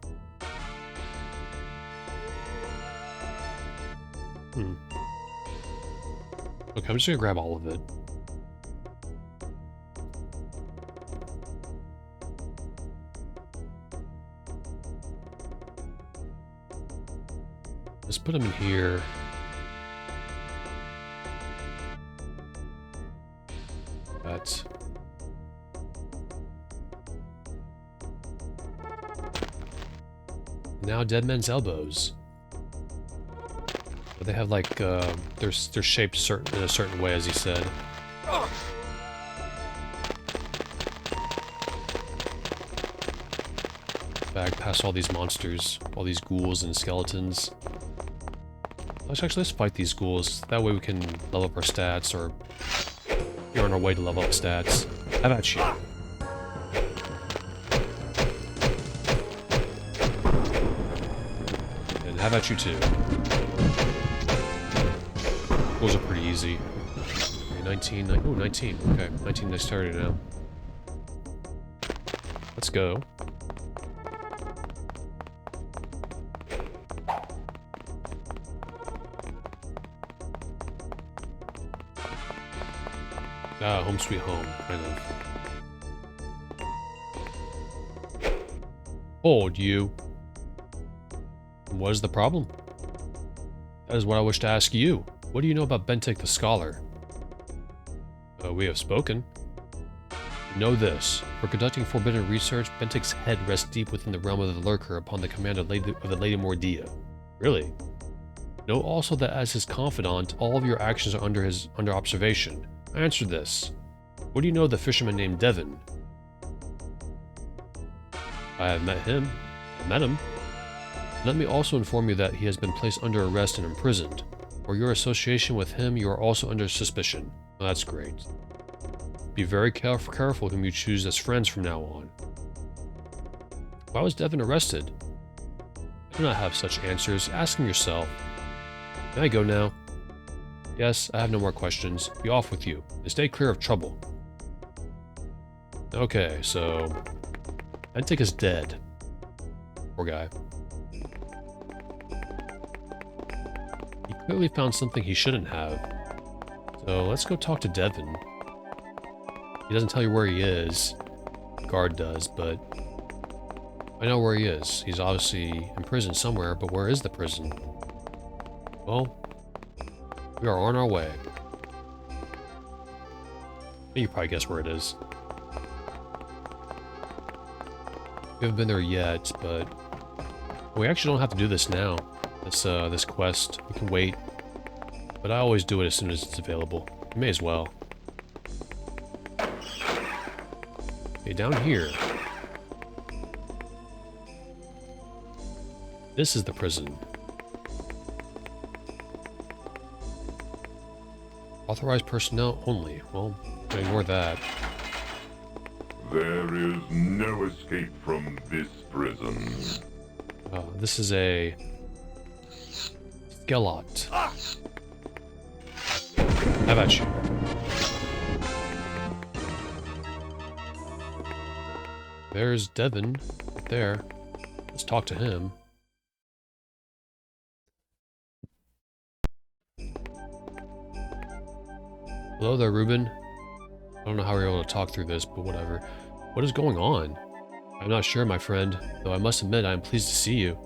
Okay, I'm just gonna grab all of it. Let's put them in here. That's... Now Dead Men's Elbows. But they have like, they're shaped in a certain way, as he said. Bag past all these monsters, all these ghouls and skeletons. Let's fight these ghouls. That way we can level up our stats, or we're on our way to level up stats. How about you? And how about you too? Ghouls are pretty easy. Okay, 19. Oh, 19. Okay, 19 I started now. Let's go. Ah, home sweet home, kind of. Hold you. What is the problem? That is what I wish to ask you. What do you know about Bentik the Scholar? We have spoken. Know this. For conducting forbidden research, Bentik's head rests deep within the realm of the Lurker upon the command of the Lady Mordea. Really? Know also that as his confidant, all of your actions are under observation. Answer this. What do you know of the fisherman named Devon? I have met him. I met him. Let me also inform you that he has been placed under arrest and imprisoned. For your association with him, you are also under suspicion. Well, that's great. Be very careful whom you choose as friends from now on. Why was Devon arrested? I do not have such answers. Ask him yourself. Can I go now? Yes, I have no more questions. Be off with you, and stay clear of trouble. Okay, so... Bentik is dead. Poor guy. He clearly found something he shouldn't have. So let's go talk to Devon. He doesn't tell you where he is. The guard does, but... I know where he is. He's obviously in prison somewhere, but where is the prison? Well... we are on our way. You probably guess where it is. We haven't been there yet, but we actually don't have to do this now. This quest, we can wait. But I always do it as soon as it's available. You may as well. Okay, down here. This is the prison. Authorized personnel only. Well, ignore that. There is no escape from this prison. This is a... Skelot. How about you? There's Devon, right there. Let's talk to him. Hello there, Ruben. I don't know how we're able to talk through this, but whatever. What is going on? I'm not sure, my friend, though I must admit I am pleased to see you.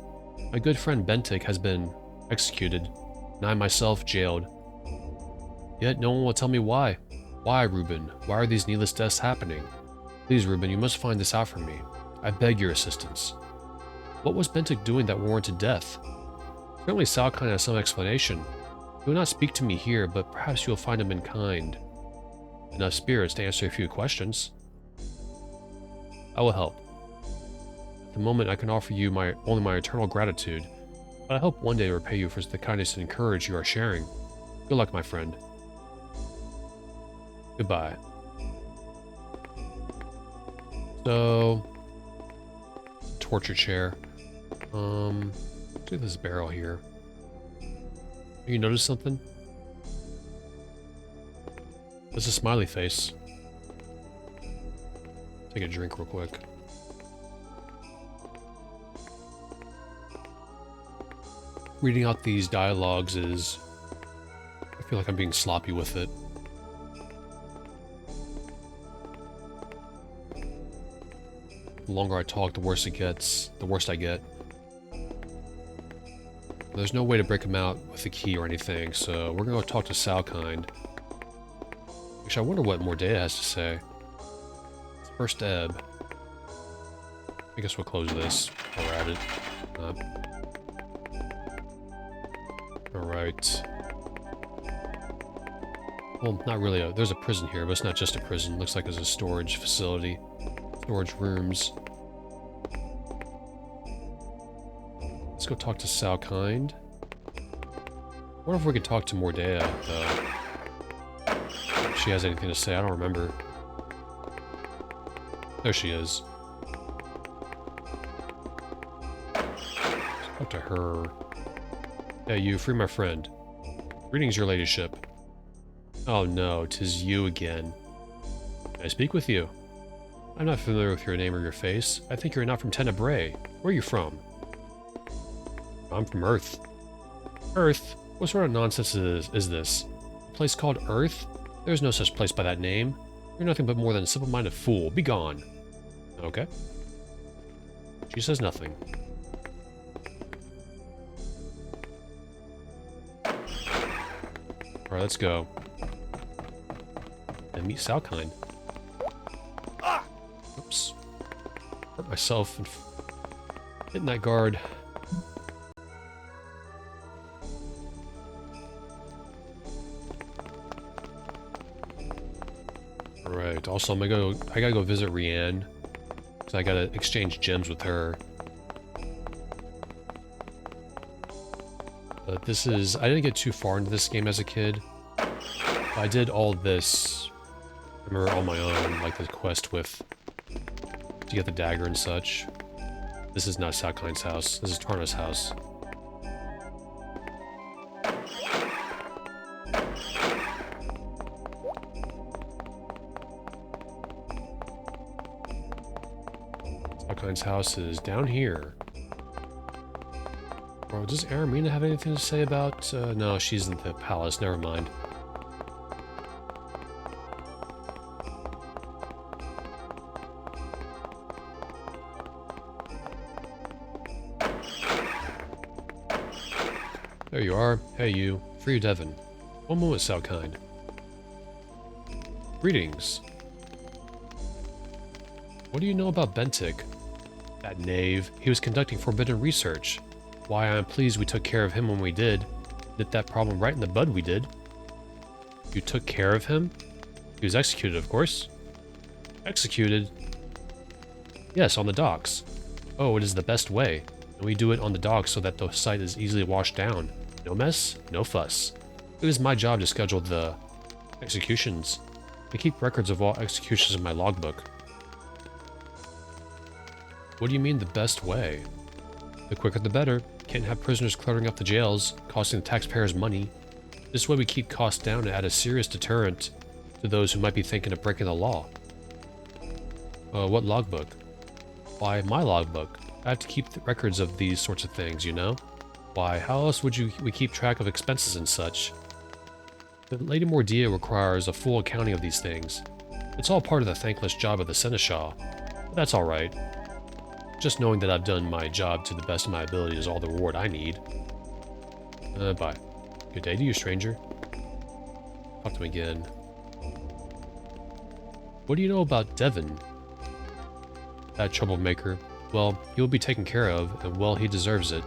My good friend Bentik has been executed, and I myself jailed. Yet no one will tell me why. Why, Ruben? Why are these needless deaths happening? Please, Ruben, you must find this out for me. I beg your assistance. What was Bentik doing that warranted death? Certainly Salkind has some explanation. He will not speak to me here, but perhaps you will find him in kind. Enough spirits to answer a few questions. I will help. At the moment, I can offer you only my eternal gratitude, but I hope one day to repay you for the kindness and courage you are sharing. Good luck, my friend. Goodbye. So... torture chair. Look at this barrel here. You notice something? There's a smiley face. Take a drink real quick. Reading out these dialogues is... I feel like I'm being sloppy with it. The longer I talk, the worse it gets. The worse I get. There's no way to break them out with a key or anything, so we're gonna go talk to Salkind. Actually, I wonder what Mordea has to say. First ebb. I guess we'll close this while we're at it. Alright. Well, not really. There's a prison here, but it's not just a prison. Looks like there's a storage facility. Storage rooms. Let's go talk to Salkind. I wonder if we could talk to Mordea, though. If she has anything to say, I don't remember. There she is. Let's talk to her. Hey, you, free my friend. Greetings, your ladyship. Oh no, 'tis you again. Can I speak with you? I'm not familiar with your name or your face. I think you're not from Tenebrae. Where are you from? I'm from Earth. Earth? What sort of nonsense is this? A place called Earth? There's no such place by that name. You're nothing but more than a simple-minded fool. Be gone. Okay. She says nothing. Alright, let's go. And meet Salkind. Oops. Hurt myself and hitting that guard. Alright, also I gotta go visit Rianne. So I gotta exchange gems with her. But this is... I didn't get too far into this game as a kid. I did all this, I remember, on my own, like the quest with... to get the dagger and such. This is not Salkind's house. This is Tarna's house. Salkind's house is down here. Bro, does Aramina have anything to say about... no, she's in the palace. Never mind. There you are. Hey, you. Free Devon. One moment, Salkind. Greetings. What do you know about Bentik? That knave. He was conducting forbidden research. Why, I'm pleased we took care of him when we did. Nipped that problem right in the bud, we did. You took care of him? He was executed, of course. Executed? Yes, on the docks. Oh, it is the best way. And we do it on the docks so that the site is easily washed down. No mess, no fuss. It is my job to schedule the executions. I keep records of all executions in my logbook. What do you mean the best way? The quicker the better. Can't have prisoners cluttering up the jails, costing the taxpayers money. This way we keep costs down and add a serious deterrent to those who might be thinking of breaking the law. What logbook? Why, my logbook. I have to keep the records of these sorts of things, you know? Why, how else would we keep track of expenses and such? But Lady Mordea requires a full accounting of these things. It's all part of the thankless job of the Seneschal. But that's alright. Just knowing that I've done my job to the best of my ability is all the reward I need. Bye. Good day to you, stranger. Talk to him again. What do you know about Devon? That troublemaker. Well, he will be taken care of, and well, he deserves it.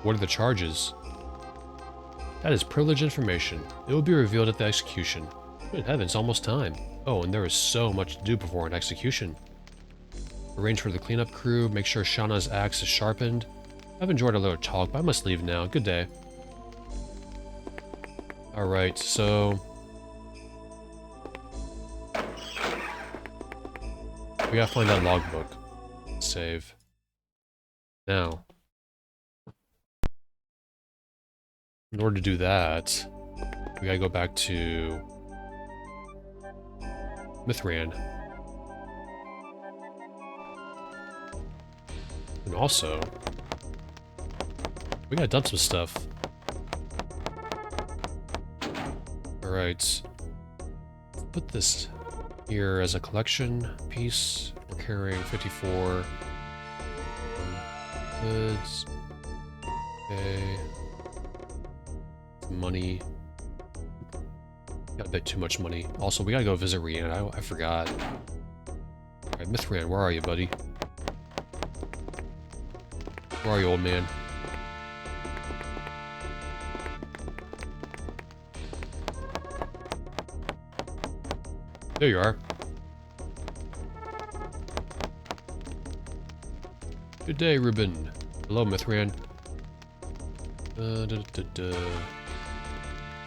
What are the charges? That is privileged information. It will be revealed at the execution. Good heavens, almost time. Oh, and there is so much to do before an execution. Arrange for the cleanup crew, make sure Shauna's axe is sharpened. I've enjoyed our little talk, but I must leave now. Good day. Alright, so... we gotta find that logbook. Save. Now. in order to do that, we gotta go back to Mythran. And also, we gotta dump some stuff. Alright. Put this here as a collection piece. We're carrying 54 goods. Okay. Money. Got a bit too much money. Also, we gotta go visit Rihanna. I forgot. Alright, Mythran, where are you, buddy? Where are you, old man? There you are. Good day, Ruben. Hello, Mythran.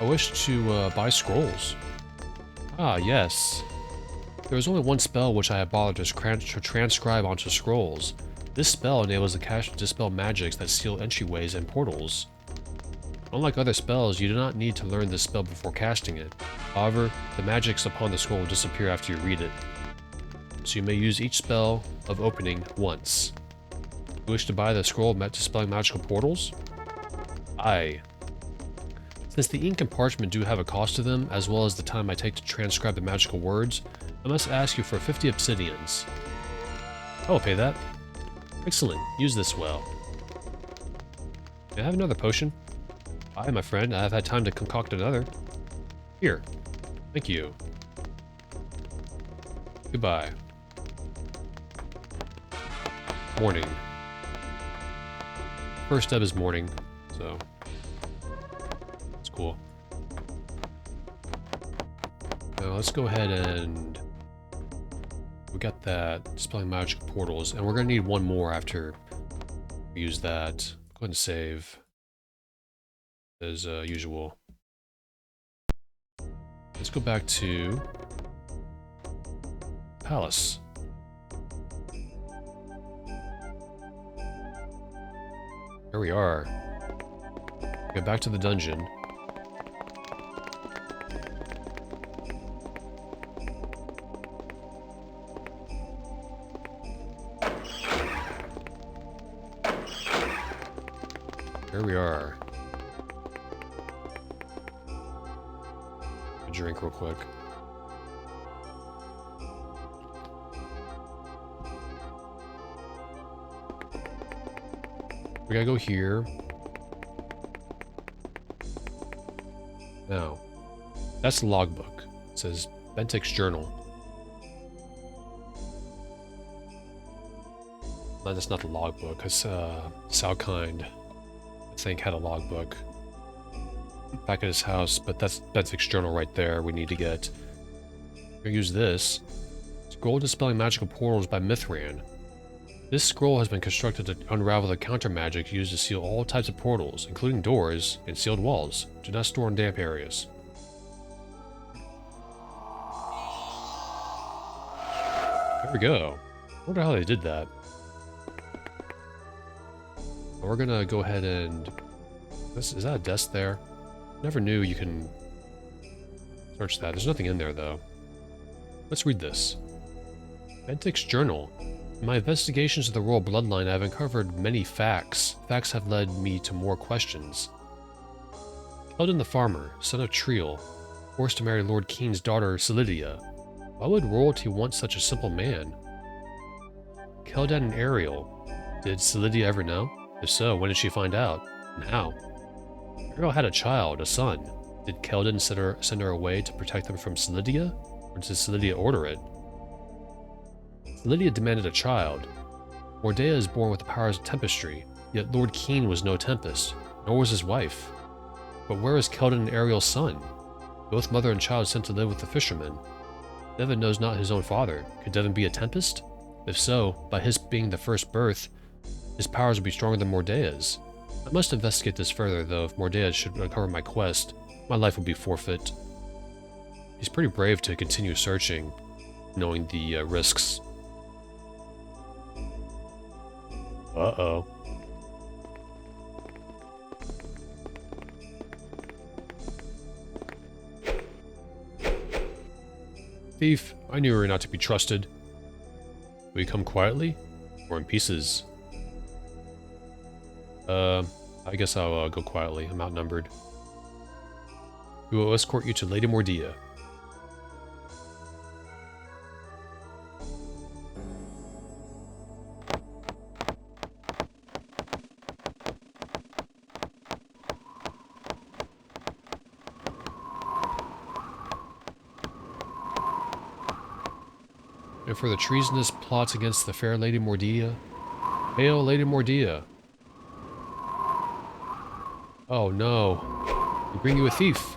I wish to buy scrolls. Ah, yes. There is only one spell which I have bothered to transcribe onto scrolls. This spell enables the caster to dispel magics that seal entryways and portals. Unlike other spells, you do not need to learn this spell before casting it. However, the magics upon the scroll will disappear after you read it. So you may use each spell of opening once. You wish to buy the scroll dispelling magical portals? Aye. Since the ink and parchment do have a cost to them, as well as the time I take to transcribe the magical words, I must ask you for 50 obsidians. I will pay that. Excellent. Use this well. May I have another potion? Aye, my friend. I have had time to concoct another. Here. Thank you. Goodbye. Morning. First step is morning, so... it's cool. Now let's go ahead and... we got that dispelling magic portals, and we're gonna need one more after we use that. Go ahead and save as usual. Let's go back to Palace. There we are. Get back to the dungeon. There we are. A drink real quick. We gotta go here. Now, that's the logbook. It says Bentik's journal. No, that's not the logbook. Because Salkind, I think, had a logbook back at his house. But that's Bentik's journal right there. We need to get. We're gonna use this. Scroll dispelling magical portals by Mythran. This scroll has been constructed to unravel the counter magic used to seal all types of portals, including doors and sealed walls. Do not store in damp areas. There we go. I wonder how they did that. We're gonna go ahead and... is that a desk there? Never knew you can search that. There's nothing in there, though. Let's read this. Bentik's journal. In my investigations of the royal bloodline, I have uncovered many facts. Facts have led me to more questions. Keldon the farmer, son of Triel, forced to marry Lord Keen's daughter, Celidia. Why would royalty want such a simple man? Keldon and Ariel. Did Celidia ever know? If so, when did she find out? And how? Ariel had a child, a son. Did Keldon send her away to protect them from Celidia? Or did Celidia order it? Celidia demanded a child. Mordea is born with the powers of Tempestry, yet Lord Keen was no Tempest, nor was his wife. But where is Keldon and Ariel's son? Both mother and child sent to live with the fishermen. Devon knows not his own father. Could Devon be a Tempest? If so, by his being the first birth, his powers would be stronger than Mordea's. I must investigate this further, though. If Mordea should uncover my quest, my life would be forfeit. He's pretty brave to continue searching, knowing the risks. Uh-oh. Thief, I knew you were not to be trusted. Will you come quietly? Or in pieces? I guess I'll go quietly. I'm outnumbered. We will escort you to Lady Mordea. And for the treasonous plots against the fair Lady Mordea, hail Lady Mordea. Oh no, we bring you a thief.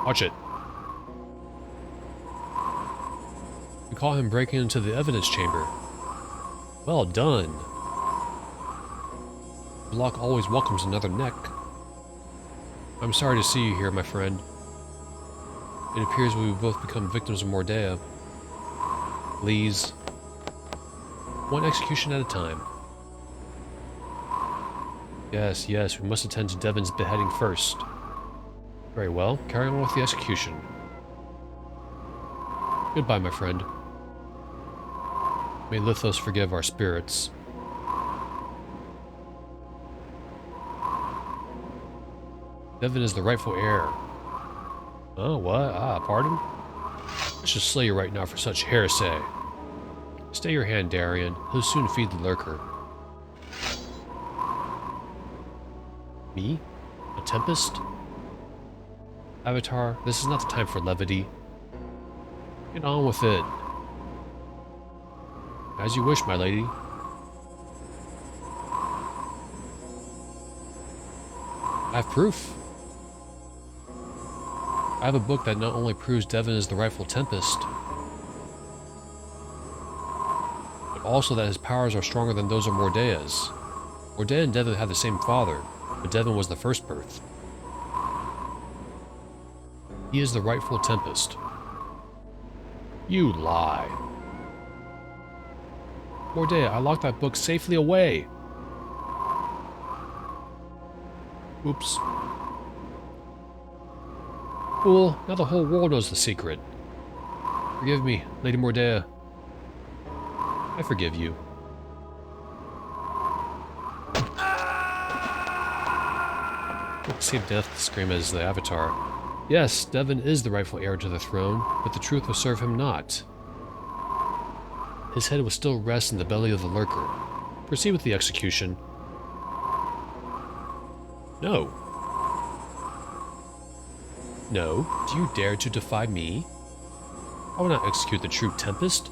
Watch it. We call him breaking into the evidence chamber. Well done. The block always welcomes another neck. I'm sorry to see you here, my friend. It appears we will both become victims of Mordea. Please. One execution at a time. Yes, yes, we must attend to Devon's beheading first. Very well, carry on with the execution. Goodbye, my friend. May Lithos forgive our spirits. Devon is the rightful heir. Oh, what? Ah, pardon? I should slay you right now for such heresy. Stay your hand, Darian. He'll soon feed the lurker. Me? A tempest? Avatar, this is not the time for levity. Get on with it. As you wish, my lady. I have proof. I have a book that not only proves Devon is the rightful Tempest, but also that his powers are stronger than those of Mordea's. Mordea and Devon had the same father, but Devon was the first birth. He is the rightful Tempest. You lie. Mordea, I locked that book safely away. Oops. Fool, now the whole world knows the secret. Forgive me, Lady Mordea. I forgive you. Save death to scream as the Avatar. Yes, Devon is the rightful heir to the throne, but the truth will serve him not. His head will still rest in the belly of the lurker. Proceed with the execution. No. No, do you dare to defy me? I will not execute the true Tempest.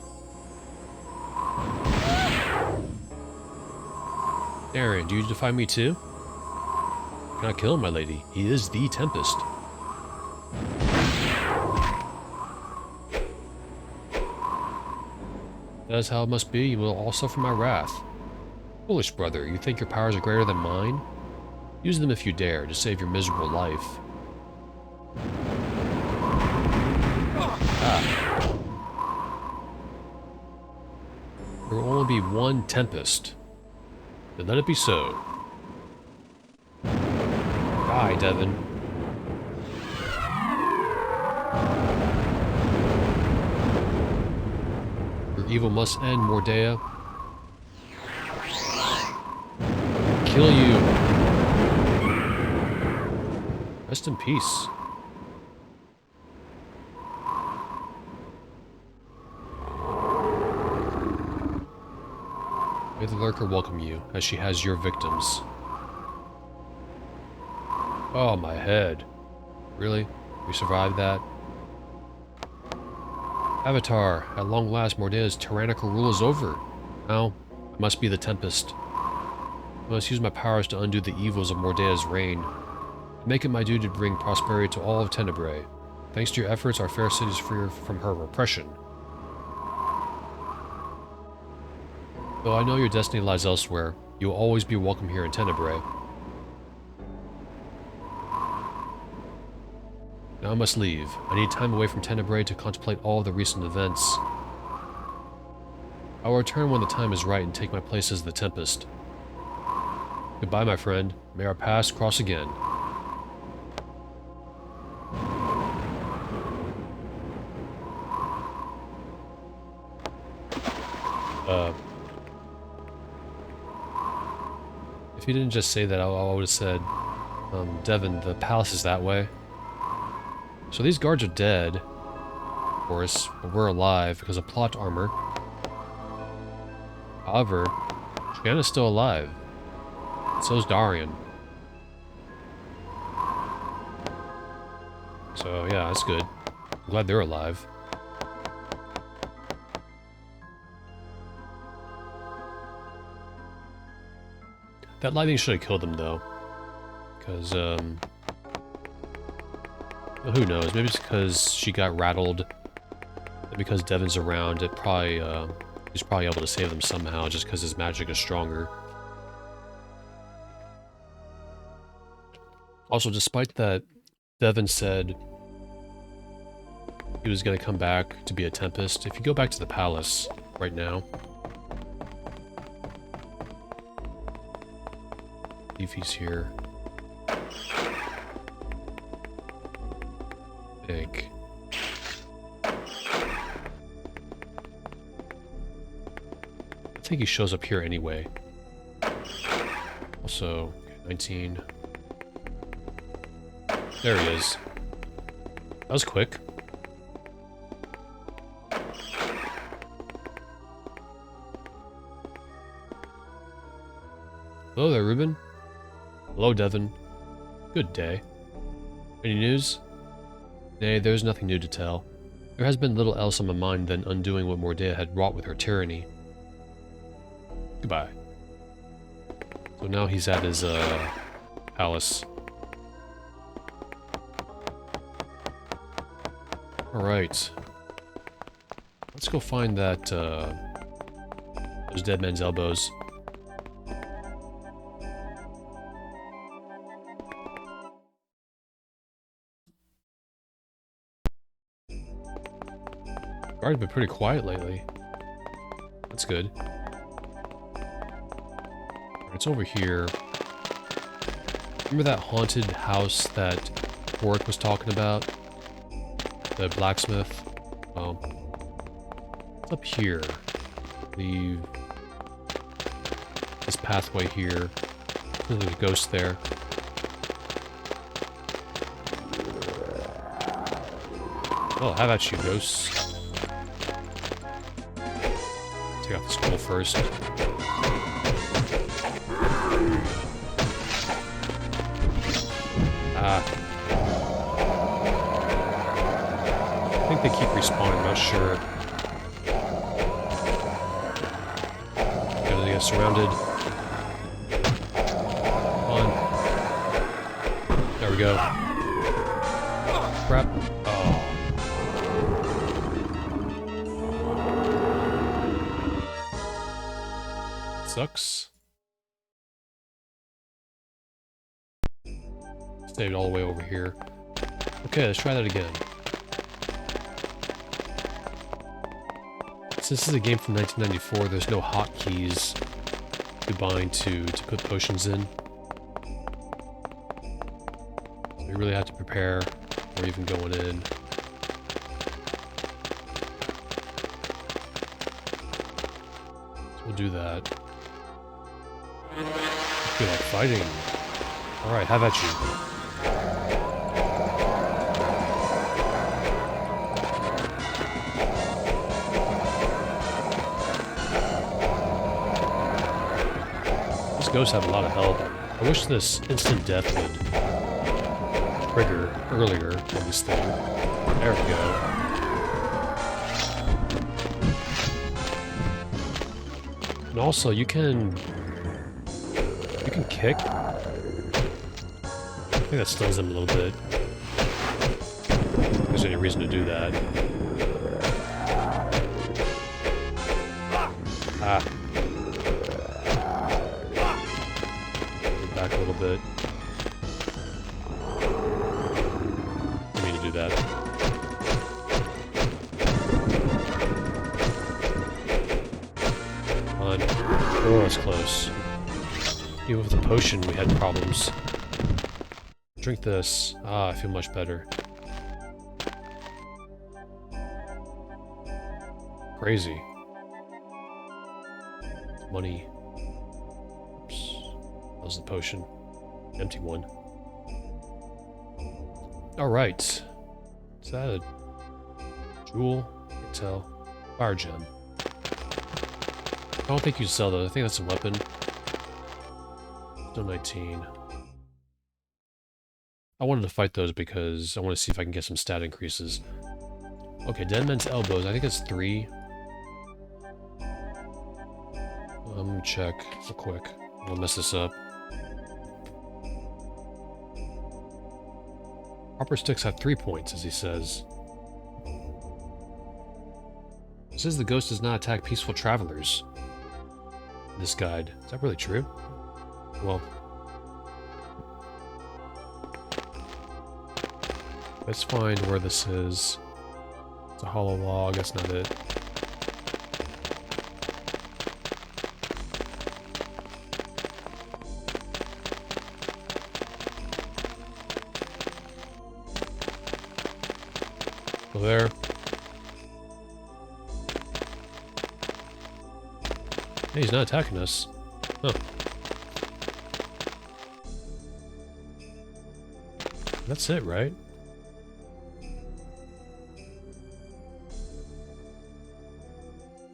Aaron, do you defy me too? You cannot kill him, my lady. He is the Tempest. That is how it must be. You will all suffer my wrath. Foolish brother, you think your powers are greater than mine? Use them if you dare, to save your miserable life. Ah. There will only be one Tempest. Then let it be so. Die, Devon. Your evil must end, Mordea. Kill you. Rest in peace. May the lurker welcome you, as she has your victims. Oh, my head. Really? We survived that? Avatar, at long last Mordea's tyrannical rule is over. Now, I must be the Tempest. I must use my powers to undo the evils of Mordea's reign. Make it my duty to bring prosperity to all of Tenebrae. Thanks to your efforts, our fair city is free from her repression. Though I know your destiny lies elsewhere, you will always be welcome here in Tenebrae. Now I must leave. I need time away from Tenebrae to contemplate all of the recent events. I will return when the time is right and take my place as the Tempest. Goodbye, my friend. May our paths cross again. If he didn't just say that, I would have said, Devon, the palace is that way. So these guards are dead, of course, but we're alive because of plot armor. However, Shanna's still alive. So is Darian. So yeah, that's good. I'm glad they're alive. That lightning should have killed them though. Because, well, who knows? Maybe it's because she got rattled. And because Devon's around, it probably, he's probably able to save them somehow just because his magic is stronger. Also, despite that, Devon said he was going to come back to be a Tempest. If you go back to the palace right now, if he's here. Big. I think he shows up here anyway. Also, 19. There he is. That was quick. Hello there, Ruben. Hello, Devon. Good day. Any news? Nay, there is nothing new to tell. There has been little else on my mind than undoing what Mordea had wrought with her tyranny. Goodbye. So now he's at his, palace. Alright. Let's go find that, those dead men's elbows. Guard's been pretty quiet lately. That's good. It's over here. Remember that haunted house that Warwick was talking about? The blacksmith? Well, it's up here. Leave this pathway here. There's a ghost there. Oh, how about you, ghosts? Take out the skull first. Ah. I think they keep respawning, I'm not sure. They get surrounded. Come on. There we go. Crap. Oh. Sucks. Stayed all the way over here. Okay, let's try that again. Since this is a game from 1994, there's no hotkeys to bind to put potions in. So you really have to prepare before even going in. So we'll do that. I feel like fighting. Alright, how about you? These ghosts have a lot of health. I wish this instant death would trigger earlier on this thing. There we go. And also, you can kick. I think that stuns them a little bit. If there's any reason to do that. Ah. Go back a little bit. I mean to do that. Come on. Oh, that's close. Even with the potion, we had problems. Drink this. Ah, I feel much better. Crazy. Money. Oops. That was the potion. Empty one. Alright. Is that a jewel? Can't tell. Fire gem. I don't think you sell those. I think that's a weapon. Still 19. I wanted to fight those because I want to see if I can get some stat increases. Okay, Dead Man's Elbows. I think it's 3. Let me check real quick. I'll mess this up. Harper Sticks have 3 points, as he says. It says the ghost does not attack peaceful travelers. This guide. Is that really true? Well, let's find where this is. It's a hollow log, that's not it. Go there. Hey, he's not attacking us. Huh. That's it, right?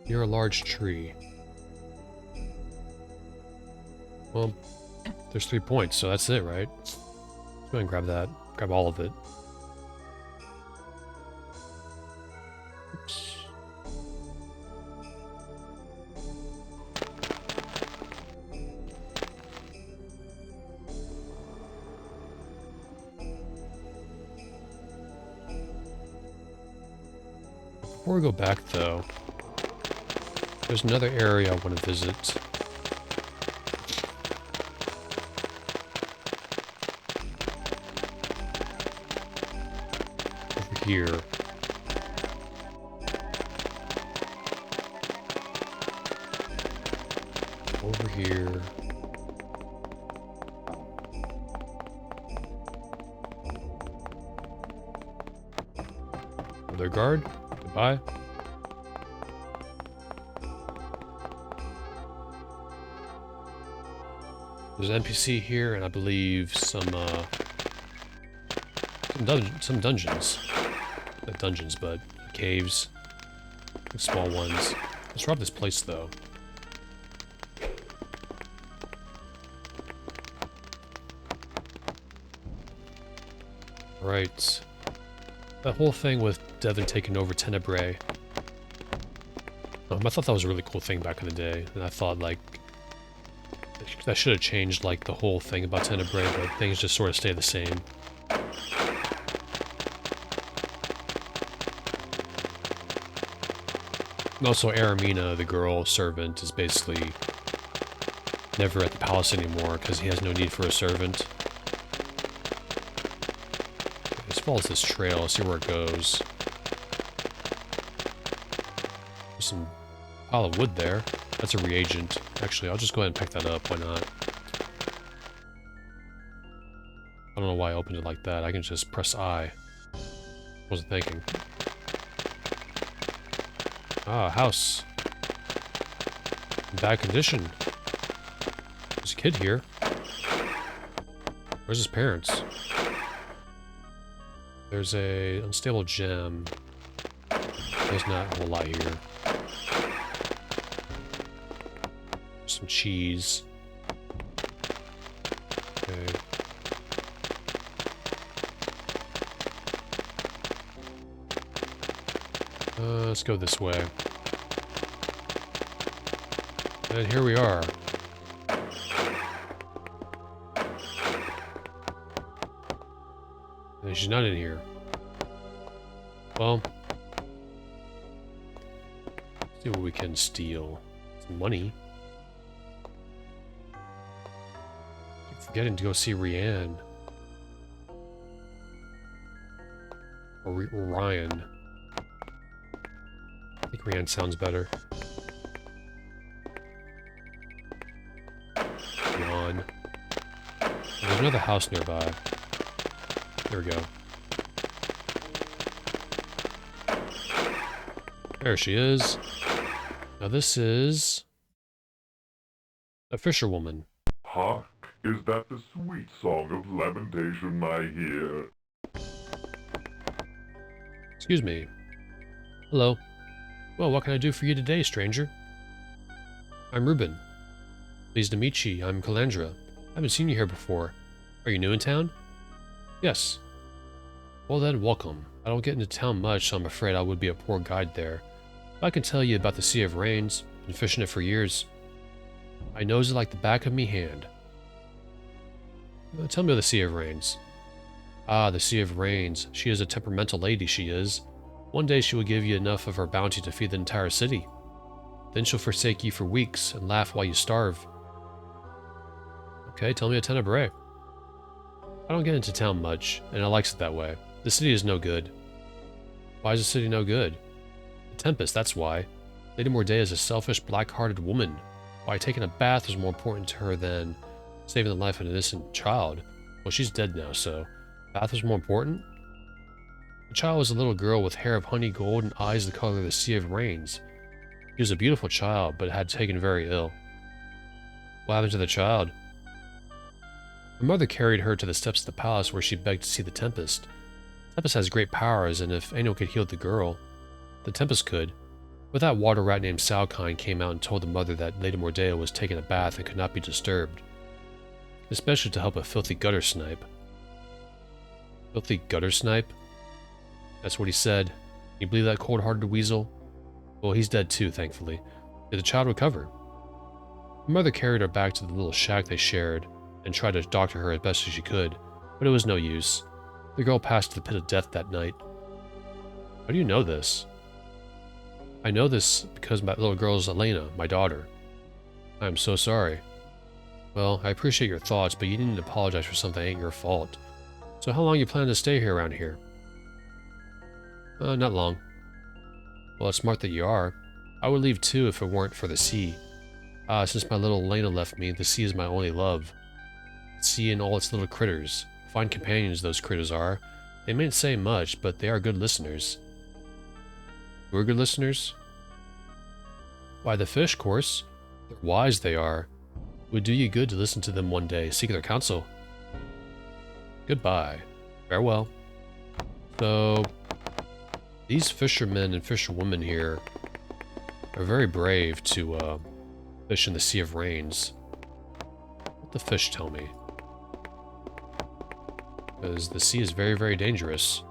Near a large tree. Well, there's 3 points, so that's it, right? Let's go ahead and grab that. Grab all of it. Oops. Before we go back, though, there's another area I want to visit. Over here. Over here. Another guard. Goodbye. There's an NPC here, and I believe some dungeons. Not dungeons, but caves. Small ones. Let's rob this place, though. Right. That whole thing with Devon taking over Tenebrae. I thought that was a really cool thing back in the day, and I thought, like, that should have changed, like, the whole thing about Tenebrae, but things just sort of stay the same. And also, Aramina, the girl servant, is basically never at the palace anymore, because he has no need for a servant. Let's follow this trail, see where it goes. There's some pile of wood there. That's a reagent. Actually, I'll just go ahead and pick that up. Why not? I don't know why I opened it like that. I can just press I. Wasn't thinking. Ah, house. In bad condition. There's a kid here. Where's his parents? There's a unstable gem. There's not a whole lot here. Some cheese. Okay. Let's go this way. And here we are. And she's not in here. Well, let's see what we can steal. Some money. Forgetting to go see Rianne. Or Ryan. I think Rianne sounds better. Yawn. There's another house nearby. There we go. There she is. Now this is A fisherwoman. Hark, is that the sweet song of lamentation I hear? Excuse me. Hello. Well, what can I do for you today, stranger? I'm Reuben. Pleased to meet you. I'm Calandra. I haven't seen you here before. Are you new in town? Yes. Well then, welcome. I don't get into town much, so I'm afraid I would be a poor guide there. But I can tell you about the Sea of Rains. Been fishing it for years. I knows it like the back of me hand. Tell me of the Sea of Rains. Ah, the Sea of Rains. She is a temperamental lady, she is. One day she will give you enough of her bounty to feed the entire city. Then she'll forsake you for weeks and laugh while you starve. Okay, tell me of Tenebrae. I don't get into town much, and I likes it that way. The city is no good. Why is the city no good? The Tempest, that's why. Lady Mordea is a selfish, black-hearted woman. Why taking a bath was more important to her than saving the life of an innocent child. Well, she's dead now, so bath was more important? The child was a little girl with hair of honey gold and eyes the color of the Sea of Rains. She was a beautiful child, but had taken very ill. What happened to the child? Her mother carried her to the steps of the palace where she begged to see the Tempest. The Tempest has great powers, and if anyone could heal the girl, the Tempest could. But that water rat named Salkind came out and told the mother that Lady Mordea was taking a bath and could not be disturbed. Especially to help a filthy gutter snipe. Filthy gutter snipe? That's what he said. Can you believe that cold-hearted weasel? Well, he's dead too, thankfully. Did the child recover? Her mother carried her back to the little shack they shared, and tried to doctor her as best as she could, but it was no use. The girl passed to the pit of death that night. How do you know this? I know this because my little girl is Elena, my daughter. I am so sorry. Well, I appreciate your thoughts, but you needn't apologize for something that ain't your fault. So how long you plan to stay here around here? Not long. Well, it's smart that you are. I would leave too if it weren't for the sea. Since my little Elena left me, the sea is my only love. The sea and all its little critters. Fine companions those critters are. They mayn't say much, but they are good listeners. We're good listeners? Why, the fish, course. They're wise, they are. It would do you good to listen to them one day, seek their counsel. Goodbye. Farewell. So, these fishermen and fisherwomen here are very brave to fish in the Sea of Rains. What the fish tell me? Because the sea is very, very dangerous.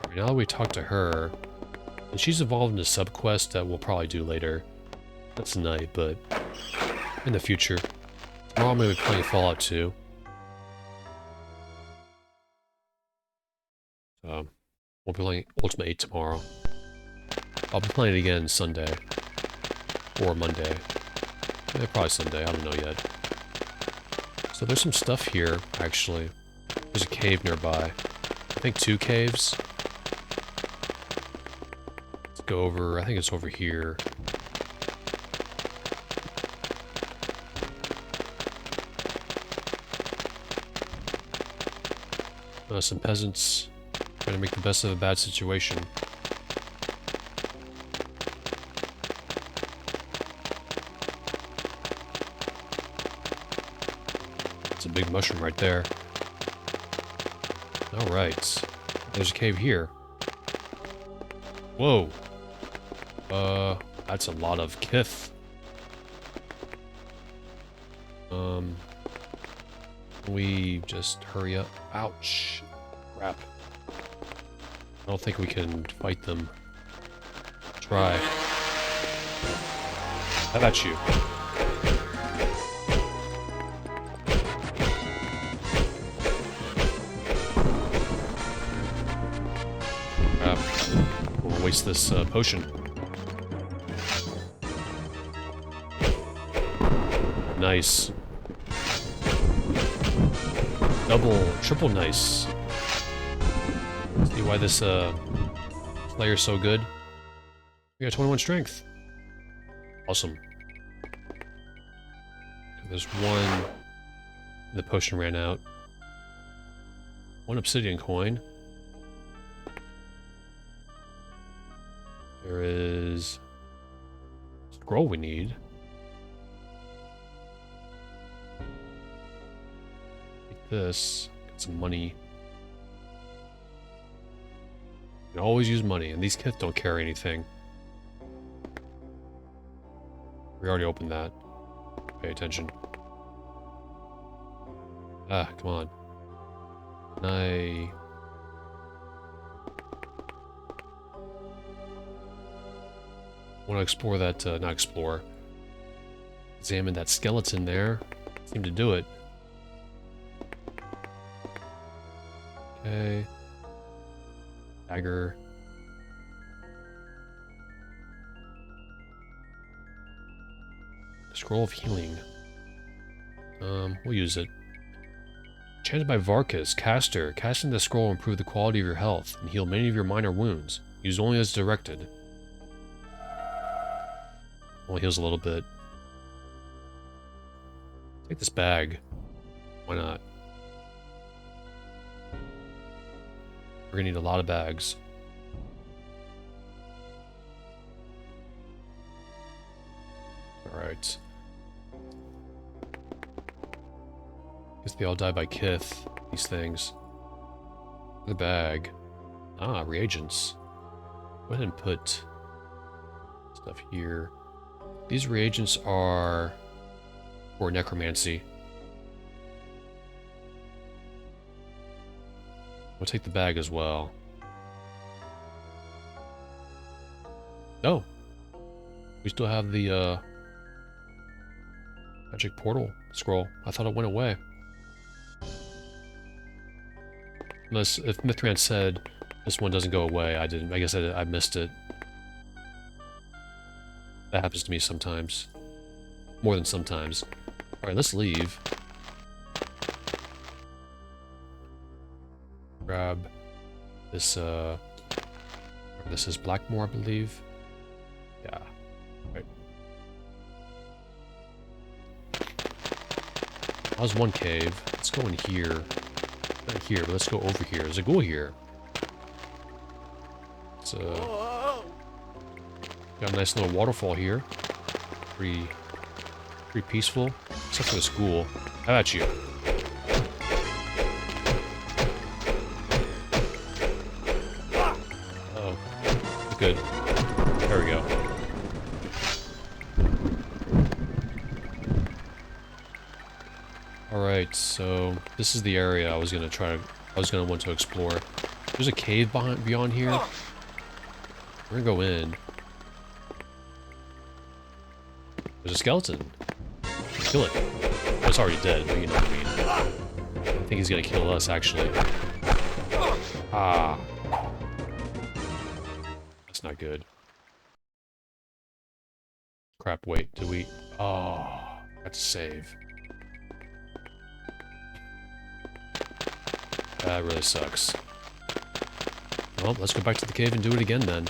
Right, now that we talked to her, and she's involved in a sub-quest that we'll probably do later. That's tonight, but in the future. Tomorrow I'm going to be playing Fallout 2. We'll be playing Ultima VIII tomorrow. I'll be playing it again Sunday. Or Monday. Yeah, probably Sunday, I don't know yet. So there's some stuff here, actually. There's a cave nearby. I think 2 caves. Let's go over, I think it's over here. Some peasants trying to make the best of a bad situation. It's a big mushroom right there. Alright. There's a cave here. Whoa. That's a lot of kith. We just hurry up. Ouch. Crap. I don't think we can fight them. Try. How about you? Crap. We'll waste this potion. Nice. Double, triple nice. See why this player's so good? We got 21 strength. Awesome. There's one. The potion ran out. 1 obsidian coin. There is scroll we need. Take this. Get some money. You can always use money, and these kits don't carry anything. We already opened that. Pay attention. Ah, come on. I want to explore that, not explore. Examine that skeleton there. Seemed to do it. Okay. Dagger. Scroll of healing. We'll use it. Enchanted by Varkas, caster. Casting the scroll will improve the quality of your health and heal many of your minor wounds. Use only as directed. Only heals a little bit. Take this bag. Why not? We're gonna need a lot of bags. Alright. Guess they all die by kith, these things. The bag. Ah, reagents. Go ahead and put stuff here. These reagents are for necromancy. We'll take the bag as well. Oh! We still have the magic portal scroll. I thought it went away. Unless, if Mythran said this one doesn't go away, I didn't. I guess I missed it. That happens to me sometimes. More than sometimes. Alright, let's leave. Grab this, this is Blackmore, I believe. Yeah. Right. That was one cave. Let's go in here. Not here, but let's go over here. There's a ghoul here. It's got a nice little waterfall here. Pretty peaceful. Except for this ghoul. How about you? Oh. Good. There we go. Alright, so this is the area I was gonna want to explore. There's a cave beyond here. We're gonna go in. There's a skeleton. Kill it. Oh, it's already dead, but you know what I mean. I think he's gonna kill us, actually. Ah. That's not good. Crap, wait, did we... Oh, got to save. That really sucks. Well, let's go back to the cave and do it again then.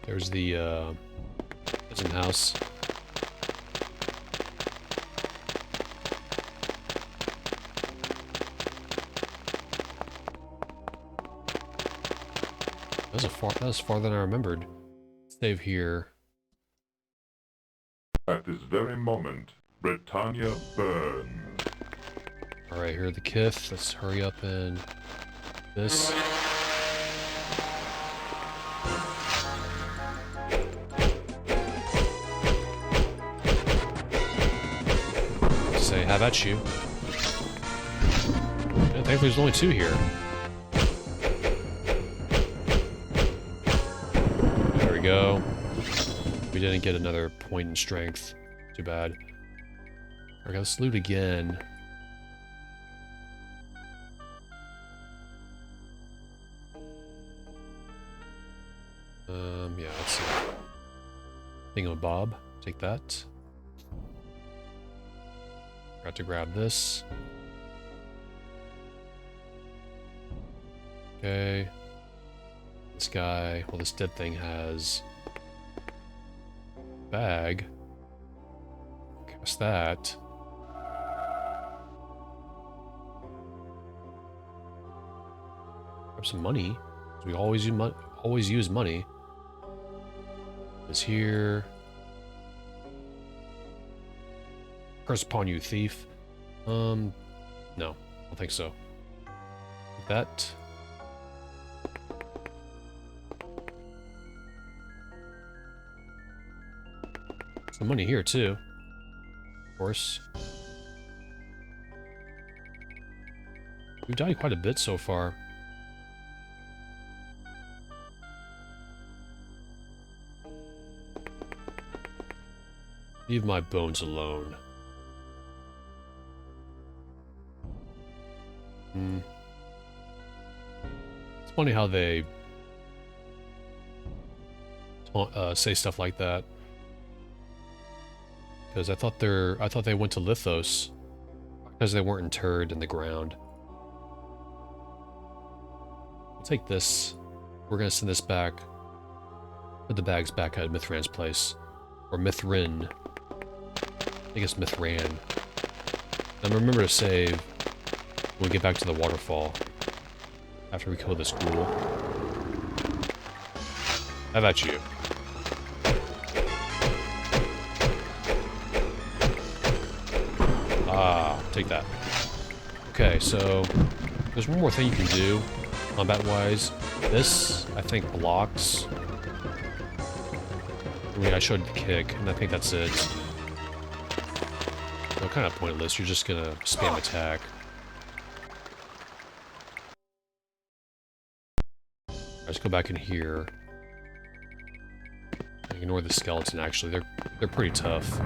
There's the prison house. That was farther than I remembered. Save here. At this very moment, Britannia burns. Alright, here are the kith. Let's hurry up and this. Say, how about you? Yeah, thankfully there's only two here. There we go. We didn't get another point in strength. Too bad. Alright, let's loot again. Yeah, let's see. Thingamabob. Take that. Got to grab this. Okay. This guy, well, this dead thing has bag. Cast that. Grab some money. 'Cause we always use money. Is here. Curse upon you, thief. No, I don't think so. That. Some money here too. Of course. We've died quite a bit so far. Leave my bones alone. It's funny how they say stuff like that. Because I thought they went to Lithos because they weren't interred in the ground. We'll take this. We're gonna send this back. Put the bags back at Mythran's place, or Mythran. I think it's Mythran. And remember to save when we get back to the waterfall after we kill this ghoul. How about you? Ah, take that. Okay, so there's one more thing you can do, combat-wise. This, I think, blocks. I mean, I showed the kick, and I think that's it. So kind of pointless. You're just gonna spam attack. Let's go back in here. Ignore the skeleton. Actually, they're pretty tough.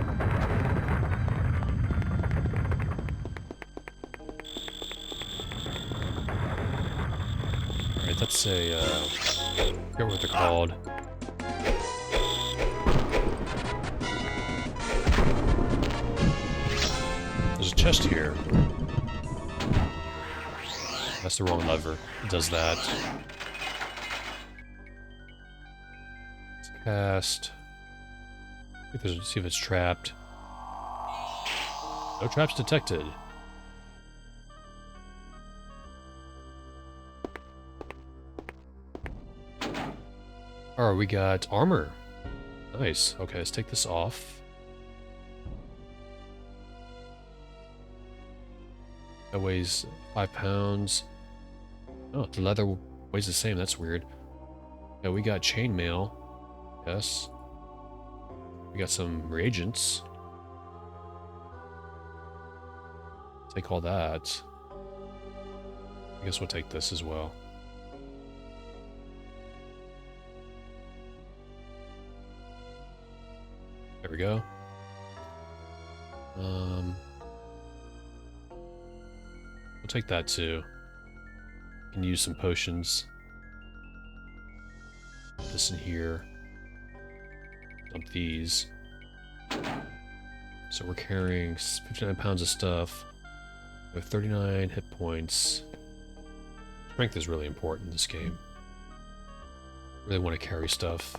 Alright, that's a, I forget what they're called. There's a chest here. That's the wrong lever. It does that. Let's cast. See if it's trapped. No traps detected. Alright, we got armor. Nice. Okay, let's take this off. That weighs 5 pounds. Oh, the leather weighs the same. That's weird. Yeah, we got chainmail. Yes. We got some reagents. Take all that. I guess we'll take this as well. There we go. We'll take that too. Can use some potions. Put this in here. Dump these. So we're carrying 59 pounds of stuff. We have 39 hit points. Strength is really important in this game. Really want to carry stuff.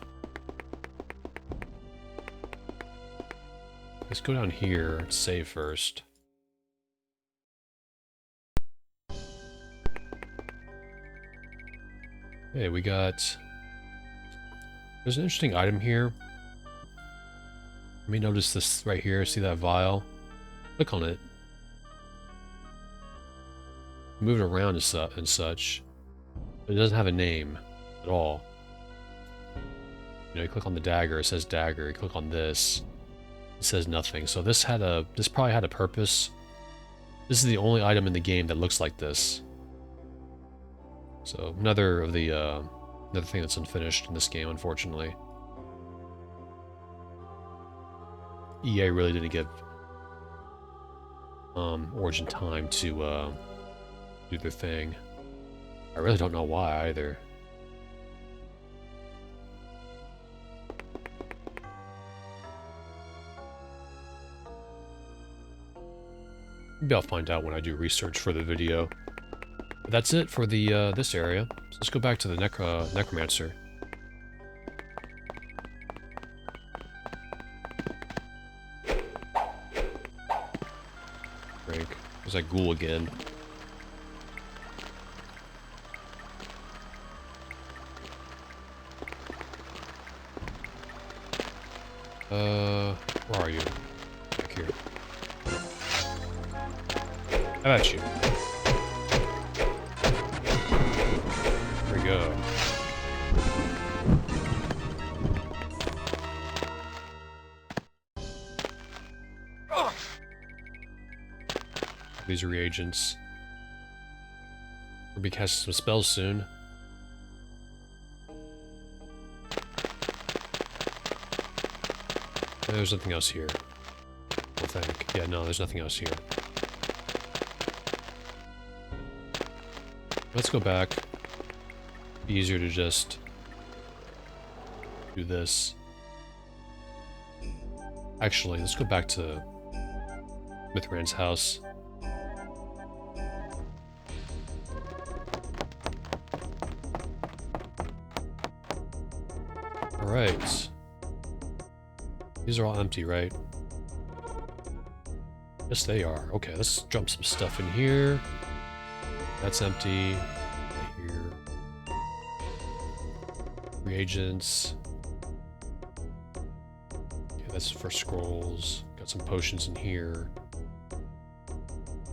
Let's go down here and save first. Okay, we got... There's an interesting item here. Let me notice this right here. See that vial? Click on it. Move it around and such. But it doesn't have a name at all. You know, you click on the dagger, it says dagger. You click on this, it says nothing. So this probably had a purpose. This is the only item in the game that looks like this. So another thing that's unfinished in this game, unfortunately. EA really didn't give Origin time to do their thing. I really don't know why either. Maybe I'll find out when I do research for the video. But that's it for the this area. So let's go back to the Necromancer. Break. There's that ghoul again. Where are you? Back here. How about you? There we go. These reagents. We'll be casting some spells soon. There's nothing else here. I think. Yeah, no, there's nothing else here. Let's go back. Be easier to just do this. Actually, let's go back to Mythran's house. Alright. These are all empty, right? Yes, they are. Okay, let's dump some stuff in here. That's empty. Right here. Reagents. Okay, that's for scrolls. Got some potions in here.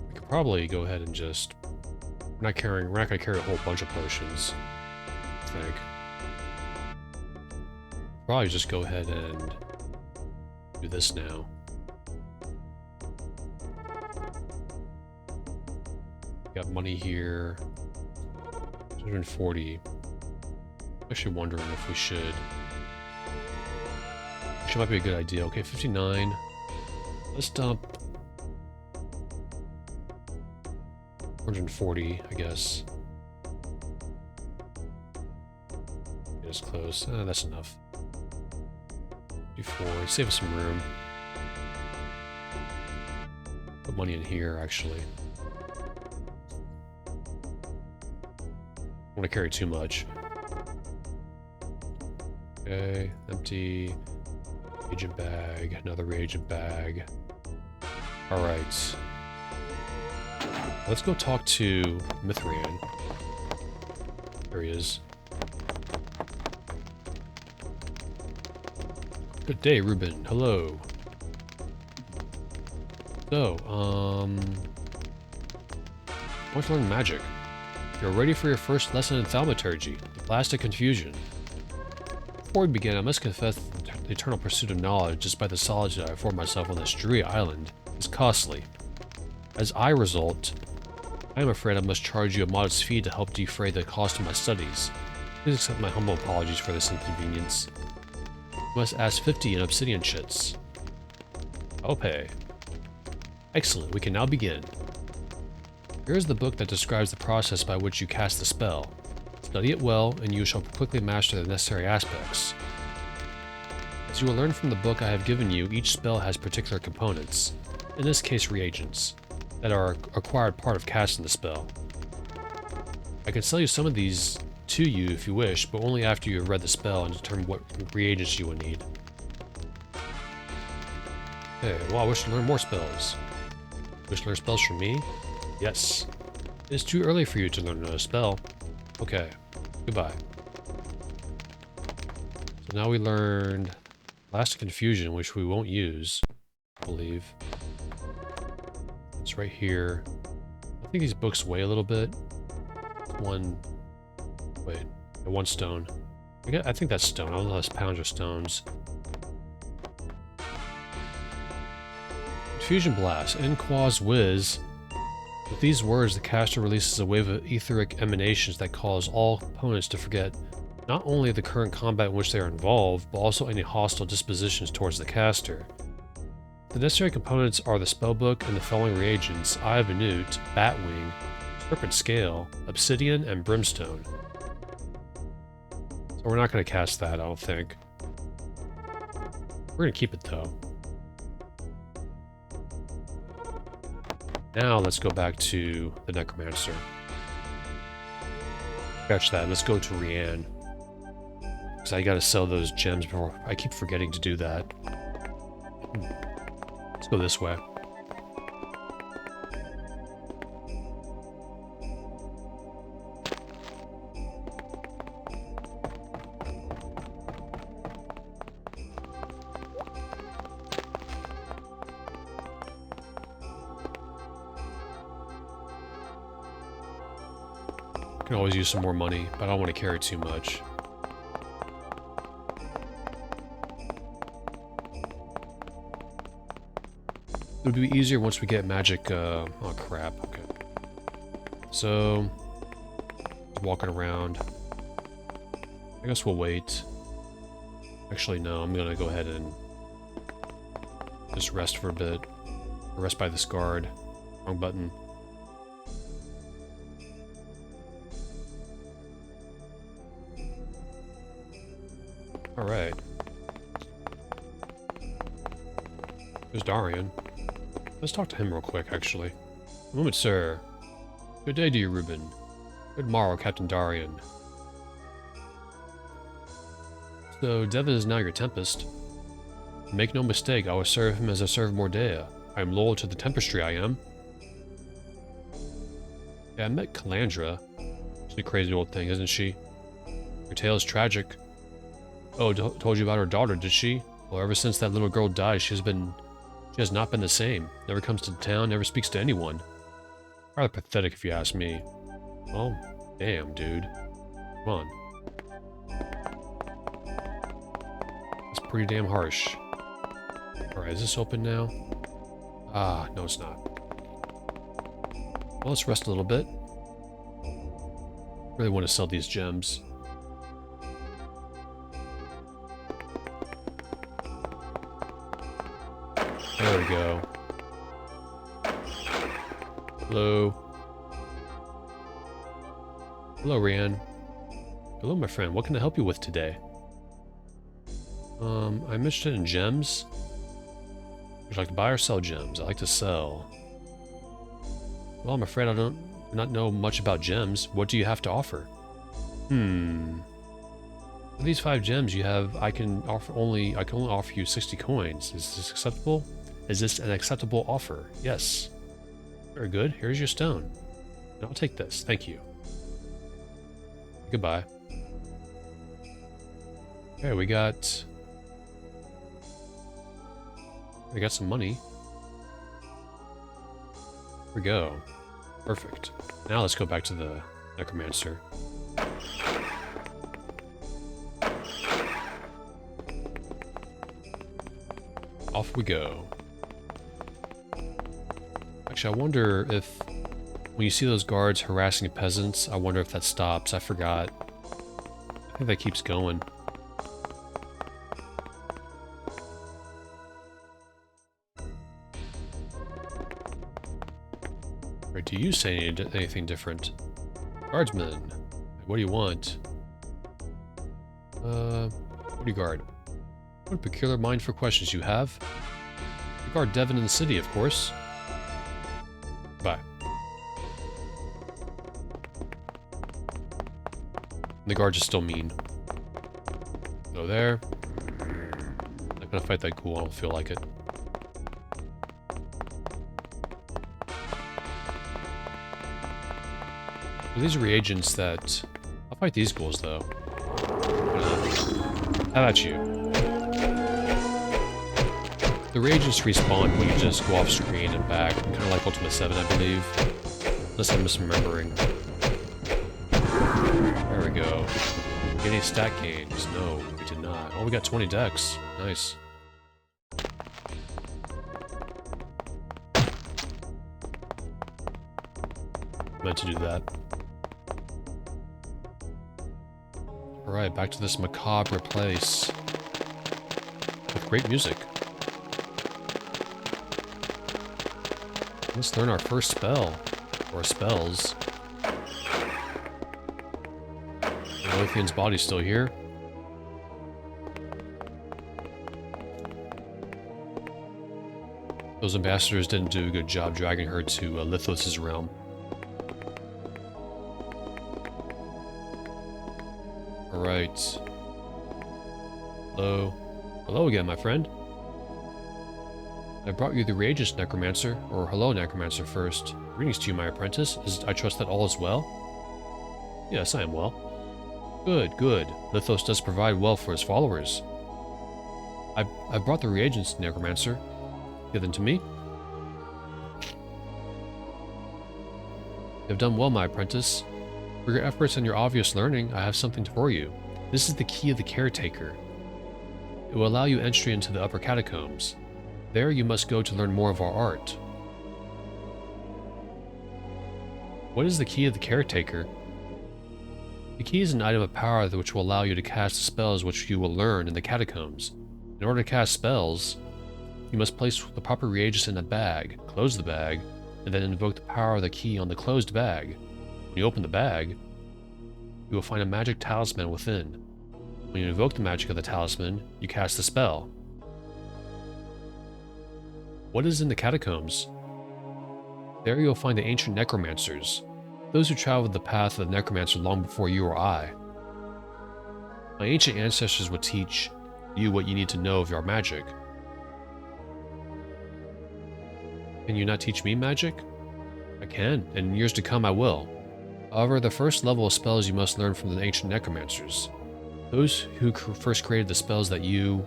We could probably go ahead and just... we're not gonna carry a whole bunch of potions, I think. Probably just go ahead and do this now. Got money here. 240. Actually wondering if we should. Actually might be a good idea. Okay, 59. Let's dump 140, I guess. Get us close. That's enough. 54. Save us some room. Put money in here, actually. Don't want to carry too much. Okay, empty. Reagent bag. Another reagent bag. Alright. Let's go talk to Mythran. There he is. Good day, Ruben. Hello. So, I want to learn magic. You're ready for your first lesson in thaumaturgy, the Plastic Confusion. Before we begin, I must confess that the eternal pursuit of knowledge, despite the solitude I afford myself on this dreary island, is costly. As I result, I am afraid I must charge you a modest fee to help defray the cost of my studies. Please accept my humble apologies for this inconvenience. You must ask 50 in obsidian chits. I'll pay. Excellent, we can now begin. Here is the book that describes the process by which you cast the spell. Study it well, and you shall quickly master the necessary aspects. As you will learn from the book I have given you, each spell has particular components, in this case reagents, that are acquired part of casting the spell. I can sell you some of these to you if you wish, but only after you have read the spell and determined what reagents you will need. Okay, well, I wish to learn more spells. Wish to learn spells from me? Yes. It is too early for you to learn another spell. Okay, goodbye. So now we learned Plastic Confusion, which we won't use, I believe. It's right here. I think these books weigh a little bit. One stone. I think that's stone. I don't know if that's pounds or stones. Confusion Blast. In Qua's Whiz. With these words, the caster releases a wave of etheric emanations that cause all opponents to forget not only the current combat in which they are involved, but also any hostile dispositions towards the caster. The necessary components are the spellbook and the following reagents: Eye of Anut, Batwing, Serpent Scale, Obsidian, and Brimstone. So we're not going to cast that, I don't think. We're going to keep it, though. Now let's go back to the Necromancer. Scratch that. Let's go to Rianne. Because I gotta sell those gems before... I keep forgetting to do that. Let's go this way. can always use some more money, but I don't want to carry too much. It would be easier once we get magic, oh crap, okay. So, walking around. I guess we'll wait. Actually, no, I'm gonna go ahead and just rest for a bit. Rest by this guard. Wrong button. Alright. There's Darian. Let's talk to him real quick, actually. A moment, sir. Good day to you, Reuben. Good morrow, Captain Darian. So, Devon is now your Tempest. Make no mistake, I will serve him as I serve Mordea. I am loyal to the Tempestry, I am. Yeah, I met Calandra. She's a crazy old thing, isn't she? Her tale is tragic. Oh, told you about her daughter, did she? Well, ever since that little girl died, she has not been the same. Never comes to town, never speaks to anyone. Rather pathetic, if you ask me. Oh, damn, dude. Come on. That's pretty damn harsh. Alright, is this open now? Ah, no it's not. Well, let's rest a little bit. Really want to sell these gems. There we go. Hello. Hello, Rian. Hello, my friend. What can I help you with today? I'm interested in gems. Would you like to buy or sell gems? I like to sell. Well, I'm afraid I do not know much about gems. What do you have to offer? For these 5 gems you have, I can only offer you 60 coins. Is this acceptable? Is this an acceptable offer? Yes. Very good. Here's your stone. And I'll take this. Thank you. Goodbye. Okay, we got some money. Here we go. Perfect. Now let's go back to the Necromancer. Off we go. Actually, I wonder if when you see those guards harassing peasants, I wonder if that stops. I forgot. I think that keeps going. Or do you say anything different? Guardsman, what do you want? What do you guard? What a peculiar mind for questions you have. You guard Devon in the city, of course. Bye. The guards are still mean. Go there. Not gonna fight that ghoul, I don't feel like it. So these are reagents that... I'll fight these ghouls, though. How about you? The reagents respawn when you just go off screen and back, kind of like Ultima VII, I believe. Unless I'm misremembering. There we go. Get any stat gains? No, we did not. Oh, we got 20 decks. Nice. Meant to do that. Alright, back to this macabre place. With great music. Let's learn our first spell. Or spells. Lothian's body's still here. Those ambassadors didn't do a good job dragging her to Lithos' realm. Alright. Hello. Hello again, my friend. I brought you the Reagents, Necromancer. Or hello, Necromancer first. Greetings to you, my apprentice. I trust that all is well? Yes, I am well. Good, good. Lithos does provide well for his followers. I brought the Reagents, Necromancer. Give them to me. You have done well, my apprentice. For your efforts and your obvious learning, I have something for you. This is the key of the Caretaker. It will allow you entry into the upper catacombs. There you must go to learn more of our art. What is the key of the Caretaker? The key is an item of power which will allow you to cast the spells which you will learn in the catacombs. In order to cast spells, you must place the proper reagents in a bag, close the bag, and then invoke the power of the key on the closed bag. When you open the bag, you will find a magic talisman within. When you invoke the magic of the talisman, you cast the spell. What is in the catacombs? There you will find the ancient Necromancers, those who traveled the path of the Necromancer long before you or I. My ancient ancestors would teach you what you need to know of your magic. Can you not teach me magic? I can, and in years to come I will. However, the first level of spells you must learn from the ancient Necromancers. Those who first created the spells that you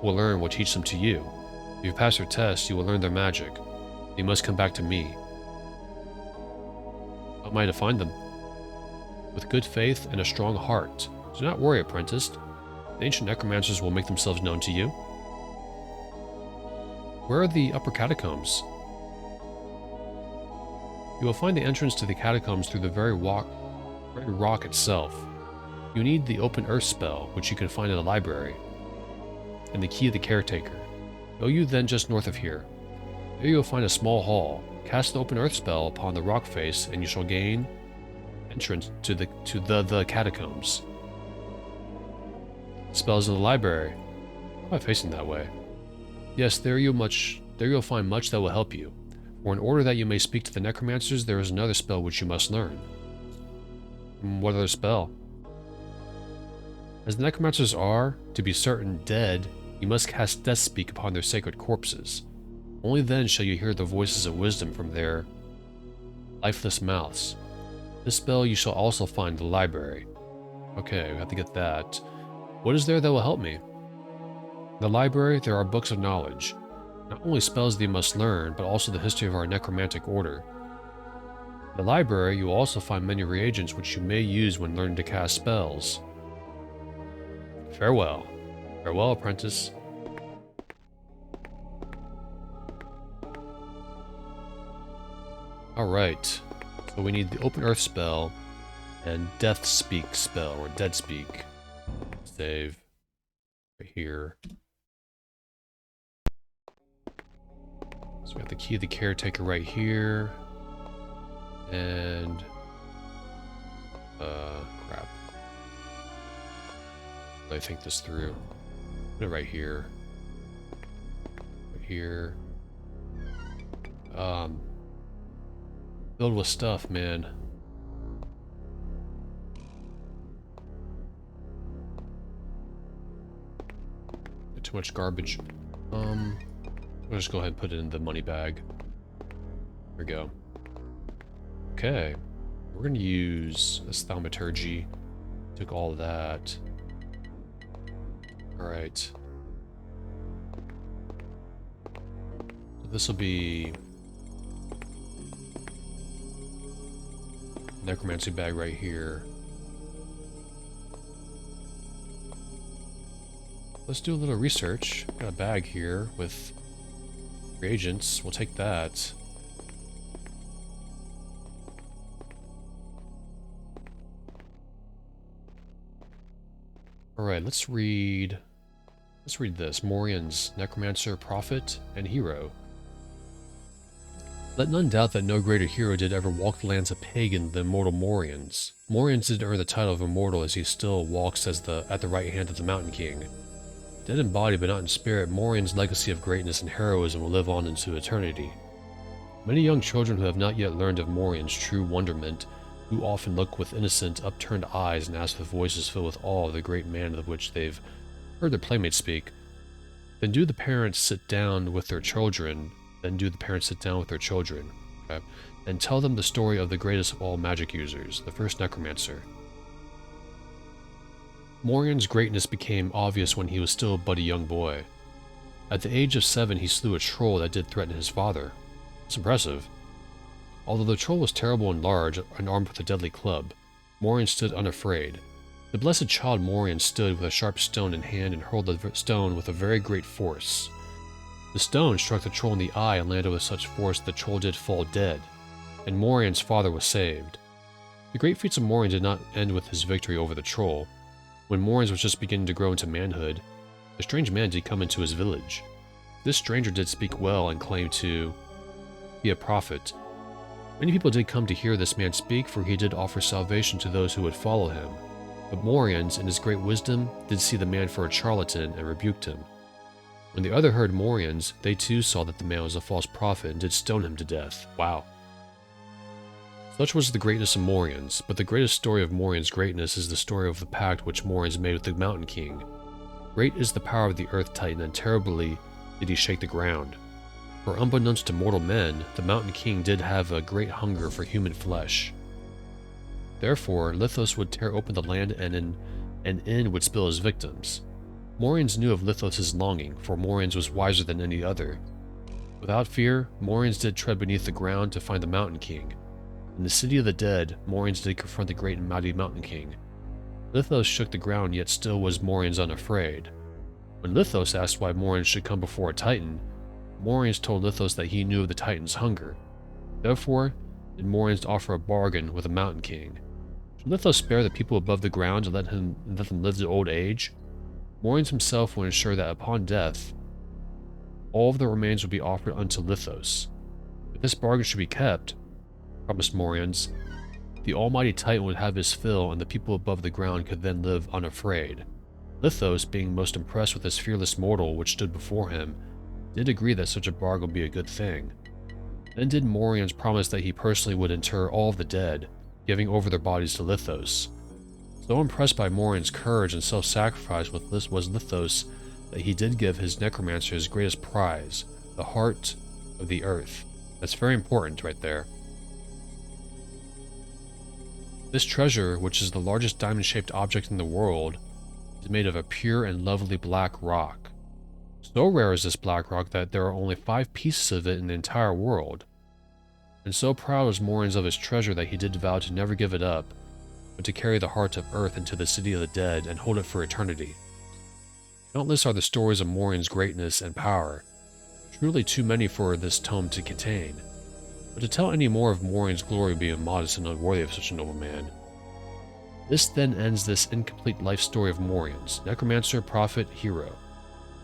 will learn will teach them to you. If you pass your test, you will learn their magic. You must come back to me. How am I to find them? With good faith and a strong heart. Do not worry, apprentice. The ancient Necromancers will make themselves known to you. Where are the upper catacombs? You will find the entrance to the catacombs through the very rock itself. You need the open earth spell, which you can find in the library, and the key of the Caretaker. Go you then just north of here. There you will find a small hall. Cast the open earth spell upon the rock face, and you shall gain entrance to the catacombs. The spell is in the library. Why am I facing that way? Yes, there you'll find much that will help you. For in order that you may speak to the Necromancers, there is another spell which you must learn. What other spell? As the Necromancers are, to be certain, dead, you must cast Death Speak upon their sacred corpses. Only then shall you hear the voices of wisdom from their lifeless mouths. This spell you shall also find in the library. Okay, we have to get that. What is there that will help me? In the library, there are books of knowledge. Not only spells that you must learn, but also the history of our necromantic order. In the library, you will also find many reagents which you may use when learning to cast spells. Farewell. Farewell, apprentice. Alright, so we need the Open Earth spell and Death Speak spell, or Dead Speak. Save. Right here. So we got the key of the Caretaker right here. And... crap. I think this through. Put it right here. Right here. Filled with stuff, man. Too much garbage. I'll just go ahead and put it in the money bag. There we go. Okay. We're gonna use this thaumaturgy. Took all of that. Alright. So this will be necromancy bag right here. Let's do a little research. Got a bag here with reagents. We'll take that. Alright, let's read this. Morian's Necromancer, Prophet, and Hero. Let none doubt that no greater hero did ever walk the lands of Pagan than immortal Morians. Morians did earn the title of immortal as he still walks at the right hand of the Mountain King. Dead in body but not in spirit, Morian's legacy of greatness and heroism will live on into eternity. Many young children who have not yet learned of Morian's true wonderment, who often look with innocent, upturned eyes and ask with voices filled with awe of the great man of which they've heard their playmates speak. Then do the parents sit down with their children, and tell them the story of the greatest of all magic users, the first necromancer. Morian's greatness became obvious when he was still but a young boy. At the age of 7, he slew a troll that did threaten his father. It's impressive. Although the troll was terrible and large, and armed with a deadly club, Morian stood unafraid. The blessed child Morian stood with a sharp stone in hand and hurled the stone with a very great force. The stone struck the troll in the eye and landed with such force that the troll did fall dead, and Morian's father was saved. The great feats of Morian did not end with his victory over the troll. When Morian was just beginning to grow into manhood, a strange man did come into his village. This stranger did speak well and claimed to be a prophet. Many people did come to hear this man speak, for he did offer salvation to those who would follow him. But Morians, in his great wisdom, did see the man for a charlatan and rebuked him. When the other heard Morians, they too saw that the man was a false prophet and did stone him to death. Wow. Such was the greatness of Morians, but the greatest story of Morians' greatness is the story of the pact which Morians made with the Mountain King. Great is the power of the Earth Titan, and terribly did he shake the ground. For unbeknownst to mortal men, the Mountain King did have a great hunger for human flesh. Therefore, Lithos would tear open the land and in would spill his victims. Morians knew of Lithos' longing, for Morians was wiser than any other. Without fear, Morians did tread beneath the ground to find the Mountain King. In the city of the dead, Morians did confront the great and mighty Mountain King. Lithos shook the ground, yet still was Morians unafraid. When Lithos asked why Morians should come before a Titan, Morians told Lithos that he knew of the Titan's hunger. Therefore, did Morians offer a bargain with the Mountain King. Should Lithos spare the people above the ground and let them live to old age? Morians himself would ensure that upon death, all of the remains would be offered unto Lithos. If this bargain should be kept, promised Morians, the almighty Titan would have his fill and the people above the ground could then live unafraid. Lithos, being most impressed with this fearless mortal which stood before him, did agree that such a bargain would be a good thing. Then did Morians promise that he personally would inter all of the dead, giving over their bodies to Lithos. So impressed by Morians' courage and self-sacrifice was Lithos that he did give his necromancer his greatest prize, the heart of the earth. That's very important right there. This treasure, which is the largest diamond-shaped object in the world, is made of a pure and lovely black rock. So rare is this black rock that there are only 5 pieces of it in the entire world. And so proud was Morians of his treasure that he did vow to never give it up, but to carry the heart of Earth into the city of the dead and hold it for eternity. Countless are the stories of Morians' greatness and power, truly too many for this tome to contain. But to tell any more of Morian's glory would be immodest and unworthy of such a noble man. This then ends this incomplete life story of Morians, necromancer, prophet, hero.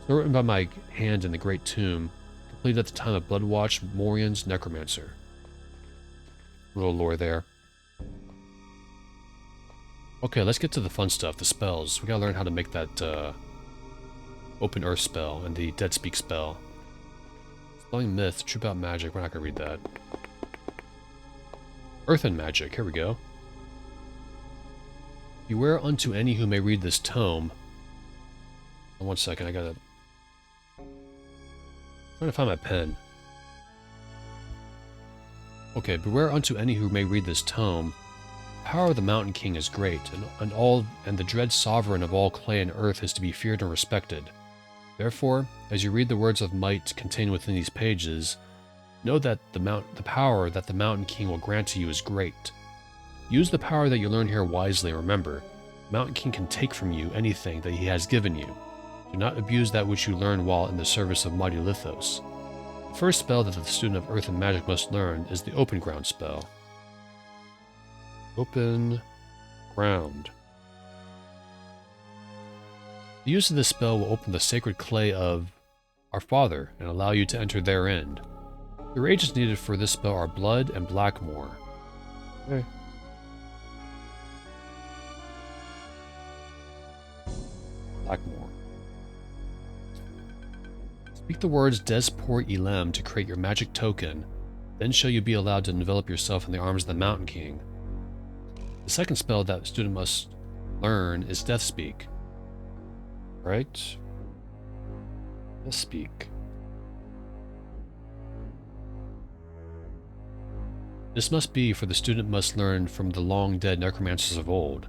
So written by my hand in the Great Tomb, completed at the time of Bloodwatch, Morians, necromancer. A little lore there. Okay, let's get to the fun stuff, the spells. We gotta learn how to make that Open Earth spell and the Dead Speak spell. Spelling Myth, Troop Out Magic, we're not gonna read that. Earthen Magic, here we go. Beware unto any who may read this tome. Oh, 1 second, I gotta... trying to find my pen. Okay, beware unto any who may read this tome. The power of the Mountain King is great, and the dread sovereign of all clay and earth is to be feared and respected. Therefore, as you read the words of might contained within these pages, know that the power that the Mountain King will grant to you is great. Use the power that you learn here wisely, and remember, the Mountain King can take from you anything that he has given you. Do not abuse that which you learn while in the service of mighty Lithos. The first spell that the student of Earth and Magic must learn is the Open Ground spell. Open Ground. The use of this spell will open the sacred clay of our Father and allow you to enter therein. The reagents needed for this spell are blood and blackmore. Okay. Blackmore. Speak the words Des Port Elem to create your magic token, then shall you be allowed to envelop yourself in the arms of the Mountain King. The second spell that the student must learn is Death Speak. Right? Death Speak. This must be for the student must learn from the long-dead necromancers of old.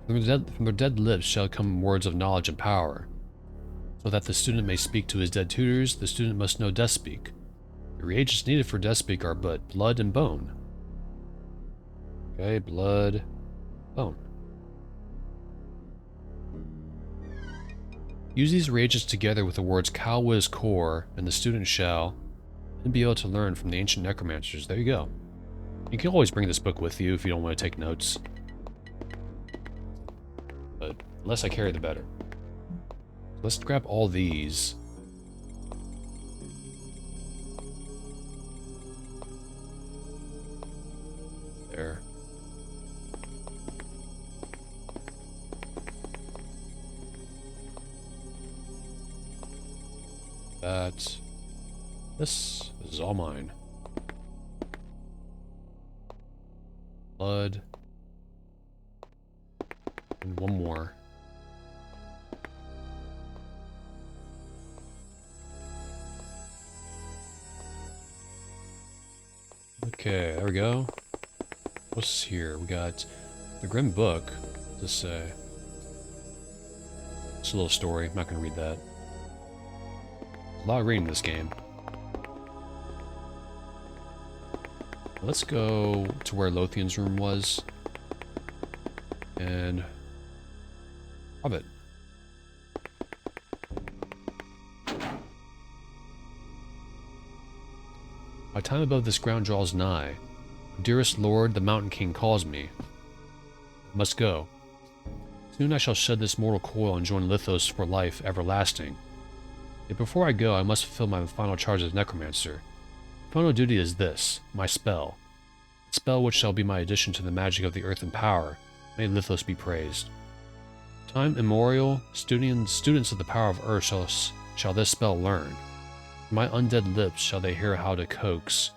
From their dead lips shall come words of knowledge and power. So that the student may speak to his dead tutors, the student must know Death Speak. The reagents needed for Death Speak are but blood and bone. Okay, blood bone. Use these reagents together with the words Calwiz Core and the student shall then be able to learn from the ancient necromancers. There you go. You can always bring this book with you if you don't want to take notes. But the less I carry, the better. Let's grab all these. There. This is all mine. Blood. And one more. Okay, there we go. What's here? We got the Grim Book. What's this say? It's a little story. I'm not going to read that. A lot of reading in this game. Let's go to where Lothian's room was. And rob it. My time above this ground draws nigh. Dearest Lord, the Mountain King calls me. I must go. Soon I shall shed this mortal coil and join Lithos for life everlasting. Yet before I go, I must fulfill my final charge as Necromancer. My final duty is this, my spell. A spell which shall be my addition to the magic of the earth and power. May Lithos be praised. Time immemorial, students of the power of earth shall this spell learn. From my undead lips shall they hear how to coax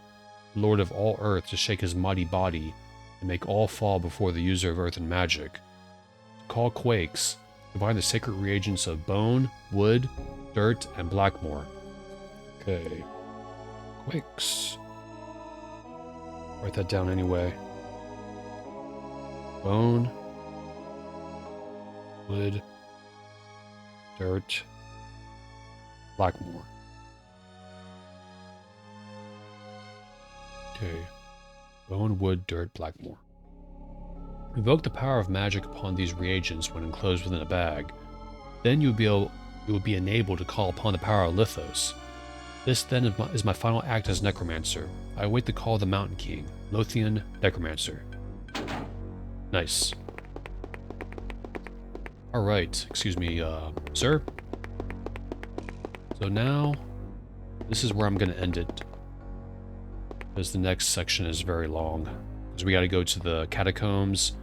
the Lord of all earth to shake his mighty body and make all fall before the user of earth and magic. To call quakes, combine the sacred reagents of bone, wood, dirt, and blackmore. Okay. Quakes. Write that down anyway. Bone, wood, dirt, blackmore. Okay. Bone, wood, dirt, blackmore. Invoke the power of magic upon these reagents when enclosed within a bag. Then you will be enabled to call upon the power of Lithos. This then is my final act as Necromancer. I await the call of the Mountain King, Lothian Necromancer. Nice. Alright, excuse me, sir? So now, this is where I'm going to end it. Because the next section is very long. Because we got to go to the catacombs,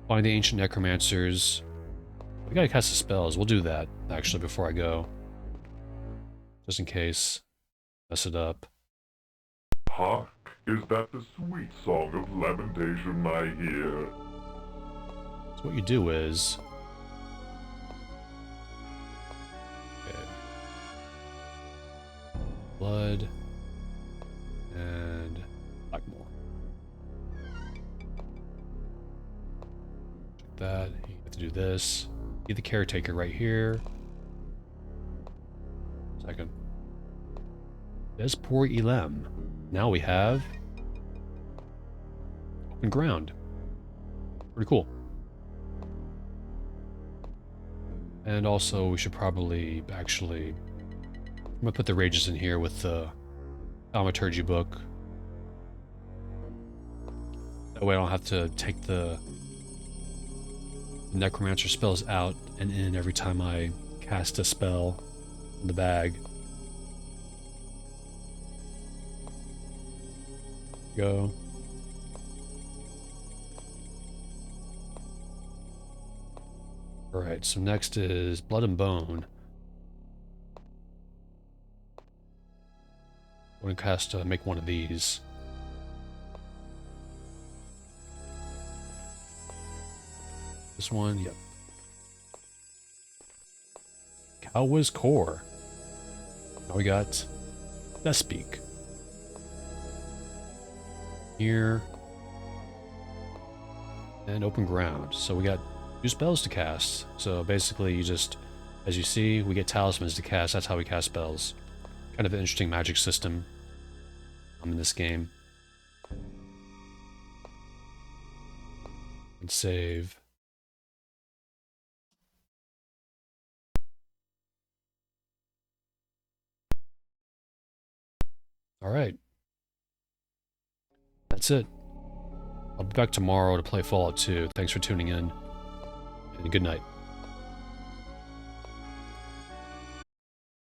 find the ancient necromancers. We got to cast the spells. We'll do that, actually, before I go. Just in case. Mess it up. Hark, is that the sweet song of lamentation I hear? So what you do is... Okay. Blood... and blackmore. Check that. You have to do this. Be the caretaker right here. Second. Des pour Elam. Now we have open ground. Pretty cool. And also we should probably actually... I'm gonna put the Reagents in here with the Thaumaturgy book. That way I don't have to take the Necromancer spells out and in every time I cast a spell in the bag. Go. Alright, so next is Blood and Bone. I'm going to cast, make one of these. This one, yep. Calwiz Core. Now we got Speak. Here. And open ground. So we got 2 spells to cast. So basically you just, as you see, we get talismans to cast. That's how we cast spells. Kind of an interesting magic system in this game. and save. Alright. That's it. I'll be back tomorrow to play Fallout 2. Thanks for tuning in, and good night.